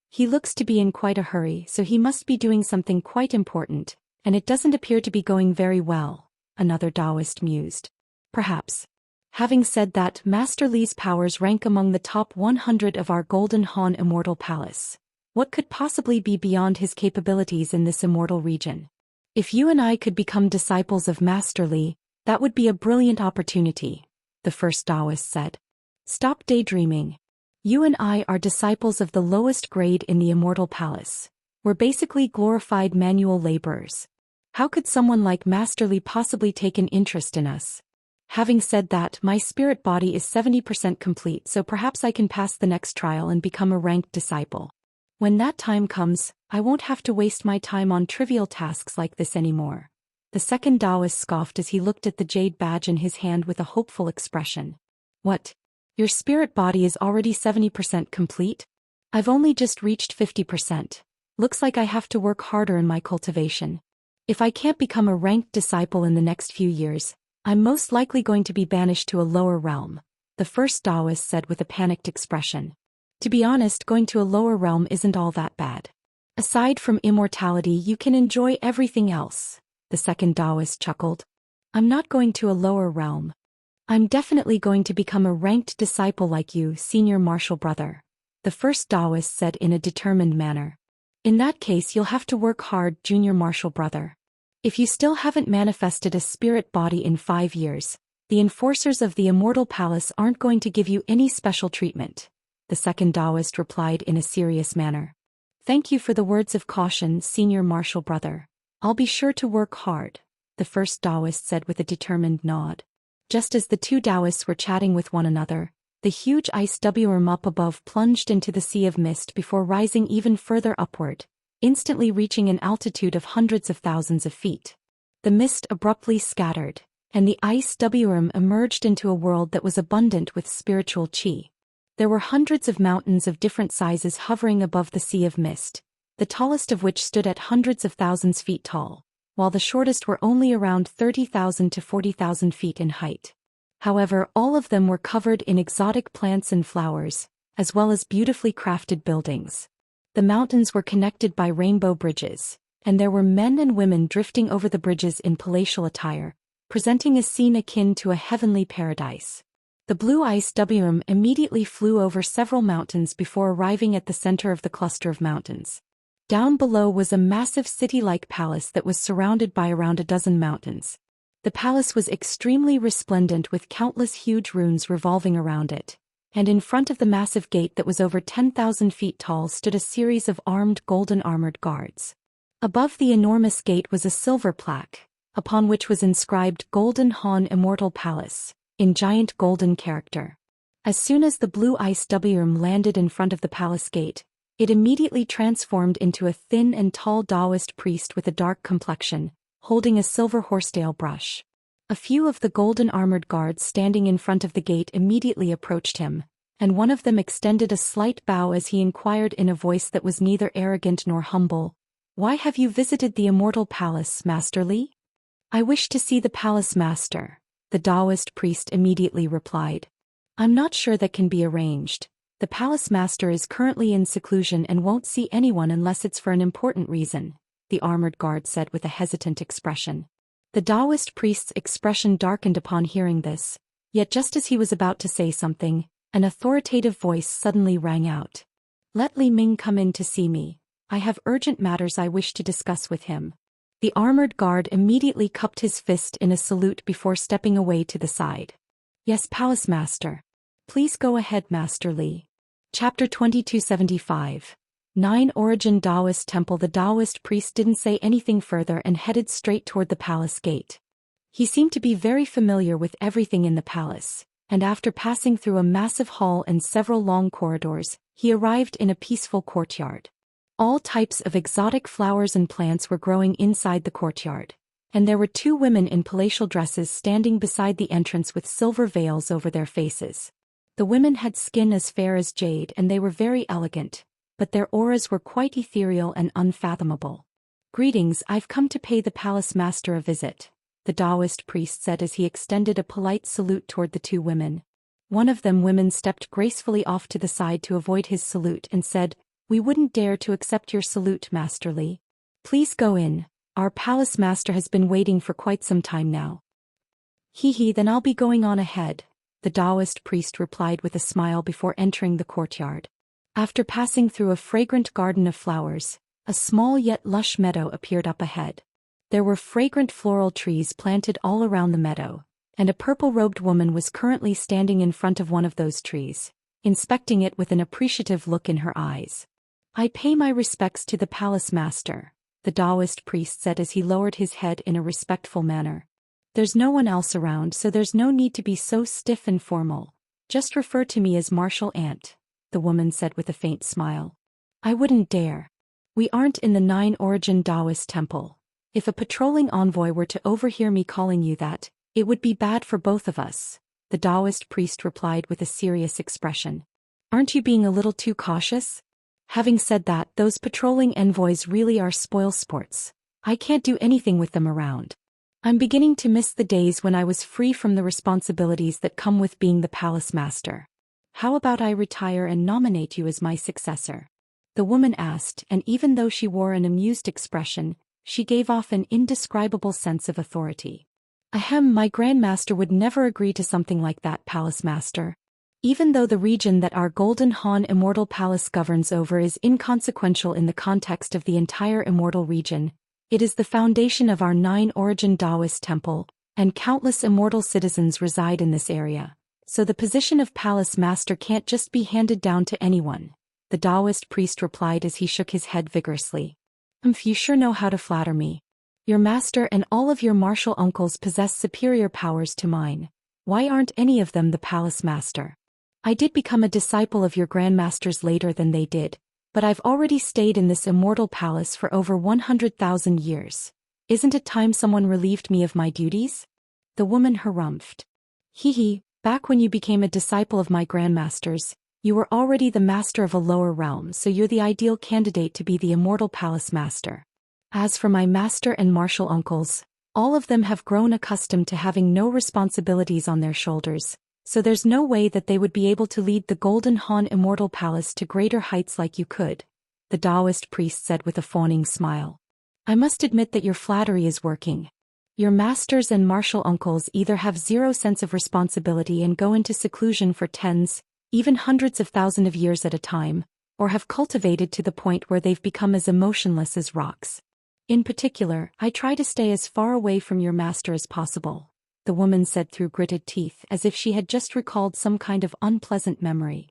"He looks to be in quite a hurry, so he must be doing something quite important, and it doesn't appear to be going very well," another Daoist mused. "Perhaps." Having said that, Master Li's powers rank among the top 100 of our Golden Han Immortal Palace. What could possibly be beyond his capabilities in this immortal region? "If you and I could become disciples of Master Li, that would be a brilliant opportunity," the first Daoist said. "Stop daydreaming. You and I are disciples of the lowest grade in the Immortal Palace. We're basically glorified manual laborers. How could someone like Master Li possibly take an interest in us? Having said that, my spirit body is 70% complete, so perhaps I can pass the next trial and become a ranked disciple. When that time comes, I won't have to waste my time on trivial tasks like this anymore." The second Daoist scoffed as he looked at the jade badge in his hand with a hopeful expression. "What? Your spirit body is already 70% complete? I've only just reached 50%. Looks like I have to work harder in my cultivation. If I can't become a ranked disciple in the next few years, I'm most likely going to be banished to a lower realm," the first Daoist said with a panicked expression. "To be honest, going to a lower realm isn't all that bad. Aside from immortality, you can enjoy everything else," the second Daoist chuckled. "I'm not going to a lower realm. I'm definitely going to become a ranked disciple like you, senior martial brother," the first Daoist said in a determined manner. "In that case, you'll have to work hard, junior martial brother. If you still haven't manifested a spirit body in 5 years, the enforcers of the Immortal Palace aren't going to give you any special treatment," the second Daoist replied in a serious manner. "Thank you for the words of caution, senior martial brother. I'll be sure to work hard," the first Daoist said with a determined nod. Just as the two Daoists were chatting with one another, the huge ice WM up above plunged into the sea of mist before rising even further upward, instantly reaching an altitude of hundreds of thousands of feet. The mist abruptly scattered, and the ice WM emerged into a world that was abundant with spiritual qi. There were hundreds of mountains of different sizes hovering above the sea of mist, the tallest of which stood at hundreds of thousands feet tall, while the shortest were only around 30,000 to 40,000 feet in height. However, all of them were covered in exotic plants and flowers, as well as beautifully crafted buildings. The mountains were connected by rainbow bridges, and there were men and women drifting over the bridges in palatial attire, presenting a scene akin to a heavenly paradise. The blue ice WM immediately flew over several mountains before arriving at the center of the cluster of mountains. Down below was a massive city-like palace that was surrounded by around a dozen mountains. The palace was extremely resplendent with countless huge runes revolving around it, and in front of the massive gate that was over 10,000 feet tall stood a series of armed golden armored guards. Above the enormous gate was a silver plaque, upon which was inscribed Golden Han Immortal Palace, in giant golden character. As soon as the blue ice W landed in front of the palace gate, it immediately transformed into a thin and tall Daoist priest with a dark complexion, holding a silver horsetail brush. A few of the golden armored guards standing in front of the gate immediately approached him, and one of them extended a slight bow as he inquired in a voice that was neither arrogant nor humble, "Why have you visited the Immortal Palace, Master Li?" "I wish to see the Palace Master," the Daoist priest immediately replied. "I'm not sure that can be arranged. The Palace Master is currently in seclusion and won't see anyone unless it's for an important reason," the armored guard said with a hesitant expression. The Daoist priest's expression darkened upon hearing this, yet just as he was about to say something, an authoritative voice suddenly rang out. "Let Li Ming come in to see me. I have urgent matters I wish to discuss with him." The armored guard immediately cupped his fist in a salute before stepping away to the side. "Yes, Palace Master. Please go ahead, Master Li." Chapter 2275. 9 Origin Daoist Temple. The Daoist priest didn't say anything further and headed straight toward the palace gate. He seemed to be very familiar with everything in the palace, and after passing through a massive hall and several long corridors, he arrived in a peaceful courtyard. All types of exotic flowers and plants were growing inside the courtyard, and there were 2 women in palatial dresses standing beside the entrance with silver veils over their faces. The women had skin as fair as jade and they were very elegant, but their auras were quite ethereal and unfathomable. "Greetings, I've come to pay the Palace Master a visit," the Daoist priest said as he extended a polite salute toward the 2 women. One of them women stepped gracefully off to the side to avoid his salute and said, "We wouldn't dare to accept your salute, Master Li. Please go in, our Palace Master has been waiting for quite some time now." Then I'll be going on ahead," the Daoist priest replied with a smile before entering the courtyard. After passing through a fragrant garden of flowers, a small yet lush meadow appeared up ahead. There were fragrant floral trees planted all around the meadow, and a purple-robed woman was currently standing in front of one of those trees, inspecting it with an appreciative look in her eyes. "I pay my respects to the Palace Master," the Daoist priest said as he lowered his head in a respectful manner. "There's no one else around, so there's no need to be so stiff and formal. Just refer to me as Martial Ant," the woman said with a faint smile. "I wouldn't dare. We aren't in the 9 Origin Daoist Temple. If a patrolling envoy were to overhear me calling you that, it would be bad for both of us," the Daoist priest replied with a serious expression. "Aren't you being a little too cautious? Having said that, those patrolling envoys really are spoil sports. I can't do anything with them around. I'm beginning to miss the days when I was free from the responsibilities that come with being the Palace Master. How about I retire and nominate you as my successor?" the woman asked, and even though she wore an amused expression, she gave off an indescribable sense of authority. "Ahem, my Grandmaster would never agree to something like that, Palace Master. Even though the region that our Golden Han Immortal Palace governs over is inconsequential in the context of the entire Immortal region, it is the foundation of our 9 Origin Daoist Temple, and countless immortal citizens reside in this area, so the position of Palace Master can't just be handed down to anyone," the Daoist priest replied as he shook his head vigorously. You sure know how to flatter me. Your master and all of your martial uncles possess superior powers to mine. Why aren't any of them the Palace Master? I did become a disciple of your Grandmasters later than they did, but I've already stayed in this immortal palace for over 100,000 years. Isn't it time someone relieved me of my duties?" the woman harumphed. Back when you became a disciple of my Grandmasters, you were already the master of a lower realm, so you're the ideal candidate to be the Immortal Palace Master. As for my master and martial uncles, all of them have grown accustomed to having no responsibilities on their shoulders, so there's no way that they would be able to lead the Golden Han Immortal Palace to greater heights like you could, the Daoist priest said with a fawning smile. "I must admit that your flattery is working. Your masters and martial uncles either have zero sense of responsibility and go into seclusion for tens, even hundreds of thousands of years at a time, or have cultivated to the point where they've become as emotionless as rocks. In particular, I try to stay as far away from your master as possible," the woman said through gritted teeth as if she had just recalled some kind of unpleasant memory.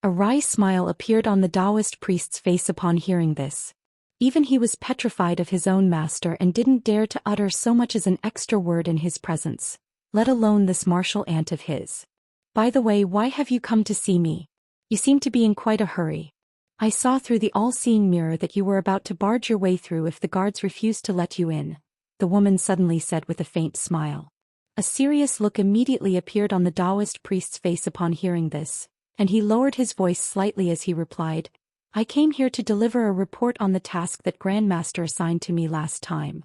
A wry smile appeared on the Daoist priest's face upon hearing this. Even he was petrified of his own master and didn't dare to utter so much as an extra word in his presence, let alone this martial aunt of his. By the way, why have you come to see me? You seem to be in quite a hurry. I saw through the all-seeing mirror that you were about to barge your way through if the guards refused to let you in, the woman suddenly said with a faint smile. A serious look immediately appeared on the Daoist priest's face upon hearing this, and he lowered his voice slightly as he replied, I came here to deliver a report on the task that Grandmaster assigned to me last time.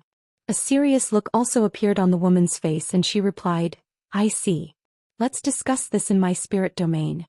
A serious look also appeared on the woman's face and she replied, I see. Let's discuss this in my spirit domain.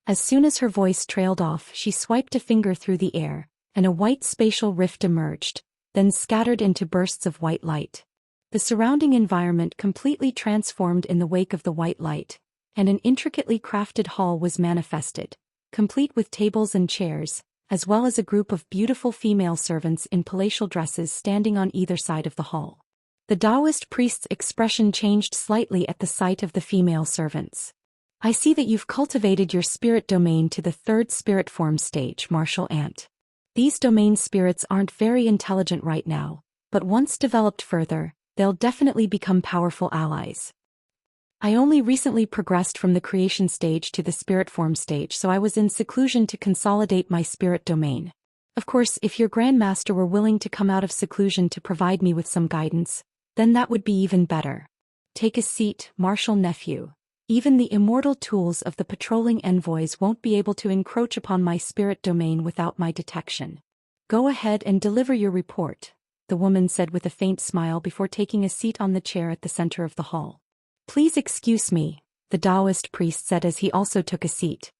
As soon as her voice trailed off, she swiped a finger through the air, and a white spatial rift emerged, then scattered into bursts of white light. The surrounding environment completely transformed in the wake of the white light, and an intricately crafted hall was manifested, complete with tables and chairs, as well as a group of beautiful female servants in palatial dresses standing on either side of the hall. The Daoist priest's expression changed slightly at the sight of the female servants. I see that you've cultivated your spirit domain to the 3rd spirit form stage, Martial Ant. These domain spirits aren't very intelligent right now, but once developed further, they'll definitely become powerful allies. I only recently progressed from the creation stage to the spirit form stage, so I was in seclusion to consolidate my spirit domain. Of course, if your Grandmaster were willing to come out of seclusion to provide me with some guidance, then that would be even better. Take a seat, Martial Nephew. Even the immortal tools of the patrolling envoys won't be able to encroach upon my spirit domain without my detection. Go ahead and deliver your report, the woman said with a faint smile before taking a seat on the chair at the center of the hall. Please excuse me, the Daoist priest said as he also took a seat.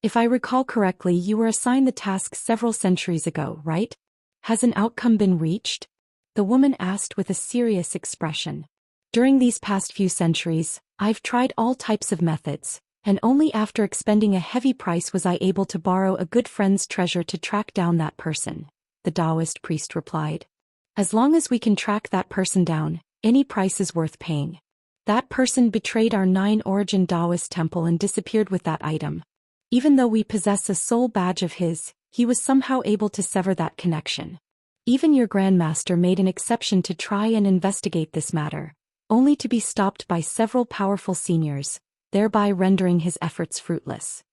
If I recall correctly, you were assigned the task several centuries ago, right? Has an outcome been reached? The woman asked with a serious expression. During these past few centuries, I've tried all types of methods, and only after expending a heavy price was I able to borrow a good friend's treasure to track down that person, the Daoist priest replied. As long as we can track that person down, any price is worth paying. That person betrayed our 9-origin Daoist temple and disappeared with that item. Even though we possess a soul badge of his, he was somehow able to sever that connection. Even your Grandmaster made an exception to try and investigate this matter, only to be stopped by several powerful seniors, thereby rendering his efforts fruitless.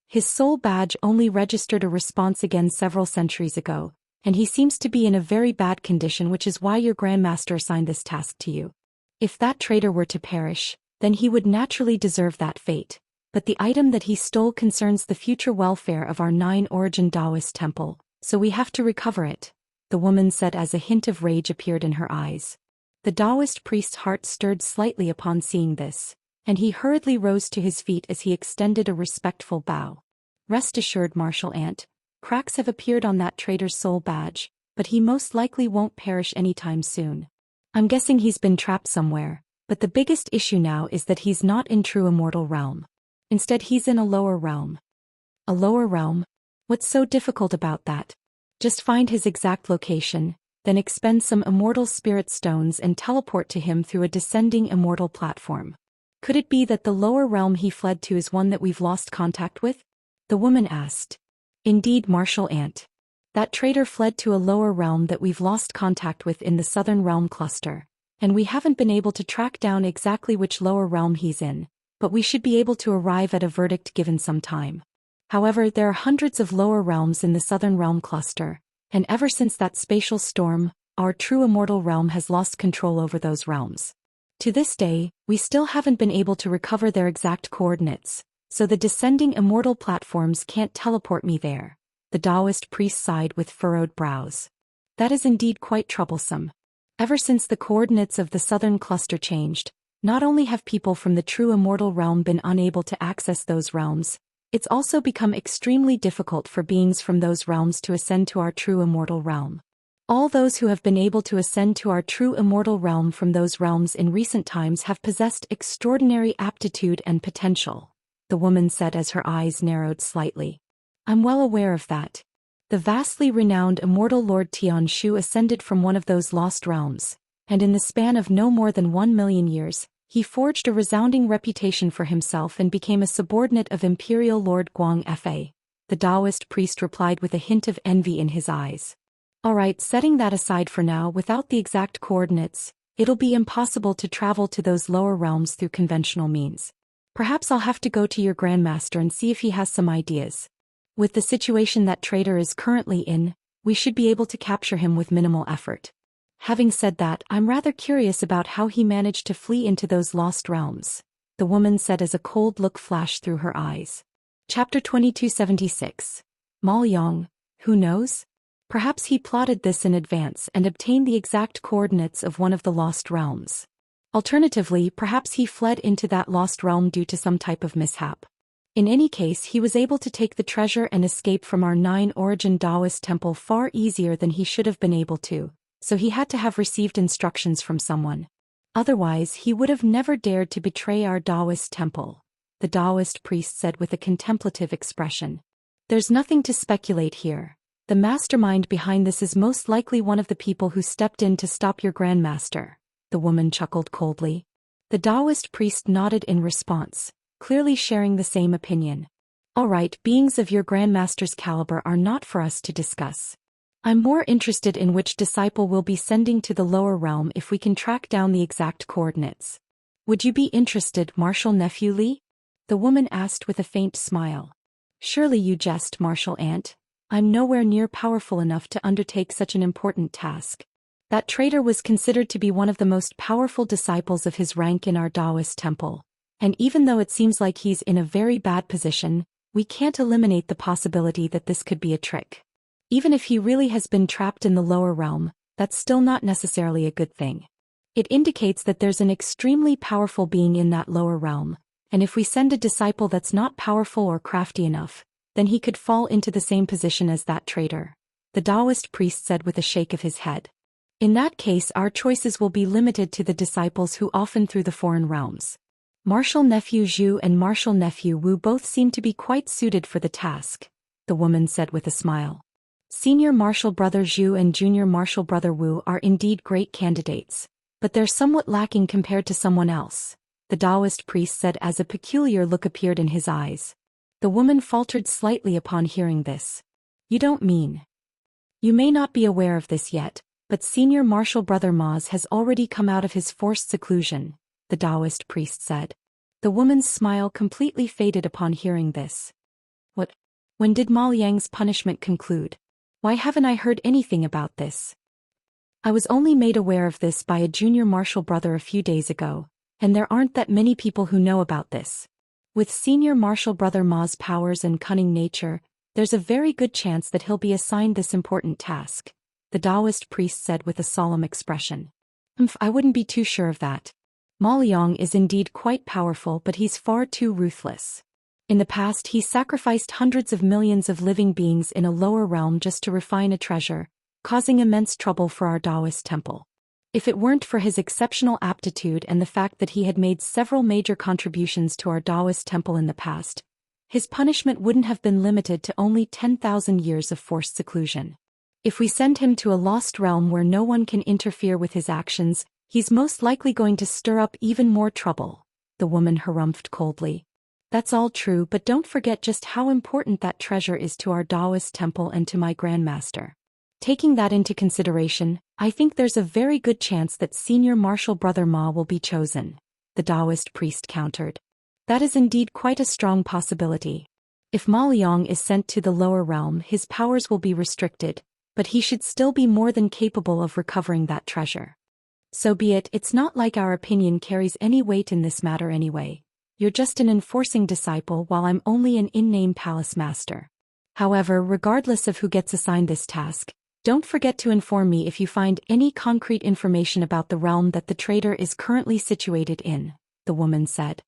His soul badge only registered a response again several centuries ago, and he seems to be in a very bad condition, which is why your Grandmaster assigned this task to you. If that traitor were to perish, then he would naturally deserve that fate, but the item that he stole concerns the future welfare of our 9-origin Daoist temple, so we have to recover it, the woman said as a hint of rage appeared in her eyes. The Daoist priest's heart stirred slightly upon seeing this, and he hurriedly rose to his feet as he extended a respectful bow. Rest assured, Martial Ant, cracks have appeared on that traitor's soul badge, but he most likely won't perish anytime soon. I'm guessing he's been trapped somewhere, but the biggest issue now is that he's not in true immortal realm. Instead, he's in a lower realm. A lower realm? What's so difficult about that? Just find his exact location, then expend some immortal spirit stones and teleport to him through a descending immortal platform. Could it be that the lower realm he fled to is one that we've lost contact with? The woman asked. Indeed, Martial Ant. That traitor fled to a lower realm that we've lost contact with in the southern realm cluster, and we haven't been able to track down exactly which lower realm he's in, but we should be able to arrive at a verdict given some time. However, there are hundreds of lower realms in the southern realm cluster, and ever since that spatial storm, our true immortal realm has lost control over those realms. To this day, we still haven't been able to recover their exact coordinates, so the descending immortal platforms can't teleport me there, the Daoist priest sighed with furrowed brows. That is indeed quite troublesome. Ever since the coordinates of the southern cluster changed, not only have people from the true immortal realm been unable to access those realms, it's also become extremely difficult for beings from those realms to ascend to our true immortal realm. All those who have been able to ascend to our true immortal realm from those realms in recent times have possessed extraordinary aptitude and potential, the woman said as her eyes narrowed slightly. I'm well aware of that. The vastly renowned immortal Lord Tianshu ascended from one of those lost realms, and in the span of no more than 1 million years, He forged a resounding reputation for himself and became a subordinate of Imperial Lord Guang Fa. The Daoist priest replied with a hint of envy in his eyes. Alright, setting that aside for now, without the exact coordinates, it'll be impossible to travel to those lower realms through conventional means. Perhaps I'll have to go to your Grandmaster and see if he has some ideas. With the situation that traitor is currently in, we should be able to capture him with minimal effort. Having said that, I'm rather curious about how he managed to flee into those lost realms, the woman said as a cold look flashed through her eyes. Chapter 2276. Ma Liang, who knows? Perhaps he plotted this in advance and obtained the exact coordinates of one of the lost realms. Alternatively, perhaps he fled into that lost realm due to some type of mishap. In any case, he was able to take the treasure and escape from our 9-origin Daoist temple far easier than he should have been able to, so he had to have received instructions from someone. Otherwise, he would have never dared to betray our Daoist temple, the Daoist priest said with a contemplative expression. There's nothing to speculate here. The mastermind behind this is most likely one of the people who stepped in to stop your Grandmaster, the woman chuckled coldly. The Daoist priest nodded in response, clearly sharing the same opinion. Alright, beings of your Grandmaster's caliber are not for us to discuss. I'm more interested in which disciple we'll be sending to the lower realm if we can track down the exact coordinates. Would you be interested, Martial Nephew Li? The woman asked with a faint smile. Surely you jest, Martial Aunt. I'm nowhere near powerful enough to undertake such an important task. That traitor was considered to be one of the most powerful disciples of his rank in our Daoist temple. And even though it seems like he's in a very bad position, we can't eliminate the possibility that this could be a trick. Even if he really has been trapped in the lower realm, that's still not necessarily a good thing. It indicates that there's an extremely powerful being in that lower realm, and if we send a disciple that's not powerful or crafty enough, then he could fall into the same position as that traitor, the Daoist priest said with a shake of his head. In that case, our choices will be limited to the disciples who often through the foreign realms. Martial Nephew Zhu and Martial Nephew Wu both seem to be quite suited for the task, the woman said with a smile. Senior Martial Brother Zhu and Junior Martial Brother Wu are indeed great candidates, but they're somewhat lacking compared to someone else, the Daoist priest said as a peculiar look appeared in his eyes. The woman faltered slightly upon hearing this. You don't mean? You may not be aware of this yet, but Senior Martial Brother Maz has already come out of his forced seclusion, the Daoist priest said. The woman's smile completely faded upon hearing this. What? When did Ma Liang's punishment conclude? Why haven't I heard anything about this? I was only made aware of this by a junior martial brother a few days ago, and there aren't that many people who know about this. With Senior Martial Brother Ma's powers and cunning nature, there's a very good chance that he'll be assigned this important task, the Daoist priest said with a solemn expression. I wouldn't be too sure of that. Ma Liang is indeed quite powerful, but he's far too ruthless. In the past, he sacrificed hundreds of millions of living beings in a lower realm just to refine a treasure, causing immense trouble for our Daoist temple. If it weren't for his exceptional aptitude and the fact that he had made several major contributions to our Daoist temple in the past, his punishment wouldn't have been limited to only 10,000 years of forced seclusion. If we send him to a lost realm where no one can interfere with his actions, he's most likely going to stir up even more trouble, the woman harumphed coldly. That's all true, but don't forget just how important that treasure is to our Daoist temple and to my Grandmaster. Taking that into consideration, I think there's a very good chance that Senior Martial Brother Ma will be chosen, the Daoist priest countered. That is indeed quite a strong possibility. If Ma Liang is sent to the lower realm, his powers will be restricted, but he should still be more than capable of recovering that treasure. So be it, it's not like our opinion carries any weight in this matter anyway. You're just an enforcing disciple while I'm only an in-name palace master. However, regardless of who gets assigned this task, don't forget to inform me if you find any concrete information about the realm that the traitor is currently situated in, the woman said.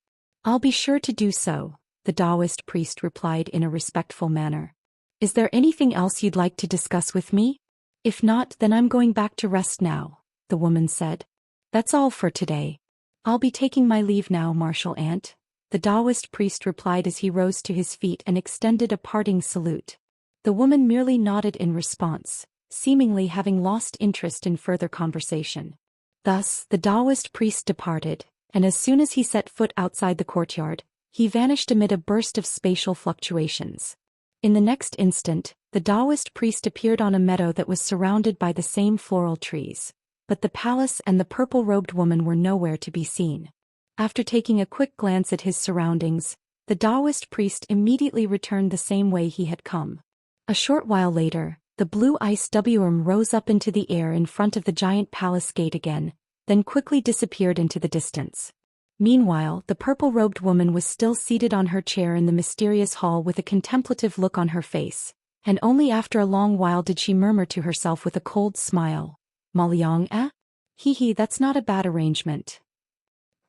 I'll be sure to do so, the Daoist priest replied in a respectful manner. Is there anything else you'd like to discuss with me? If not, then I'm going back to rest now, the woman said. That's all for today. I'll be taking my leave now, Martial Aunt, the Daoist priest replied as he rose to his feet and extended a parting salute. The woman merely nodded in response, seemingly having lost interest in further conversation. Thus, the Daoist priest departed, and as soon as he set foot outside the courtyard, he vanished amid a burst of spatial fluctuations. In the next instant, the Daoist priest appeared on a meadow that was surrounded by the same floral trees, but the palace and the purple-robed woman were nowhere to be seen. After taking a quick glance at his surroundings, the Daoist priest immediately returned the same way he had come. A short while later, the blue ice worm rose up into the air in front of the giant palace gate again, then quickly disappeared into the distance. Meanwhile, the purple-robed woman was still seated on her chair in the mysterious hall with a contemplative look on her face, and only after a long while did she murmur to herself with a cold smile, "Ma Liang, eh? Hee, that's not a bad arrangement."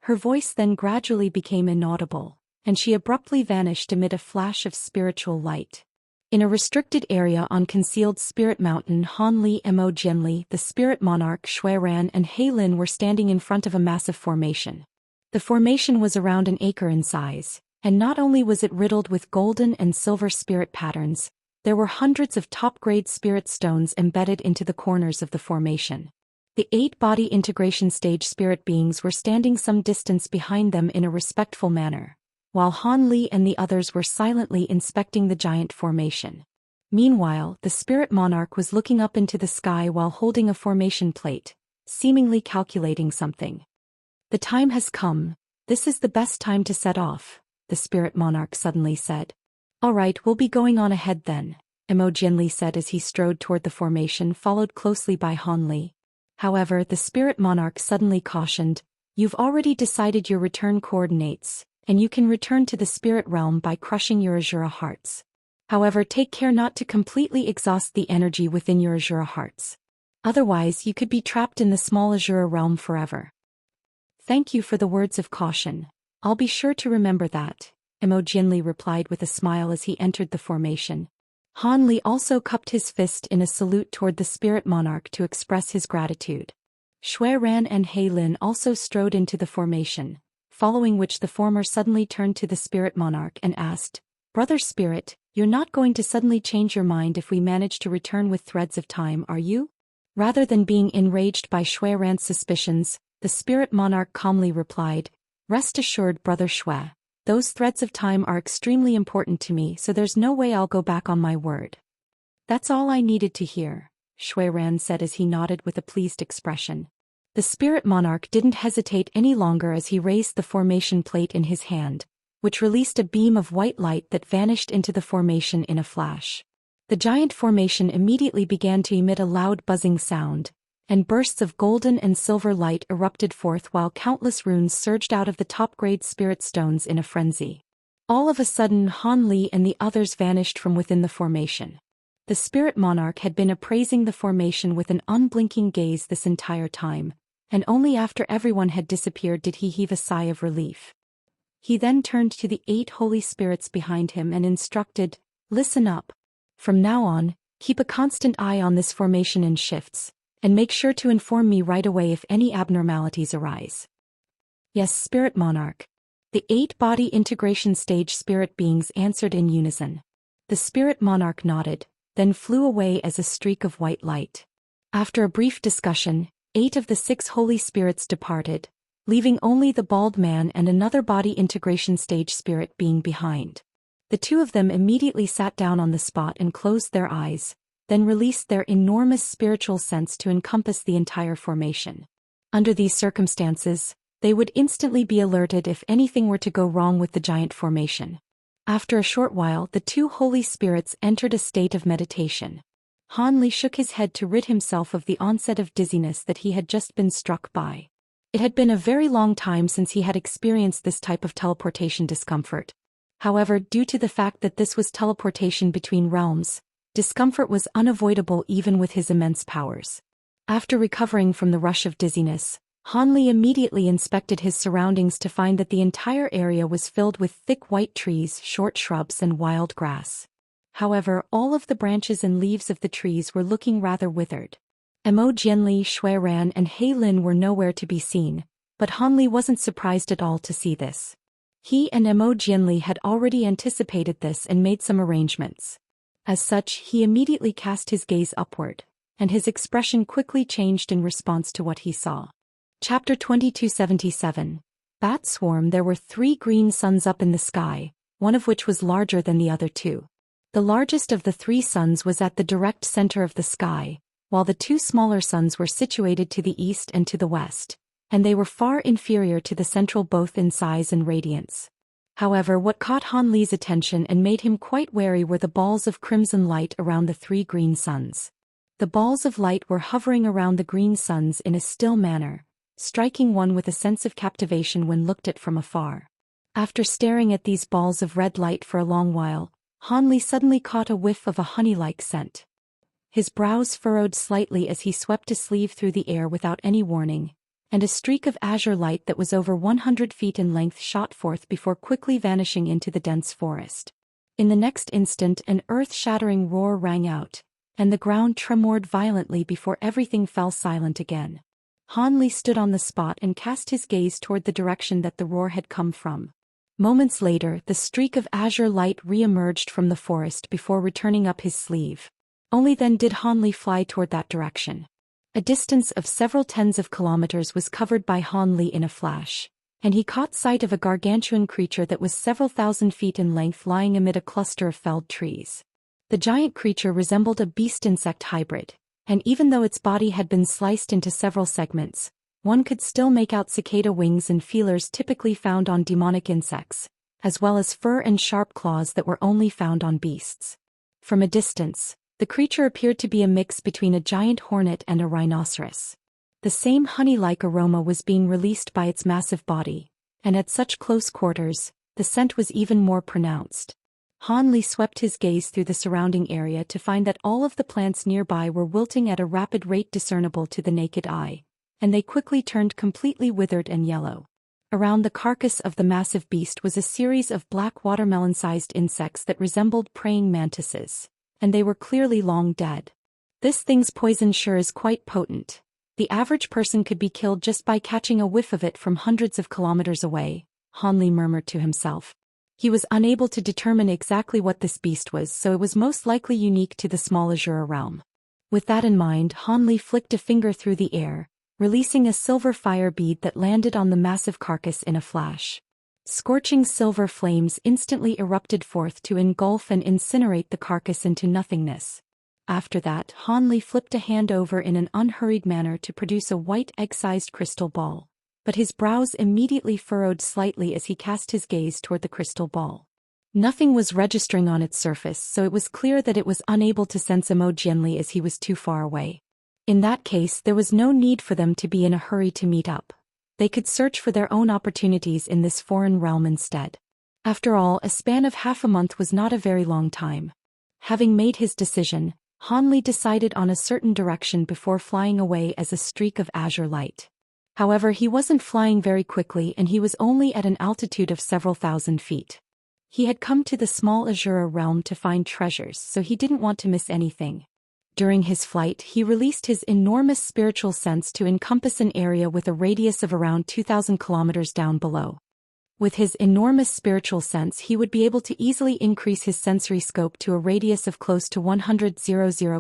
Her voice then gradually became inaudible, and she abruptly vanished amid a flash of spiritual light. In a restricted area on concealed Spirit Mountain, Han Li, Mo Jianli, the Spirit Monarch, Xuan and He Lin were standing in front of a massive formation. The formation was around an acre in size, and not only was it riddled with golden and silver spirit patterns, there were hundreds of top-grade spirit stones embedded into the corners of the formation. The 8-body integration stage spirit beings were standing some distance behind them in a respectful manner, while Han Li and the others were silently inspecting the giant formation. Meanwhile, the Spirit Monarch was looking up into the sky while holding a formation plate, seemingly calculating something. "The time has come. This is the best time to set off," the Spirit Monarch suddenly said. "All right, we'll be going on ahead then," Mo Jianli said as he strode toward the formation, followed closely by Han Li. However, the Spirit Monarch suddenly cautioned, "You've already decided your return coordinates, and you can return to the spirit realm by crushing your Asura hearts. However, take care not to completely exhaust the energy within your Asura hearts. Otherwise, you could be trapped in the small Asura realm forever." "Thank you for the words of caution. I'll be sure to remember that," Mo Jianli replied with a smile as he entered the formation. Han Li also cupped his fist in a salute toward the Spirit Monarch to express his gratitude. Xuan and He Lin also strode into the formation, following which the former suddenly turned to the Spirit Monarch and asked, "Brother Spirit, you're not going to suddenly change your mind if we manage to return with threads of time, are you?" Rather than being enraged by Xuan's suspicions, the Spirit Monarch calmly replied, "Rest assured, Brother Xue. Those threads of time are extremely important to me, so there's no way I'll go back on my word." "That's all I needed to hear," Xuan said as he nodded with a pleased expression. The Spirit Monarch didn't hesitate any longer as he raised the formation plate in his hand, which released a beam of white light that vanished into the formation in a flash. The giant formation immediately began to emit a loud buzzing sound, and bursts of golden and silver light erupted forth while countless runes surged out of the top-grade spirit stones in a frenzy. All of a sudden, Han Li and the others vanished from within the formation. The Spirit Monarch had been appraising the formation with an unblinking gaze this entire time, and only after everyone had disappeared did he heave a sigh of relief. He then turned to the 8 holy spirits behind him and instructed, "Listen up. From now on, keep a constant eye on this formation and shifts, and make sure to inform me right away if any abnormalities arise." "Yes, Spirit Monarch." The 8-body integration stage spirit beings answered in unison. The Spirit Monarch nodded, then flew away as a streak of white light. After a brief discussion, 8 of the 6 holy spirits departed, leaving only the bald man and another body integration stage spirit being behind. The 2 of them immediately sat down on the spot and closed their eyes, then released their enormous spiritual sense to encompass the entire formation. Under these circumstances, they would instantly be alerted if anything were to go wrong with the giant formation. After a short while, the 2 holy spirits entered a state of meditation. Han Li shook his head to rid himself of the onset of dizziness that he had just been struck by. It had been a very long time since he had experienced this type of teleportation discomfort. However, due to the fact that this was teleportation between realms, discomfort was unavoidable even with his immense powers. After recovering from the rush of dizziness, Han Li immediately inspected his surroundings to find that the entire area was filled with thick white trees, short shrubs and wild grass. However, all of the branches and leaves of the trees were looking rather withered. Mo Jianli, Xuan and He Lin were nowhere to be seen, but Han Li wasn't surprised at all to see this. He and Mo Jianli had already anticipated this and made some arrangements. As such, he immediately cast his gaze upward, and his expression quickly changed in response to what he saw. Chapter 2277. bat swarm, there were 3 green suns up in the sky, one of which was larger than the other 2. The largest of the 3 suns was at the direct center of the sky, while the 2 smaller suns were situated to the east and to the west, and they were far inferior to the central both in size and radiance. However, what caught Han Li's attention and made him quite wary were the balls of crimson light around the 3 green suns. The balls of light were hovering around the green suns in a still manner, striking one with a sense of captivation when looked at from afar. After staring at these balls of red light for a long while, Han Li suddenly caught a whiff of a honey-like scent. His brows furrowed slightly as he swept a sleeve through the air without any warning, and a streak of azure light that was over 100 feet in length shot forth before quickly vanishing into the dense forest. In the next instant, an earth-shattering roar rang out, and the ground tremored violently before everything fell silent again. Han Li stood on the spot and cast his gaze toward the direction that the roar had come from. Moments later, the streak of azure light re-emerged from the forest before returning up his sleeve. Only then did Han Li fly toward that direction. A distance of several tens of kilometers was covered by Han Li in a flash, and he caught sight of a gargantuan creature that was several thousand feet in length lying amid a cluster of felled trees. The giant creature resembled a beast-insect hybrid, and even though its body had been sliced into several segments, one could still make out cicada wings and feelers typically found on demonic insects, as well as fur and sharp claws that were only found on beasts. From a distance, the creature appeared to be a mix between a giant hornet and a rhinoceros. The same honey-like aroma was being released by its massive body, and at such close quarters, the scent was even more pronounced. Han Li swept his gaze through the surrounding area to find that all of the plants nearby were wilting at a rapid rate discernible to the naked eye, and they quickly turned completely withered and yellow. Around the carcass of the massive beast was a series of black watermelon-sized insects that resembled praying mantises, and they were clearly long dead. This thing's poison sure is quite potent. The average person could be killed just by catching a whiff of it from hundreds of kilometers away, Han Li murmured to himself. He was unable to determine exactly what this beast was, so it was most likely unique to the small Asura realm. With that in mind, Han Li flicked a finger through the air, releasing a silver fire bead that landed on the massive carcass in a flash. Scorching silver flames instantly erupted forth to engulf and incinerate the carcass into nothingness. After that, Han Li flipped a hand over in an unhurried manner to produce a white egg-sized crystal ball, but his brows immediately furrowed slightly as he cast his gaze toward the crystal ball. Nothing was registering on its surface, so it was clear that it was unable to sense Imogenly as he was too far away. In that case, there was no need for them to be in a hurry to meet up. They could search for their own opportunities in this foreign realm instead. After all, a span of half a month was not a very long time. Having made his decision, Han Li decided on a certain direction before flying away as a streak of azure light. However, he wasn't flying very quickly and he was only at an altitude of several thousand feet. He had come to the small Asura realm to find treasures, so he didn't want to miss anything. During his flight, he released his enormous spiritual sense to encompass an area with a radius of around 2,000 kilometers down below. With his enormous spiritual sense, he would be able to easily increase his sensory scope to a radius of close to 100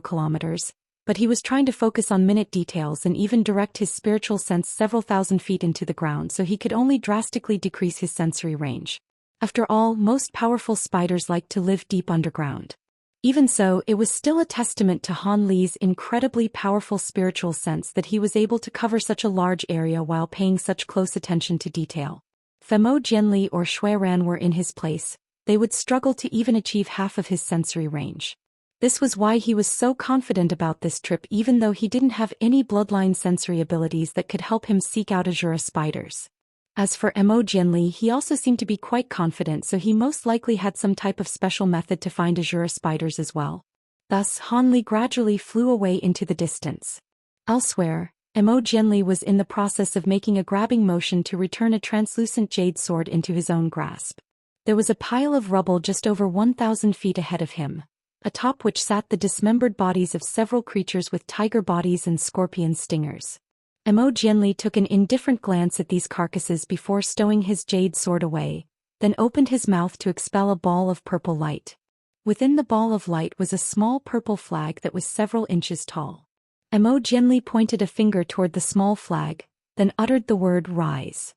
kilometers, but he was trying to focus on minute details and even direct his spiritual sense several thousand feet into the ground, so he could only drastically decrease his sensory range. After all, most powerful spiders like to live deep underground. Even so, it was still a testament to Han Li's incredibly powerful spiritual sense that he was able to cover such a large area while paying such close attention to detail. If Mo Jianli or Xuan were in his place, they would struggle to even achieve half of his sensory range. This was why he was so confident about this trip, even though he didn't have any bloodline sensory abilities that could help him seek out Asura spiders. As for Mo Jianli, he also seemed to be quite confident, so he most likely had some type of special method to find Asura spiders as well. Thus, Han Li gradually flew away into the distance. Elsewhere, Mo Jianli was in the process of making a grabbing motion to return a translucent jade sword into his own grasp. There was a pile of rubble just over 1,000 feet ahead of him, atop which sat the dismembered bodies of several creatures with tiger bodies and scorpion stingers. Mo Jianli took an indifferent glance at these carcasses before stowing his jade sword away, then opened his mouth to expel a ball of purple light. Within the ball of light was a small purple flag that was several inches tall. Mo Jianli pointed a finger toward the small flag, then uttered the word "rise."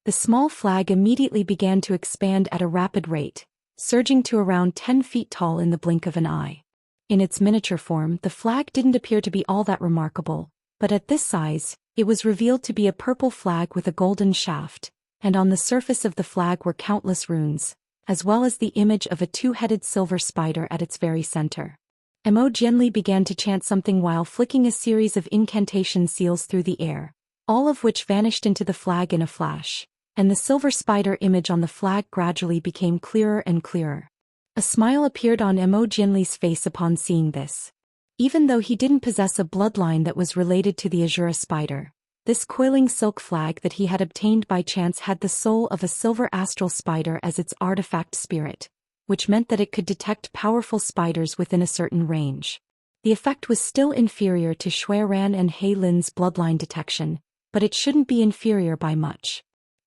The small flag immediately began to expand at a rapid rate, surging to around 10 feet tall in the blink of an eye. In its miniature form, the flag didn't appear to be all that remarkable, but at this size, it was revealed to be a purple flag with a golden shaft, and on the surface of the flag were countless runes, as well as the image of a two-headed silver spider at its very center. Emergence began to chant something while flicking a series of incantation seals through the air, all of which vanished into the flag in a flash, and the silver spider image on the flag gradually became clearer and clearer. A smile appeared on Emergence's face upon seeing this. Even though he didn't possess a bloodline that was related to the Asura spider, this coiling silk flag that he had obtained by chance had the soul of a silver astral spider as its artifact spirit, which meant that it could detect powerful spiders within a certain range. The effect was still inferior to Xuan and He Lin's bloodline detection, but it shouldn't be inferior by much.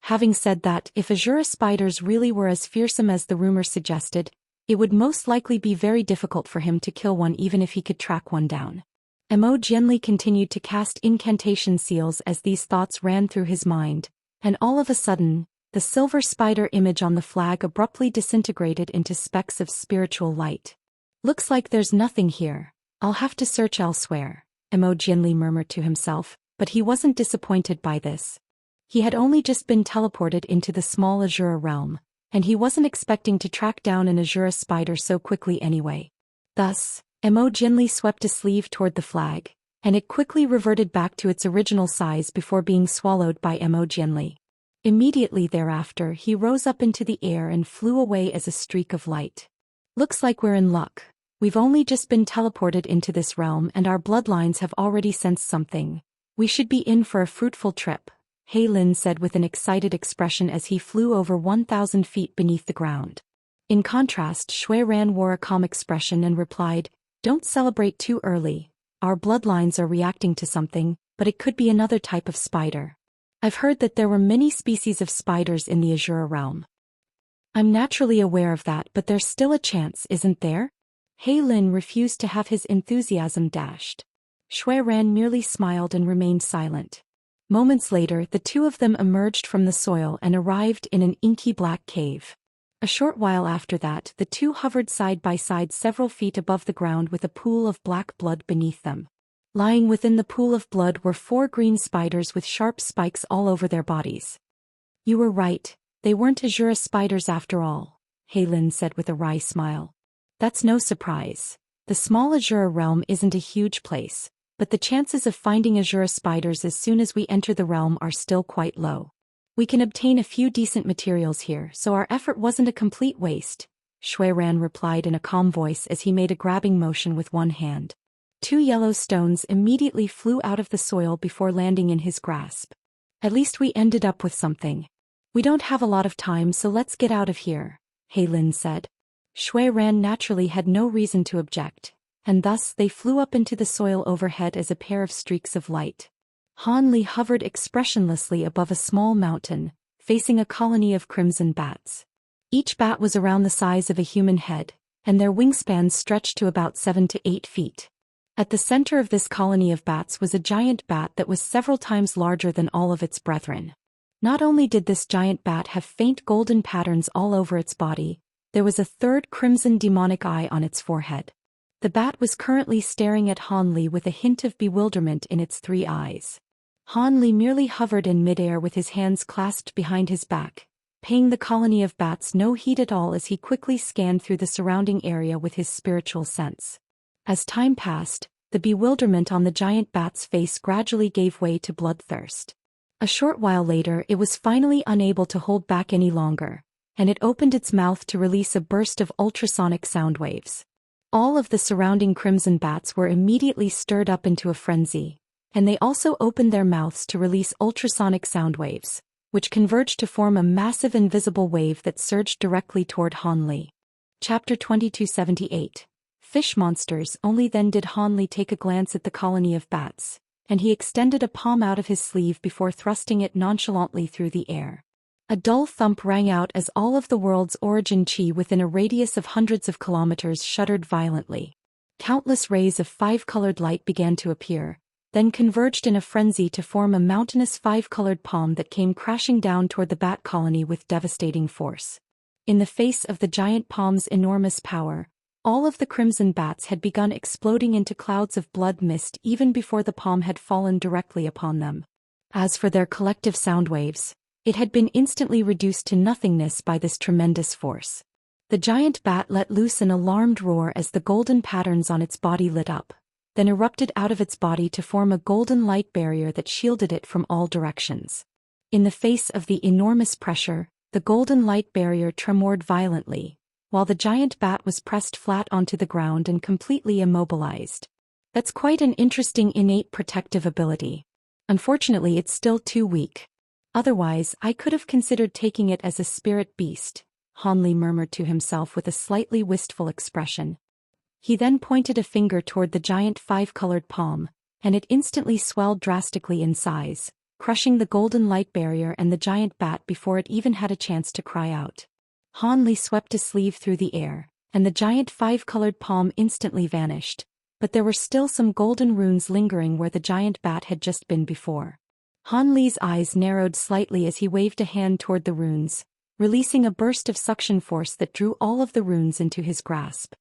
Having said that, if Asura spiders really were as fearsome as the rumor suggested, it would most likely be very difficult for him to kill one even if he could track one down. Emergence continued to cast incantation seals as these thoughts ran through his mind, and all of a sudden, the silver spider image on the flag abruptly disintegrated into specks of spiritual light. "Looks like there's nothing here. I'll have to search elsewhere," Emergence murmured to himself, but he wasn't disappointed by this. He had only just been teleported into the small Asura realm, and he wasn't expecting to track down an Asura spider so quickly anyway. Thus, Emergence swept a sleeve toward the flag, and it quickly reverted back to its original size before being swallowed by Emergence. Immediately thereafter, he rose up into the air and flew away as a streak of light. "Looks like we're in luck. We've only just been teleported into this realm and our bloodlines have already sensed something. We should be in for a fruitful trip," He Lin said with an excited expression as he flew over 1,000 feet beneath the ground. In contrast, Xuan wore a calm expression and replied, "Don't celebrate too early. Our bloodlines are reacting to something, but it could be another type of spider. I've heard that there were many species of spiders in the Asura realm." "I'm naturally aware of that, but there's still a chance, isn't there?" He Lin refused to have his enthusiasm dashed. Xuan merely smiled and remained silent. Moments later, the two of them emerged from the soil and arrived in an inky black cave. A short while after that, the two hovered side by side several feet above the ground with a pool of black blood beneath them. Lying within the pool of blood were 4 green spiders with sharp spikes all over their bodies. "You were right, they weren't Asura spiders after all," He Lin said with a wry smile. "That's no surprise. The small Asura realm isn't a huge place, but the chances of finding Asura spiders as soon as we enter the realm are still quite low. We can obtain a few decent materials here, so our effort wasn't a complete waste," Xuan replied in a calm voice as he made a grabbing motion with one hand. 2 yellow stones immediately flew out of the soil before landing in his grasp. "At least we ended up with something. We don't have a lot of time, so let's get out of here," He Lin said. Xuan naturally had no reason to object, and thus they flew up into the soil overhead as a pair of streaks of light. Han Li hovered expressionlessly above a small mountain, facing a colony of crimson bats. Each bat was around the size of a human head, and their wingspans stretched to about 7 to 8 feet. At the center of this colony of bats was a giant bat that was several times larger than all of its brethren. Not only did this giant bat have faint golden patterns all over its body, there was a third crimson demonic eye on its forehead. The bat was currently staring at Han Li with a hint of bewilderment in its 3 eyes. Han Li merely hovered in midair with his hands clasped behind his back, paying the colony of bats no heed at all as he quickly scanned through the surrounding area with his spiritual sense. As time passed, the bewilderment on the giant bat's face gradually gave way to bloodthirst. A short while later, it was finally unable to hold back any longer, and it opened its mouth to release a burst of ultrasonic sound waves. All of the surrounding crimson bats were immediately stirred up into a frenzy, and they also opened their mouths to release ultrasonic sound waves, which converged to form a massive invisible wave that surged directly toward Han Li. Chapter 2278. Fish Monsters. Only then did Han Li take a glance at the colony of bats, and he extended a palm out of his sleeve before thrusting it nonchalantly through the air. A dull thump rang out as all of the world's origin chi within a radius of hundreds of kilometers shuddered violently. Countless rays of 5-colored light began to appear, then converged in a frenzy to form a mountainous five-colored palm that came crashing down toward the bat colony with devastating force. In the face of the giant palm's enormous power, all of the crimson bats had begun exploding into clouds of blood mist even before the palm had fallen directly upon them. As for their collective sound waves, it had been instantly reduced to nothingness by this tremendous force. The giant bat let loose an alarmed roar as the golden patterns on its body lit up, then erupted out of its body to form a golden light barrier that shielded it from all directions. In the face of the enormous pressure, the golden light barrier tremored violently, while the giant bat was pressed flat onto the ground and completely immobilized. That's quite an interesting innate protective ability. Unfortunately, it's still too weak. Otherwise, I could have considered taking it as a spirit beast, Hanli murmured to himself with a slightly wistful expression. He then pointed a finger toward the giant five-colored palm, and it instantly swelled drastically in size, crushing the golden light barrier and the giant bat before it even had a chance to cry out. Hanli swept a sleeve through the air, and the giant five-colored palm instantly vanished, but there were still some golden runes lingering where the giant bat had just been before. Hanli's eyes narrowed slightly as he waved a hand toward the runes, releasing a burst of suction force that drew all of the runes into his grasp.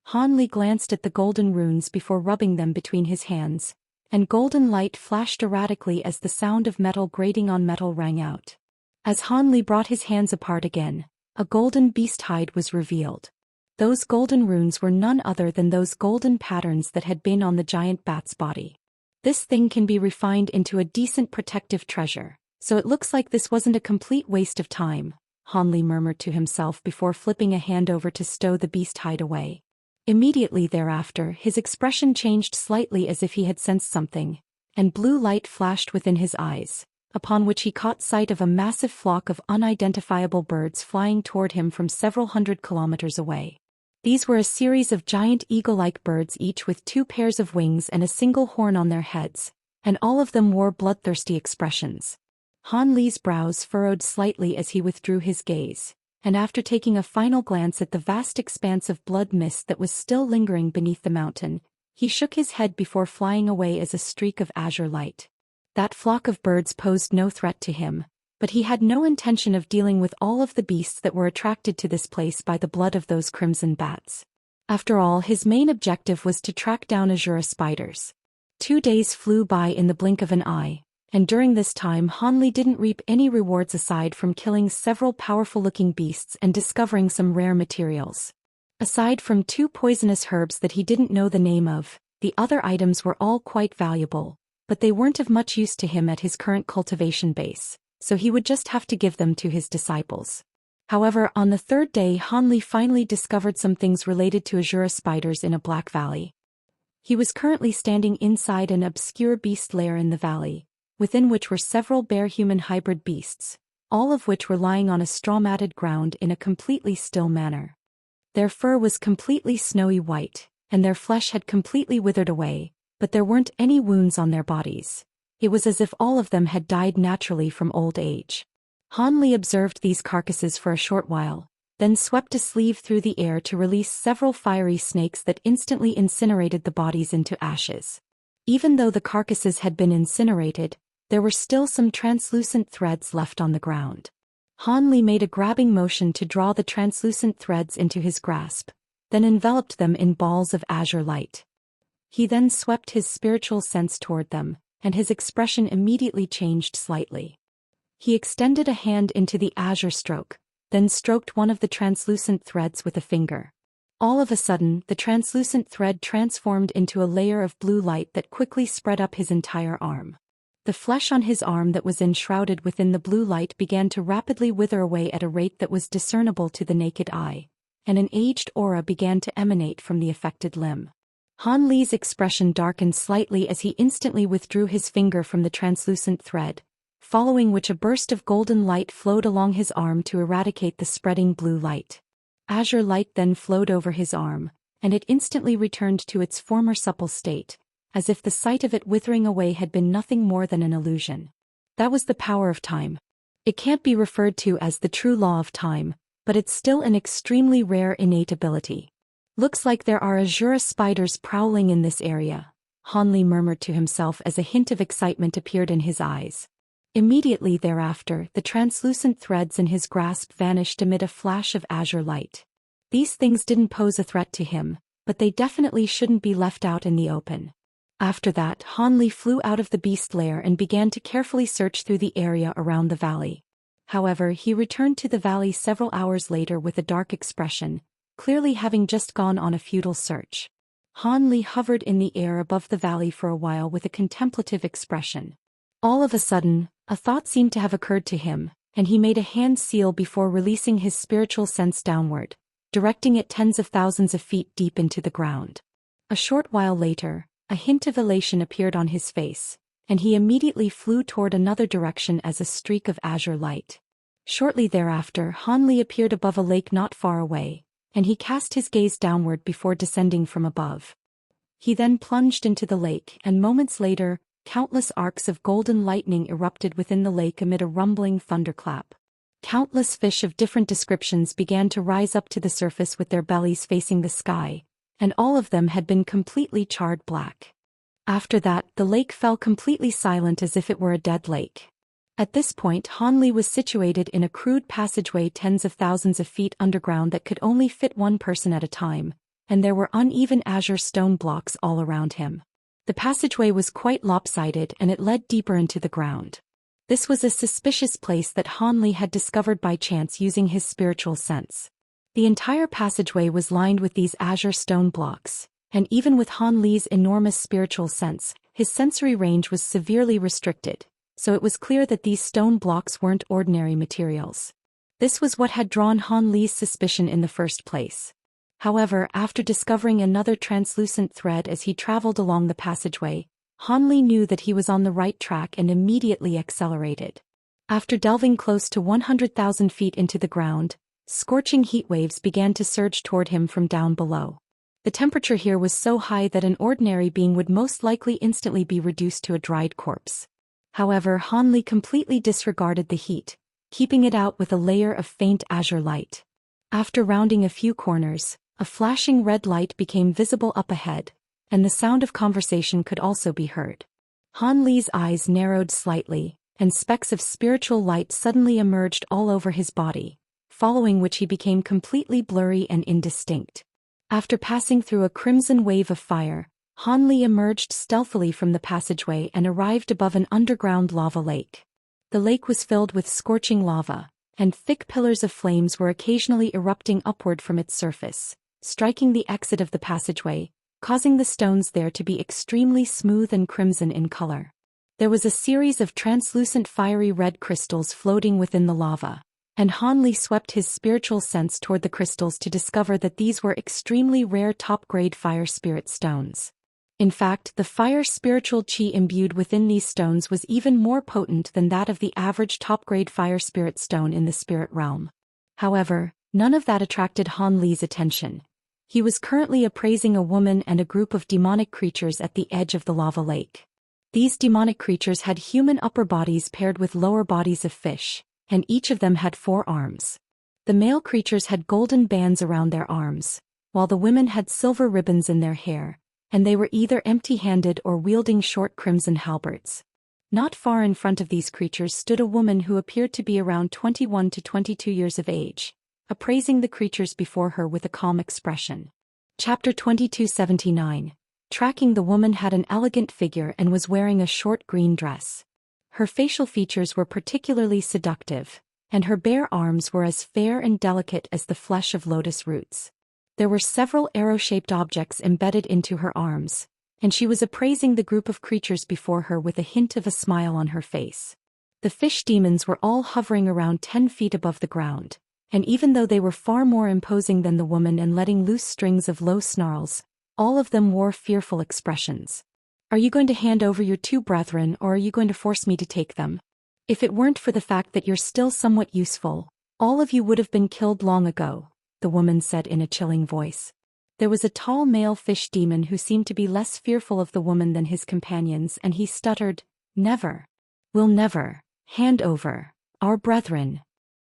Hanli glanced at the golden runes before rubbing them between his hands, and golden light flashed erratically as the sound of metal grating on metal rang out. As Hanli brought his hands apart again, a golden beast hide was revealed. Those golden runes were none other than those golden patterns that had been on the giant bat's body. This thing can be refined into a decent protective treasure, so it looks like this wasn't a complete waste of time, Hanli murmured to himself before flipping a hand over to stow the beast hide away. Immediately thereafter, his expression changed slightly as if he had sensed something, and blue light flashed within his eyes, upon which he caught sight of a massive flock of unidentifiable birds flying toward him from several hundred kilometers away. These were a series of giant eagle-like birds, each with 2 pairs of wings and a single horn on their heads, and all of them wore bloodthirsty expressions. Hanli's brows furrowed slightly as he withdrew his gaze, and after taking a final glance at the vast expanse of blood mist that was still lingering beneath the mountain, he shook his head before flying away as a streak of azure light. That flock of birds posed no threat to him, but he had no intention of dealing with all of the beasts that were attracted to this place by the blood of those crimson bats. After all, his main objective was to track down Asura spiders. 2 days flew by in the blink of an eye, and during this time Hanli didn't reap any rewards aside from killing several powerful-looking beasts and discovering some rare materials. Aside from 2 poisonous herbs that he didn't know the name of, the other items were all quite valuable, but they weren't of much use to him at his current cultivation base, so he would just have to give them to his disciples. However, on the 3rd day Hanli finally discovered some things related to Asura spiders in a black valley. He was currently standing inside an obscure beast lair in the valley, within which were several bear-human hybrid beasts, all of which were lying on a straw-matted ground in a completely still manner. Their fur was completely snowy white, and their flesh had completely withered away, but there weren't any wounds on their bodies. It was as if all of them had died naturally from old age. Hanli observed these carcasses for a short while, then swept a sleeve through the air to release several fiery snakes that instantly incinerated the bodies into ashes. Even though the carcasses had been incinerated, there were still some translucent threads left on the ground. Hanli made a grabbing motion to draw the translucent threads into his grasp, then enveloped them in balls of azure light. He then swept his spiritual sense toward them, and his expression immediately changed slightly. He extended a hand into the azure stroke, then stroked one of the translucent threads with a finger. All of a sudden, the translucent thread transformed into a layer of blue light that quickly spread up his entire arm. The flesh on his arm that was enshrouded within the blue light began to rapidly wither away at a rate that was discernible to the naked eye, and an aged aura began to emanate from the affected limb. Hanli's expression darkened slightly as he instantly withdrew his finger from the translucent thread, following which a burst of golden light flowed along his arm to eradicate the spreading blue light. Azure light then flowed over his arm, and it instantly returned to its former supple state, as if the sight of it withering away had been nothing more than an illusion. That was the power of time. It can't be referred to as the true law of time, but it's still an extremely rare innate ability. Looks like there are Asura spiders prowling in this area, Han Li murmured to himself as a hint of excitement appeared in his eyes. Immediately thereafter, the translucent threads in his grasp vanished amid a flash of azure light. These things didn't pose a threat to him, but they definitely shouldn't be left out in the open. After that, Han Li flew out of the beast lair and began to carefully search through the area around the valley. However, he returned to the valley several hours later with a dark expression, clearly having just gone on a futile search. Han Li hovered in the air above the valley for a while with a contemplative expression. All of a sudden, a thought seemed to have occurred to him, and he made a hand seal before releasing his spiritual sense downward, directing it tens of thousands of feet deep into the ground. A short while later, a hint of elation appeared on his face, and he immediately flew toward another direction as a streak of azure light. Shortly thereafter, Han Li appeared above a lake not far away, and he cast his gaze downward before descending from above. He then plunged into the lake, and moments later, countless arcs of golden lightning erupted within the lake amid a rumbling thunderclap. Countless fish of different descriptions began to rise up to the surface with their bellies facing the sky, and all of them had been completely charred black. After that, the lake fell completely silent as if it were a dead lake. At this point, Han Li was situated in a crude passageway tens of thousands of feet underground that could only fit one person at a time, and there were uneven azure stone blocks all around him. The passageway was quite lopsided and it led deeper into the ground. This was a suspicious place that Han Li had discovered by chance using his spiritual sense. The entire passageway was lined with these azure stone blocks, and even with Han Li's enormous spiritual sense, his sensory range was severely restricted, so it was clear that these stone blocks weren't ordinary materials. This was what had drawn Han Li's suspicion in the first place. However, after discovering another translucent thread as he traveled along the passageway, Han Li knew that he was on the right track and immediately accelerated. After delving close to 100,000 feet into the ground, scorching heat waves began to surge toward him from down below. The temperature here was so high that an ordinary being would most likely instantly be reduced to a dried corpse. However, Han Li completely disregarded the heat, keeping it out with a layer of faint azure light. After rounding a few corners, a flashing red light became visible up ahead, and the sound of conversation could also be heard. Han Li's eyes narrowed slightly, and specks of spiritual light suddenly emerged all over his body, following which he became completely blurry and indistinct. After passing through a crimson wave of fire, Han Li emerged stealthily from the passageway and arrived above an underground lava lake. The lake was filled with scorching lava, and thick pillars of flames were occasionally erupting upward from its surface, striking the exit of the passageway, causing the stones there to be extremely smooth and crimson in color. There was a series of translucent fiery red crystals floating within the lava, and Han Li swept his spiritual sense toward the crystals to discover that these were extremely rare top-grade fire spirit stones. In fact, the fire spiritual qi imbued within these stones was even more potent than that of the average top-grade fire spirit stone in the spirit realm. However, none of that attracted Han Li's attention. He was currently appraising a woman and a group of demonic creatures at the edge of the lava lake. These demonic creatures had human upper bodies paired with lower bodies of fish, and each of them had 4 arms. The male creatures had golden bands around their arms, while the women had silver ribbons in their hair, and they were either empty-handed or wielding short crimson halberds. Not far in front of these creatures stood a woman who appeared to be around 21 to 22 years of age, appraising the creatures before her with a calm expression. Chapter 2279. Tracking. The woman had an elegant figure and was wearing a short green dress. Her facial features were particularly seductive, and her bare arms were as fair and delicate as the flesh of lotus roots. There were several arrow-shaped objects embedded into her arms, and she was appraising the group of creatures before her with a hint of a smile on her face. The fish demons were all hovering around 10 feet above the ground, and even though they were far more imposing than the woman and letting loose strings of low snarls, all of them wore fearful expressions. "Are you going to hand over your 2 brethren, or are you going to force me to take them? If it weren't for the fact that you're still somewhat useful, all of you would have been killed long ago," the woman said in a chilling voice. There was a tall male fish demon who seemed to be less fearful of the woman than his companions, and he stuttered, "Never. We'll never hand over our brethren."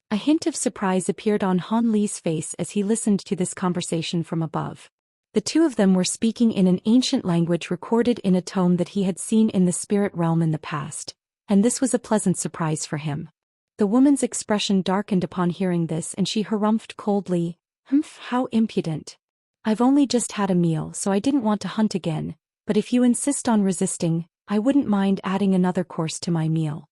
A hint of surprise appeared on Han Li's face as he listened to this conversation from above. The two of them were speaking in an ancient language recorded in a tome that he had seen in the spirit realm in the past, and this was a pleasant surprise for him. The woman's expression darkened upon hearing this, and she harumphed coldly, "Humph, how impudent. I've only just had a meal, so I didn't want to hunt again, but if you insist on resisting, I wouldn't mind adding another course to my meal."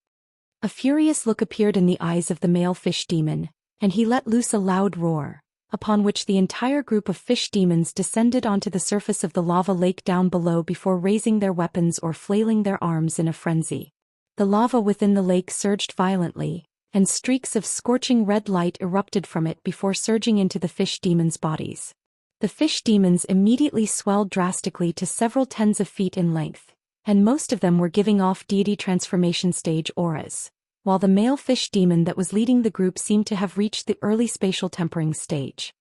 A furious look appeared in the eyes of the male fish demon, and he let loose a loud roar, upon which the entire group of fish demons descended onto the surface of the lava lake down below before raising their weapons or flailing their arms in a frenzy. The lava within the lake surged violently, and streaks of scorching red light erupted from it before surging into the fish demons' bodies. The fish demons immediately swelled drastically to several tens of feet in length, and most of them were giving off deity transformation stage auras, while the male fish demon that was leading the group seemed to have reached the early spatial tempering stage.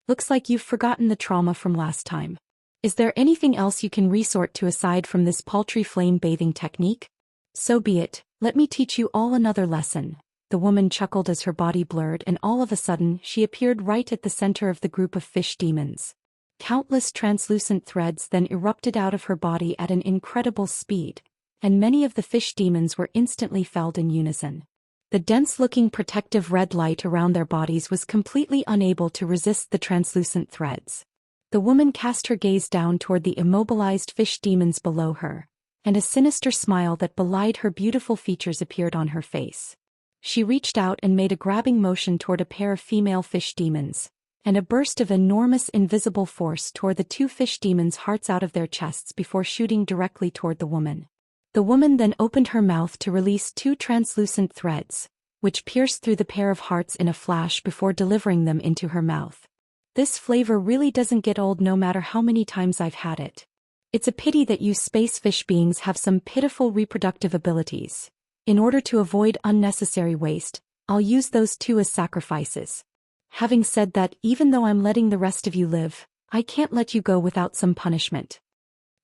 "Looks like you've forgotten the trauma from last time. Is there anything else you can resort to aside from this paltry flame bathing technique? So be it, let me teach you all another lesson." The woman chuckled as her body blurred, and all of a sudden she appeared right at the center of the group of fish demons. Countless translucent threads then erupted out of her body at an incredible speed, and many of the fish demons were instantly felled in unison. The dense-looking protective red light around their bodies was completely unable to resist the translucent threads. The woman cast her gaze down toward the immobilized fish demons below her, and a sinister smile that belied her beautiful features appeared on her face. She reached out and made a grabbing motion toward a pair of female fish demons, and a burst of enormous invisible force tore the two fish demons' hearts out of their chests before shooting directly toward the woman. The woman then opened her mouth to release two translucent threads, which pierced through the pair of hearts in a flash before delivering them into her mouth. "This flavor really doesn't get old no matter how many times I've had it. It's a pity that you space fish beings have some pitiful reproductive abilities. In order to avoid unnecessary waste, I'll use those two as sacrifices. Having said that, even though I'm letting the rest of you live, I can't let you go without some punishment."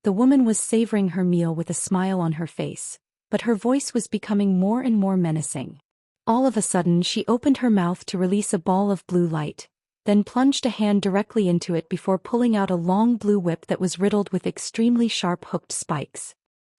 The woman was savoring her meal with a smile on her face, but her voice was becoming more and more menacing. All of a sudden she opened her mouth to release a ball of blue light, then plunged a hand directly into it before pulling out a long blue whip that was riddled with extremely sharp hooked spikes.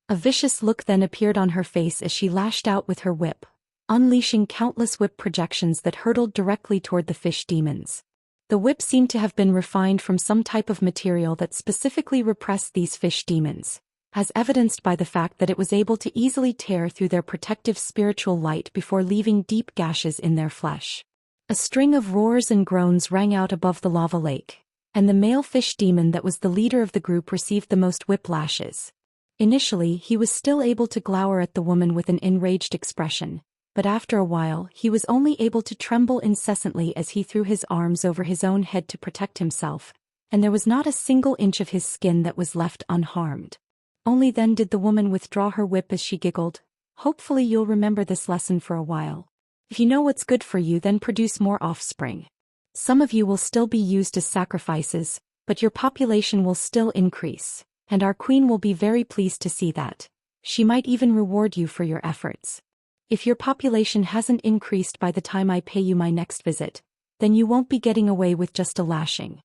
A vicious look then appeared on her face as she lashed out with her whip, unleashing countless whip projections that hurtled directly toward the fish demons. The whip seemed to have been refined from some type of material that specifically repressed these fish demons, as evidenced by the fact that it was able to easily tear through their protective spiritual light before leaving deep gashes in their flesh. A string of roars and groans rang out above the lava lake, and the male fish demon that was the leader of the group received the most whiplashes. Initially, he was still able to glower at the woman with an enraged expression, but after a while he was only able to tremble incessantly as he threw his arms over his own head to protect himself, and there was not a single inch of his skin that was left unharmed. Only then did the woman withdraw her whip as she giggled, "Hopefully you'll remember this lesson for a while. If you know what's good for you, then produce more offspring. Some of you will still be used as sacrifices, but your population will still increase, and our queen will be very pleased to see that. She might even reward you for your efforts. If your population hasn't increased by the time I pay you my next visit, then you won't be getting away with just a lashing."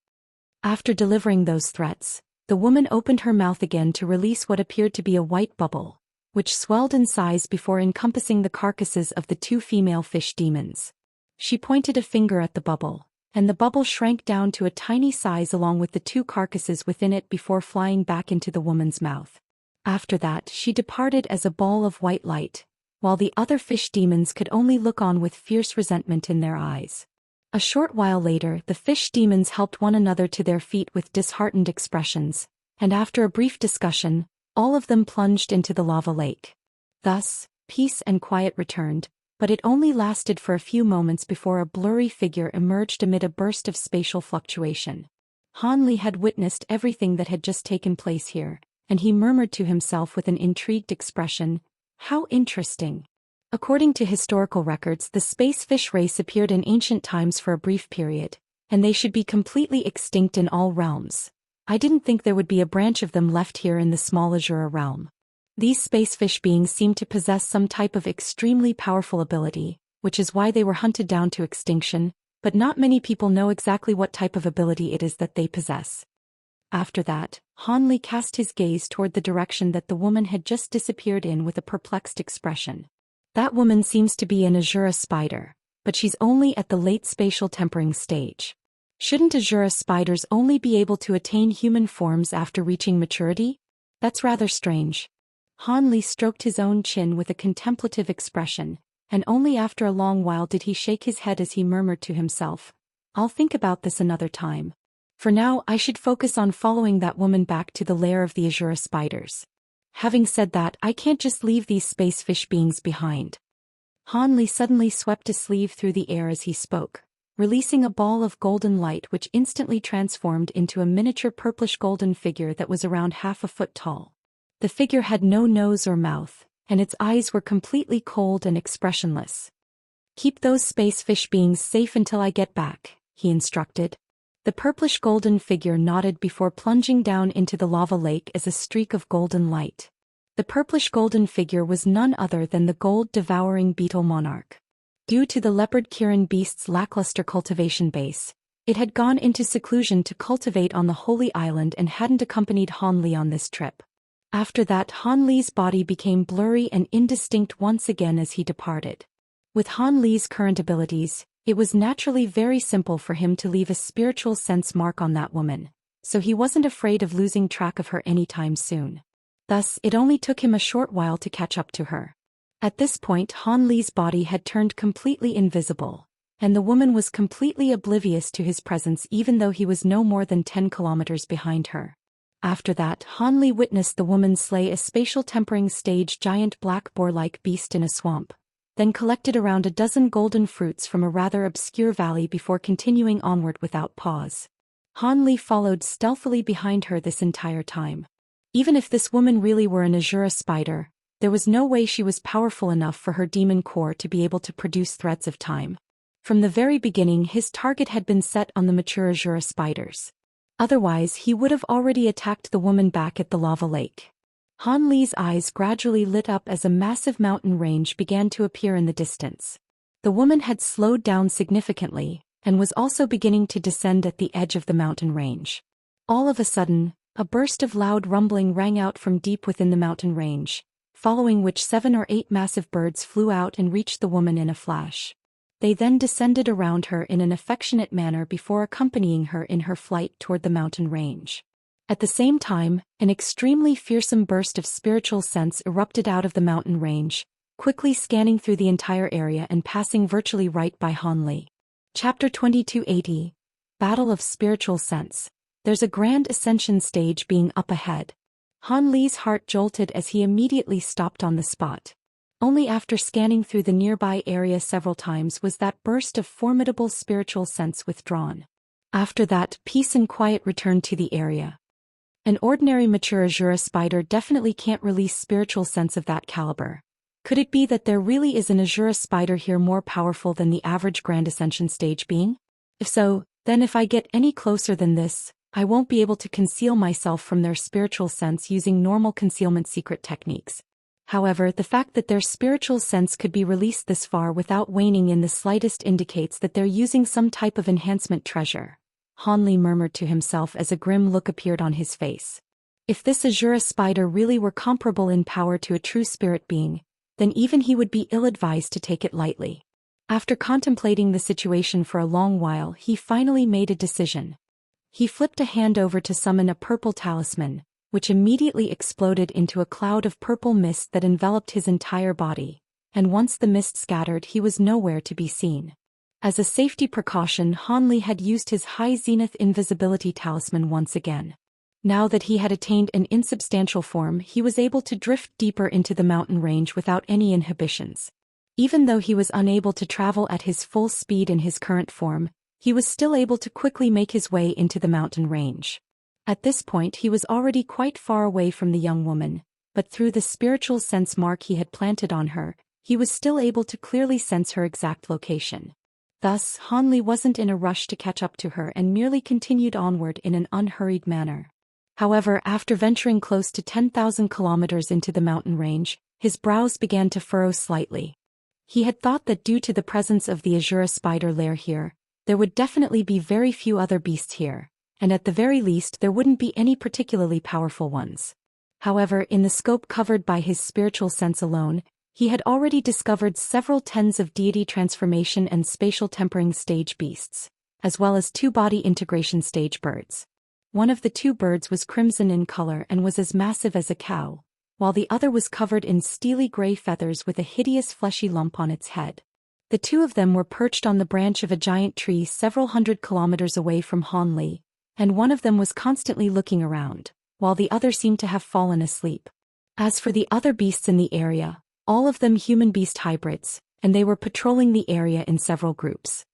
After delivering those threats, the woman opened her mouth again to release what appeared to be a white bubble, which swelled in size before encompassing the carcasses of the two female fish demons. She pointed a finger at the bubble, and the bubble shrank down to a tiny size along with the two carcasses within it before flying back into the woman's mouth. After that, she departed as a ball of white light, while the other fish demons could only look on with fierce resentment in their eyes. A short while later, the fish demons helped one another to their feet with disheartened expressions, and after a brief discussion, all of them plunged into the lava lake. Thus, peace and quiet returned, but it only lasted for a few moments before a blurry figure emerged amid a burst of spatial fluctuation. Han Li had witnessed everything that had just taken place here, and he murmured to himself with an intrigued expression, "How interesting." According to historical records, the space fish race appeared in ancient times for a brief period, and they should be completely extinct in all realms. I didn't think there would be a branch of them left here in the small Asura realm. These space fish beings seem to possess some type of extremely powerful ability, which is why they were hunted down to extinction, but not many people know exactly what type of ability it is that they possess. After that, Han Li cast his gaze toward the direction that the woman had just disappeared in with a perplexed expression. That woman seems to be an Asura spider, but she's only at the late spatial tempering stage. Shouldn't Asura spiders only be able to attain human forms after reaching maturity? That's rather strange. Han Li stroked his own chin with a contemplative expression, and only after a long while did he shake his head as he murmured to himself, "I'll think about this another time. For now I should focus on following that woman back to the lair of the Asura spiders. Having said that, I can't just leave these space fish beings behind." Han Li suddenly swept a sleeve through the air as he spoke, releasing a ball of golden light which instantly transformed into a miniature purplish-golden figure that was around half a foot tall. The figure had no nose or mouth, and its eyes were completely cold and expressionless. "Keep those space fish beings safe until I get back," he instructed. The purplish-golden figure nodded before plunging down into the lava lake as a streak of golden light. The purplish-golden figure was none other than the gold-devouring Beetle Monarch. Due to the leopard Kirin beast's lackluster cultivation base, it had gone into seclusion to cultivate on the Holy Island and hadn't accompanied Han Li on this trip. After that, Han Li's body became blurry and indistinct once again as he departed. With Han Li's current abilities, it was naturally very simple for him to leave a spiritual sense mark on that woman, so he wasn't afraid of losing track of her anytime soon. Thus, it only took him a short while to catch up to her. At this point, Han Li's body had turned completely invisible, and the woman was completely oblivious to his presence even though he was no more than 10 kilometers behind her. After that, Han Li witnessed the woman slay a spatial tempering stage giant black boar-like beast in a swamp, then collected around a dozen golden fruits from a rather obscure valley before continuing onward without pause. Han Li followed stealthily behind her this entire time. Even if this woman really were an Asura spider, there was no way she was powerful enough for her demon core to be able to produce threads of time. From the very beginning, his target had been set on the mature Asura spiders. Otherwise, he would have already attacked the woman back at the lava lake. Han Li's eyes gradually lit up as a massive mountain range began to appear in the distance. The woman had slowed down significantly, and was also beginning to descend at the edge of the mountain range. All of a sudden, a burst of loud rumbling rang out from deep within the mountain range, following which 7 or 8 massive birds flew out and reached the woman in a flash. They then descended around her in an affectionate manner before accompanying her in her flight toward the mountain range. At the same time, an extremely fearsome burst of spiritual sense erupted out of the mountain range, quickly scanning through the entire area and passing virtually right by Han Li. Chapter 2280, Battle of Spiritual Sense. There's a grand ascension stage being up ahead. Han Li's heart jolted as he immediately stopped on the spot. Only after scanning through the nearby area several times was that burst of formidable spiritual sense withdrawn. After that, peace and quiet returned to the area. An ordinary mature Asura spider definitely can't release spiritual sense of that caliber. Could it be that there really is an Asura spider here more powerful than the average Grand Ascension stage being? If so, then if I get any closer than this, I won't be able to conceal myself from their spiritual sense using normal concealment secret techniques. However, the fact that their spiritual sense could be released this far without waning in the slightest indicates that they're using some type of enhancement treasure. Han Li murmured to himself as a grim look appeared on his face. If this Asura spider really were comparable in power to a true spirit being, then even he would be ill-advised to take it lightly. After contemplating the situation for a long while, he finally made a decision. He flipped a hand over to summon a purple talisman, which immediately exploded into a cloud of purple mist that enveloped his entire body, and once the mist scattered he was nowhere to be seen. As a safety precaution, Han Li had used his high zenith invisibility talisman once again. Now that he had attained an insubstantial form, he was able to drift deeper into the mountain range without any inhibitions. Even though he was unable to travel at his full speed in his current form, he was still able to quickly make his way into the mountain range. At this point he was already quite far away from the young woman, but through the spiritual sense mark he had planted on her, he was still able to clearly sense her exact location. Thus, Han Li wasn't in a rush to catch up to her and merely continued onward in an unhurried manner. However, after venturing close to 10,000 kilometers into the mountain range, his brows began to furrow slightly. He had thought that due to the presence of the Asura spider lair here, there would definitely be very few other beasts here, and at the very least there wouldn't be any particularly powerful ones. However, in the scope covered by his spiritual sense alone, he had already discovered several tens of deity transformation and spatial tempering stage beasts, as well as 2 body integration stage birds. One of the 2 birds was crimson in color and was as massive as a cow, while the other was covered in steely gray feathers with a hideous fleshy lump on its head. The 2 of them were perched on the branch of a giant tree several hundred kilometers away from Hanli, and one of them was constantly looking around, while the other seemed to have fallen asleep. As for the other beasts in the area, all of them human-beast hybrids, and they were patrolling the area in several groups.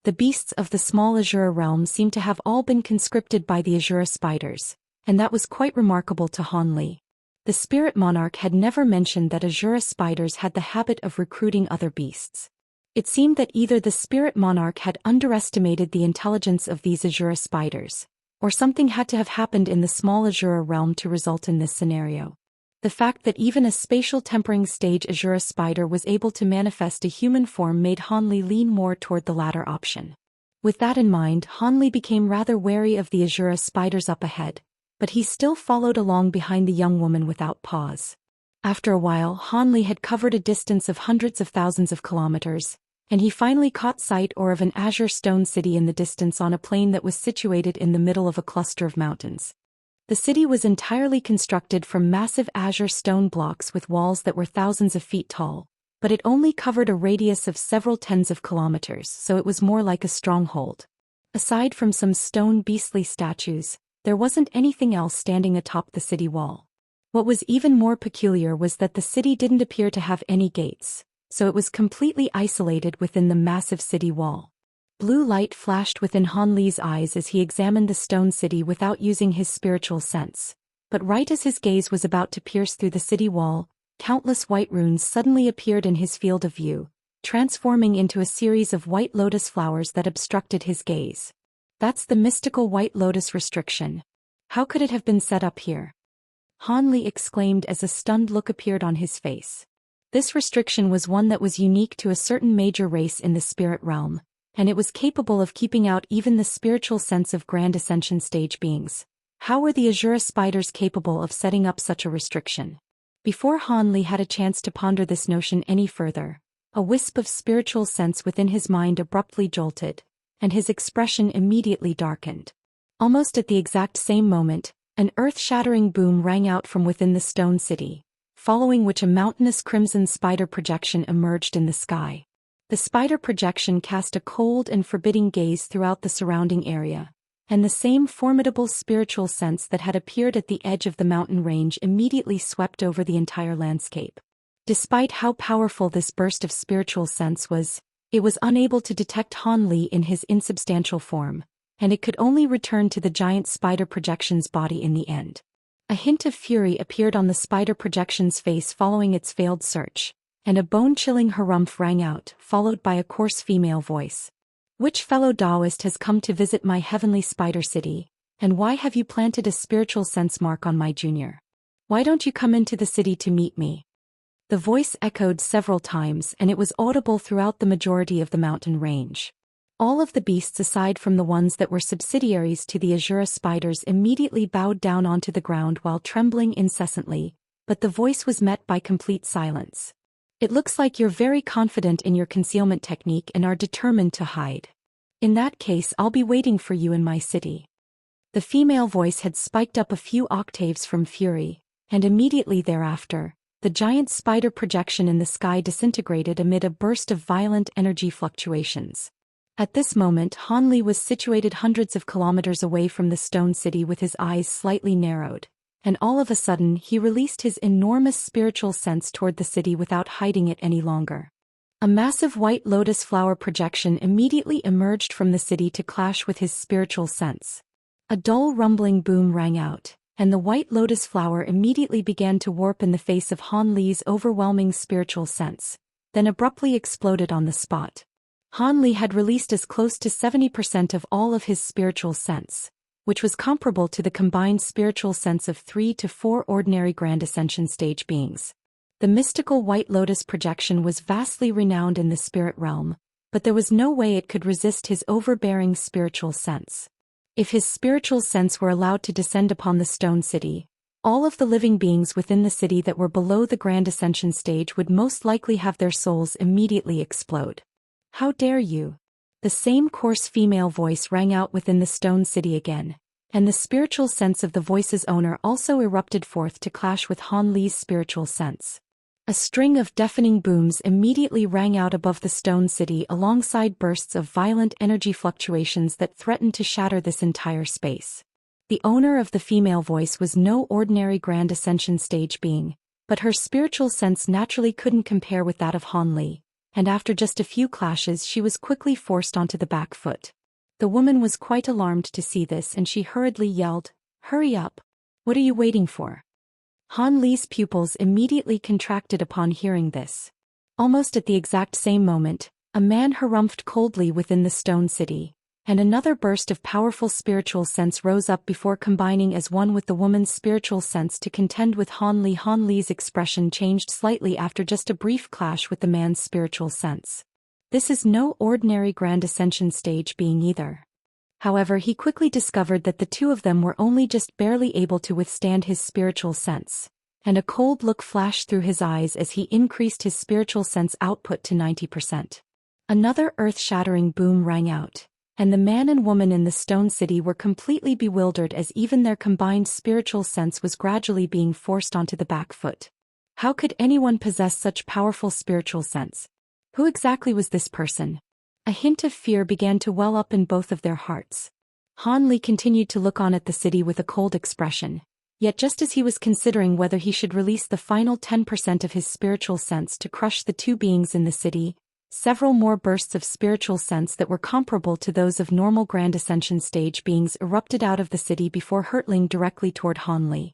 The beasts of the small Asura realm seemed to have all been conscripted by the Asura spiders, and that was quite remarkable to Hanli. The spirit monarch had never mentioned that Asura spiders had the habit of recruiting other beasts. It seemed that either the spirit monarch had underestimated the intelligence of these Asura spiders, or something had to have happened in the small Asura realm to result in this scenario. The fact that even a spatial tempering stage Asura spider was able to manifest a human form made Hanli lean more toward the latter option. With that in mind, Hanli became rather wary of the Asura spiders up ahead, but he still followed along behind the young woman without pause. After a while, Hanli had covered a distance of hundreds of thousands of kilometers, and he finally caught sight of an azure stone city in the distance on a plain that was situated in the middle of a cluster of mountains. The city was entirely constructed from massive azure stone blocks with walls that were thousands of feet tall, but it only covered a radius of several tens of kilometers, so it was more like a stronghold. Aside from some stone beastly statues, there wasn't anything else standing atop the city wall. What was even more peculiar was that the city didn't appear to have any gates, so it was completely isolated within the massive city wall. Blue light flashed within Hanli's eyes as he examined the stone city without using his spiritual sense, but right as his gaze was about to pierce through the city wall, countless white runes suddenly appeared in his field of view, transforming into a series of white lotus flowers that obstructed his gaze. That's the mystical white lotus restriction. How could it have been set up here? Hanli exclaimed as a stunned look appeared on his face. This restriction was one that was unique to a certain major race in the spirit realm, and it was capable of keeping out even the spiritual sense of Grand Ascension stage beings. How were the Asura spiders capable of setting up such a restriction? Before Hanli had a chance to ponder this notion any further, a wisp of spiritual sense within his mind abruptly jolted, and his expression immediately darkened. Almost at the exact same moment, an earth-shattering boom rang out from within the stone city, following which a mountainous crimson spider projection emerged in the sky. The spider projection cast a cold and forbidding gaze throughout the surrounding area, and the same formidable spiritual sense that had appeared at the edge of the mountain range immediately swept over the entire landscape. Despite how powerful this burst of spiritual sense was, it was unable to detect Hanli in his insubstantial form, and it could only return to the giant spider projection's body in the end. A hint of fury appeared on the spider projection's face following its failed search, and a bone-chilling harumph rang out, followed by a coarse female voice. Which fellow Daoist has come to visit my heavenly spider city, and why have you planted a spiritual sense mark on my junior? Why don't you come into the city to meet me? The voice echoed several times, and it was audible throughout the majority of the mountain range. All of the beasts aside from the ones that were subsidiaries to the Asura spiders immediately bowed down onto the ground while trembling incessantly, but the voice was met by complete silence. It looks like you're very confident in your concealment technique and are determined to hide. In that case, I'll be waiting for you in my city. The female voice had spiked up a few octaves from fury, and immediately thereafter, the giant spider projection in the sky disintegrated amid a burst of violent energy fluctuations. At this moment, Hanli was situated hundreds of kilometers away from the stone city with his eyes slightly narrowed, and all of a sudden he released his enormous spiritual sense toward the city without hiding it any longer. A massive white lotus flower projection immediately emerged from the city to clash with his spiritual sense. A dull rumbling boom rang out, and the white lotus flower immediately began to warp in the face of Hanli's overwhelming spiritual sense, then abruptly exploded on the spot. Hanli had released as close to 70% of all of his spiritual sense, which was comparable to the combined spiritual sense of 3 to 4 ordinary Grand Ascension stage beings. The mystical white lotus projection was vastly renowned in the spirit realm, but there was no way it could resist his overbearing spiritual sense. If his spiritual sense were allowed to descend upon the stone city, all of the living beings within the city that were below the Grand Ascension stage would most likely have their souls immediately explode. How dare you? The same coarse female voice rang out within the stone city again, and the spiritual sense of the voice's owner also erupted forth to clash with Han Li's spiritual sense. A string of deafening booms immediately rang out above the stone city alongside bursts of violent energy fluctuations that threatened to shatter this entire space. The owner of the female voice was no ordinary Grand Ascension stage being, but her spiritual sense naturally couldn't compare with that of Han Li, and after just a few clashes she was quickly forced onto the back foot. The woman was quite alarmed to see this and she hurriedly yelled, "Hurry up! What are you waiting for?" Han Li's pupils immediately contracted upon hearing this. Almost at the exact same moment, a man harumphed coldly within the stone city, and another burst of powerful spiritual sense rose up before combining as one with the woman's spiritual sense to contend with Han Li. Han Li's expression changed slightly after just a brief clash with the man's spiritual sense. This is no ordinary Grand Ascension stage being either. However, he quickly discovered that the two of them were only just barely able to withstand his spiritual sense, and a cold look flashed through his eyes as he increased his spiritual sense output to 90%. Another earth-shattering boom rang out, and the man and woman in the stone city were completely bewildered as even their combined spiritual sense was gradually being forced onto the back foot. How could anyone possess such powerful spiritual sense? Who exactly was this person? A hint of fear began to well up in both of their hearts. Han Li continued to look on at the city with a cold expression, yet just as he was considering whether he should release the final 10% of his spiritual sense to crush the two beings in the city, several more bursts of spiritual sense that were comparable to those of normal Grand Ascension stage beings erupted out of the city before hurtling directly toward Han Li.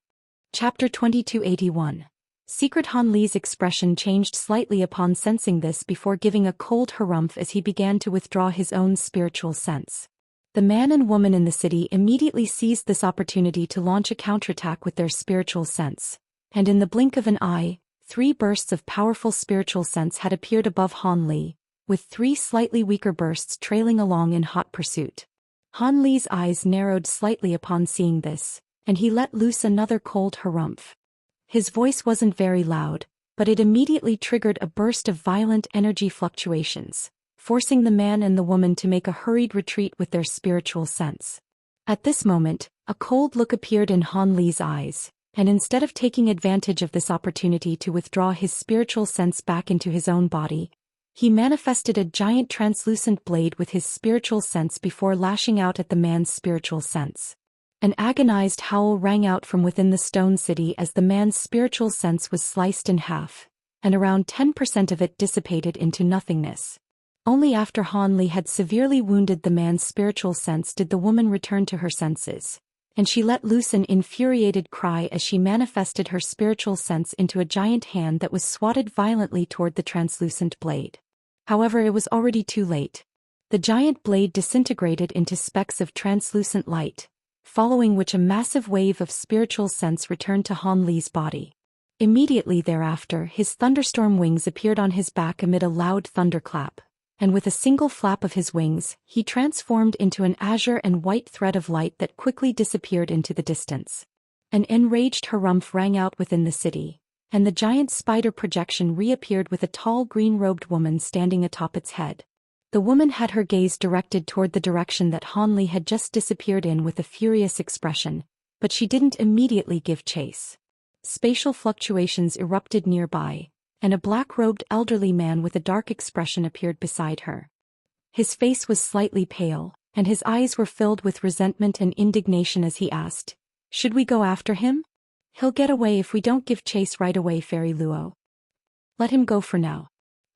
Chapter 2281. Secret. Han Li's expression changed slightly upon sensing this before giving a cold harumph as he began to withdraw his own spiritual sense. The man and woman in the city immediately seized this opportunity to launch a counterattack with their spiritual sense, and in the blink of an eye, 3 bursts of powerful spiritual sense had appeared above Han Li, with 3 slightly weaker bursts trailing along in hot pursuit. Han Li's eyes narrowed slightly upon seeing this, and he let loose another cold harumph. His voice wasn't very loud, but it immediately triggered a burst of violent energy fluctuations, forcing the man and the woman to make a hurried retreat with their spiritual sense. At this moment, a cold look appeared in Han Li's eyes, and instead of taking advantage of this opportunity to withdraw his spiritual sense back into his own body, he manifested a giant translucent blade with his spiritual sense before lashing out at the man's spiritual sense. An agonized howl rang out from within the stone city as the man's spiritual sense was sliced in half, and around 10% of it dissipated into nothingness. Only after Han Li had severely wounded the man's spiritual sense did the woman return to her senses, and she let loose an infuriated cry as she manifested her spiritual sense into a giant hand that was swatted violently toward the translucent blade. However, it was already too late. The giant blade disintegrated into specks of translucent light, following which a massive wave of spiritual sense returned to Han Li's body. Immediately thereafter, his thunderstorm wings appeared on his back amid a loud thunderclap, and with a single flap of his wings, he transformed into an azure and white thread of light that quickly disappeared into the distance. An enraged harumph rang out within the city, and the giant spider projection reappeared with a tall green-robed woman standing atop its head. The woman had her gaze directed toward the direction that Han Li had just disappeared in with a furious expression, but she didn't immediately give chase. Spatial fluctuations erupted nearby, and a black-robed elderly man with a dark expression appeared beside her. His face was slightly pale, and his eyes were filled with resentment and indignation as he asked, "Should we go after him? He'll get away if we don't give chase right away, Fairy Luo. Let him go for now.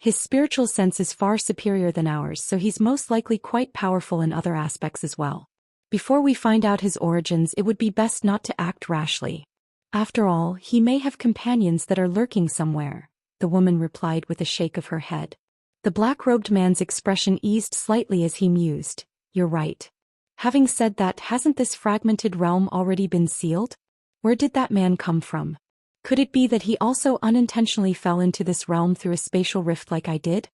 His spiritual sense is far superior than ours, so he's most likely quite powerful in other aspects as well. Before we find out his origins, it would be best not to act rashly. After all, he may have companions that are lurking somewhere," the woman replied with a shake of her head. The black-robed man's expression eased slightly as he mused, "You're right. Having said that, hasn't this fragmented realm already been sealed? Where did that man come from? Could it be that he also unintentionally fell into this realm through a spatial rift like I did?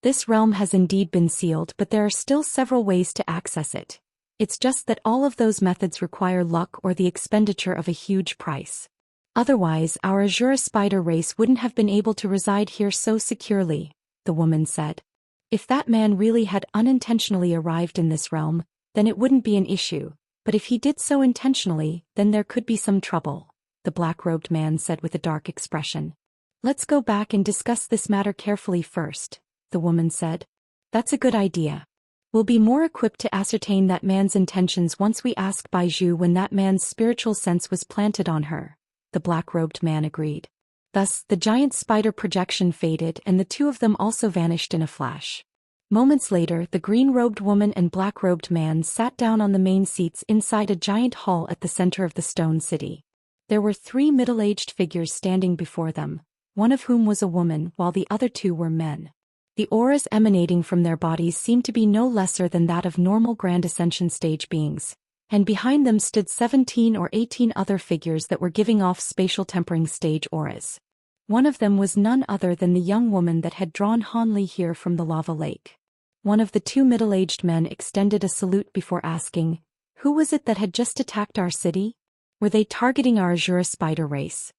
This realm has indeed been sealed, but there are still several ways to access it. It's just that all of those methods require luck or the expenditure of a huge price. Otherwise, our Asura spider race wouldn't have been able to reside here so securely, the woman said. If that man really had unintentionally arrived in this realm, then it wouldn't be an issue, but if he did so intentionally, then there could be some trouble, the black-robed man said with a dark expression. Let's go back and discuss this matter carefully first, the woman said. That's a good idea. We'll be more equipped to ascertain that man's intentions once we ask Baizhu when that man's spiritual sense was planted on her, the black-robed man agreed. Thus, the giant spider projection faded and the two of them also vanished in a flash. Moments later, the green-robed woman and black-robed man sat down on the main seats inside a giant hall at the center of the stone city. There were 3 middle-aged figures standing before them, one of whom was a woman while the other 2 were men. The auras emanating from their bodies seemed to be no lesser than that of normal Grand Ascension stage beings, and behind them stood 17 or 18 other figures that were giving off spatial tempering stage auras. One of them was none other than the young woman that had drawn Han Li here from the lava lake. One of the 2 middle-aged men extended a salute before asking, "Who was it that had just attacked our city? Were they targeting our Asura spider race?"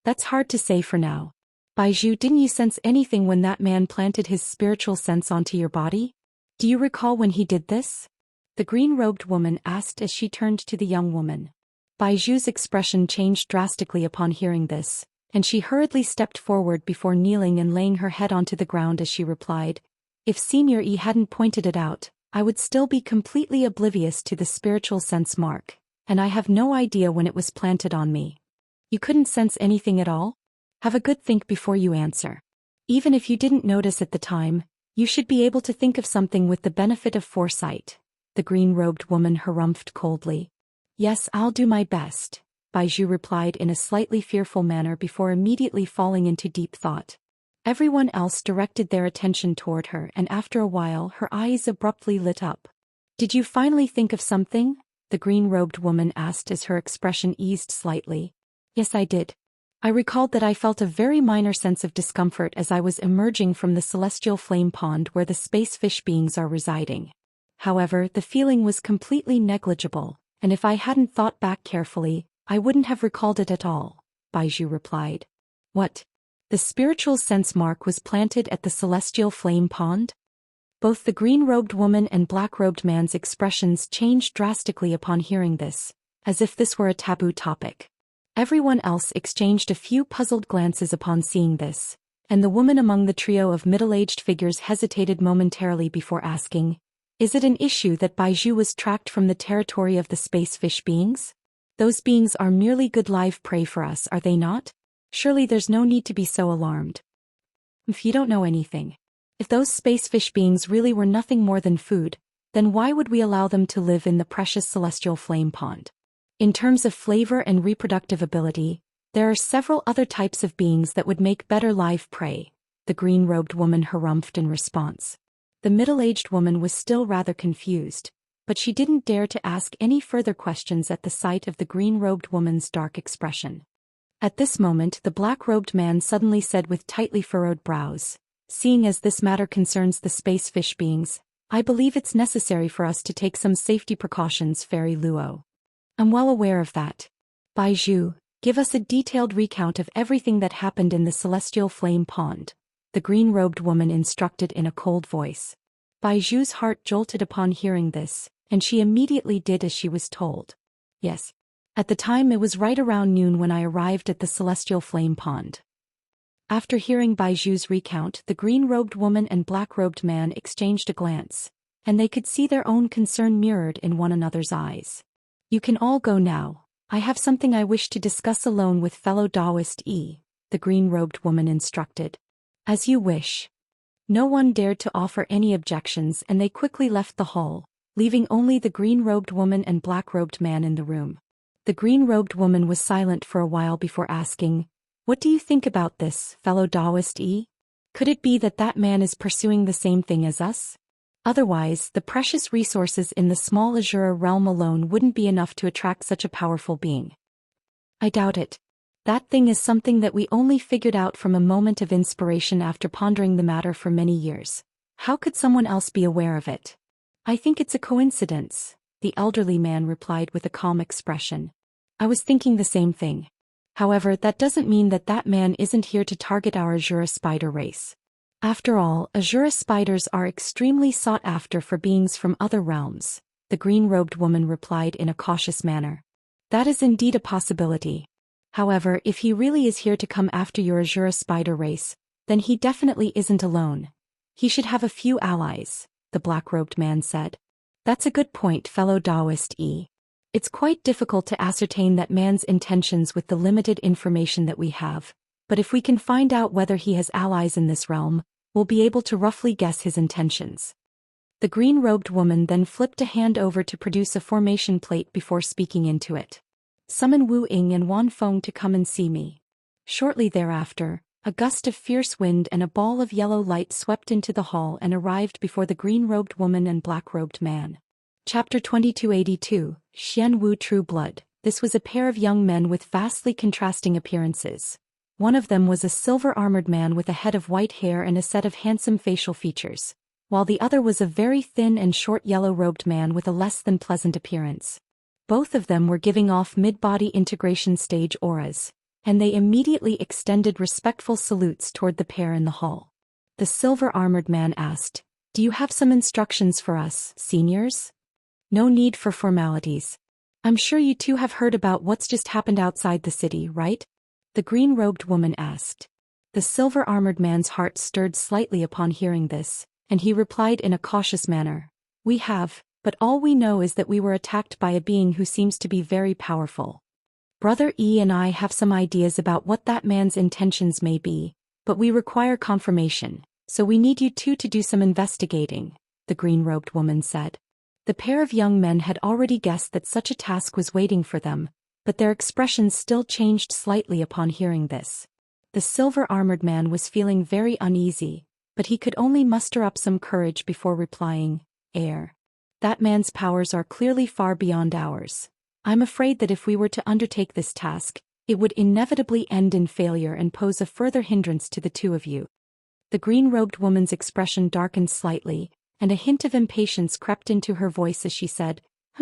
"That's hard to say for now. Baizhu, didn't you sense anything when that man planted his spiritual sense onto your body? Do you recall when he did this?" The green-robed woman asked as she turned to the young woman. Baizhu's expression changed drastically upon hearing this, and she hurriedly stepped forward before kneeling and laying her head onto the ground as she replied, "If Senior Yi hadn't pointed it out, I would still be completely oblivious to the spiritual sense mark, and I have no idea when it was planted on me." "You couldn't sense anything at all? Have a good think before you answer. Even if you didn't notice at the time, you should be able to think of something with the benefit of foresight," the green-robed woman harumphed coldly. "Yes, I'll do my best," Baizhu replied in a slightly fearful manner before immediately falling into deep thought. Everyone else directed their attention toward her and after a while her eyes abruptly lit up. "Did you finally think of something?" the green-robed woman asked as her expression eased slightly. "Yes, I did. I recalled that I felt a very minor sense of discomfort as I was emerging from the celestial flame pond where the space fish beings are residing. However, the feeling was completely negligible, and if I hadn't thought back carefully, I wouldn't have recalled it at all," Baizhu replied. "What? The spiritual sense mark was planted at the celestial flame pond?" Both the green-robed woman and black-robed man's expressions changed drastically upon hearing this, as if this were a taboo topic. Everyone else exchanged a few puzzled glances upon seeing this, and the woman among the trio of middle-aged figures hesitated momentarily before asking, "Is it an issue that Baizhu was tracked from the territory of the space fish beings? Those beings are merely good live prey for us, are they not? Surely there's no need to be so alarmed." "If you don't know anything. If those space fish beings really were nothing more than food, then why would we allow them to live in the precious celestial flame pond? In terms of flavor and reproductive ability, there are several other types of beings that would make better live prey," the green-robed woman harumphed in response. The middle-aged woman was still rather confused, but she didn't dare to ask any further questions at the sight of the green-robed woman's dark expression. At this moment the black-robed man suddenly said with tightly furrowed brows, "Seeing as this matter concerns the space fish beings, I believe it's necessary for us to take some safety precautions, Fairy Luo." "I'm well aware of that. Baizhu, give us a detailed recount of everything that happened in the celestial flame pond," the green-robed woman instructed in a cold voice. Baizhu's heart jolted upon hearing this, and she immediately did as she was told. "Yes. At the time it was right around noon when I arrived at the celestial flame pond." After hearing Baizhu's recount, the green-robed woman and black-robed man exchanged a glance, and they could see their own concern mirrored in one another's eyes. "You can all go now. I have something I wish to discuss alone with fellow Daoist E," the green-robed woman instructed. "As you wish." No one dared to offer any objections and they quickly left the hall, leaving only the green-robed woman and black-robed man in the room. The green-robed woman was silent for a while before asking, "What do you think about this, fellow Daoist E? Could it be that that man is pursuing the same thing as us? Otherwise, the precious resources in the small Asura realm alone wouldn't be enough to attract such a powerful being." "I doubt it. That thing is something that we only figured out from a moment of inspiration after pondering the matter for many years. How could someone else be aware of it? I think it's a coincidence," the elderly man replied with a calm expression. I was thinking the same thing. However, that doesn't mean that that man isn't here to target our Asura spider race. After all, Asura spiders are extremely sought after for beings from other realms, the green-robed woman replied in a cautious manner. That is indeed a possibility. However, if he really is here to come after your Asura spider race, then he definitely isn't alone. He should have a few allies, the black-robed man said. That's a good point, fellow Daoist E. It's quite difficult to ascertain that man's intentions with the limited information that we have, but if we can find out whether he has allies in this realm, we'll be able to roughly guess his intentions. The green-robed woman then flipped a hand over to produce a formation plate before speaking into it. Summon Wu Ying and Wan Feng to come and see me. Shortly thereafter, a gust of fierce wind and a ball of yellow light swept into the hall and arrived before the green-robed woman and black-robed man. Chapter 2282, Xian Wu True Blood. This was a pair of young men with vastly contrasting appearances. One of them was a silver-armored man with a head of white hair and a set of handsome facial features, while the other was a very thin and short yellow-robed man with a less than pleasant appearance. Both of them were giving off mid-body integration stage auras, and they immediately extended respectful salutes toward the pair in the hall. The silver-armored man asked, "Do you have some instructions for us, seniors?" "No need for formalities. I'm sure you two have heard about what's just happened outside the city, right?" the green-robed woman asked. The silver-armored man's heart stirred slightly upon hearing this, and he replied in a cautious manner, "We have, but all we know is that we were attacked by a being who seems to be very powerful. Brother E and I have some ideas about what that man's intentions may be, but we require confirmation, so we need you two to do some investigating," the green-robed woman said. The pair of young men had already guessed that such a task was waiting for them, but their expressions still changed slightly upon hearing this. The silver-armored man was feeling very uneasy, but he could only muster up some courage before replying, "That man's powers are clearly far beyond ours. I'm afraid that if we were to undertake this task, it would inevitably end in failure and pose a further hindrance to the two of you." The green-robed woman's expression darkened slightly, and a hint of impatience crept into her voice as she said,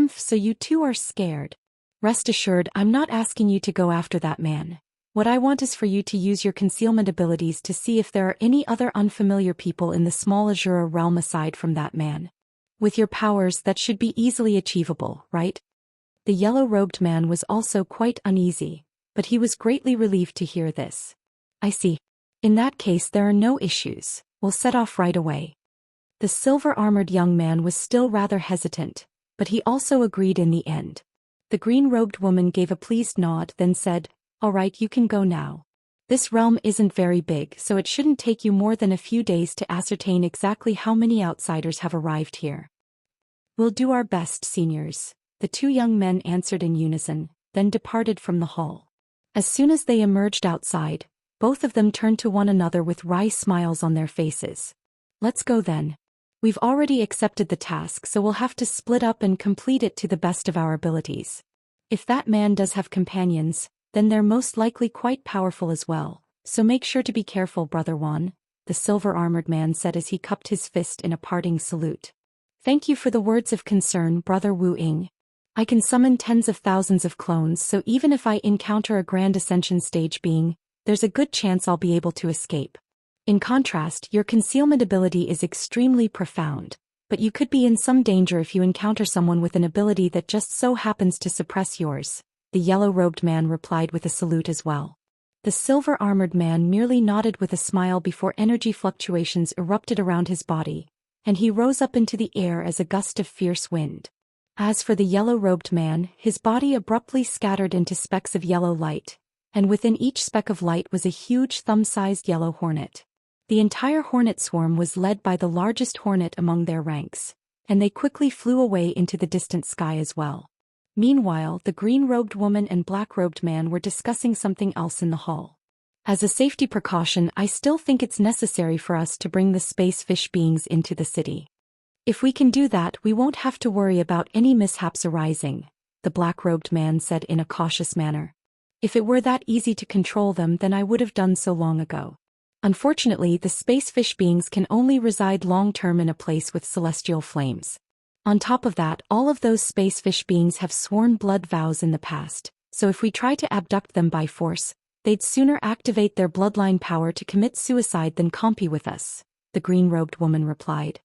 So you two are scared. Rest assured, I'm not asking you to go after that man. What I want is for you to use your concealment abilities to see if there are any other unfamiliar people in the small Asura realm aside from that man. With your powers, that should be easily achievable, right?" The yellow-robed man was also quite uneasy, but he was greatly relieved to hear this. "I see. In that case, there are no issues. We'll set off right away." The silver-armored young man was still rather hesitant, but he also agreed in the end. The green-robed woman gave a pleased nod, then said, "All right, you can go now. This realm isn't very big, so it shouldn't take you more than a few days to ascertain exactly how many outsiders have arrived here." "We'll do our best, seniors," the two young men answered in unison, then departed from the hall. As soon as they emerged outside, both of them turned to one another with wry smiles on their faces. "Let's go then. We've already accepted the task, so we'll have to split up and complete it to the best of our abilities. If that man does have companions, then they're most likely quite powerful as well, so make sure to be careful, Brother Wan," the silver-armored man said as he cupped his fist in a parting salute. "Thank you for the words of concern, Brother Wu Ying. I can summon tens of thousands of clones, so even if I encounter a Grand Ascension stage being, there's a good chance I'll be able to escape. In contrast, your concealment ability is extremely profound, but you could be in some danger if you encounter someone with an ability that just so happens to suppress yours," the yellow-robed man replied with a salute as well. The silver-armored man merely nodded with a smile before energy fluctuations erupted around his body, and he rose up into the air as a gust of fierce wind. As for the yellow-robed man, his body abruptly scattered into specks of yellow light, and within each speck of light was a huge thumb-sized yellow hornet. The entire hornet swarm was led by the largest hornet among their ranks, and they quickly flew away into the distant sky as well. Meanwhile, the green-robed woman and black-robed man were discussing something else in the hall. "As a safety precaution, I still think it's necessary for us to bring the space fish beings into the city. If we can do that, we won't have to worry about any mishaps arising," the black-robed man said in a cautious manner. "If it were that easy to control them, then I would have done so long ago. Unfortunately, the space fish beings can only reside long-term in a place with celestial flames. On top of that, all of those space fish beings have sworn blood vows in the past, so if we try to abduct them by force, they'd sooner activate their bloodline power to commit suicide than compete with us, the green-robed woman replied.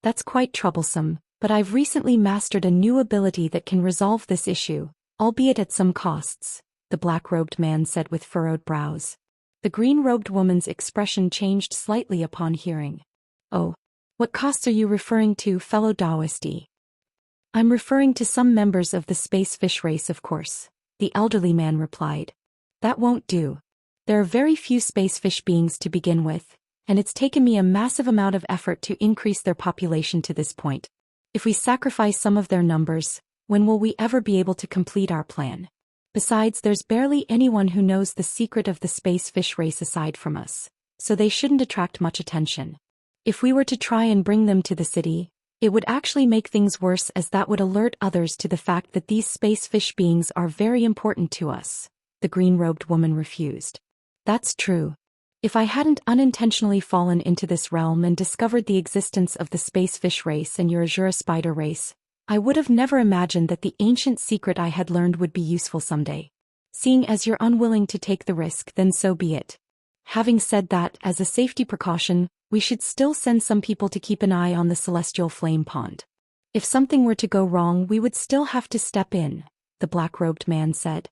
That's quite troublesome, but I've recently mastered a new ability that can resolve this issue, albeit at some costs, the black-robed man said with furrowed brows. The green-robed woman's expression changed slightly upon hearing. Oh, what costs are you referring to, fellow Daoist? I'm referring to some members of the space fish race, of course, the elderly man replied. That won't do. There are very few space fish beings to begin with, and it's taken me a massive amount of effort to increase their population to this point. If we sacrifice some of their numbers, when will we ever be able to complete our plan? Besides, there's barely anyone who knows the secret of the space fish race aside from us, so they shouldn't attract much attention. If we were to try and bring them to the city, it would actually make things worse, as that would alert others to the fact that these space fish beings are very important to us. The green-robed woman refused. That's true. If I hadn't unintentionally fallen into this realm and discovered the existence of the space fish race and your Asura spider race, I would have never imagined that the ancient secret I had learned would be useful someday. Seeing as you're unwilling to take the risk, then so be it. Having said that, as a safety precaution, we should still send some people to keep an eye on the celestial flame pond. If something were to go wrong, we would still have to step in, the black-robed man said.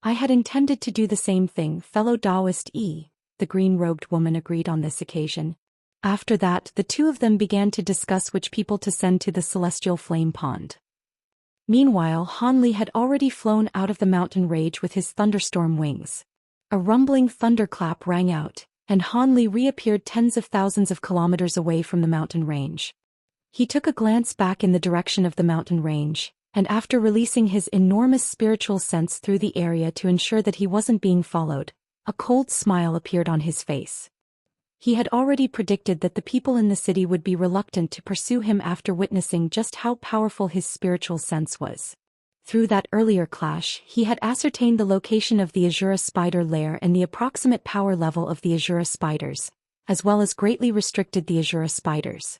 I had intended to do the same thing, fellow Daoist, the green-robed woman agreed on this occasion. After that, the two of them began to discuss which people to send to the celestial flame pond. Meanwhile, Hanli had already flown out of the mountain range with his thunderstorm wings. A rumbling thunderclap rang out, and Hanli reappeared tens of thousands of kilometers away from the mountain range. He took a glance back in the direction of the mountain range, and after releasing his enormous spiritual sense through the area to ensure that he wasn't being followed, a cold smile appeared on his face. He had already predicted that the people in the city would be reluctant to pursue him after witnessing just how powerful his spiritual sense was. Through that earlier clash, he had ascertained the location of the Asura spider lair and the approximate power level of the Asura spiders, as well as greatly restricted the Asura spiders.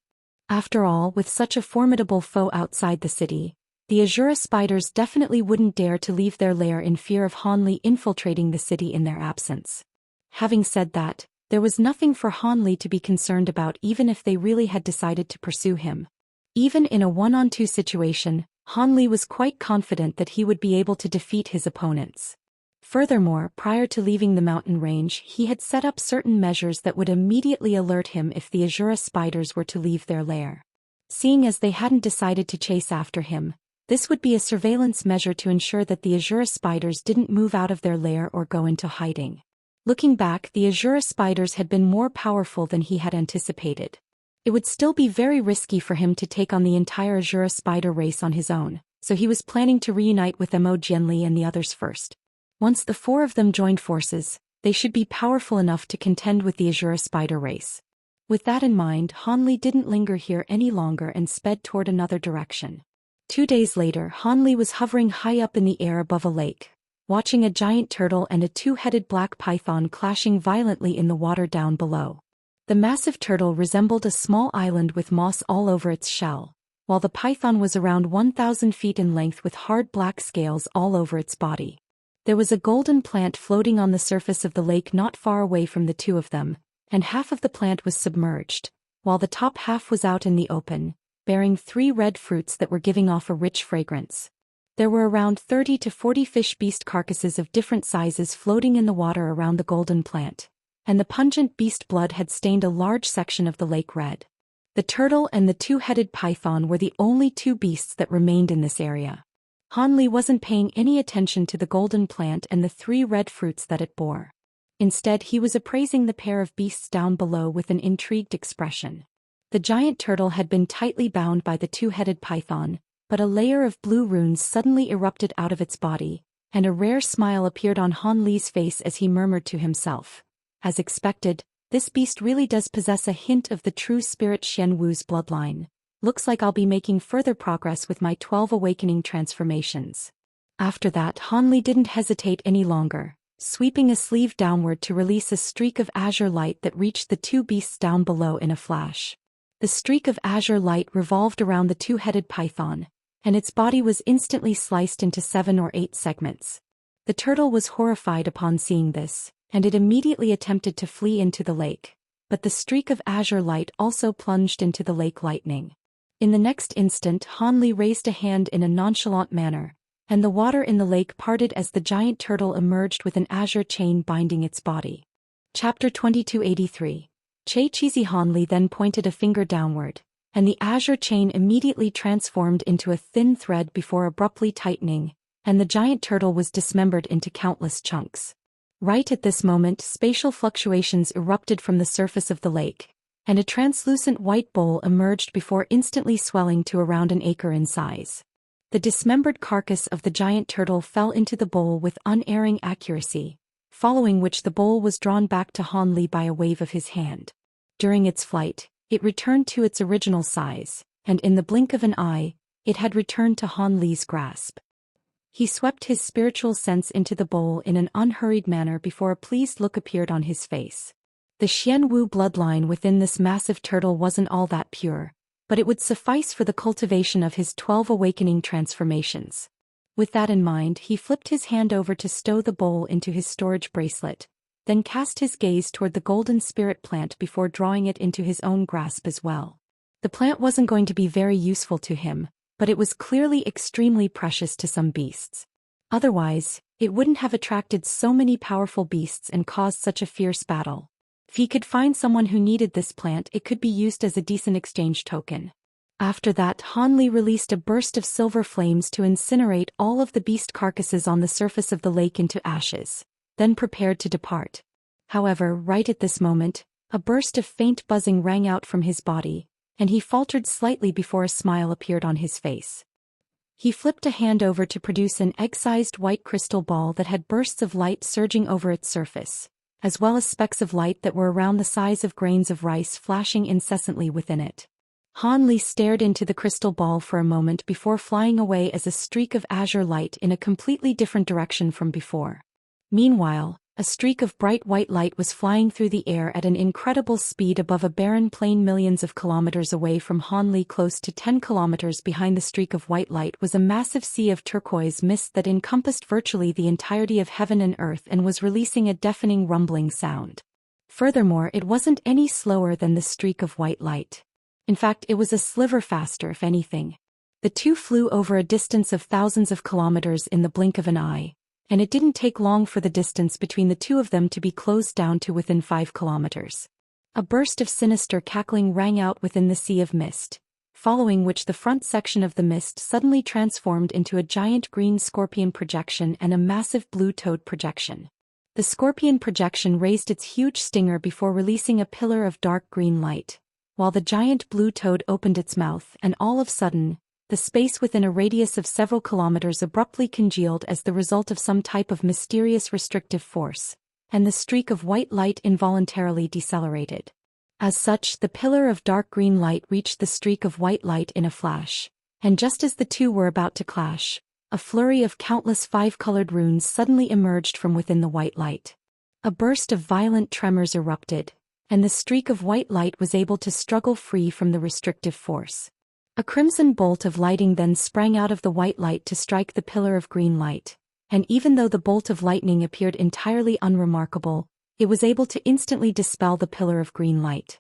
After all, with such a formidable foe outside the city, the Asura spiders definitely wouldn't dare to leave their lair in fear of Hanli infiltrating the city in their absence. Having said that, there was nothing for Hanli to be concerned about even if they really had decided to pursue him. Even in a one-on-two situation, Hanli was quite confident that he would be able to defeat his opponents. Furthermore, prior to leaving the mountain range, he had set up certain measures that would immediately alert him if the Asura spiders were to leave their lair. Seeing as they hadn't decided to chase after him, this would be a surveillance measure to ensure that the Asura spiders didn't move out of their lair or go into hiding. Looking back, the Asura spiders had been more powerful than he had anticipated. It would still be very risky for him to take on the entire Asura spider race on his own, so he was planning to reunite with Jianli and the others first. Once the four of them joined forces, they should be powerful enough to contend with the Asura spider race. With that in mind, Hanli didn't linger here any longer and sped toward another direction. 2 days later, Hanli was hovering high up in the air above a lake, watching a giant turtle and a two-headed black python clashing violently in the water down below. The massive turtle resembled a small island with moss all over its shell, while the python was around 1,000 feet in length with hard black scales all over its body. There was a golden plant floating on the surface of the lake not far away from the two of them, and half of the plant was submerged, while the top half was out in the open, bearing 3 red fruits that were giving off a rich fragrance. There were around 30 to 40 fish beast carcasses of different sizes floating in the water around the golden plant, and the pungent beast blood had stained a large section of the lake red. The turtle and the two-headed python were the only 2 beasts that remained in this area. Hanli wasn't paying any attention to the golden plant and the 3 red fruits that it bore. Instead, he was appraising the pair of beasts down below with an intrigued expression. The giant turtle had been tightly bound by the two-headed python, but a layer of blue runes suddenly erupted out of its body, and a rare smile appeared on Hanli's face as he murmured to himself. As expected, this beast really does possess a hint of the true spirit Xian Wu's bloodline. Looks like I'll be making further progress with my 12 awakening transformations. After that, Hanli didn't hesitate any longer, sweeping a sleeve downward to release a streak of azure light that reached the 2 beasts down below in a flash. The streak of azure light revolved around the two-headed python, and its body was instantly sliced into 7 or 8 segments. The turtle was horrified upon seeing this, and it immediately attempted to flee into the lake, but the streak of azure light also plunged into the lake lightning. In the next instant, Hanli raised a hand in a nonchalant manner, and the water in the lake parted as the giant turtle emerged with an azure chain binding its body. Chapter 2283. Qizi. Hanli then pointed a finger downward, and the azure chain immediately transformed into a thin thread before abruptly tightening, and the giant turtle was dismembered into countless chunks. Right at this moment, spatial fluctuations erupted from the surface of the lake, and a translucent white bowl emerged before instantly swelling to around an acre in size. The dismembered carcass of the giant turtle fell into the bowl with unerring accuracy, following which the bowl was drawn back to Hanli by a wave of his hand. During its flight, it returned to its original size, and in the blink of an eye, it had returned to Hanli's grasp. He swept his spiritual sense into the bowl in an unhurried manner before a pleased look appeared on his face. The Xianwu bloodline within this massive turtle wasn't all that pure, but it would suffice for the cultivation of his 12 awakening transformations. With that in mind, he flipped his hand over to stow the bowl into his storage bracelet, then cast his gaze toward the golden spirit plant before drawing it into his own grasp as well. The plant wasn't going to be very useful to him, but it was clearly extremely precious to some beasts. Otherwise, it wouldn't have attracted so many powerful beasts and caused such a fierce battle. If he could find someone who needed this plant, it could be used as a decent exchange token. After that, Hanli released a burst of silver flames to incinerate all of the beast carcasses on the surface of the lake into ashes, then prepared to depart. However, right at this moment, a burst of faint buzzing rang out from his body, and he faltered slightly before a smile appeared on his face. He flipped a hand over to produce an egg-sized white crystal ball that had bursts of light surging over its surface, as well as specks of light that were around the size of grains of rice flashing incessantly within it. Hanli stared into the crystal ball for a moment before flying away as a streak of azure light in a completely different direction from before. Meanwhile, a streak of bright white light was flying through the air at an incredible speed above a barren plain millions of kilometers away from Hanli. Close to 10 kilometers behind the streak of white light was a massive sea of turquoise mist that encompassed virtually the entirety of heaven and earth and was releasing a deafening rumbling sound. Furthermore, it wasn't any slower than the streak of white light. In fact, it was a sliver faster if anything. The two flew over a distance of thousands of kilometers in the blink of an eye, and it didn't take long for the distance between the two of them to be closed down to within 5 kilometers. A burst of sinister cackling rang out within the sea of mist, following which the front section of the mist suddenly transformed into a giant green scorpion projection and a massive blue toad projection. The scorpion projection raised its huge stinger before releasing a pillar of dark green light, while the giant blue toad opened its mouth, and all of a sudden, the space within a radius of several kilometers abruptly congealed as the result of some type of mysterious restrictive force, and the streak of white light involuntarily decelerated. As such, the pillar of dark green light reached the streak of white light in a flash, and just as the two were about to clash, a flurry of countless 5-colored runes suddenly emerged from within the white light. A burst of violent tremors erupted, and the streak of white light was able to struggle free from the restrictive force. A crimson bolt of lighting then sprang out of the white light to strike the pillar of green light, and even though the bolt of lightning appeared entirely unremarkable, it was able to instantly dispel the pillar of green light.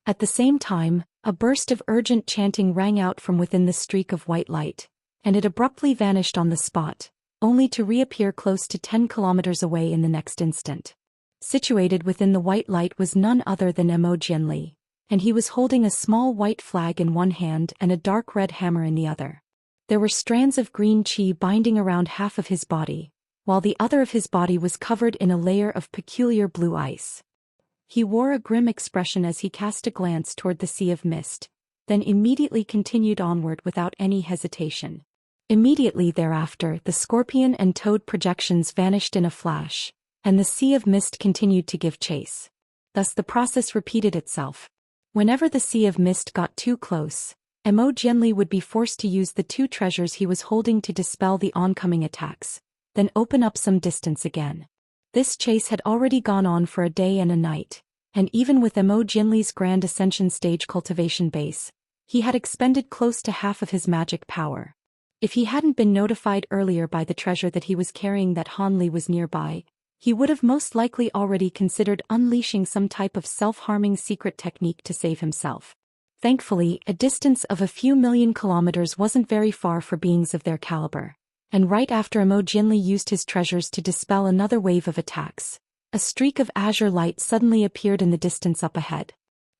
At the same time, a burst of urgent chanting rang out from within the streak of white light, and it abruptly vanished on the spot, only to reappear close to 10 kilometers away in the next instant. Situated within the white light was none other than Emergence, and he was holding a small white flag in one hand and a dark red hammer in the other. There were strands of green qi binding around half of his body, while the other of his body was covered in a layer of peculiar blue ice. He wore a grim expression as he cast a glance toward the sea of mist, then immediately continued onward without any hesitation. Immediately thereafter, the scorpion and toad projections vanished in a flash, and the sea of mist continued to give chase. Thus the process repeated itself. Whenever the sea of mist got too close, Emergence would be forced to use the 2 treasures he was holding to dispel the oncoming attacks, then open up some distance again. This chase had already gone on for a day and a night, and even with Mo Jinli's Grand Ascension stage cultivation base, he had expended close to half of his magic power. If he hadn't been notified earlier by the treasure that he was carrying that Han Li was nearby, he would have most likely already considered unleashing some type of self-harming secret technique to save himself. Thankfully, a distance of a few million kilometers wasn't very far for beings of their caliber, and right after Mo Jinli used his treasures to dispel another wave of attacks, a streak of azure light suddenly appeared in the distance up ahead.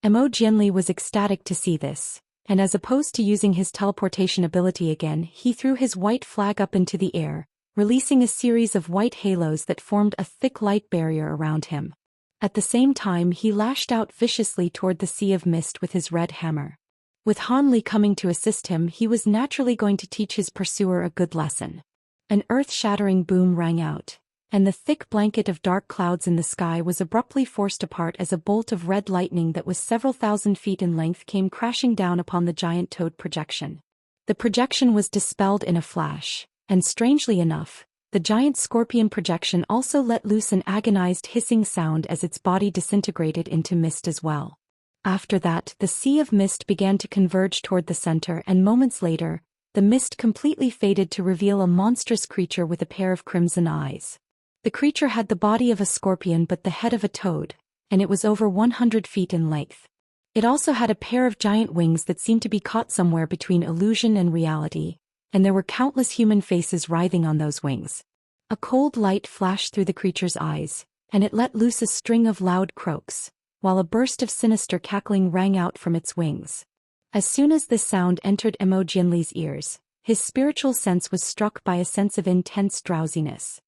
Mo Jinli was ecstatic to see this, and as opposed to using his teleportation ability again, he threw his white flag up into the air, releasing a series of white halos that formed a thick light barrier around him. At the same time, he lashed out viciously toward the sea of mist with his red hammer. With Han Li coming to assist him, he was naturally going to teach his pursuer a good lesson. An earth-shattering boom rang out, and the thick blanket of dark clouds in the sky was abruptly forced apart as a bolt of red lightning that was several thousand feet in length came crashing down upon the giant toad projection. The projection was dispelled in a flash, and strangely enough, the giant scorpion projection also let loose an agonized hissing sound as its body disintegrated into mist as well. After that, the sea of mist began to converge toward the center, and moments later, the mist completely faded to reveal a monstrous creature with a pair of crimson eyes. The creature had the body of a scorpion but the head of a toad, and it was over 100 feet in length. It also had a pair of giant wings that seemed to be caught somewhere between illusion and reality, and there were countless human faces writhing on those wings. A cold light flashed through the creature's eyes, and it let loose a string of loud croaks, while a burst of sinister cackling rang out from its wings. As soon as this sound entered Mo Jinli's ears, his spiritual sense was struck by a sense of intense drowsiness.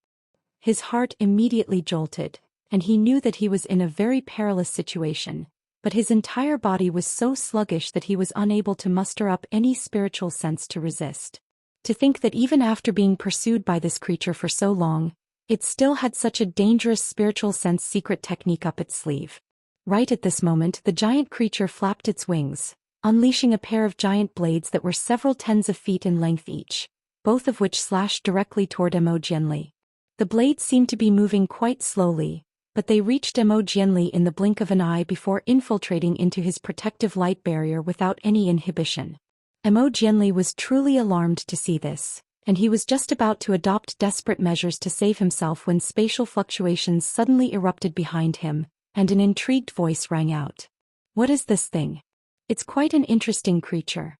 His heart immediately jolted, and he knew that he was in a very perilous situation, but his entire body was so sluggish that he was unable to muster up any spiritual sense to resist. To think that even after being pursued by this creature for so long, it still had such a dangerous spiritual sense secret technique up its sleeve. Right at this moment, the giant creature flapped its wings, unleashing a pair of giant blades that were several tens of feet in length each, both of which slashed directly toward Mo Jinli. The blades seemed to be moving quite slowly, but they reached Mo Jinli in the blink of an eye before infiltrating into his protective light barrier without any inhibition. Mo Jinli was truly alarmed to see this, and he was just about to adopt desperate measures to save himself when spatial fluctuations suddenly erupted behind him, and an intrigued voice rang out. "What is this thing? It's quite an interesting creature."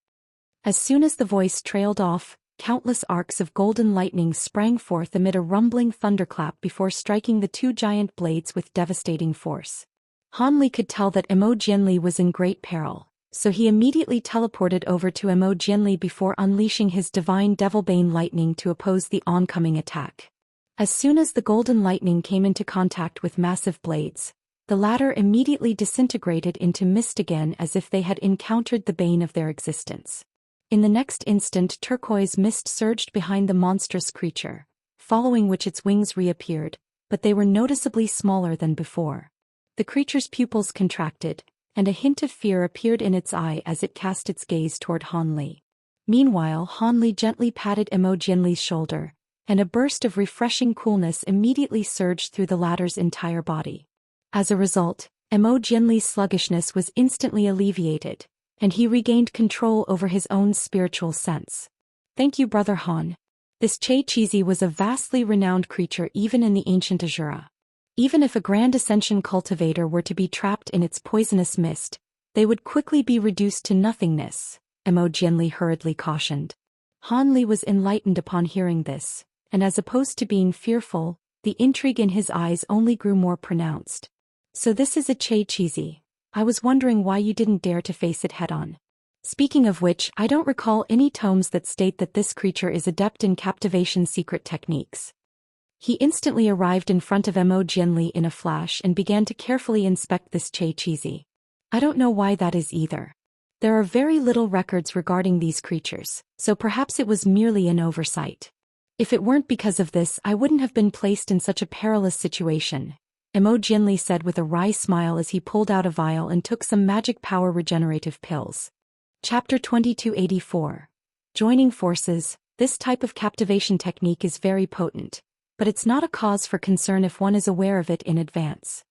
As soon as the voice trailed off, countless arcs of golden lightning sprang forth amid a rumbling thunderclap before striking the two giant blades with devastating force. Han Li could tell that Mo Jinli was in great peril, so he immediately teleported over to Mo Jinli before unleashing his divine Devilbane lightning to oppose the oncoming attack. As soon as the golden lightning came into contact with massive blades, the latter immediately disintegrated into mist again as if they had encountered the bane of their existence. In the next instant, turquoise mist surged behind the monstrous creature, following which its wings reappeared, but they were noticeably smaller than before. The creature's pupils contracted, and a hint of fear appeared in its eye as it cast its gaze toward Han Li. Meanwhile, Han Li gently patted Mo Jinli's shoulder, and a burst of refreshing coolness immediately surged through the latter's entire body. As a result, Mo Jinli's sluggishness was instantly alleviated, and he regained control over his own spiritual sense. "Thank you, Brother Han. This Qizi was a vastly renowned creature even in the ancient Asura. Even if a Grand Ascension cultivator were to be trapped in its poisonous mist, they would quickly be reduced to nothingness," Mo Jinli hurriedly cautioned. Han Li was enlightened upon hearing this, and as opposed to being fearful, the intrigue in his eyes only grew more pronounced. "So this is a Qizi. I was wondering why you didn't dare to face it head-on. Speaking of which, I don't recall any tomes that state that this creature is adept in captivation secret techniques." He instantly arrived in front of Mo Jinli in a flash and began to carefully inspect this Qizi. "I don't know why that is either. There are very little records regarding these creatures, so perhaps it was merely an oversight. If it weren't because of this, I wouldn't have been placed in such a perilous situation," Mo Jinli said with a wry smile as he pulled out a vial and took some magic power regenerative pills. Chapter 2284. Joining forces. This type of captivation technique is very potent, but it's not a cause for concern if one is aware of it in advance.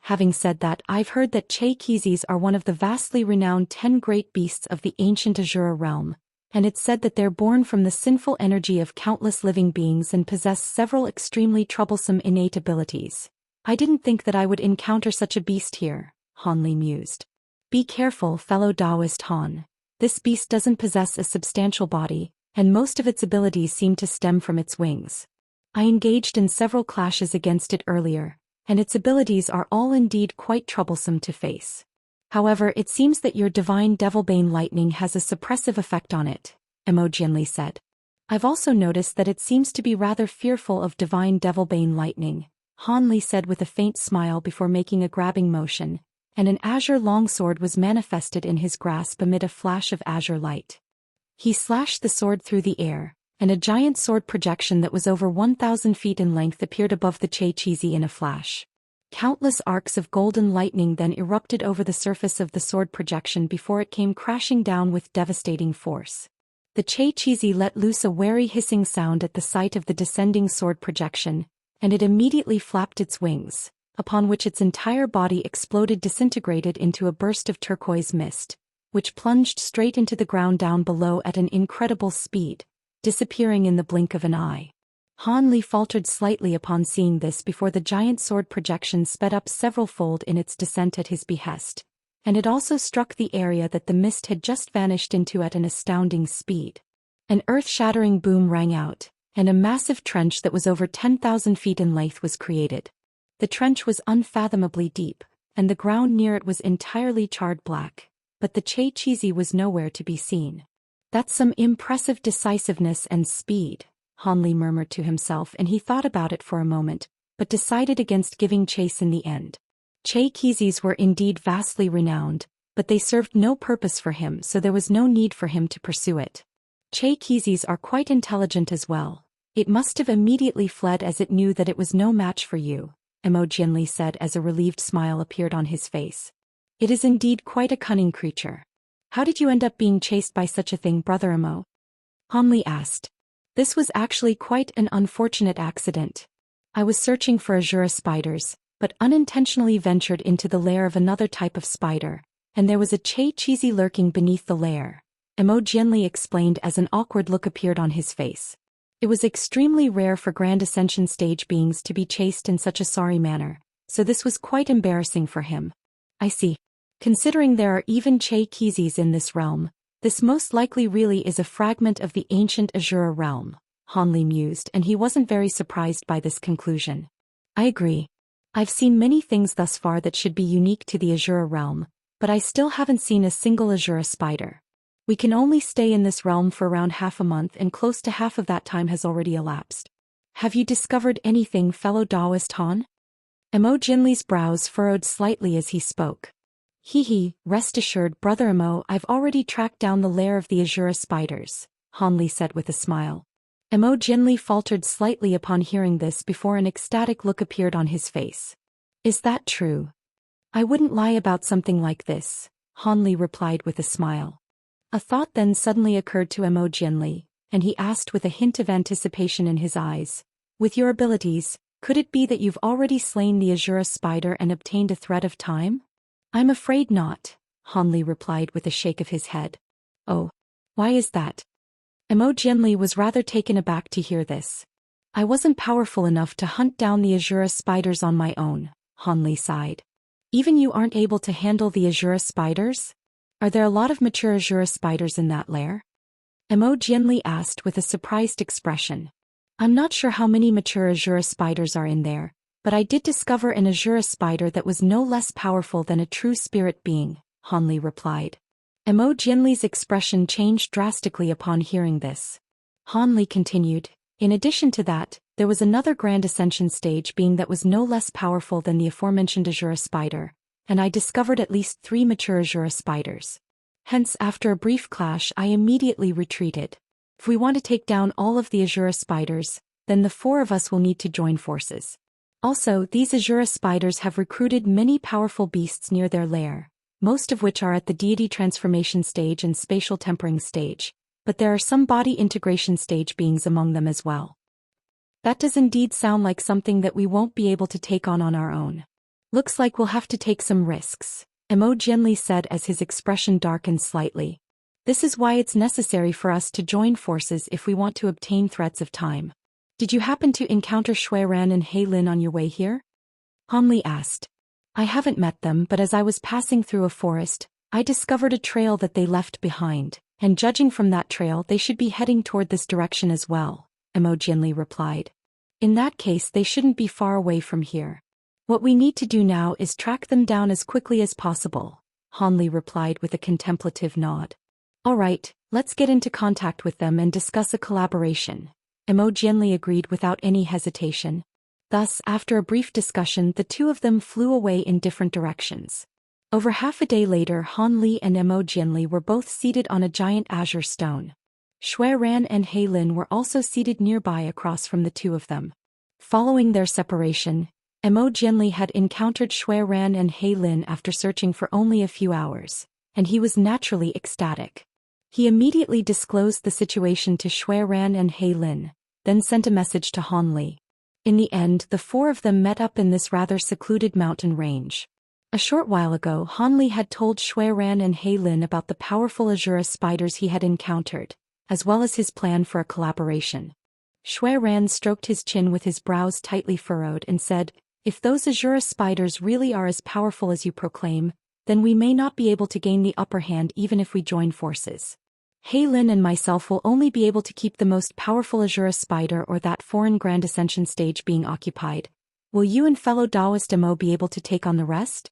Having said that, I've heard that Qizis are one of the vastly renowned 10 great beasts of the ancient Asura realm, and it's said that they're born from the sinful energy of countless living beings and possess several extremely troublesome innate abilities. I didn't think that I would encounter such a beast here, Hanli mused. Be careful, fellow Daoist Han. This beast doesn't possess a substantial body, and most of its abilities seem to stem from its wings. I engaged in several clashes against it earlier, and its abilities are all indeed quite troublesome to face. However, it seems that your divine Devilbane lightning has a suppressive effect on it, Imogenly said. I've also noticed that it seems to be rather fearful of divine Devilbane lightning, Hanli said with a faint smile before making a grabbing motion, and an azure longsword was manifested in his grasp amid a flash of azure light. He slashed the sword through the air, and a giant sword projection that was over 1,000 feet in length appeared above the Qizi in a flash. Countless arcs of golden lightning then erupted over the surface of the sword projection before it came crashing down with devastating force. The Qizi let loose a wary hissing sound at the sight of the descending sword projection, and it immediately flapped its wings, upon which its entire body exploded, disintegrated into a burst of turquoise mist, which plunged straight into the ground down below at an incredible speed, disappearing in the blink of an eye. Hanli faltered slightly upon seeing this before the giant sword projection sped up several-fold in its descent at his behest, and it also struck the area that the mist had just vanished into at an astounding speed. An earth-shattering boom rang out, and a massive trench that was over 10,000 feet in length was created. The trench was unfathomably deep, and the ground near it was entirely charred black, but the Qizi was nowhere to be seen. That's some impressive decisiveness and speed, Hanli murmured to himself, and he thought about it for a moment, but decided against giving chase in the end. Qizis were indeed vastly renowned, but they served no purpose for him, so there was no need for him to pursue it. Qizis are quite intelligent as well. It must have immediately fled as it knew that it was no match for you, Imogenly said as a relieved smile appeared on his face. It is indeed quite a cunning creature. How did you end up being chased by such a thing, Brother Imo? Hanli asked. This was actually quite an unfortunate accident. I was searching for Asura spiders, but unintentionally ventured into the lair of another type of spider, and there was a Qizi lurking beneath the lair, Imogenly explained as an awkward look appeared on his face. It was extremely rare for Grand Ascension stage beings to be chased in such a sorry manner, so this was quite embarrassing for him. I see. Considering there are even Qizis in this realm, this most likely really is a fragment of the ancient Asura realm, Hanli mused, and he wasn't very surprised by this conclusion. I agree. I've seen many things thus far that should be unique to the Asura realm, but I still haven't seen a single Asura spider. We can only stay in this realm for around half a month, and close to half of that time has already elapsed. Have you discovered anything, fellow Daoist Han? Imogenly's brows furrowed slightly as he spoke. Rest assured, Brother Imo, I've already tracked down the lair of the Asura spiders, Hanli said with a smile. Imogenly faltered slightly upon hearing this before an ecstatic look appeared on his face. Is that true? I wouldn't lie about something like this, Hanli replied with a smile. A thought then suddenly occurred to Imogenly, and he asked with a hint of anticipation in his eyes, with your abilities, could it be that you've already slain the Asura spider and obtained a thread of time? I'm afraid not, Hanli replied with a shake of his head. Oh, why is that? Imogenly was rather taken aback to hear this. I wasn't powerful enough to hunt down the Asura spiders on my own, Hanli sighed. Even you aren't able to handle the Asura spiders? Are there a lot of mature Asura spiders in that lair? Imogenly asked with a surprised expression. I'm not sure how many mature Asura spiders are in there, but I did discover an Asura spider that was no less powerful than a true spirit being, Hanli replied. Imogenly's expression changed drastically upon hearing this. Hanli continued, in addition to that, there was another Grand Ascension stage being that was no less powerful than the aforementioned Asura spider, and I discovered at least 3 mature Asura spiders. Hence, after a brief clash, I immediately retreated. If we want to take down all of the Asura spiders, then the 4 of us will need to join forces. Also, these Asura spiders have recruited many powerful beasts near their lair, most of which are at the deity transformation stage and spatial tempering stage, but there are some body integration stage beings among them as well. That does indeed sound like something that we won't be able to take on our own. Looks like we'll have to take some risks, Imogenly said as his expression darkened slightly. This is why it's necessary for us to join forces if we want to obtain threads of time. Did you happen to encounter Xuan and Heilin on your way here? Hanli asked. I haven't met them, but as I was passing through a forest, I discovered a trail that they left behind, and judging from that trail they should be heading toward this direction as well, Imogenly replied. In that case they shouldn't be far away from here. What we need to do now is track them down as quickly as possible, Hanli replied with a contemplative nod. All right, let's get into contact with them and discuss a collaboration, Imogenly agreed without any hesitation. Thus, after a brief discussion, the two of them flew away in different directions. Over half a day later, Hanli and Imogenly were both seated on a giant azure stone. Xuan and Heilin were also seated nearby across from the two of them. Following their separation, Imogenly had encountered Xuan and Heilin after searching for only a few hours, and he was naturally ecstatic. He immediately disclosed the situation to Xuan and Heilin, then sent a message to Hanli. In the end, the four of them met up in this rather secluded mountain range. A short while ago, Hanli had told Xuan and Heilin about the powerful Asura spiders he had encountered, as well as his plan for a collaboration. Xuan stroked his chin with his brows tightly furrowed and said, If those Asura spiders really are as powerful as you proclaim, then we may not be able to gain the upper hand even if we join forces. Heilin and myself will only be able to keep the most powerful Asura spider or that foreign Grand Ascension stage being occupied. Will you and fellow Daoist Imo be able to take on the rest?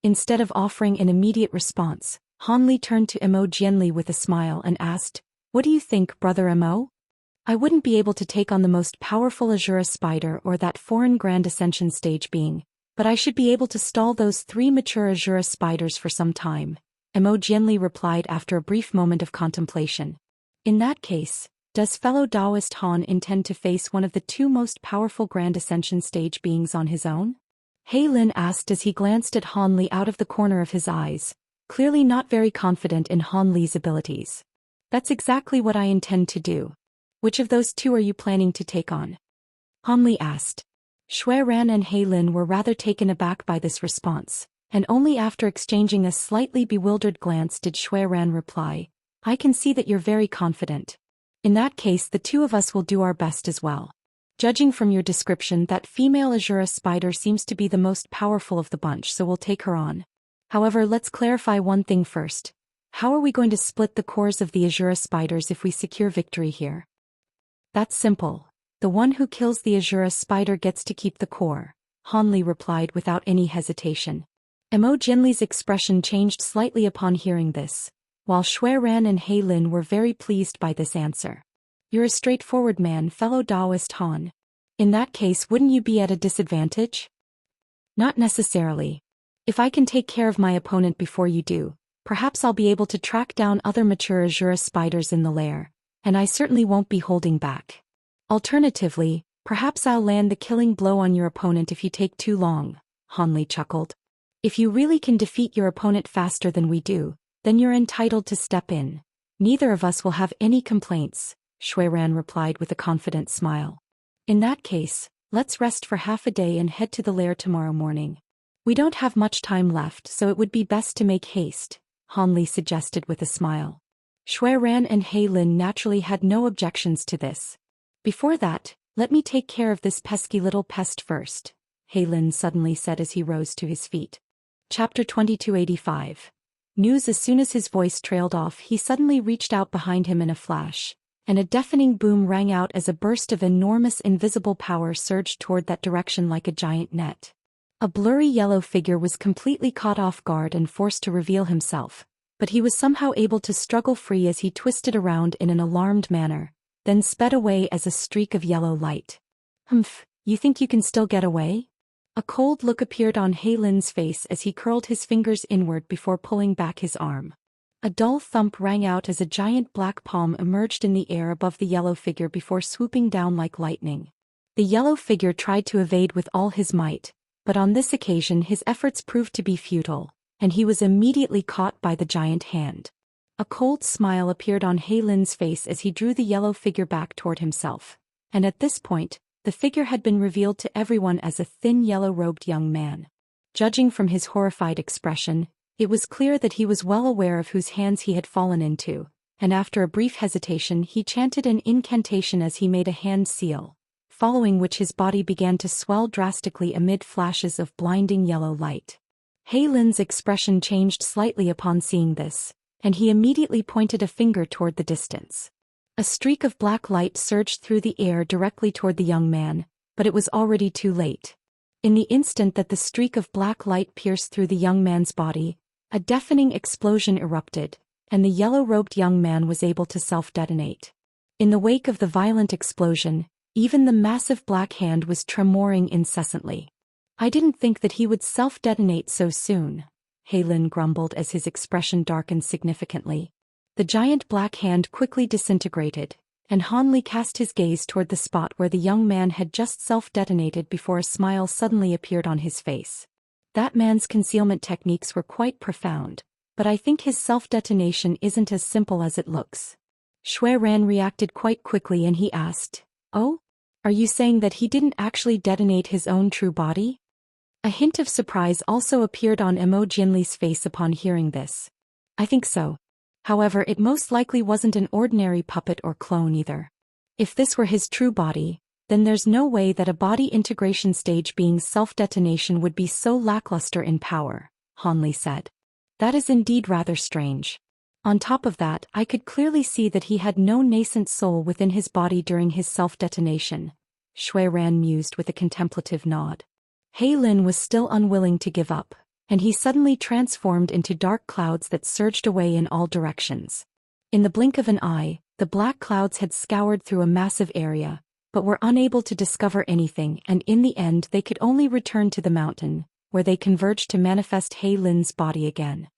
Instead of offering an immediate response, Hanli turned to Imogenly with a smile and asked, What do you think, Brother Imo? I wouldn't be able to take on the most powerful Asura spider or that foreign Grand Ascension stage being, but I should be able to stall those 3 mature Asura spiders for some time, Imogenly replied after a brief moment of contemplation. In that case, does fellow Daoist Han intend to face one of the 2 most powerful Grand Ascension stage beings on his own? Heilin asked as he glanced at Hanli out of the corner of his eyes, clearly not very confident in Hanli's abilities. That's exactly what I intend to do. Which of those 2 are you planning to take on? Hanli asked. Xuan and Heilin were rather taken aback by this response, and only after exchanging a slightly bewildered glance did Xuan reply, I can see that you're very confident. In that case, the 2 of us will do our best as well. Judging from your description, that female Asura spider seems to be the most powerful of the bunch, so we'll take her on. However, let's clarify one thing first. How are we going to split the cores of the Asura spiders if we secure victory here? That's simple. The one who kills the Asura spider gets to keep the core, Hanli replied without any hesitation. Imogenly's expression changed slightly upon hearing this, while Xuan and Heilin were very pleased by this answer. You're a straightforward man, fellow Daoist Han. In that case, wouldn't you be at a disadvantage? Not necessarily. If I can take care of my opponent before you do, perhaps I'll be able to track down other mature Asura spiders in the lair, and I certainly won't be holding back. Alternatively, perhaps I'll land the killing blow on your opponent if you take too long, Hanli chuckled. If you really can defeat your opponent faster than we do, then you're entitled to step in. Neither of us will have any complaints, Xuan replied with a confident smile. In that case, let's rest for half a day and head to the lair tomorrow morning. We don't have much time left, so it would be best to make haste, Hanli suggested with a smile. Xuan and Heilin naturally had no objections to this. Before that, let me take care of this pesky little pest first, Heilin suddenly said as he rose to his feet. Chapter 2285. News. As soon as his voice trailed off, he suddenly reached out behind him in a flash, and a deafening boom rang out as a burst of enormous invisible power surged toward that direction like a giant net. A blurry yellow figure was completely caught off guard and forced to reveal himself, but he was somehow able to struggle free as he twisted around in an alarmed manner, then sped away as a streak of yellow light. Humph, you think you can still get away? A cold look appeared on Heilin's face as he curled his fingers inward before pulling back his arm. A dull thump rang out as a giant black palm emerged in the air above the yellow figure before swooping down like lightning. The yellow figure tried to evade with all his might, but on this occasion his efforts proved to be futile, and he was immediately caught by the giant hand. A cold smile appeared on Heilin's face as he drew the yellow figure back toward himself, and at this point, the figure had been revealed to everyone as a thin yellow-robed young man. Judging from his horrified expression, it was clear that he was well aware of whose hands he had fallen into, and after a brief hesitation he chanted an incantation as he made a hand seal, following which his body began to swell drastically amid flashes of blinding yellow light. He Lin's expression changed slightly upon seeing this, and he immediately pointed a finger toward the distance. A streak of black light surged through the air directly toward the young man, but it was already too late. In the instant that the streak of black light pierced through the young man's body, a deafening explosion erupted, and the yellow-robed young man was able to self-detonate. In the wake of the violent explosion, even the massive black hand was tremoring incessantly. "I didn't think that he would self-detonate so soon," He Lin grumbled as his expression darkened significantly. The giant black hand quickly disintegrated, and Han Li cast his gaze toward the spot where the young man had just self-detonated before a smile suddenly appeared on his face. That man's concealment techniques were quite profound, but I think his self-detonation isn't as simple as it looks. Xuan reacted quite quickly and he asked, "Oh? Are you saying that he didn't actually detonate his own true body?" A hint of surprise also appeared on Imogenli's face upon hearing this. "I think so. However, it most likely wasn't an ordinary puppet or clone either. If this were his true body, then there's no way that a body integration stage being's self-detonation would be so lackluster in power," Han Li said. "That is indeed rather strange. On top of that, I could clearly see that he had no nascent soul within his body during his self-detonation," Xuan mused with a contemplative nod. He Lin was still unwilling to give up, and he suddenly transformed into dark clouds that surged away in all directions. In the blink of an eye, the black clouds had scoured through a massive area, but were unable to discover anything, and in the end they could only return to the mountain, where they converged to manifest He Lin's body again.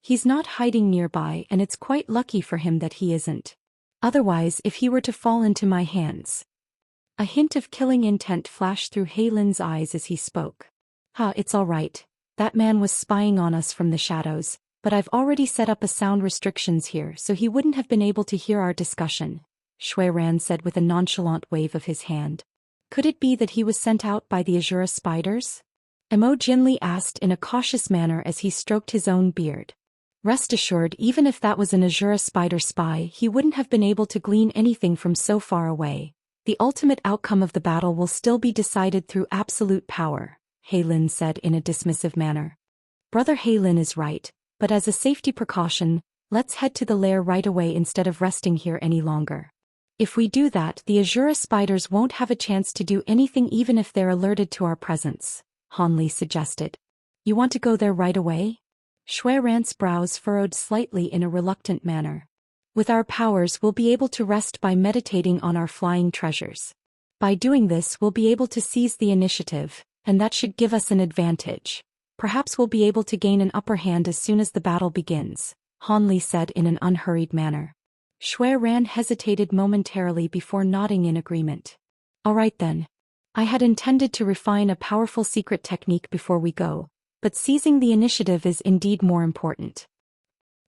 "He's not hiding nearby, and it's quite lucky for him that he isn't. Otherwise, if he were to fall into my hands..." A hint of killing intent flashed through He Lin's eyes as he spoke. It's all right. That man was spying on us from the shadows, but I've already set up a sound restrictions here so he wouldn't have been able to hear our discussion," Xuan said with a nonchalant wave of his hand. "Could it be that he was sent out by the Asura spiders?" Imogenli asked in a cautious manner as he stroked his own beard. Rest assured, even if that was an Asura spider spy, he wouldn't have been able to glean anything from so far away. "The ultimate outcome of the battle will still be decided through absolute power," He Lin said in a dismissive manner. "Brother He Lin is right, but as a safety precaution, let's head to the lair right away instead of resting here any longer. If we do that, the Asura spiders won't have a chance to do anything even if they're alerted to our presence," Han Li suggested. "You want to go there right away?" Xuan's brows furrowed slightly in a reluctant manner. "With our powers we'll be able to rest by meditating on our flying treasures. By doing this we'll be able to seize the initiative, and that should give us an advantage. Perhaps we'll be able to gain an upper hand as soon as the battle begins," Han Li said in an unhurried manner. Xuan hesitated momentarily before nodding in agreement. "All right then. I had intended to refine a powerful secret technique before we go, but seizing the initiative is indeed more important."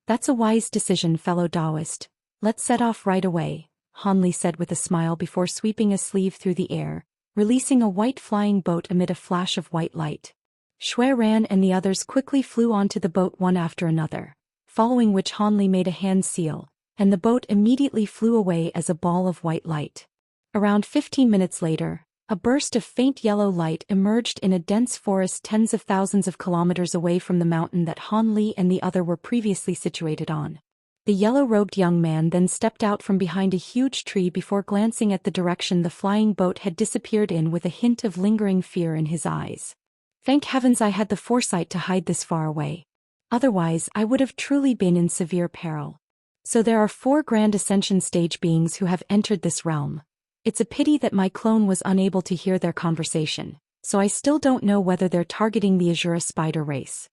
"That's a wise decision, fellow Daoist. Let's set off right away," Han Li said with a smile before sweeping a sleeve through the air, releasing a white flying boat amid a flash of white light. Xuan and the others quickly flew onto the boat one after another, following which Han Li made a hand seal, and the boat immediately flew away as a ball of white light. Around 15 minutes later, a burst of faint yellow light emerged in a dense forest tens of thousands of kilometers away from the mountain that Han Li and the other were previously situated on. The yellow-robed young man then stepped out from behind a huge tree before glancing at the direction the flying boat had disappeared in with a hint of lingering fear in his eyes. "Thank heavens I had the foresight to hide this far away. Otherwise I would have truly been in severe peril. So there are 4 Grand Ascension stage beings who have entered this realm. It's a pity that my clone was unable to hear their conversation, so I still don't know whether they're targeting the Asura spider race."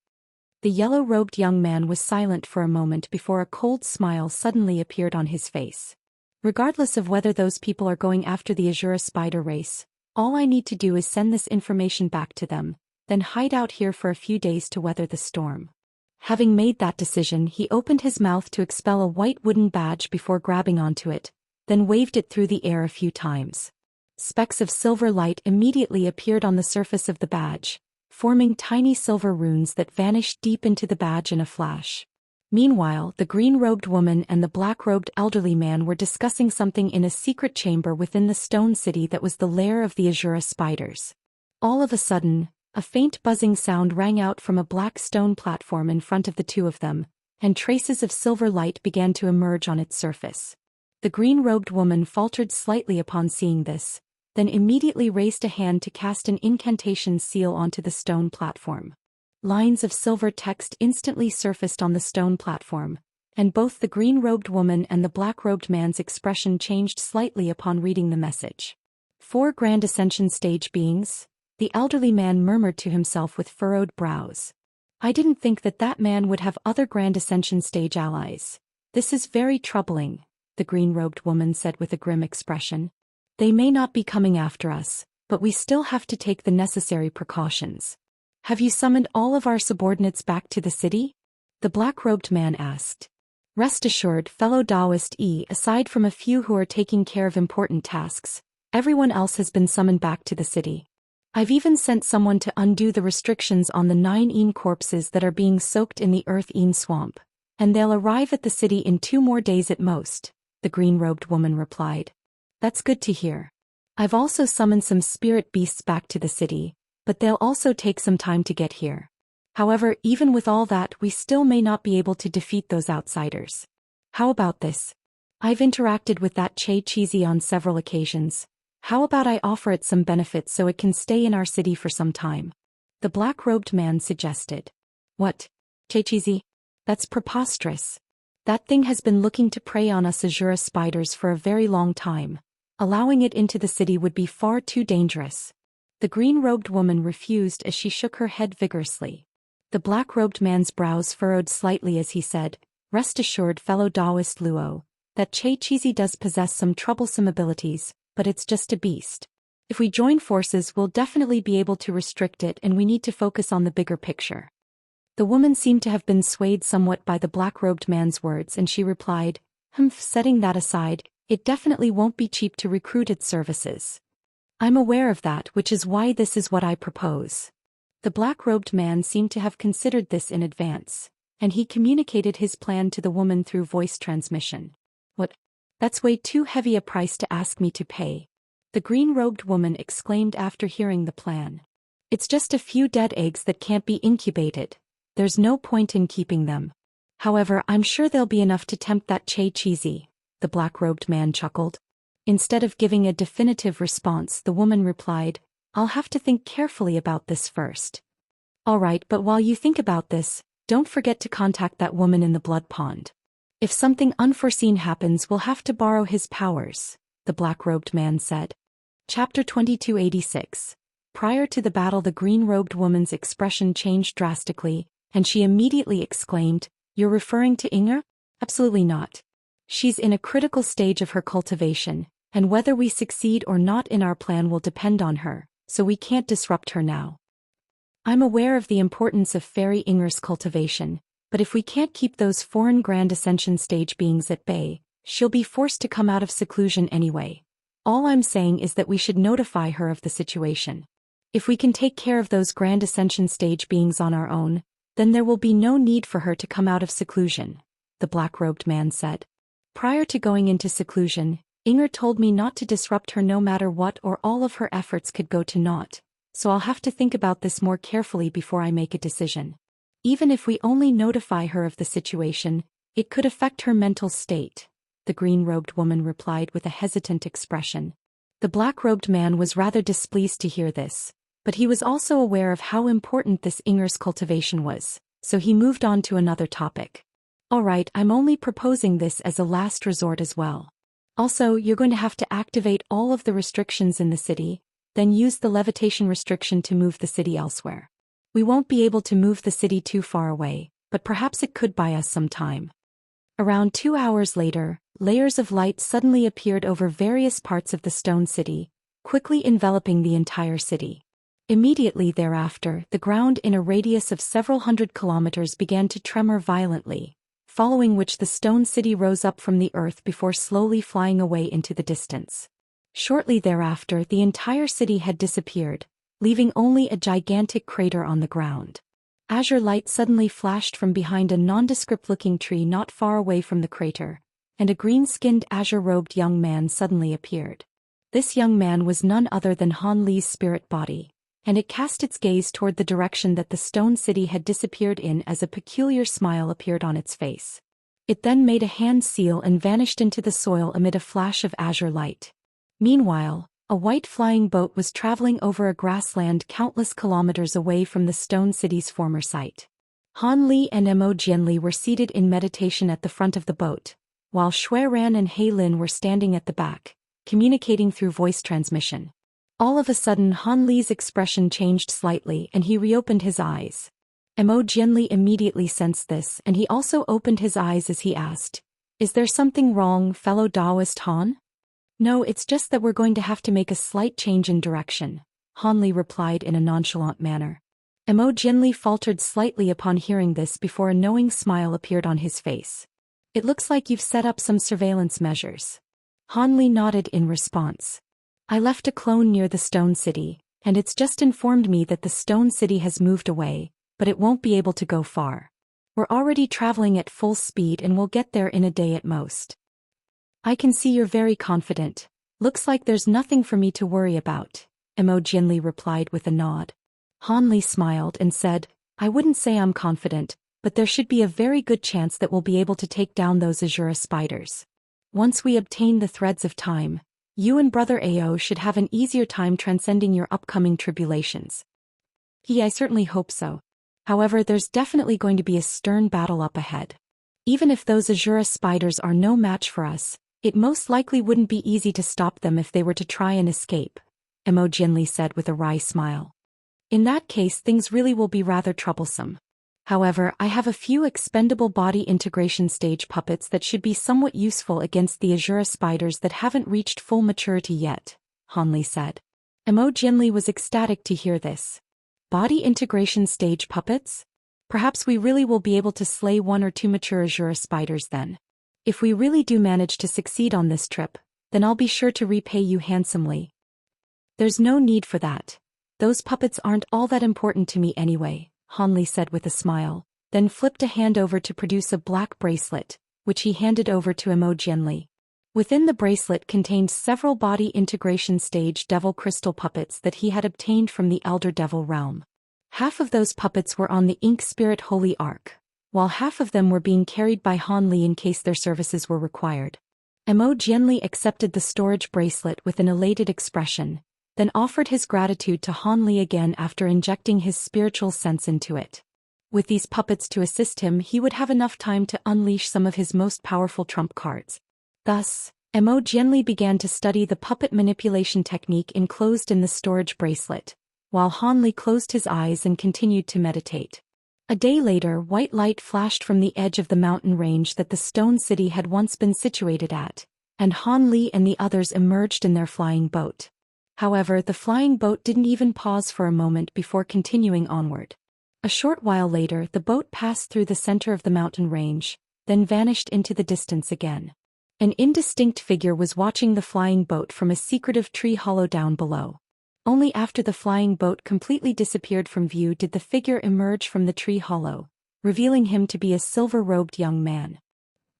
The yellow-robed young man was silent for a moment before a cold smile suddenly appeared on his face. "Regardless of whether those people are going after the Asura spider race, all I need to do is send this information back to them, then hide out here for a few days to weather the storm." Having made that decision, he opened his mouth to expel a white wooden badge before grabbing onto it, then waved it through the air a few times. Specks of silver light immediately appeared on the surface of the badge, forming tiny silver runes that vanished deep into the badge in a flash. Meanwhile, the green-robed woman and the black-robed elderly man were discussing something in a secret chamber within the stone city that was the lair of the Asura spiders. All of a sudden, a faint buzzing sound rang out from a black stone platform in front of the two of them, and traces of silver light began to emerge on its surface. The green-robed woman faltered slightly upon seeing this, then immediately raised a hand to cast an incantation seal onto the stone platform. Lines of silver text instantly surfaced on the stone platform, and both the green-robed woman and the black-robed man's expression changed slightly upon reading the message. 4 Grand Ascension Stage Beings, the elderly man murmured to himself with furrowed brows. I didn't think that man would have other Grand Ascension Stage allies. This is very troubling, the green-robed woman said with a grim expression. They may not be coming after us, but we still have to take the necessary precautions. Have you summoned all of our subordinates back to the city? The black-robed man asked. Rest assured, fellow Daoist, aside from a few who are taking care of important tasks, everyone else has been summoned back to the city. I've even sent someone to undo the restrictions on the 9 corpses that are being soaked in the Earth swamp, and they'll arrive at the city in 2 more days at most, the green-robed woman replied. That's good to hear. I've also summoned some spirit beasts back to the city, but they'll also take some time to get here. However, even with all that, we still may not be able to defeat those outsiders. How about this? I've interacted with that Qizi on several occasions. How about I offer it some benefits so it can stay in our city for some time? The black-robed man suggested. What? Qizi? That's preposterous. That thing has been looking to prey on us Asura spiders for a very long time. Allowing it into the city would be far too dangerous. The green-robed woman refused as she shook her head vigorously. The black-robed man's brows furrowed slightly as he said, Rest assured, fellow Daoist Luo, that Qizi does possess some troublesome abilities, but it's just a beast. If we join forces, we'll definitely be able to restrict it, and we need to focus on the bigger picture. The woman seemed to have been swayed somewhat by the black-robed man's words, and she replied, Setting that aside, it definitely won't be cheap to recruit its services. I'm aware of that, which is why this is what I propose. The black-robed man seemed to have considered this in advance, and he communicated his plan to the woman through voice transmission. What? That's way too heavy a price to ask me to pay. The green-robed woman exclaimed after hearing the plan. It's just a few dead eggs that can't be incubated. There's no point in keeping them. However, I'm sure there'll be enough to tempt that Qizi, the black-robed man chuckled. Instead of giving a definitive response, the woman replied, I'll have to think carefully about this first. All right, but while you think about this, don't forget to contact that woman in the blood pond. If something unforeseen happens, we'll have to borrow his powers, the black-robed man said. Chapter 2286. Prior to the battle, the green-robed woman's expression changed drastically, and she immediately exclaimed, You're referring to Inga? Absolutely not. She's in a critical stage of her cultivation, and whether we succeed or not in our plan will depend on her, so we can't disrupt her now. I'm aware of the importance of Fairy Inger's cultivation, but if we can't keep those foreign Grand Ascension stage beings at bay, she'll be forced to come out of seclusion anyway. All I'm saying is that we should notify her of the situation. If we can take care of those Grand Ascension stage beings on our own, then there will be no need for her to come out of seclusion, the black-robed man said. Prior to going into seclusion, Inger told me not to disrupt her no matter what, or all of her efforts could go to naught, so I'll have to think about this more carefully before I make a decision. Even if we only notify her of the situation, it could affect her mental state, the green-robed woman replied with a hesitant expression. The black-robed man was rather displeased to hear this, but he was also aware of how important this Inger's cultivation was, so he moved on to another topic. Alright, I'm only proposing this as a last resort as well. Also, you're going to have to activate all of the restrictions in the city, then use the levitation restriction to move the city elsewhere. We won't be able to move the city too far away, but perhaps it could buy us some time. Around 2 hours later, layers of light suddenly appeared over various parts of the stone city, quickly enveloping the entire city. Immediately thereafter, the ground in a radius of several hundred kilometers began to tremor violently, following which the stone city rose up from the earth before slowly flying away into the distance. Shortly thereafter, the entire city had disappeared, leaving only a gigantic crater on the ground. Azure light suddenly flashed from behind a nondescript-looking tree not far away from the crater, and a green-skinned azure-robed young man suddenly appeared. This young man was none other than Han Li's spirit body, and it cast its gaze toward the direction that the stone city had disappeared in as a peculiar smile appeared on its face. It then made a hand seal and vanished into the soil amid a flash of azure light. Meanwhile, a white flying boat was traveling over a grassland countless kilometers away from the stone city's former site. Han Li and Mo Jianli were seated in meditation at the front of the boat, while Shui Ran and He Lin were standing at the back, communicating through voice transmission. All of a sudden Han Li's expression changed slightly and he reopened his eyes. Mo Jianli immediately sensed this and he also opened his eyes as he asked, "Is there something wrong, fellow Daoist Han?" "No, it's just that we're going to have to make a slight change in direction," Han Li replied in a nonchalant manner. Mo Jianli faltered slightly upon hearing this before a knowing smile appeared on his face. "It looks like you've set up some surveillance measures." Han Li nodded in response. "I left a clone near the stone city, and it's just informed me that the stone city has moved away, but it won't be able to go far. We're already traveling at full speed and we'll get there in a day at most." "I can see you're very confident. Looks like there's nothing for me to worry about," Mo Jianli replied with a nod. Han Li smiled and said, "I wouldn't say I'm confident, but there should be a very good chance that we'll be able to take down those Asura spiders. Once we obtain the threads of time, you and Brother Ao should have an easier time transcending your upcoming tribulations." I certainly hope so. However, there's definitely going to be a stern battle up ahead. Even if those Asura spiders are no match for us, it most likely wouldn't be easy to stop them if they were to try and escape, Mo Jianli said with a wry smile. "In that case things really will be rather troublesome. However, I have a few expendable body integration stage puppets that should be somewhat useful against the Asura spiders that haven't reached full maturity yet," Han Li said. Mo Jianli was ecstatic to hear this. Body integration stage puppets? Perhaps we really will be able to slay one or two mature Asura spiders then. If we really do manage to succeed on this trip, then I'll be sure to repay you handsomely. "There's no need for that. Those puppets aren't all that important to me anyway," Han Li said with a smile, then flipped a hand over to produce a black bracelet, which he handed over to Mo Jianli. Within the bracelet contained several body integration stage devil crystal puppets that he had obtained from the Elder Devil realm. Half of those puppets were on the Ink Spirit Holy Ark, while half of them were being carried by Han Li in case their services were required. Mo Jianli accepted the storage bracelet with an elated expression, then offered his gratitude to Han Li again after injecting his spiritual sense into it. With these puppets to assist him, he would have enough time to unleash some of his most powerful trump cards. Thus, Mo Jianli began to study the puppet manipulation technique enclosed in the storage bracelet, while Han Li closed his eyes and continued to meditate. A day later, white light flashed from the edge of the mountain range that the stone city had once been situated at, and Han Li and the others emerged in their flying boat. However, the flying boat didn't even pause for a moment before continuing onward. A short while later, the boat passed through the center of the mountain range, then vanished into the distance again. An indistinct figure was watching the flying boat from a secretive tree hollow down below. Only after the flying boat completely disappeared from view did the figure emerge from the tree hollow, revealing him to be a silver-robed young man.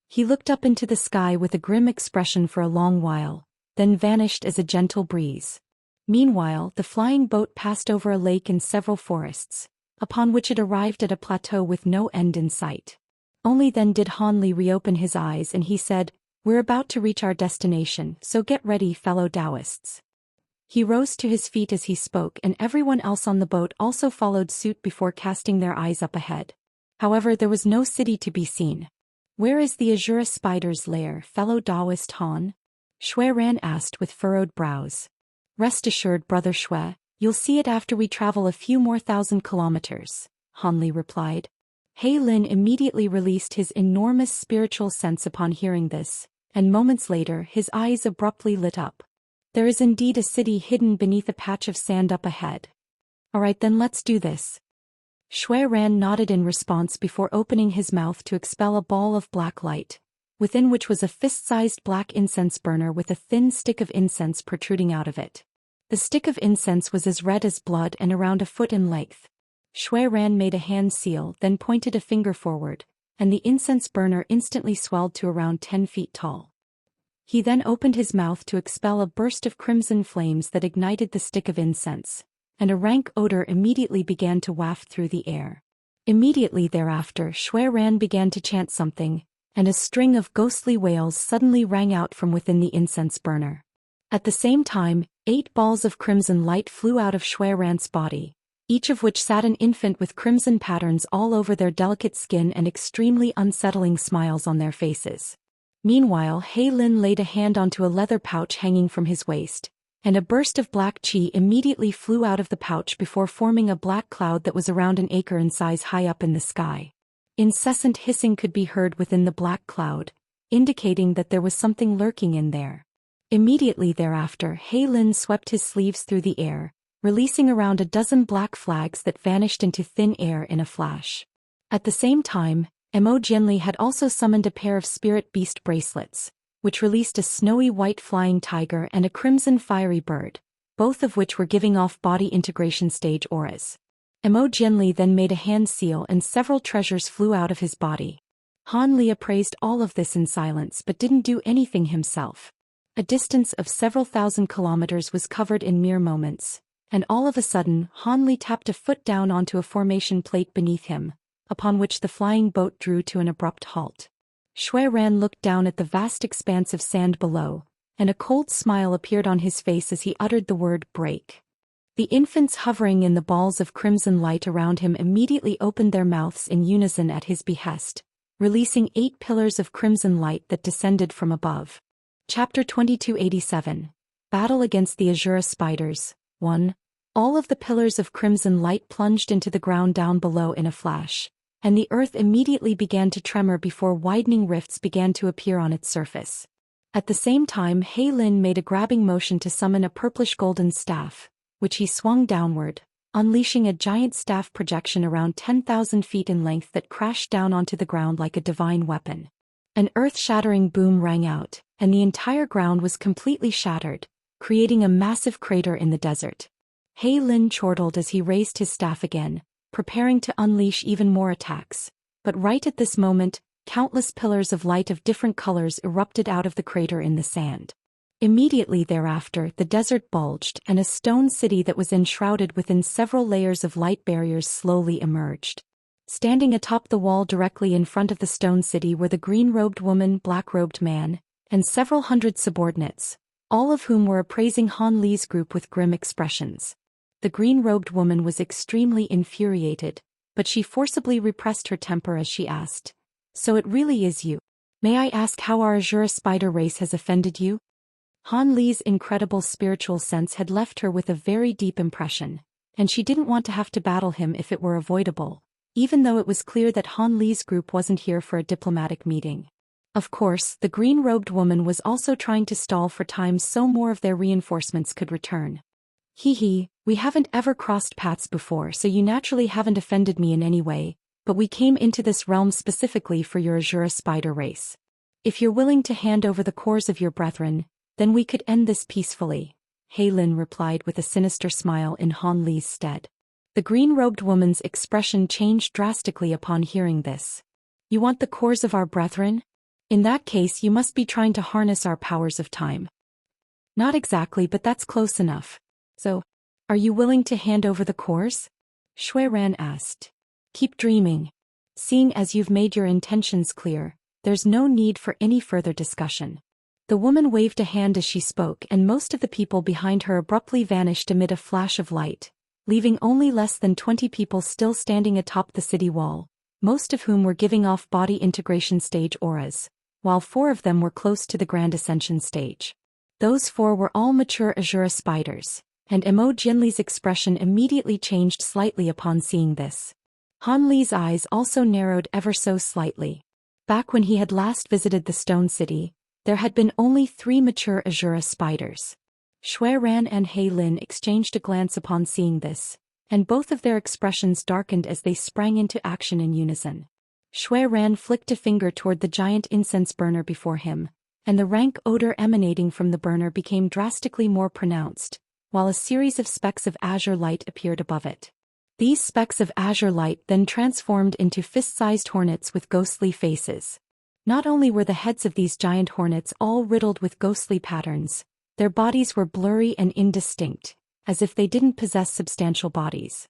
He looked up into the sky with a grim expression for a long while, then vanished as a gentle breeze. Meanwhile, the flying boat passed over a lake and several forests, upon which it arrived at a plateau with no end in sight. Only then did Han Li reopen his eyes and he said, "We're about to reach our destination, so get ready, fellow Daoists." He rose to his feet as he spoke and everyone else on the boat also followed suit before casting their eyes up ahead. However, there was no city to be seen. "Where is the Asura spider's lair, fellow Daoist Han?" Shui Ran asked with furrowed brows. "Rest assured, Brother Shui, you'll see it after we travel a few more thousand kilometers," Han Li replied. He Lin immediately released his enormous spiritual sense upon hearing this, and moments later his eyes abruptly lit up. "There is indeed a city hidden beneath a patch of sand up ahead. Alright then, let's do this." Shui Ran nodded in response before opening his mouth to expel a ball of black light, within which was a fist-sized black incense burner with a thin stick of incense protruding out of it. The stick of incense was as red as blood and around a foot in length. Xuan made a hand seal, then pointed a finger forward, and the incense burner instantly swelled to around 10 feet tall. He then opened his mouth to expel a burst of crimson flames that ignited the stick of incense, and a rank odor immediately began to waft through the air. Immediately thereafter, Xuan began to chant something, and a string of ghostly wails suddenly rang out from within the incense burner. At the same time, 8 balls of crimson light flew out of Xuan's body, each of which sat an infant with crimson patterns all over their delicate skin and extremely unsettling smiles on their faces. Meanwhile, Lin laid a hand onto a leather pouch hanging from his waist, and a burst of black qi immediately flew out of the pouch before forming a black cloud that was around an acre in size high up in the sky. Incessant hissing could be heard within the black cloud, indicating that there was something lurking in there. Immediately thereafter, Lin swept his sleeves through the air, releasing around a dozen black flags that vanished into thin air in a flash. At the same time, Emergence had also summoned a pair of spirit beast bracelets, which released a snowy white flying tiger and a crimson fiery bird, both of which were giving off body integration stage auras. Emergence then made a hand seal and several treasures flew out of his body. Han Li appraised all of this in silence but didn't do anything himself. A distance of several thousand kilometers was covered in mere moments, and all of a sudden Han Li tapped a foot down onto a formation plate beneath him, upon which the flying boat drew to an abrupt halt. Xuan looked down at the vast expanse of sand below, and a cold smile appeared on his face as he uttered the word break. The infants hovering in the balls of crimson light around him immediately opened their mouths in unison at his behest, releasing 8 pillars of crimson light that descended from above. Chapter 2287. Battle against the Asura Spiders. 1. All of the pillars of crimson light plunged into the ground down below in a flash, and the earth immediately began to tremor before widening rifts began to appear on its surface. At the same time, Lin made a grabbing motion to summon a purplish-golden staff, which he swung downward, unleashing a giant staff projection around 10,000 feet in length that crashed down onto the ground like a divine weapon. An earth-shattering boom rang out, and the entire ground was completely shattered, creating a massive crater in the desert. Lin chortled as he raised his staff again, preparing to unleash even more attacks, but right at this moment, countless pillars of light of different colors erupted out of the crater in the sand. Immediately thereafter, the desert bulged and a stone city that was enshrouded within several layers of light barriers slowly emerged. Standing atop the wall directly in front of the stone city were the green-robed woman, black-robed man, and several hundred subordinates, all of whom were appraising Han Li's group with grim expressions. The green-robed woman was extremely infuriated, but she forcibly repressed her temper as she asked, "So it really is you? May I ask how our Asura spider race has offended you?" Han Li's incredible spiritual sense had left her with a very deep impression, and she didn't want to have to battle him if it were avoidable, even though it was clear that Han Li's group wasn't here for a diplomatic meeting. Of course, the green-robed woman was also trying to stall for time so more of their reinforcements could return. We haven't ever crossed paths before, so you naturally haven't offended me in any way, but we came into this realm specifically for your Asura spider race. If you're willing to hand over the cores of your brethren, then we could end this peacefully," Lin replied with a sinister smile in Han Li's stead. The green-robed woman's expression changed drastically upon hearing this. "You want the cores of our brethren? In that case you must be trying to harness our powers of time." "Not exactly, but that's close enough. So, are you willing to hand over the cores?" Xuan asked. "Keep dreaming. Seeing as you've made your intentions clear, there's no need for any further discussion." The woman waved a hand as she spoke, and most of the people behind her abruptly vanished amid a flash of light, leaving only less than 20 people still standing atop the city wall, most of whom were giving off body integration stage auras, while 4 of them were close to the Grand Ascension stage. Those 4 were all mature Asura spiders, and Emergence's expression immediately changed slightly upon seeing this. Han Li's eyes also narrowed ever so slightly. Back when he had last visited the Stone City, there had been only 3 mature Asura spiders. Xuan and Lin exchanged a glance upon seeing this, and both of their expressions darkened as they sprang into action in unison. Xuan flicked a finger toward the giant incense burner before him, and the rank odor emanating from the burner became drastically more pronounced, while a series of specks of azure light appeared above it. These specks of azure light then transformed into fist-sized hornets with ghostly faces. Not only were the heads of these giant hornets all riddled with ghostly patterns, their bodies were blurry and indistinct, as if they didn't possess substantial bodies.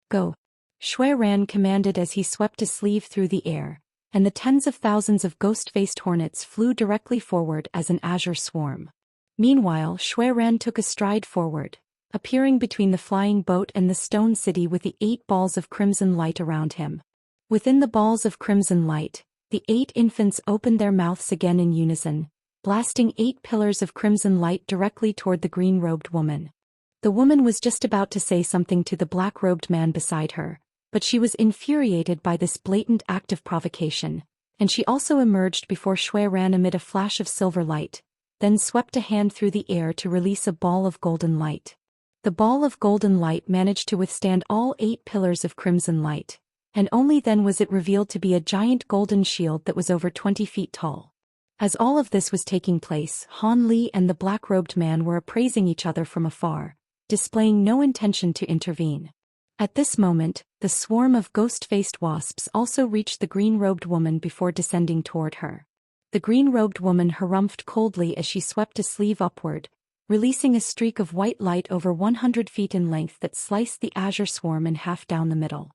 Go! Xuan commanded as he swept a sleeve through the air, and the tens of thousands of ghost-faced hornets flew directly forward as an azure swarm. Meanwhile, Xuan took a stride forward, appearing between the flying boat and the stone city with the 8 balls of crimson light around him. Within the balls of crimson light, the 8 infants opened their mouths again in unison, blasting 8 pillars of crimson light directly toward the green-robed woman. The woman was just about to say something to the black-robed man beside her, but she was infuriated by this blatant act of provocation, and she also emerged before Xuan amid a flash of silver light, then swept a hand through the air to release a ball of golden light. The ball of golden light managed to withstand all 8 pillars of crimson light, and only then was it revealed to be a giant golden shield that was over 20 feet tall. As all of this was taking place, Han Li and the black-robed man were appraising each other from afar, displaying no intention to intervene. At this moment, the swarm of ghost-faced wasps also reached the green-robed woman before descending toward her. The green-robed woman harumphed coldly as she swept a sleeve upward, releasing a streak of white light over 100 feet in length that sliced the azure swarm in half down the middle.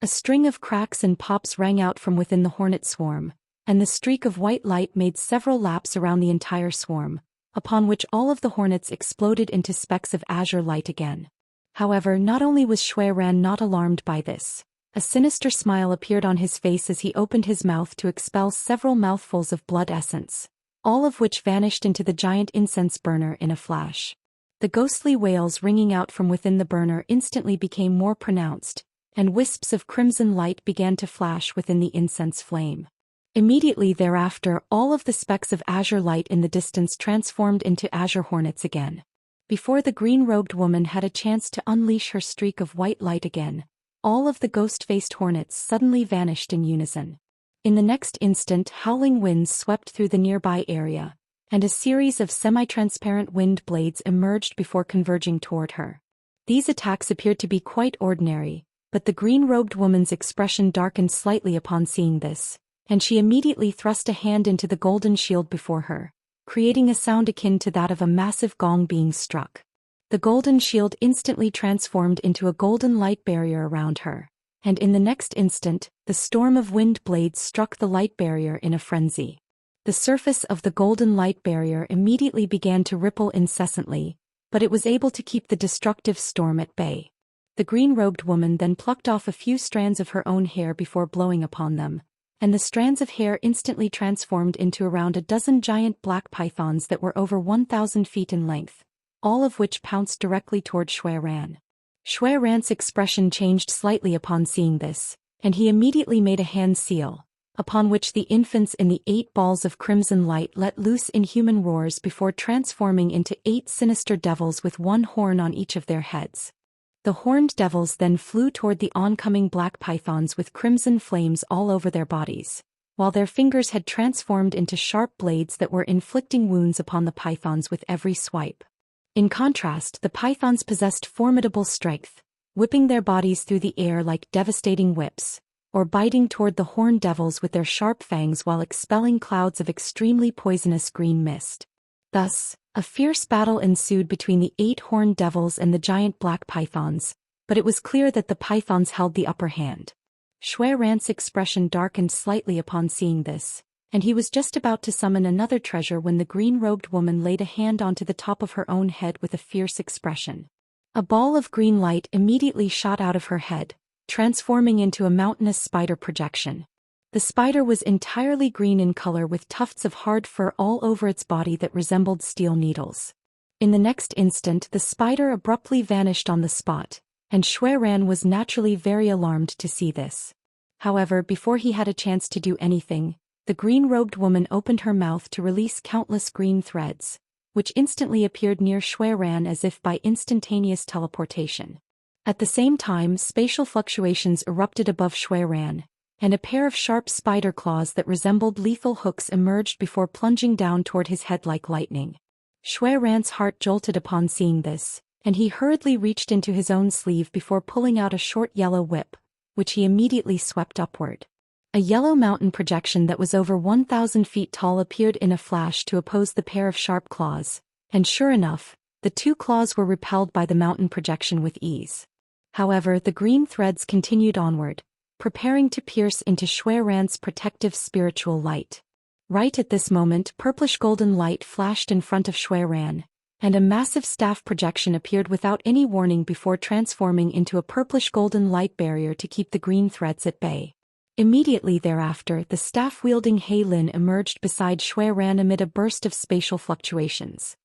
A string of cracks and pops rang out from within the hornet swarm, and the streak of white light made several laps around the entire swarm, upon which all of the hornets exploded into specks of azure light again. However, not only was Xuan not alarmed by this, a sinister smile appeared on his face as he opened his mouth to expel several mouthfuls of blood essence, all of which vanished into the giant incense burner in a flash. The ghostly wails ringing out from within the burner instantly became more pronounced, and wisps of crimson light began to flash within the incense flame. Immediately thereafter, all of the specks of azure light in the distance transformed into azure hornets again. Before the green-robed woman had a chance to unleash her streak of white light again, all of the ghost-faced hornets suddenly vanished in unison. In the next instant, howling winds swept through the nearby area, and a series of semi-transparent wind blades emerged before converging toward her. These attacks appeared to be quite ordinary, but the green-robed woman's expression darkened slightly upon seeing this, and she immediately thrust a hand into the golden shield before her, creating a sound akin to that of a massive gong being struck. The golden shield instantly transformed into a golden light barrier around her, and in the next instant, the storm of wind blades struck the light barrier in a frenzy. The surface of the golden light barrier immediately began to ripple incessantly, but it was able to keep the destructive storm at bay. The green-robed woman then plucked off a few strands of her own hair before blowing upon them, and the strands of hair instantly transformed into around a dozen giant black pythons that were over 1,000 feet in length, all of which pounced directly toward Xuan. Xuan's expression changed slightly upon seeing this, and he immediately made a hand seal, upon which the infants in the 8 balls of crimson light let loose inhuman roars before transforming into 8 sinister devils with 1 horn on each of their heads. The horned devils then flew toward the oncoming black pythons with crimson flames all over their bodies, while their fingers had transformed into sharp blades that were inflicting wounds upon the pythons with every swipe. In contrast, the pythons possessed formidable strength, whipping their bodies through the air like devastating whips, or biting toward the horned devils with their sharp fangs while expelling clouds of extremely poisonous green mist. Thus, a fierce battle ensued between the 8 horned devils and the giant black pythons, but it was clear that the pythons held the upper hand. Xuan's expression darkened slightly upon seeing this, and he was just about to summon another treasure when the green-robed woman laid a hand onto the top of her own head with a fierce expression. A ball of green light immediately shot out of her head, transforming into a mountainous spider projection. The spider was entirely green in color with tufts of hard fur all over its body that resembled steel needles. In the next instant, the spider abruptly vanished on the spot, and Xuan was naturally very alarmed to see this. However, before he had a chance to do anything, the green-robed woman opened her mouth to release countless green threads, which instantly appeared near Xuan as if by instantaneous teleportation. At the same time, spatial fluctuations erupted above Xuan, and a pair of sharp spider claws that resembled lethal hooks emerged before plunging down toward his head like lightning. Xuan's heart jolted upon seeing this, and he hurriedly reached into his own sleeve before pulling out a short yellow whip, which he immediately swept upward. A yellow mountain projection that was over 1,000 feet tall appeared in a flash to oppose the pair of sharp claws, and sure enough, the two claws were repelled by the mountain projection with ease. However, the green threads continued onward, preparing to pierce into Xuan's protective spiritual light. Right at this moment, purplish-golden light flashed in front of Xuan, and a massive staff projection appeared without any warning before transforming into a purplish-golden light barrier to keep the green threads at bay. Immediately thereafter, the staff-wielding Lin emerged beside Xuan amid a burst of spatial fluctuations.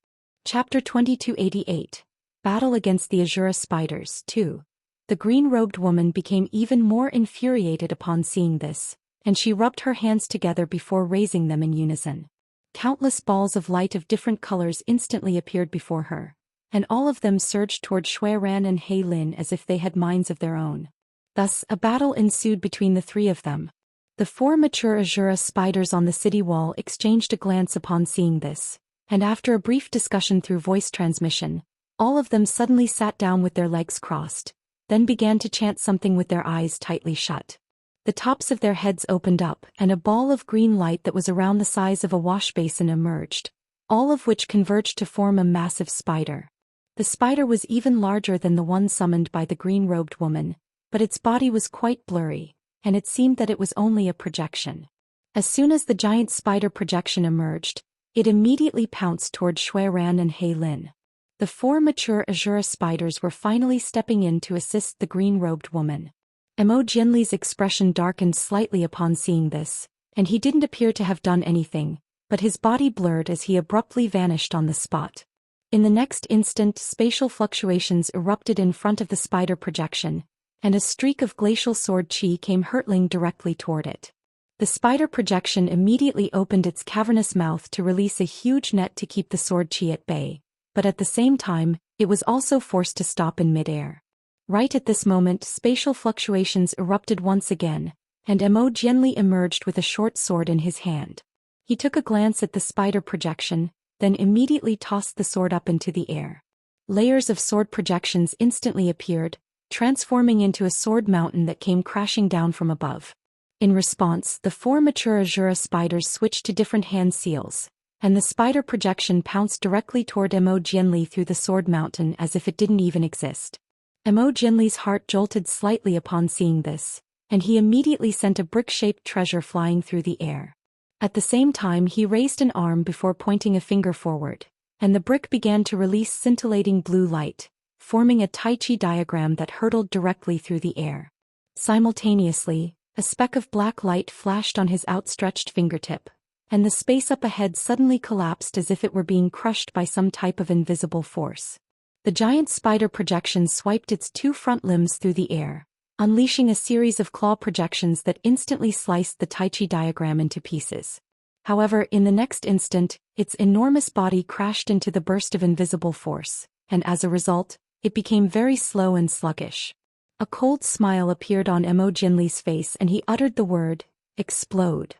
Chapter 2288. Battle Against the Asura Spiders 2. The green-robed woman became even more infuriated upon seeing this, and she rubbed her hands together before raising them in unison. Countless balls of light of different colors instantly appeared before her, and all of them surged toward Xuan and Lin as if they had minds of their own. Thus, a battle ensued between the three of them. The four mature Asura spiders on the city wall exchanged a glance upon seeing this, and after a brief discussion through voice transmission, all of them suddenly sat down with their legs crossed, then began to chant something with their eyes tightly shut. The tops of their heads opened up, and a ball of green light that was around the size of a wash basin emerged, all of which converged to form a massive spider. The spider was even larger than the one summoned by the green-robed woman, but its body was quite blurry, and it seemed that it was only a projection. As soon as the giant spider projection emerged, it immediately pounced toward Xuan and Lin. The four mature Asura spiders were finally stepping in to assist the green-robed woman. Emergence's expression darkened slightly upon seeing this, and he didn't appear to have done anything, but his body blurred as he abruptly vanished on the spot. In the next instant, spatial fluctuations erupted in front of the spider projection, and a streak of glacial sword chi came hurtling directly toward it. The spider projection immediately opened its cavernous mouth to release a huge net to keep the sword chi at bay, but at the same time, it was also forced to stop in midair. Right at this moment, spatial fluctuations erupted once again, and Emergence emerged with a short sword in his hand. He took a glance at the spider projection, then immediately tossed the sword up into the air. Layers of sword projections instantly appeared, transforming into a sword mountain that came crashing down from above. In response, the four mature Asura spiders switched to different hand seals, and the spider projection pounced directly toward Emergence through the sword mountain as if it didn't even exist. Emergence's heart jolted slightly upon seeing this, and he immediately sent a brick-shaped treasure flying through the air. At the same time, he raised an arm before pointing a finger forward, and the brick began to release scintillating blue light, forming a Tai Chi diagram that hurtled directly through the air. Simultaneously, a speck of black light flashed on his outstretched fingertip, and the space up ahead suddenly collapsed as if it were being crushed by some type of invisible force. The giant spider projection swiped its two front limbs through the air, unleashing a series of claw projections that instantly sliced the Tai Chi diagram into pieces. However, in the next instant, its enormous body crashed into the burst of invisible force, and as a result, it became very slow and sluggish. A cold smile appeared on Emergence's face and he uttered the word, "Explode."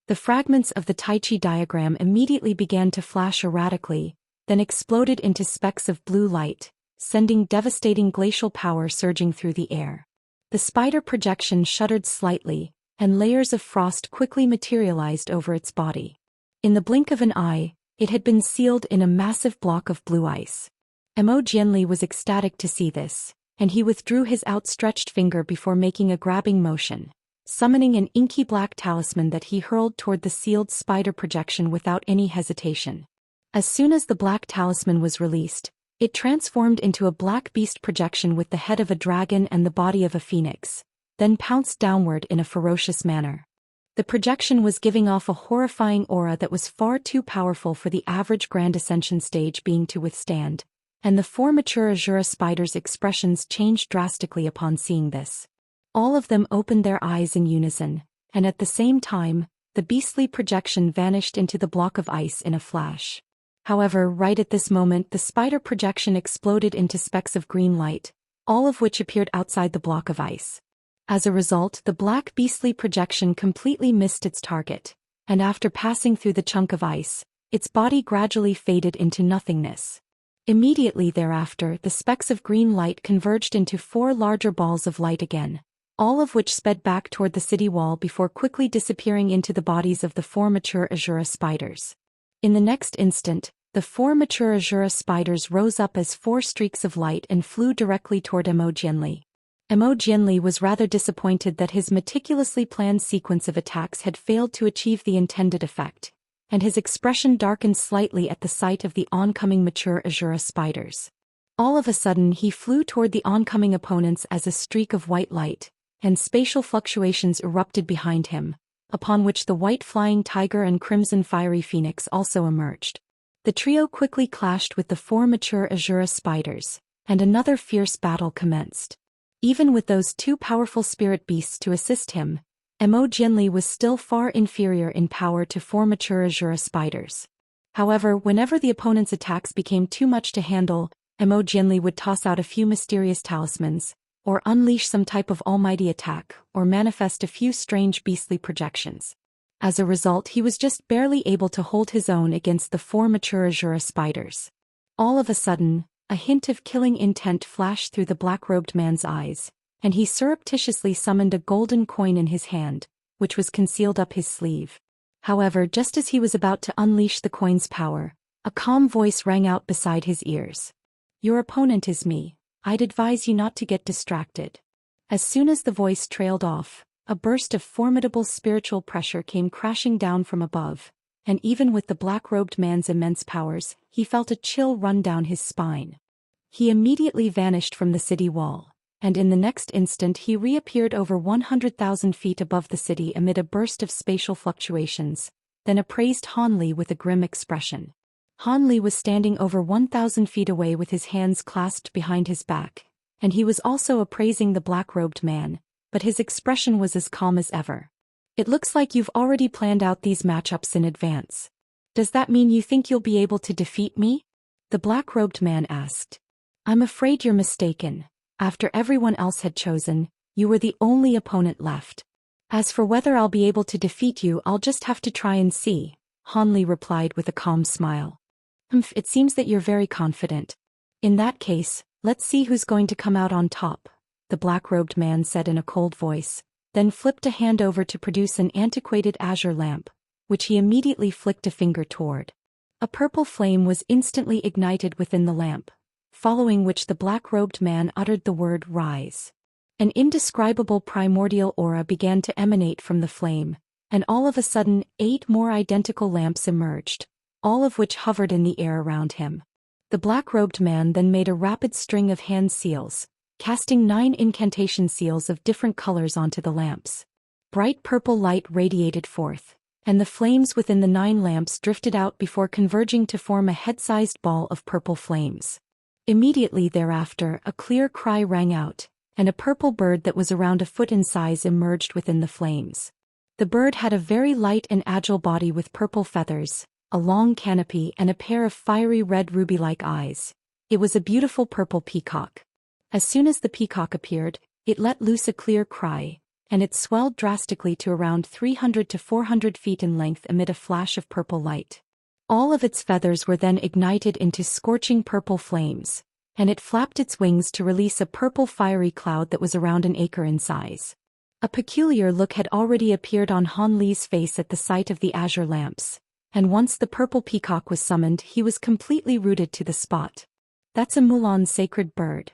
The fragments of the Tai Chi diagram immediately began to flash erratically, then exploded into specks of blue light, sending devastating glacial power surging through the air. The spider projection shuddered slightly, and layers of frost quickly materialized over its body. In the blink of an eye, it had been sealed in a massive block of blue ice. Emergence was ecstatic to see this, and he withdrew his outstretched finger before making a grabbing motion, summoning an inky black talisman that he hurled toward the sealed spider projection without any hesitation. As soon as the black talisman was released, it transformed into a black beast projection with the head of a dragon and the body of a phoenix, then pounced downward in a ferocious manner. The projection was giving off a horrifying aura that was far too powerful for the average Grand Ascension stage being to withstand, and the four mature Asura spiders' expressions changed drastically upon seeing this. All of them opened their eyes in unison, and at the same time, the beastly projection vanished into the block of ice in a flash. However, right at this moment the spider projection exploded into specks of green light, all of which appeared outside the block of ice. As a result, the black beastly projection completely missed its target, and after passing through the chunk of ice, its body gradually faded into nothingness. Immediately thereafter, the specks of green light converged into 4 larger balls of light again, all of which sped back toward the city wall before quickly disappearing into the bodies of the 4 mature Asura spiders. In the next instant, the 4 mature Asura spiders rose up as 4 streaks of light and flew directly toward Imogenli. Imogenli was rather disappointed that his meticulously planned sequence of attacks had failed to achieve the intended effect, and his expression darkened slightly at the sight of the oncoming mature Asura spiders. All of a sudden he flew toward the oncoming opponents as a streak of white light, and spatial fluctuations erupted behind him, upon which the white flying tiger and crimson fiery phoenix also emerged. The trio quickly clashed with the 4 mature Asura spiders, and another fierce battle commenced. Even with those 2 powerful spirit beasts to assist him, Imogenli was still far inferior in power to 4 mature Asura spiders. However, whenever the opponent's attacks became too much to handle, Imogenli would toss out a few mysterious talismans, or unleash some type of almighty attack, or manifest a few strange beastly projections. As a result, he was just barely able to hold his own against the 4 mature Asura spiders. All of a sudden, a hint of killing intent flashed through the black-robed man's eyes, and he surreptitiously summoned a golden coin in his hand, which was concealed up his sleeve. However, just as he was about to unleash the coin's power, a calm voice rang out beside his ears. "Your opponent is me. I'd advise you not to get distracted." As soon as the voice trailed off, a burst of formidable spiritual pressure came crashing down from above, and even with the black-robed man's immense powers, he felt a chill run down his spine. He immediately vanished from the city wall, and in the next instant he reappeared over 100,000 feet above the city amid a burst of spatial fluctuations, then appraised Hanli with a grim expression. Hanli was standing over 1,000 feet away with his hands clasped behind his back, and he was also appraising the black-robed man, but his expression was as calm as ever. "It looks like you've already planned out these matchups in advance. Does that mean you think you'll be able to defeat me?" the black-robed man asked. "I'm afraid you're mistaken. After everyone else had chosen, you were the only opponent left. As for whether I'll be able to defeat you, I'll just have to try and see," Hanli replied with a calm smile. It seems that you're very confident. In that case, let's see who's going to come out on top," the black-robed man said in a cold voice, then flipped a hand over to produce an antiquated azure lamp, which he immediately flicked a finger toward. A purple flame was instantly ignited within the lamp, following which the black-robed man uttered the word "rise." An indescribable primordial aura began to emanate from the flame, and all of a sudden 8 more identical lamps emerged, all of which hovered in the air around him. The black-robed man then made a rapid string of hand seals, casting 9 incantation seals of different colors onto the lamps. Bright purple light radiated forth, and the flames within the 9 lamps drifted out before converging to form a head-sized ball of purple flames. Immediately thereafter, a clear cry rang out, and a purple bird that was around a foot in size emerged within the flames. The bird had a very light and agile body with purple feathers, a long canopy and a pair of fiery red ruby-like eyes. It was a beautiful purple peacock. As soon as the peacock appeared, it let loose a clear cry, and it swelled drastically to around 300 to 400 feet in length amid a flash of purple light. All of its feathers were then ignited into scorching purple flames, and it flapped its wings to release a purple fiery cloud that was around an acre in size. A peculiar look had already appeared on Hanli's face at the sight of the azure lamps, and once the purple peacock was summoned, he was completely rooted to the spot. "That's a Mulan sacred bird,"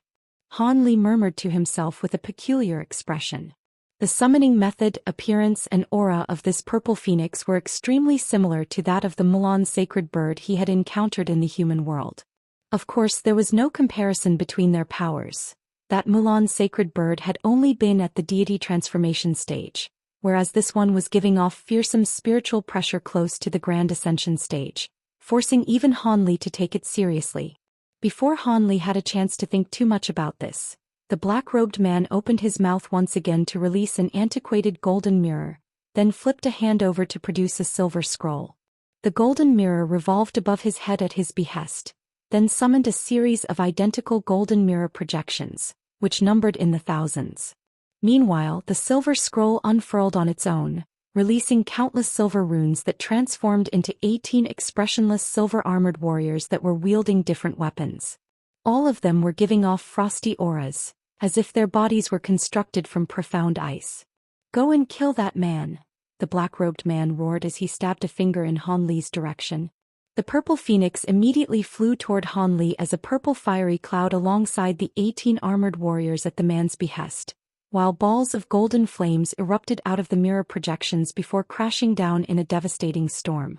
Hanli murmured to himself with a peculiar expression. The summoning method, appearance and aura of this purple phoenix were extremely similar to that of the Mulan sacred bird he had encountered in the human world. Of course, there was no comparison between their powers. That Mulan sacred bird had only been at the deity transformation stage, whereas this one was giving off fearsome spiritual pressure close to the grand ascension stage, forcing even Hanli to take it seriously. Before Hanli had a chance to think too much about this, the black-robed man opened his mouth once again to release an antiquated golden mirror, then flipped a hand over to produce a silver scroll. The golden mirror revolved above his head at his behest, then summoned a series of identical golden mirror projections, which numbered in the thousands. Meanwhile, the silver scroll unfurled on its own, releasing countless silver runes that transformed into 18 expressionless silver-armored warriors that were wielding different weapons. All of them were giving off frosty auras, as if their bodies were constructed from profound ice. "Go and kill that man," the black-robed man roared as he stabbed a finger in Han Li's direction. The purple phoenix immediately flew toward Han Li as a purple fiery cloud alongside the 18 armored warriors at the man's behest, while balls of golden flames erupted out of the mirror projections before crashing down in a devastating storm.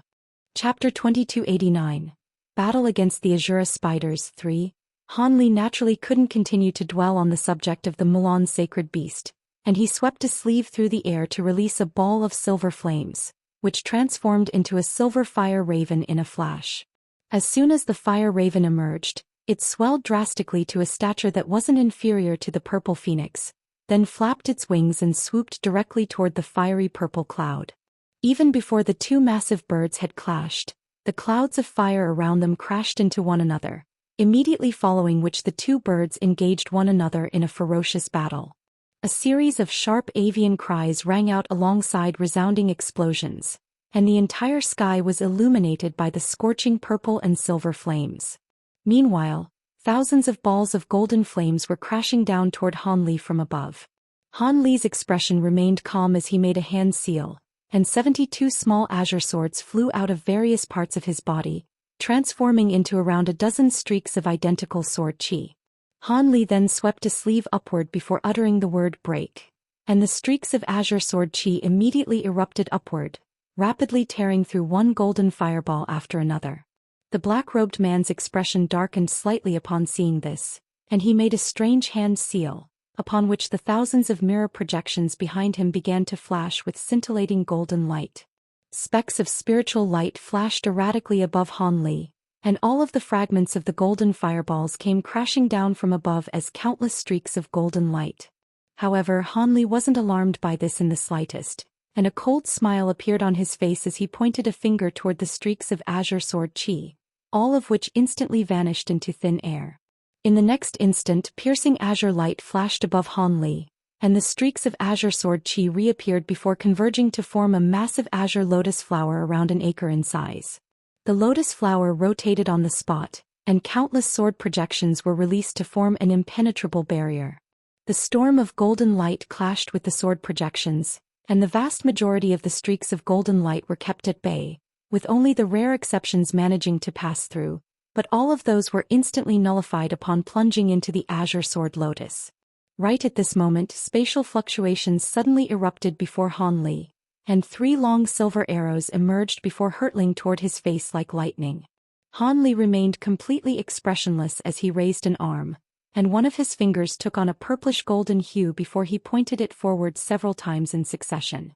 Chapter 2289. Battle against the Asura Spiders 3. Han Li naturally couldn't continue to dwell on the subject of the Mulan sacred beast, and he swept a sleeve through the air to release a ball of silver flames, which transformed into a silver fire raven in a flash. As soon as the fire raven emerged, it swelled drastically to a stature that wasn't inferior to the purple phoenix, then flapped its wings and swooped directly toward the fiery purple cloud. Even before the two massive birds had clashed, the clouds of fire around them crashed into one another, immediately following which the two birds engaged one another in a ferocious battle. A series of sharp avian cries rang out alongside resounding explosions, and the entire sky was illuminated by the scorching purple and silver flames. Meanwhile, thousands of balls of golden flames were crashing down toward Han Li from above. Han Li's expression remained calm as he made a hand seal, and 72 small azure swords flew out of various parts of his body, transforming into around a dozen streaks of identical sword chi. Han Li then swept a sleeve upward before uttering the word break, and the streaks of azure sword chi immediately erupted upward, rapidly tearing through one golden fireball after another. The black-robed man's expression darkened slightly upon seeing this, and he made a strange hand seal, upon which the thousands of mirror projections behind him began to flash with scintillating golden light. Specks of spiritual light flashed erratically above Han Li, and all of the fragments of the golden fireballs came crashing down from above as countless streaks of golden light. However, Han Li wasn't alarmed by this in the slightest, and a cold smile appeared on his face as he pointed a finger toward the streaks of azure sword chi, all of which instantly vanished into thin air. In the next instant, piercing azure light flashed above Han Li, and the streaks of azure sword chi reappeared before converging to form a massive azure lotus flower around an acre in size. The lotus flower rotated on the spot, and countless sword projections were released to form an impenetrable barrier. The storm of golden light clashed with the sword projections, and the vast majority of the streaks of golden light were kept at bay, with only the rare exceptions managing to pass through, but all of those were instantly nullified upon plunging into the azure sword lotus. Right at this moment, spatial fluctuations suddenly erupted before Han Li, and 3 long silver arrows emerged before hurtling toward his face like lightning. Han Li remained completely expressionless as he raised an arm, and one of his fingers took on a purplish-golden hue before he pointed it forward several times in succession.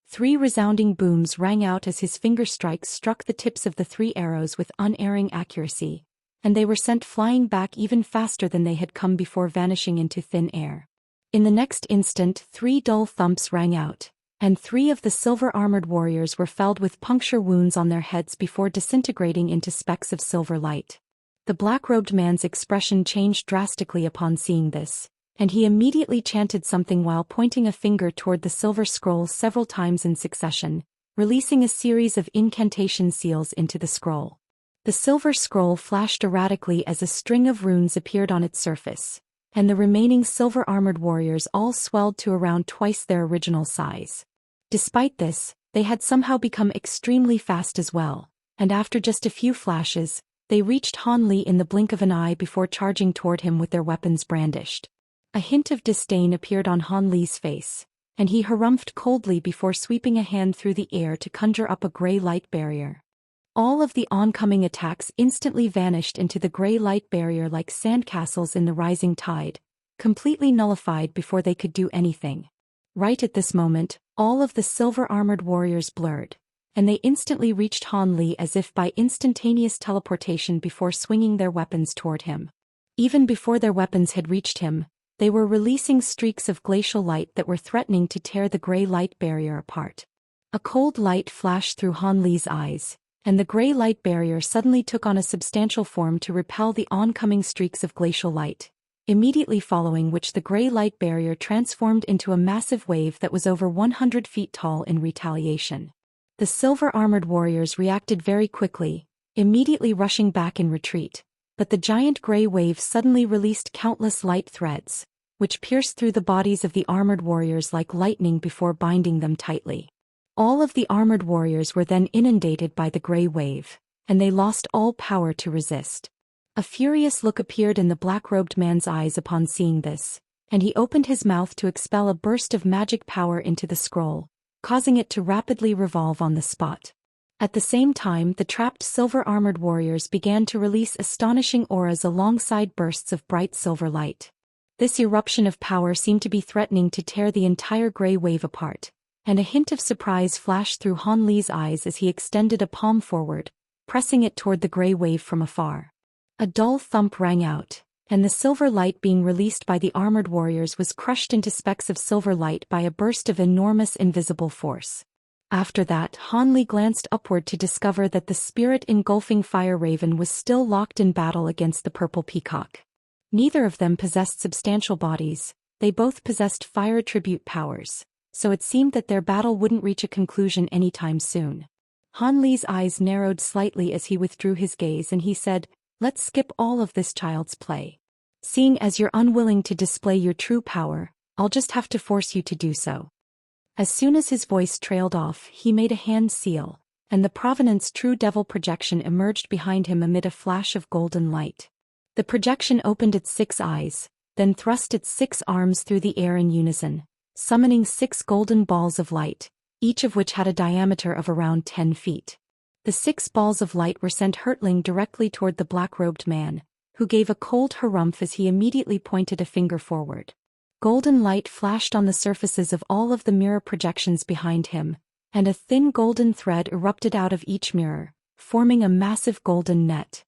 3 resounding booms rang out as his finger strikes struck the tips of the 3 arrows with unerring accuracy, and they were sent flying back even faster than they had come before vanishing into thin air. In the next instant, 3 dull thumps rang out, and 3 of the silver-armored warriors were felled with puncture wounds on their heads before disintegrating into specks of silver light. The black-robed man's expression changed drastically upon seeing this, and he immediately chanted something while pointing a finger toward the silver scroll several times in succession, releasing a series of incantation seals into the scroll. The silver scroll flashed erratically as a string of runes appeared on its surface, and the remaining silver-armored warriors all swelled to around twice their original size. Despite this, they had somehow become extremely fast as well, and after just a few flashes, they reached Han Li in the blink of an eye before charging toward him with their weapons brandished. A hint of disdain appeared on Han Li's face, and he harumphed coldly before sweeping a hand through the air to conjure up a gray light barrier. All of the oncoming attacks instantly vanished into the gray light barrier like sandcastles in the rising tide, completely nullified before they could do anything. Right at this moment, all of the silver-armored warriors blurred, and they instantly reached Han Li as if by instantaneous teleportation before swinging their weapons toward him. Even before their weapons had reached him, they were releasing streaks of glacial light that were threatening to tear the gray light barrier apart. A cold light flashed through Han Li's eyes, and the gray light barrier suddenly took on a substantial form to repel the oncoming streaks of glacial light, immediately following which the gray light barrier transformed into a massive wave that was over 100 feet tall in retaliation. The silver-armored warriors reacted very quickly, immediately rushing back in retreat, but the giant gray wave suddenly released countless light threads, which pierced through the bodies of the armored warriors like lightning before binding them tightly. All of the armored warriors were then inundated by the gray wave, and they lost all power to resist. A furious look appeared in the black-robed man's eyes upon seeing this, and he opened his mouth to expel a burst of magic power into the scroll, causing it to rapidly revolve on the spot. At the same time, the trapped silver-armored warriors began to release astonishing auras alongside bursts of bright silver light. This eruption of power seemed to be threatening to tear the entire gray wave apart, and a hint of surprise flashed through Han Li's eyes as he extended a palm forward, pressing it toward the gray wave from afar. A dull thump rang out, and the silver light being released by the armored warriors was crushed into specks of silver light by a burst of enormous invisible force. After that, Han Li glanced upward to discover that the spirit-engulfing fire raven was still locked in battle against the purple peacock. Neither of them possessed substantial bodies, they both possessed fire attribute powers, so it seemed that their battle wouldn't reach a conclusion anytime soon. Han Li's eyes narrowed slightly as he withdrew his gaze and he said, "Let's skip all of this child's play. Seeing as you're unwilling to display your true power, I'll just have to force you to do so." As soon as his voice trailed off, he made a hand seal, and the Provenance True Devil projection emerged behind him amid a flash of golden light. The projection opened its 6 eyes, then thrust its 6 arms through the air in unison, summoning 6 golden balls of light, each of which had a diameter of around 10 feet. The 6 balls of light were sent hurtling directly toward the black-robed man, who gave a cold harumph as he immediately pointed a finger forward. Golden light flashed on the surfaces of all of the mirror projections behind him, and a thin golden thread erupted out of each mirror, forming a massive golden net.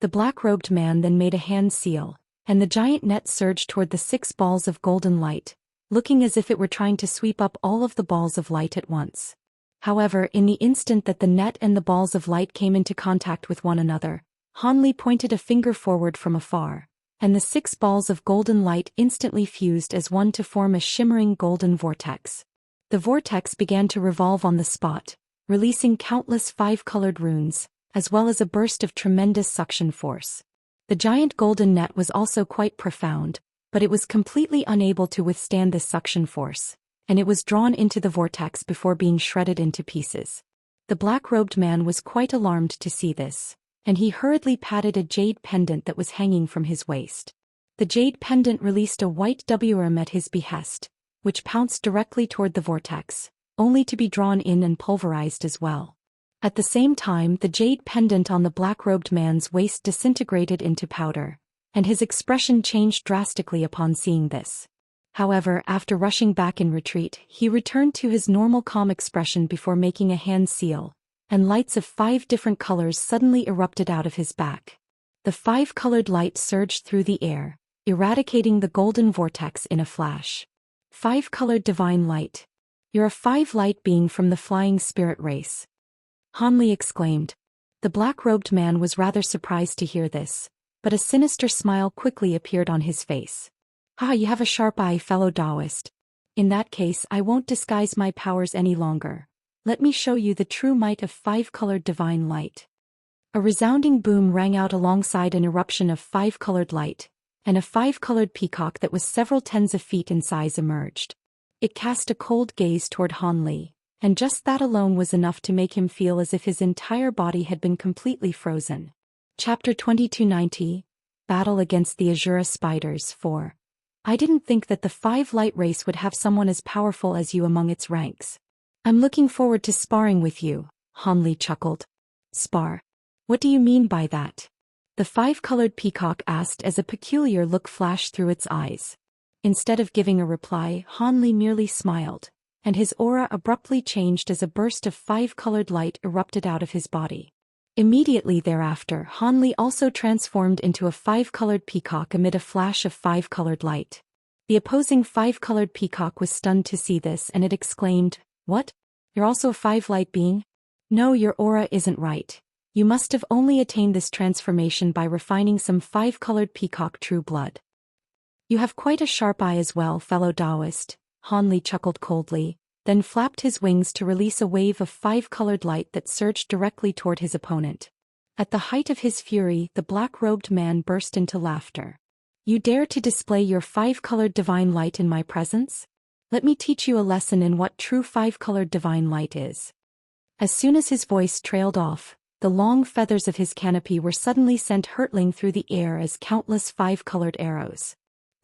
The black-robed man then made a hand seal, and the giant net surged toward the 6 balls of golden light, looking as if it were trying to sweep up all of the balls of light at once. However, in the instant that the net and the balls of light came into contact with one another, Han Li pointed a finger forward from afar, and the 6 balls of golden light instantly fused as one to form a shimmering golden vortex. The vortex began to revolve on the spot, releasing countless 5-colored runes, as well as a burst of tremendous suction force. The giant golden net was also quite profound, but it was completely unable to withstand this suction force, and it was drawn into the vortex before being shredded into pieces. The black-robed man was quite alarmed to see this, and he hurriedly patted a jade pendant that was hanging from his waist. The jade pendant released a white worm at his behest, which pounced directly toward the vortex, only to be drawn in and pulverized as well. At the same time, the jade pendant on the black-robed man's waist disintegrated into powder, and his expression changed drastically upon seeing this. However, after rushing back in retreat, he returned to his normal calm expression before making a hand seal, and lights of 5 different colors suddenly erupted out of his back. The 5-colored light surged through the air, eradicating the golden vortex in a flash. 5-colored divine light. You're a 5-light being from the flying spirit race. Han Li exclaimed. The black-robed man was rather surprised to hear this, but a sinister smile quickly appeared on his face. "Ah, you have a sharp eye, fellow Daoist. In that case, I won't disguise my powers any longer. Let me show you the true might of 5-colored divine light." A resounding boom rang out alongside an eruption of 5-colored light, and a 5-colored peacock that was several tens of feet in size emerged. It cast a cold gaze toward Han Li, and just that alone was enough to make him feel as if his entire body had been completely frozen. Chapter 2290, Battle Against the Asura Spiders 4. I didn't think that the 5-light race would have someone as powerful as you among its ranks. I'm looking forward to sparring with you, Han Li chuckled. Spar? What do you mean by that? The 5-colored peacock asked as a peculiar look flashed through its eyes. Instead of giving a reply, Han Li merely smiled, and his aura abruptly changed as a burst of 5-colored light erupted out of his body. Immediately thereafter, Han Li also transformed into a 5-colored peacock amid a flash of 5-colored light. The opposing 5-colored peacock was stunned to see this and it exclaimed, "What? You're also a 5-light being? No, your aura isn't right. You must have only attained this transformation by refining some 5-colored peacock true blood." You have quite a sharp eye as well, fellow Daoist, Han Li chuckled coldly, then flapped his wings to release a wave of five-colored light that surged directly toward his opponent. At the height of his fury, the black-robed man burst into laughter. You dare to display your five-colored divine light in my presence? Let me teach you a lesson in what true five-colored divine light is. As soon as his voice trailed off, the long feathers of his canopy were suddenly sent hurtling through the air as countless five-colored arrows.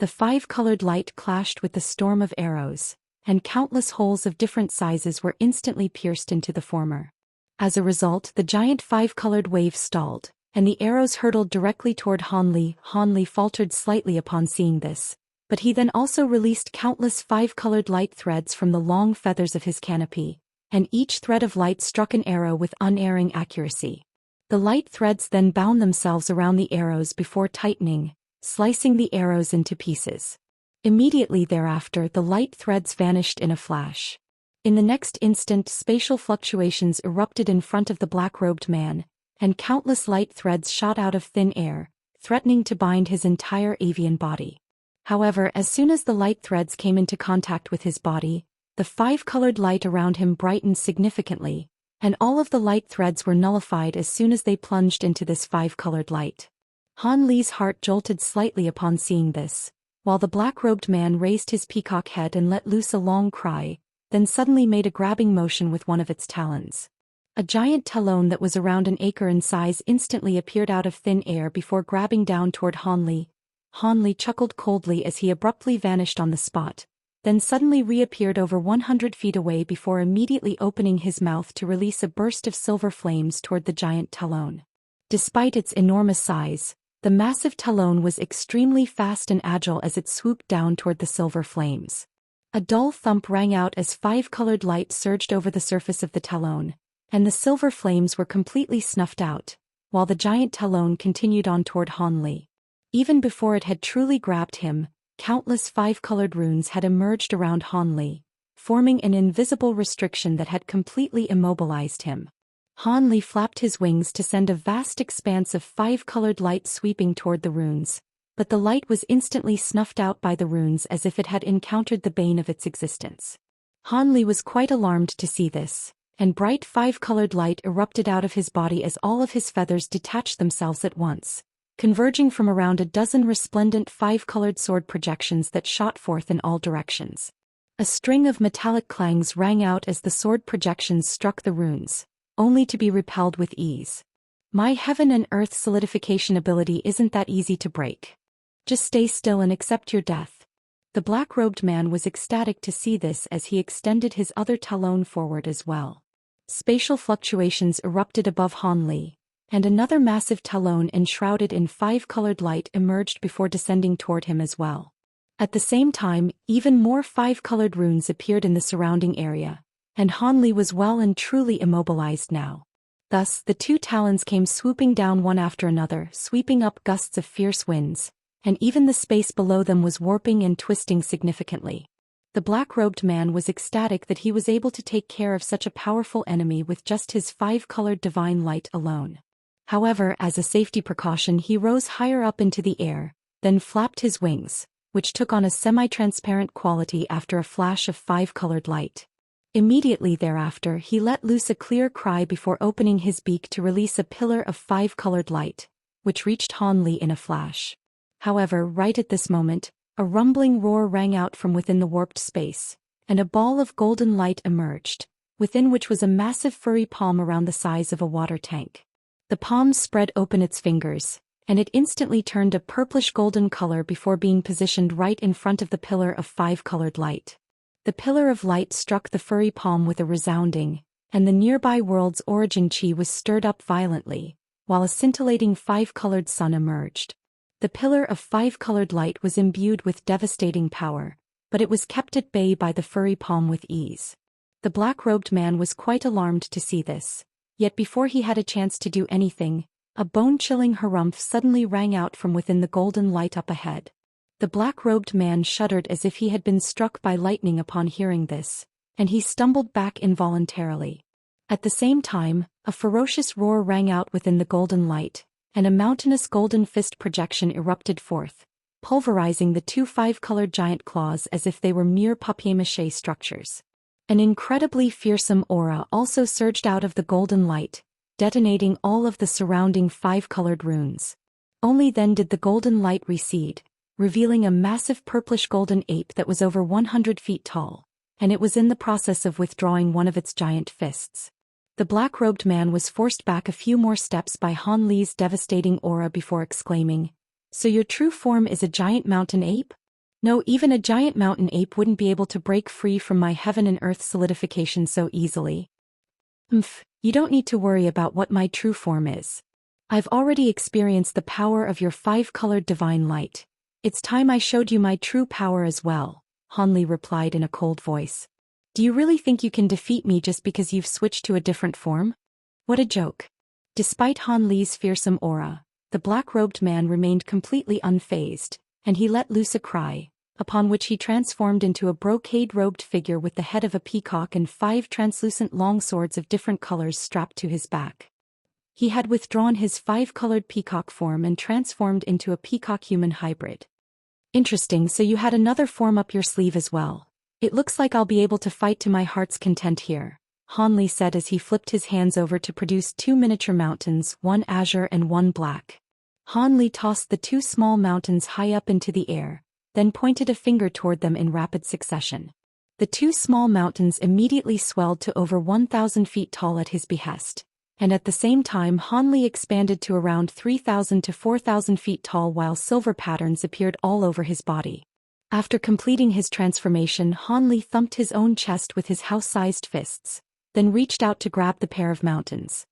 The five-colored light clashed with the storm of arrows, and countless holes of different sizes were instantly pierced into the former. As a result, the giant five-colored wave stalled, and the arrows hurtled directly toward Han Li. Han Li faltered slightly upon seeing this, but he then also released countless five-colored light threads from the long feathers of his canopy, and each thread of light struck an arrow with unerring accuracy. The light threads then bound themselves around the arrows before tightening, slicing the arrows into pieces. Immediately thereafter, the light threads vanished in a flash. In the next instant, spatial fluctuations erupted in front of the black-robed man, and countless light threads shot out of thin air, threatening to bind his entire avian body. However, as soon as the light threads came into contact with his body, the five-colored light around him brightened significantly, and all of the light threads were nullified as soon as they plunged into this five-colored light. Han Li's heart jolted slightly upon seeing this, while the black-robed man raised his peacock head and let loose a long cry, then suddenly made a grabbing motion with one of its talons. A giant talon that was around an acre in size instantly appeared out of thin air before grabbing down toward Han Li. Han Li chuckled coldly as he abruptly vanished on the spot, then suddenly reappeared over 100 feet away before immediately opening his mouth to release a burst of silver flames toward the giant talon. Despite its enormous size, the massive talon was extremely fast and agile as it swooped down toward the silver flames. A dull thump rang out as five-colored light surged over the surface of the talon, and the silver flames were completely snuffed out, while the giant talon continued on toward Han Li. Even before it had truly grabbed him, countless five-colored runes had emerged around Han Li, forming an invisible restriction that had completely immobilized him. Han Li flapped his wings to send a vast expanse of five-colored light sweeping toward the runes, but the light was instantly snuffed out by the runes as if it had encountered the bane of its existence. Han Li was quite alarmed to see this, and bright five-colored light erupted out of his body as all of his feathers detached themselves at once, converging from around a dozen resplendent five-colored sword projections that shot forth in all directions. A string of metallic clangs rang out as the sword projections struck the runes, only to be repelled with ease. My heaven and earth solidification ability isn't that easy to break. Just stay still and accept your death. The black-robed man was ecstatic to see this as he extended his other talon forward as well. Spatial fluctuations erupted above Han Li, and another massive talon enshrouded in five-colored light emerged before descending toward him as well. At the same time, even more five-colored runes appeared in the surrounding area, and Han Li was well and truly immobilized now. Thus, the two talons came swooping down one after another, sweeping up gusts of fierce winds, and even the space below them was warping and twisting significantly. The black-robed man was ecstatic that he was able to take care of such a powerful enemy with just his five-colored divine light alone. However, as a safety precaution, he rose higher up into the air, then flapped his wings, which took on a semi-transparent quality after a flash of five-colored light. Immediately thereafter, he let loose a clear cry before opening his beak to release a pillar of five-colored light, which reached Han Li in a flash. However, right at this moment, a rumbling roar rang out from within the warped space, and a ball of golden light emerged, within which was a massive furry palm around the size of a water tank. The palm spread open its fingers, and it instantly turned a purplish-golden color before being positioned right in front of the pillar of five-colored light. The pillar of light struck the furry palm with a resounding, and the nearby world's origin chi was stirred up violently, while a scintillating five-colored sun emerged. The pillar of five-colored light was imbued with devastating power, but it was kept at bay by the furry palm with ease. The black-robed man was quite alarmed to see this, yet before he had a chance to do anything, a bone-chilling harumph suddenly rang out from within the golden light up ahead. The black-robed man shuddered as if he had been struck by lightning upon hearing this, and he stumbled back involuntarily. At the same time, a ferocious roar rang out within the golden light, and a mountainous golden fist projection erupted forth, pulverizing the two five-colored giant claws as if they were mere papier-mâché structures. An incredibly fearsome aura also surged out of the golden light, detonating all of the surrounding five-colored runes. Only then did the golden light recede, revealing a massive purplish-golden ape that was over 100 feet tall, and it was in the process of withdrawing one of its giant fists. The black-robed man was forced back a few more steps by Han Li's devastating aura before exclaiming, "So your true form is a giant mountain ape? No, even a giant mountain ape wouldn't be able to break free from my heaven and earth solidification so easily. You don't need to worry about what my true form is. I've already experienced the power of your five-colored divine light. It's time I showed you my true power as well," Han Li replied in a cold voice. "Do you really think you can defeat me just because you've switched to a different form? What a joke." Despite Han Li's fearsome aura, the black-robed man remained completely unfazed, and he let loose a cry, upon which he transformed into a brocade-robed figure with the head of a peacock and 5 translucent long swords of different colors strapped to his back. He had withdrawn his 5-colored peacock form and transformed into a peacock-human hybrid. "Interesting, so you had another form up your sleeve as well. It looks like I'll be able to fight to my heart's content here," Han Li said as he flipped his hands over to produce 2 miniature mountains, one azure and one black. Han Li tossed the 2 small mountains high up into the air, then pointed a finger toward them in rapid succession. The 2 small mountains immediately swelled to over 1,000 feet tall at his behest, and at the same time Han Li expanded to around 3,000 to 4,000 feet tall while silver patterns appeared all over his body. After completing his transformation, Han Li thumped his own chest with his house-sized fists, then reached out to grab the pair of mountains.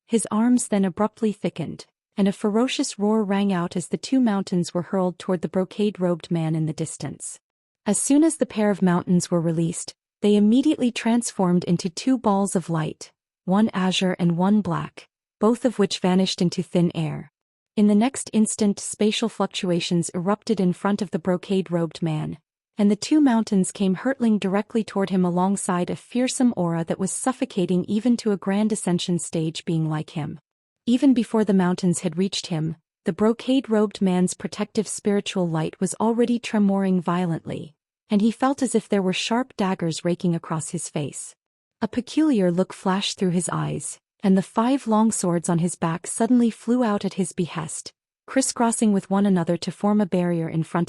His arms then abruptly thickened, and a ferocious roar rang out as the 2 mountains were hurled toward the brocade-robed man in the distance. As soon as the pair of mountains were released, they immediately transformed into 2 balls of light, one azure and one black, both of which vanished into thin air. In the next instant, spatial fluctuations erupted in front of the brocade-robed man, and the 2 mountains came hurtling directly toward him alongside a fearsome aura that was suffocating even to a grand ascension stage being like him. Even before the mountains had reached him, the brocade-robed man's protective spiritual light was already tremoring violently, and he felt as if there were sharp daggers raking across his face. A peculiar look flashed through his eyes, and the 5 long swords on his back suddenly flew out at his behest, crisscrossing with one another to form a barrier in front